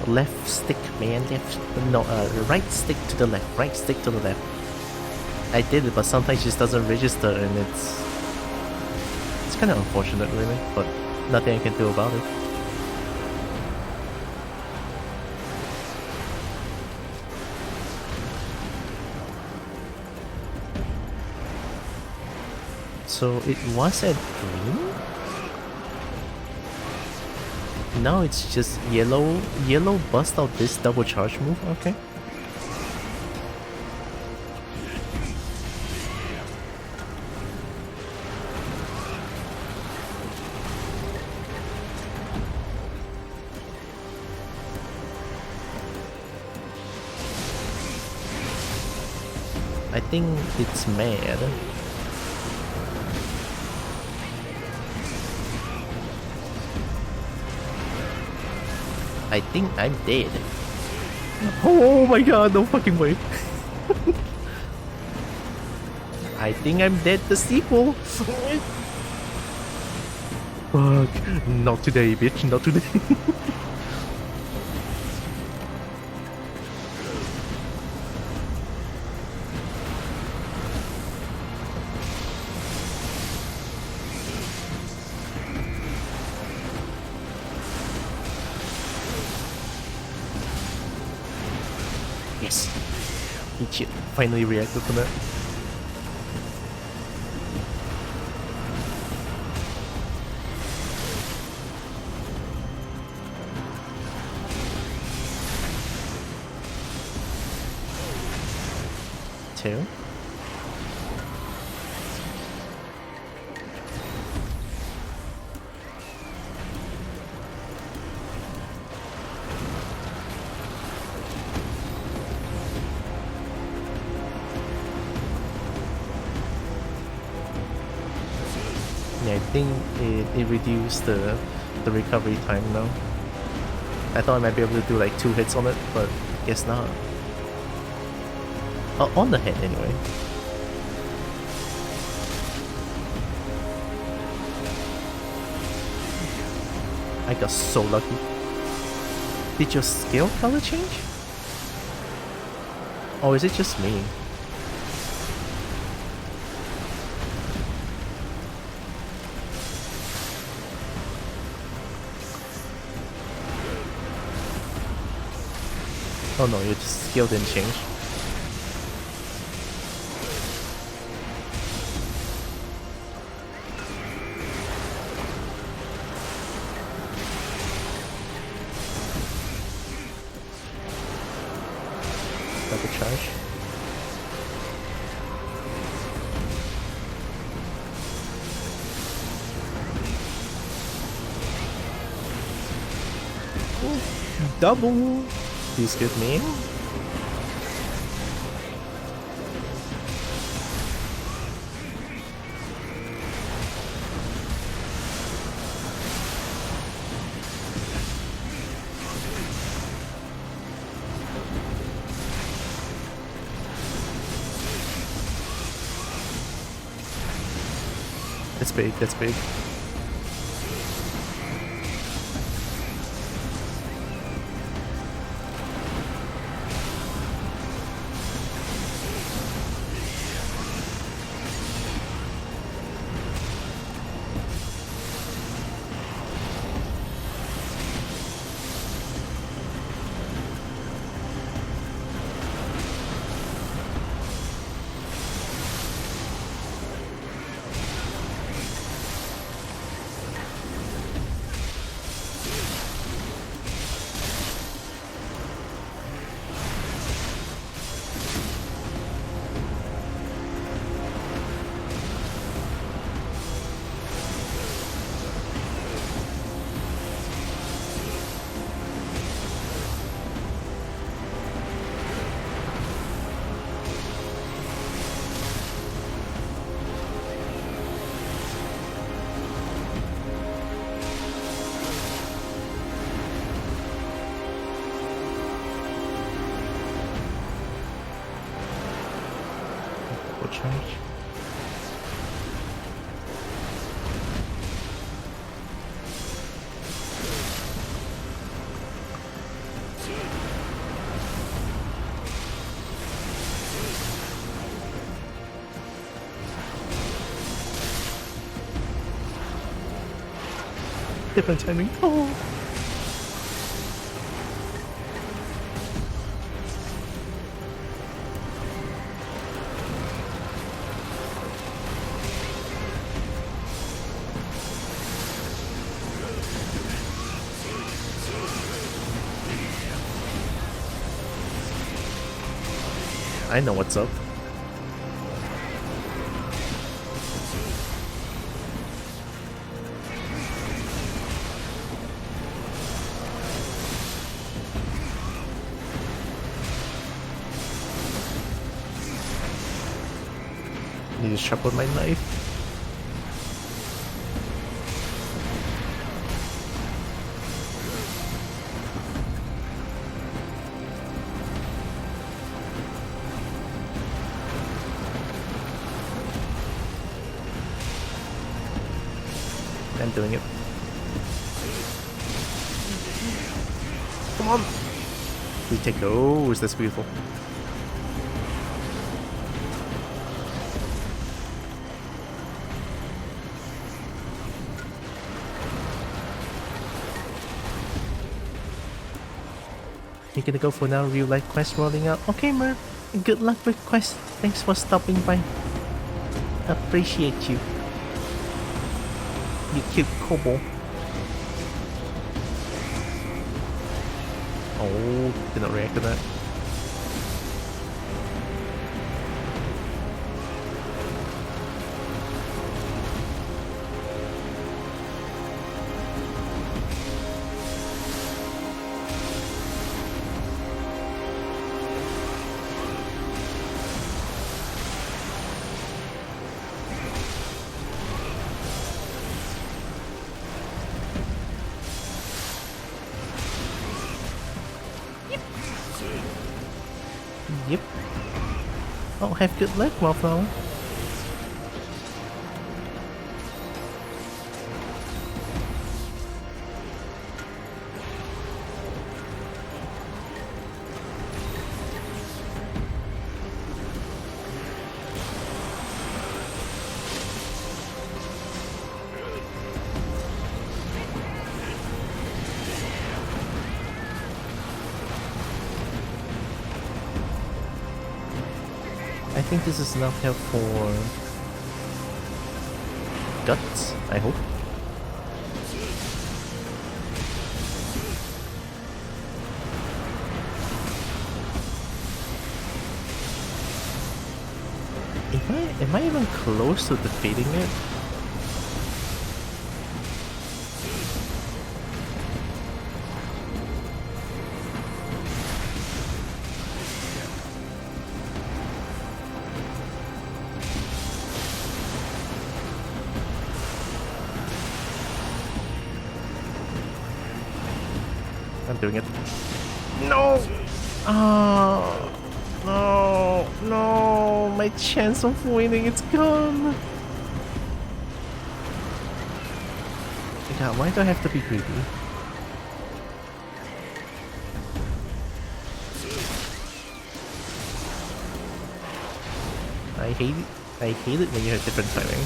Left stick, man. Left. No, right stick to the left. Right stick to the left. I did it, but sometimes it just doesn't register, and it's kind of unfortunate, really. But nothing I can do about it. So it was at green? Now it's just yellow. Yellow bust out this double charge move. Okay. I think it's mad. I think I'm dead. Oh my god, no fucking way. I think I'm dead, the sequel. Fuck. Not today, bitch, not today. Yes. Eat shit. Finally reacted to that. Two. Yeah, I think it reduced the recovery time now. I thought I might be able to do like 2 hits on it, but guess not. Oh, on the head anyway. I got so lucky. Did your scale color change? Or is it just me? Oh no, your skill didn't change. Double charge. Double. Please give me. That's big, that's big. Charge. Different timing. Oh. I know what's up. Need to sharpen my knife. I'm doing it. Come on! We take those, that's beautiful. You're gonna go for now, real life quest rolling out. Okay, Mer, good luck with quest. Thanks for stopping by. Appreciate you. You cute kobold. Oh, did not react to that. Yep. Oh, have good luck, Wallflower. I think this is enough help for guts, I hope. Am I even close to defeating it? I'm doing it. No! Oh, no, no, my chance of winning, it's gone. God, why do I have to be greedy? I hate it when you have different timing.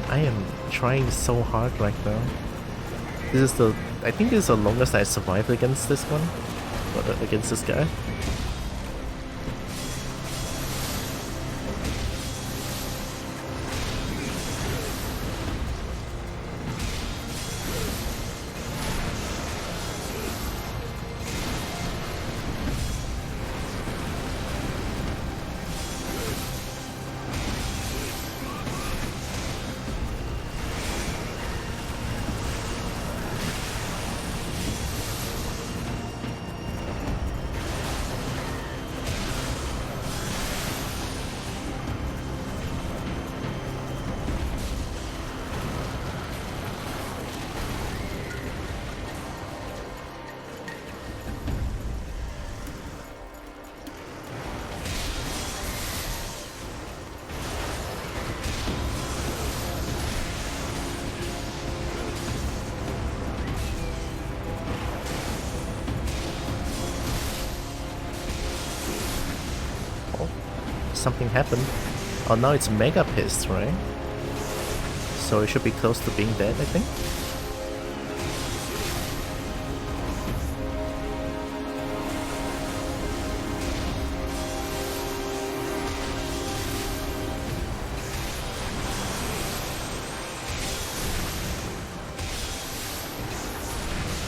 I am trying so hard right now. I think this is the longest I survived against this one, but against this guy. Something happened. Oh, now it's mega pissed, right? So it should be close to being dead, I think.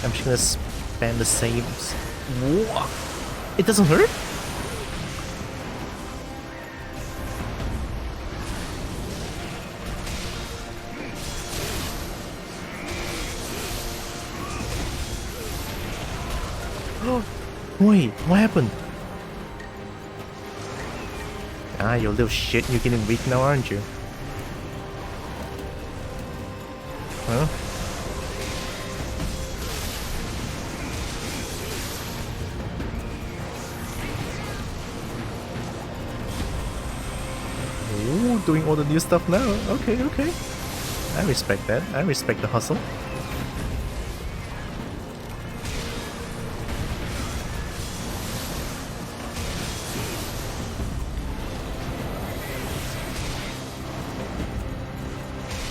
I'm just gonna spam the same. Whoa. It doesn't hurt? Wait, what happened? Ah, you little shit, you're getting weak now, aren't you? Huh? Ooh, doing all the new stuff now. Okay, okay. I respect that. I respect the hustle.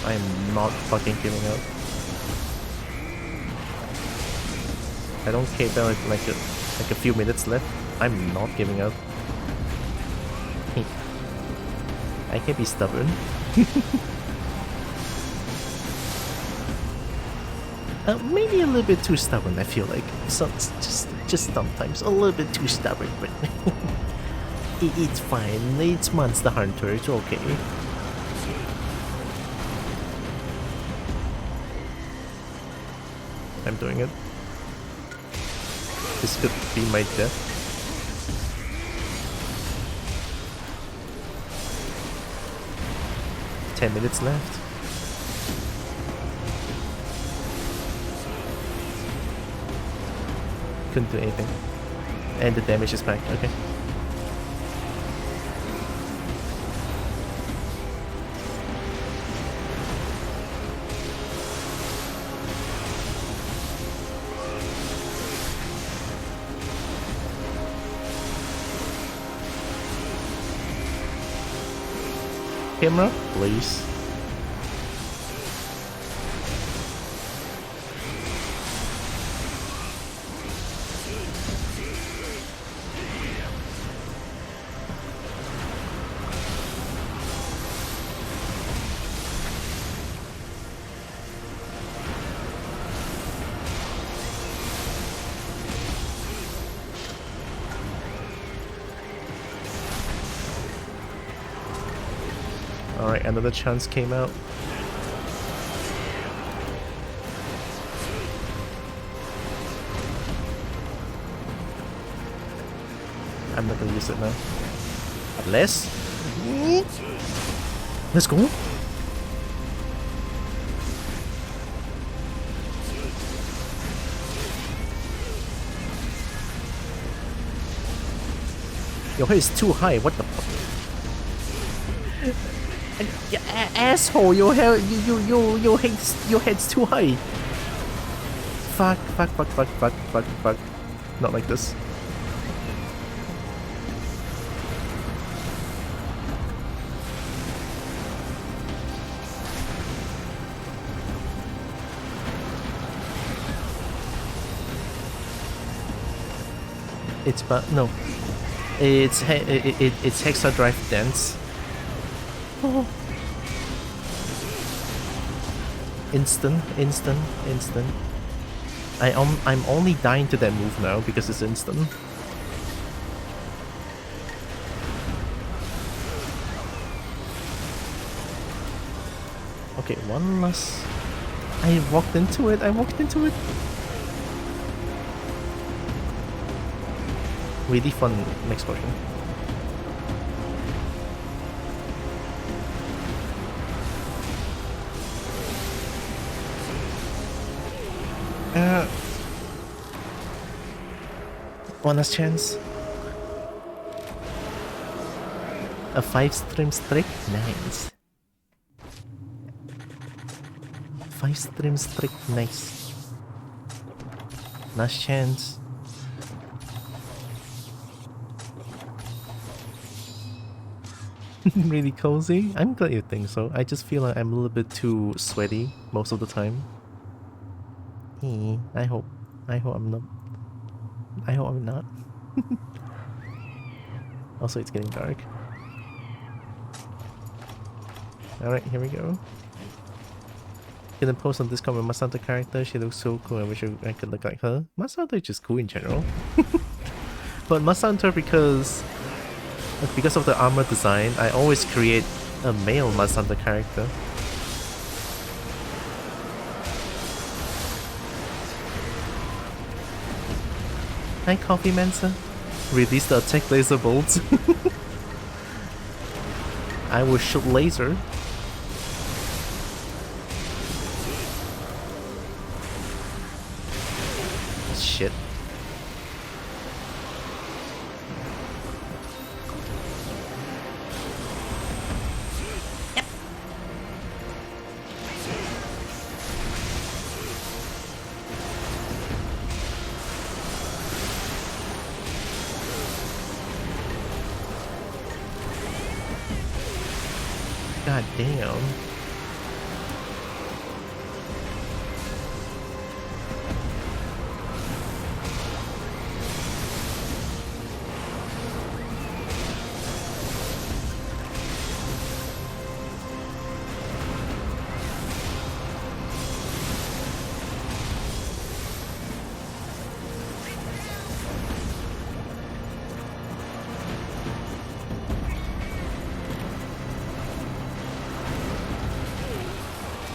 I'm not fucking giving up. I don't care about like a few minutes left. I'm not giving up. I can be stubborn. Maybe a little bit too stubborn, I feel like. So just sometimes a little bit too stubborn, but it's fine. It's Monster Hunter, it's okay. I'm doing it. This could be my death. "10 minutes left." couldn't do anything. And the damage is back, okay. Camera, please. Alright, another chance came out. I'm not gonna use it now. Unless... Let's go! Your head is too high, what the fuck? Yeah, asshole, your head's too high. Fuck. Not like this. It's no. It's Hexa Drive Dance. Oh. Instant. I'm only dying to that move now because it's instant. Okay, one last. I walked into it. Really fun next portion. One last chance. A 5-stream streak? Nice. 5-stream streak, nice. Last chance. Really cozy? I'm glad you think so. I just feel like I'm a little bit too sweaty most of the time. I hope I'm not. Also, it's getting dark. Alright, here we go. Gonna post on Discord with Masato character. She looks so cool. I wish I could look like her. Masato is just cool in general. But Masato because of the armor design, I always create a male Masato character. Hi, Coffee Mancer. Release the attack laser bolts. I will shoot laser. Shit. God damn.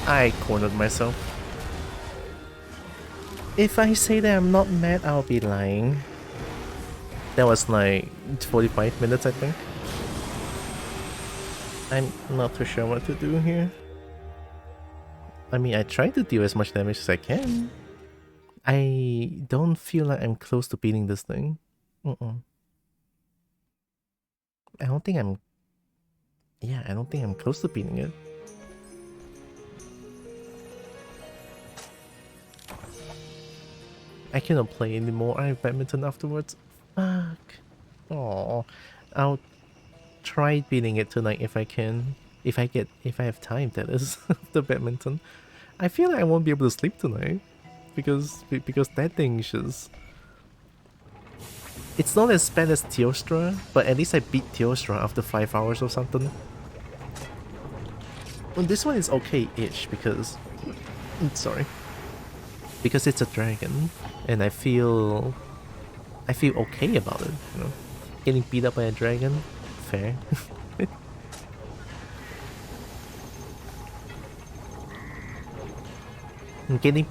I cornered myself. If I say that I'm not mad, I'll be lying. That was like 45 minutes, I think. I'm not too sure what to do here. I mean, I tried to deal as much damage as I can. I don't feel like I'm close to beating this thing. I don't think I'm... Yeah, I don't think I'm close to beating it. I cannot play anymore. I have badminton afterwards. Fuck. Oh, I'll try beating it tonight if I can. If I have time, that is. The badminton. I feel like I won't be able to sleep tonight. Because that thing is just... It's not as bad as Teostra, but at least I beat Teostra after 5 hours or something. Well, this one is okay-ish because... Sorry. Because it's a dragon, and I feel okay about it, you know. Getting beat up by a dragon, fair. Getting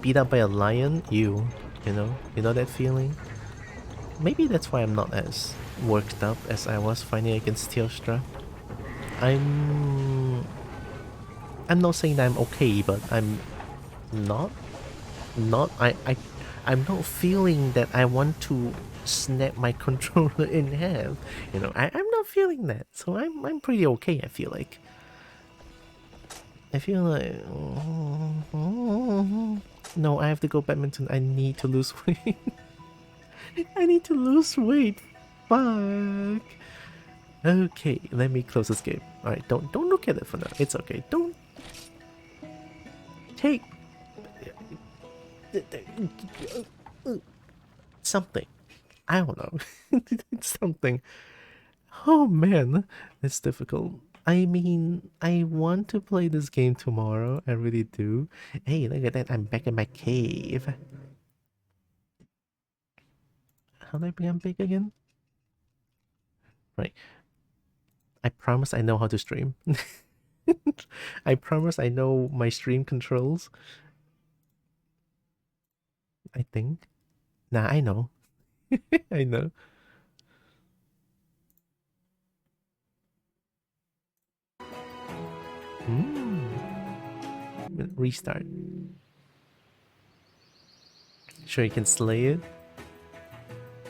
beat up by a lion, you know that feeling? Maybe that's why I'm not as worked up as I was fighting against Teostra. I'm not saying that I'm okay, but I'm not I'm not feeling that I want to snap my controller in half. You know, I'm not feeling that. So I'm pretty okay, I feel like. No, I have to go badminton. I need to lose weight. I need to lose weight. Fuck. Okay, let me close this game. Alright, don't look at it for now. It's okay. Don't take something. I don't know. Something. Oh man, it's difficult. I mean, I want to play this game tomorrow. I really do. Hey, look at that. I'm back in my cave. How do I become big again? Right. I promise I know how to stream. I promise I know my stream controls. I think. Nah, I know. I know. Restart. Sure you can slay it?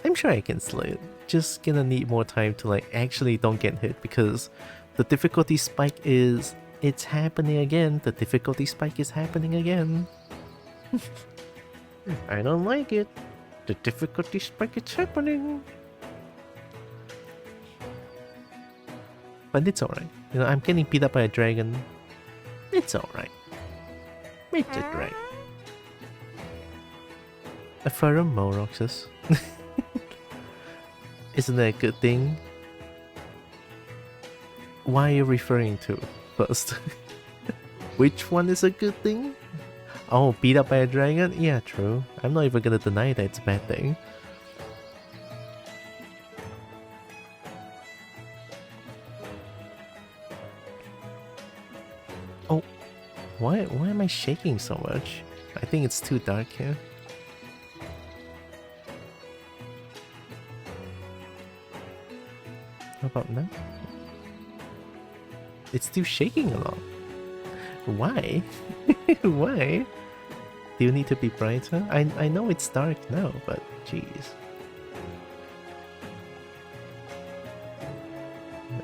I'm sure I can slay it. Just gonna need more time to like actually don't get hit because the difficulty spike is... It's happening again. The difficulty spike is happening again. I don't like it. The difficulty spike is happening. But it's alright. You know, I'm getting beat up by a dragon. It's alright. It's alright. A pheromone, Roxas. Isn't that a good thing? Why are you referring to first? Which one is a good thing? Oh, beat up by a dragon? Yeah, true. I'm not even gonna deny that it's a bad thing. Oh, why am I shaking so much? I think it's too dark here. How about now? It's still shaking a lot. Why? Why? Do you need to be brighter? I know it's dark now, but jeez.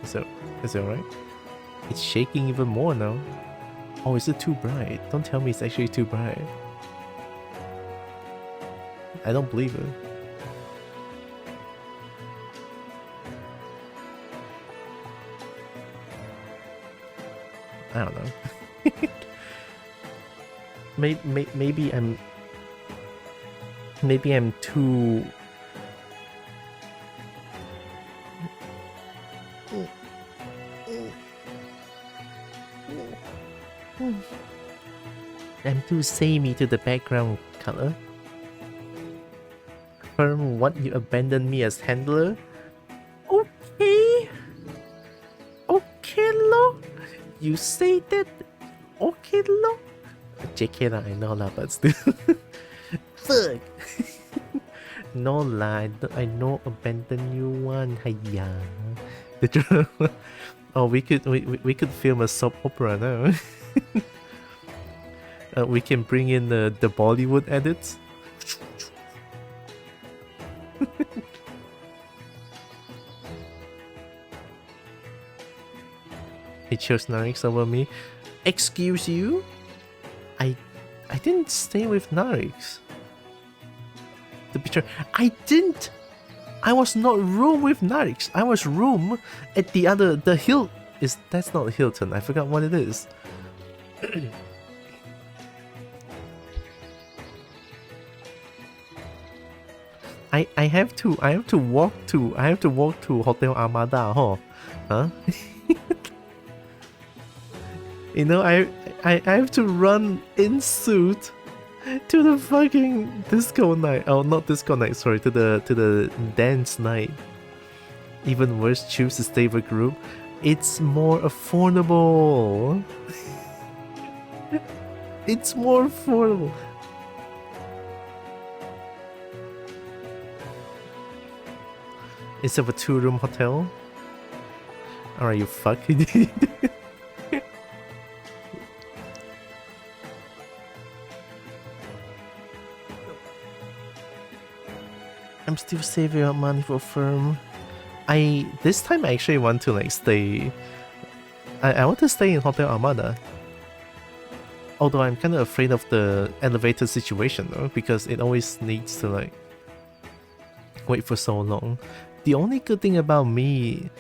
Is it alright? It's shaking even more now. Oh, is it too bright? Don't tell me it's actually too bright. I don't believe it. I don't know. Maybe I'm too... I'm too samey to the background color. Firm, what, you abandoned me as handler? Okay. Okay, lo. You say that? Okay, lo. JK lah, I know lah, but still. Fuck. No lah, I know abandon you one. Hiya. Oh, we could film a soap opera now. We can bring in the Bollywood edits. He chose Narix over me. Excuse you? I didn't stay with Narix. The picture. I didn't. I was not room with Narix. I was room at the other. The hill is. That's not Hilton. I forgot what it is. I have to walk to Hotel Armada, huh? You know, I have to run in suit to the fucking disco night. Oh, not disco night, sorry, to the dance night. Even worse, choose to stay with group. It's more affordable. It's more affordable. Instead of a 2-room hotel. Alright, you fuck. I'm still saving up money for firm. This time I actually want to like stay. I want to stay in Hotel Armada. Although I'm kind of afraid of the elevator situation though, because it always needs to like wait for so long. The only good thing about me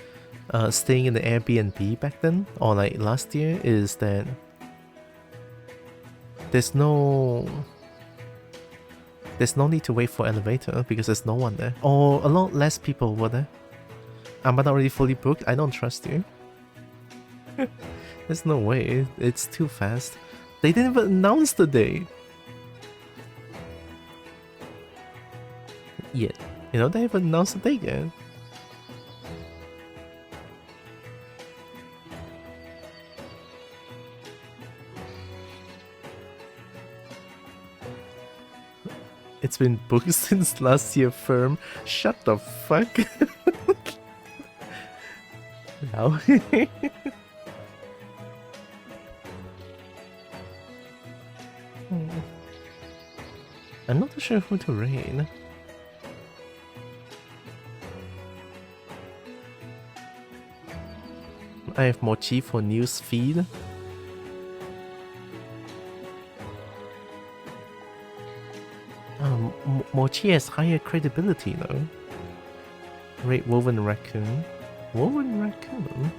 staying in the Airbnb back then, or like last year, is that there's no need to wait for elevator because there's no one there. Or a lot less people were there. I'm not already fully booked. I don't trust you. There's no way. It's too fast. They didn't even announce the date. Yet. You know, they haven't announced the date yet. It's been booked since last year, firm. Shut the fuck. Wow. I'm not sure who to raid. I have Mochi for news feed. Mochi has higher credibility though. Rate Woven Raccoon. Woven Raccoon?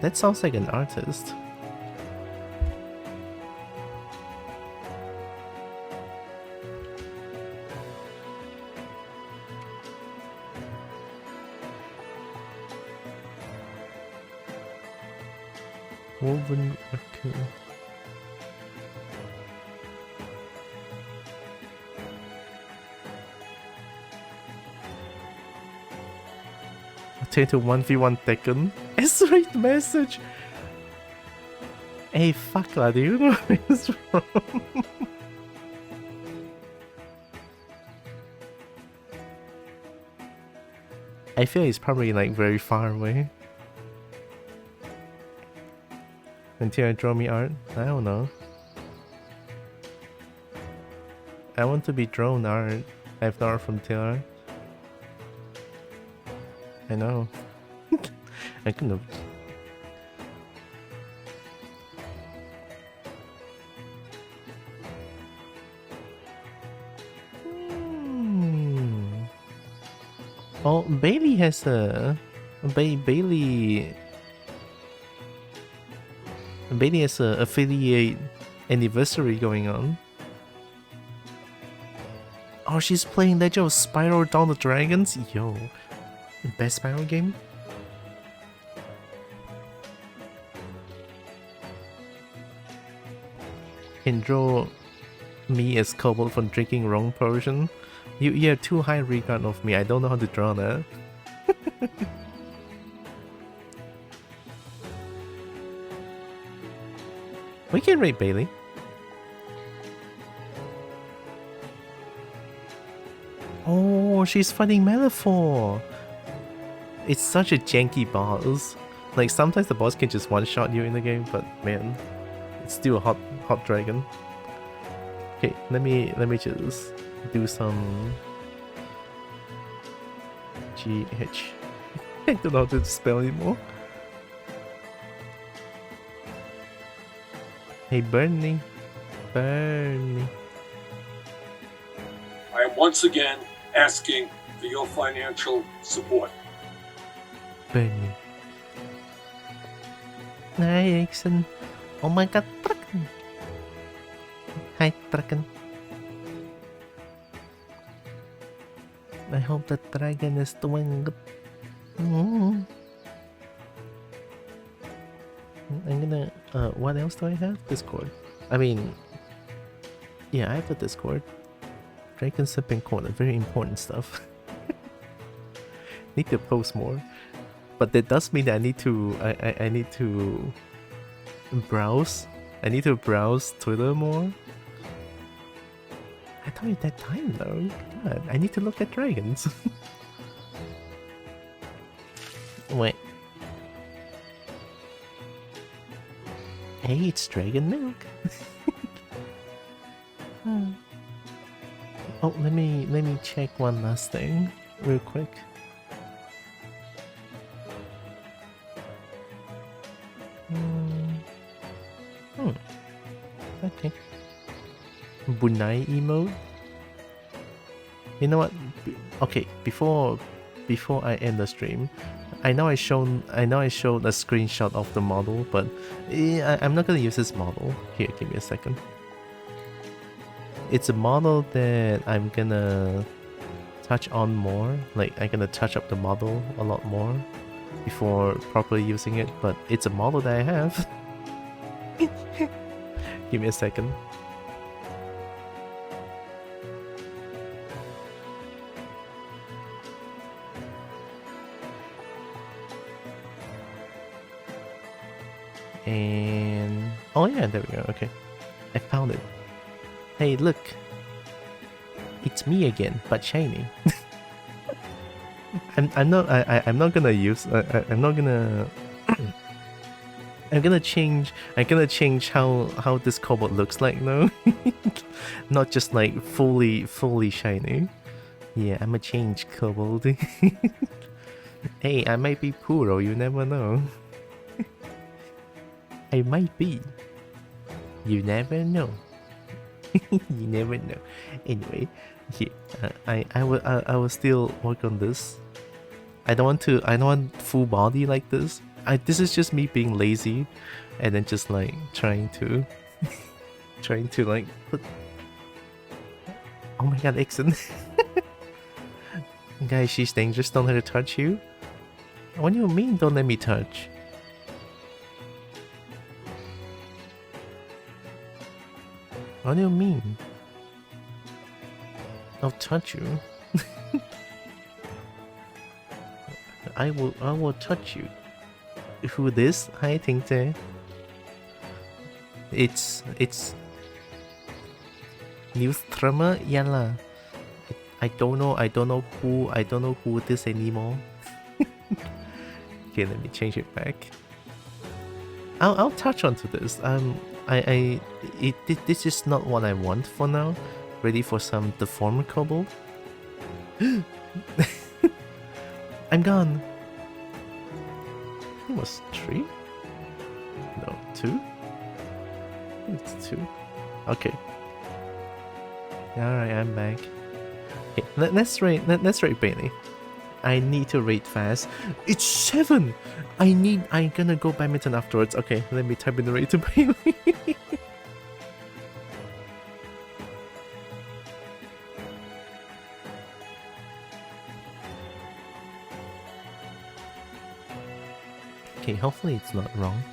That sounds like an artist. Woven Raccoon. To 1v1 Tekken. S-rate message. Hey, fuck lah, do you know where it's from? I feel it's probably like very far away. Until I draw me art? I don't know. I want to be drawn art. I have no art from TR. I know. I couldn't have. Oh, Bailey has a Bailey has a affiliate anniversary going on. Oh, she's playing Legend of Spiral Dawn of Dragons? Yo. Best Spiral game? Can draw me as Kobold from drinking wrong potion? You have too high regard of me. I don't know how to draw that. We can rate Bailey. Oh, she's fighting Malefor. It's such a janky boss. Like, sometimes the boss can just one-shot you in the game, but man, It's still a hot dragon. Okay, let me just do some GH. I don't know how to spell anymore. Hey Bernie. Bernie. I am once again asking for your financial support. Bernie. Hi Erickson. Oh my god, Draken. Hi Draken. I hope the dragon is doing good. I'm gonna what else do I have? Discord. I mean, yeah, I have a Discord. Dragon sipping corner, very important stuff. Need to post more, but that does mean that I need to I need to browse. I need to browse Twitter more. I thought you had time though. God, I need to look at dragons. Wait. Hey, it's dragon milk. Oh, let me check one last thing real quick. Okay. Bunai emote. You know what? Okay, before I end the stream, I know I showed a screenshot of the model, but I'm not gonna use this model. Here, give me a second. It's a model that I'm gonna touch on more. Like, I'm gonna touch up the model a lot more before properly using it, but it's a model that I have. Give me a second. And oh yeah, there we go. Okay, I found it. Hey, look, it's me again, but shiny. I'm not gonna use. I'm not gonna. I'm gonna change how this kobold looks like now. Not just like fully shiny. Yeah, I'm a change kobold. Hey, I might be Puro, you never know. I might be. You never know. You never know. Anyway, here, I will still work on this. I don't want full body like this. This is just me being lazy, and then just like trying to like put. Oh my god, Ixon. Guys, she's dangerous. Don't let her touch you. What do you mean? Don't let me touch? What do you mean? I'll touch you. I will touch you. Who this? Hi Tingte. It's Newströmer Yalla. I don't know who this anymore. Okay, let me change it back. I'll touch onto this. This is not what I want for now. Ready for some deformed kobold? I'm gone. It was 3? No, 2? I think it's 2. Okay. Alright, I'm back. Okay, let's rate Bailey. I need to rate fast. It's 7! I'm gonna go badminton afterwards. Okay, let me type in the rate to Bailey. Okay, hopefully it's not wrong.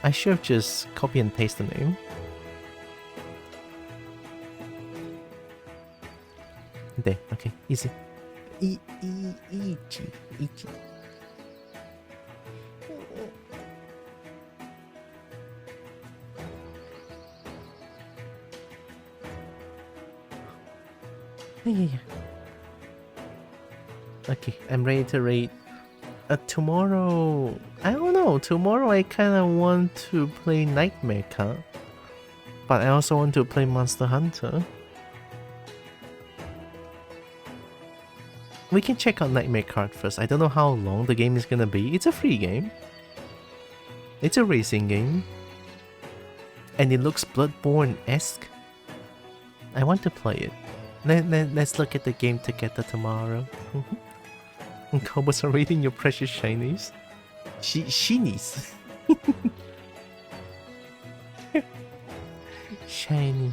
I should have just copy and paste the name. There, okay, easy. Easy. Yeah. Okay, I'm ready to rate. Tomorrow I don't know. Tomorrow I kind of want to play Nightmare card, but I also want to play Monster Hunter. We can check out Nightmare card first. I don't know how long the game is gonna be. It's a free game. It's a racing game. And it looks Bloodborne-esque. I want to play it. Let's look at the game together tomorrow. And Cobos are reading your precious shinies. Shinies. Shiny.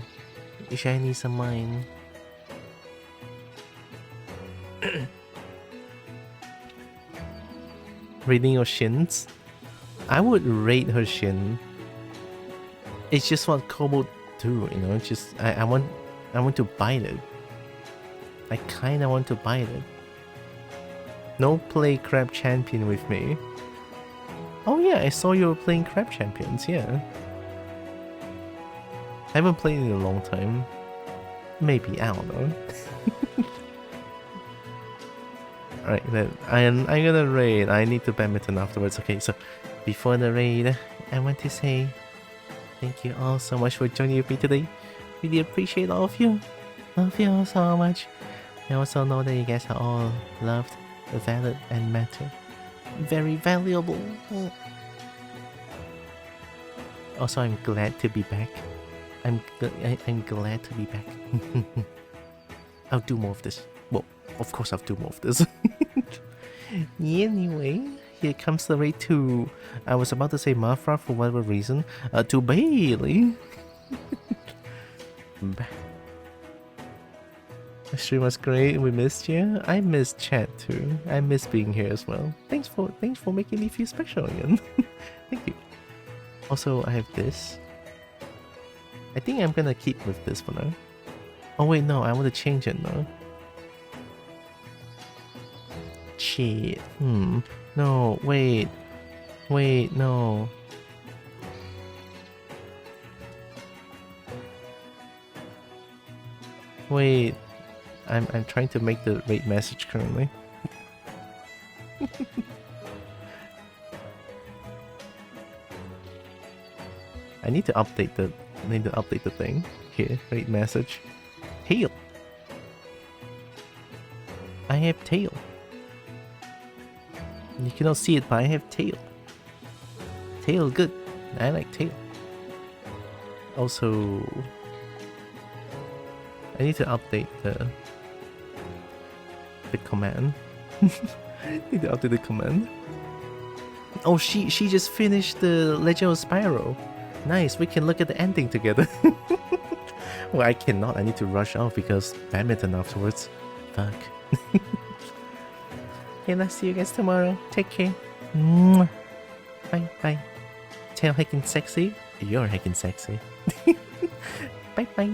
Shinies are mine. Reading your shins? I would rate her shin. It's just what Kobo do, you know. Just I want to bite it. I kinda want to bite it. No play Crab Champion with me. Oh yeah, I saw you were playing Crab Champions. Yeah. I haven't played in a long time. Maybe, I don't know. Alright, then I'm gonna raid. I need to badminton afterwards. Okay, so before the raid, I want to say thank you all so much for joining me today. Really appreciate all of you. Love you all so much. I also know that you guys are all loved, valid, and matter. Very valuable. Also, I'm glad to be back. I'm glad to be back. I'll do more of this. Well, of course I'll do more of this. Anyway, here comes the raid to... I was about to say Mafra for whatever reason. To Bailey. The stream was great. We missed you. I missed chat too. I miss being here as well. Thanks for making me feel special again. Thank you. Also, I have this. I think I'm gonna keep with this for now. Oh wait, no, I want to change it now. Shit. No, wait. Wait, no. Wait. I'm trying to make the rate message currently. I need to update the thing. Here, rate message. Tail. I have tail. You cannot see it, but I have tail. Tail good. I like tail. Also, I need to update the command. Need to update the command. Oh, she just finished the Legend of Spyro. Nice, we can look at the ending together. Well, I cannot. I need to rush off because badminton afterwards. Fuck. Okay, let's see you guys tomorrow. Take care. Mwah. Bye bye. Tail hacking sexy. You're hacking sexy. Bye bye.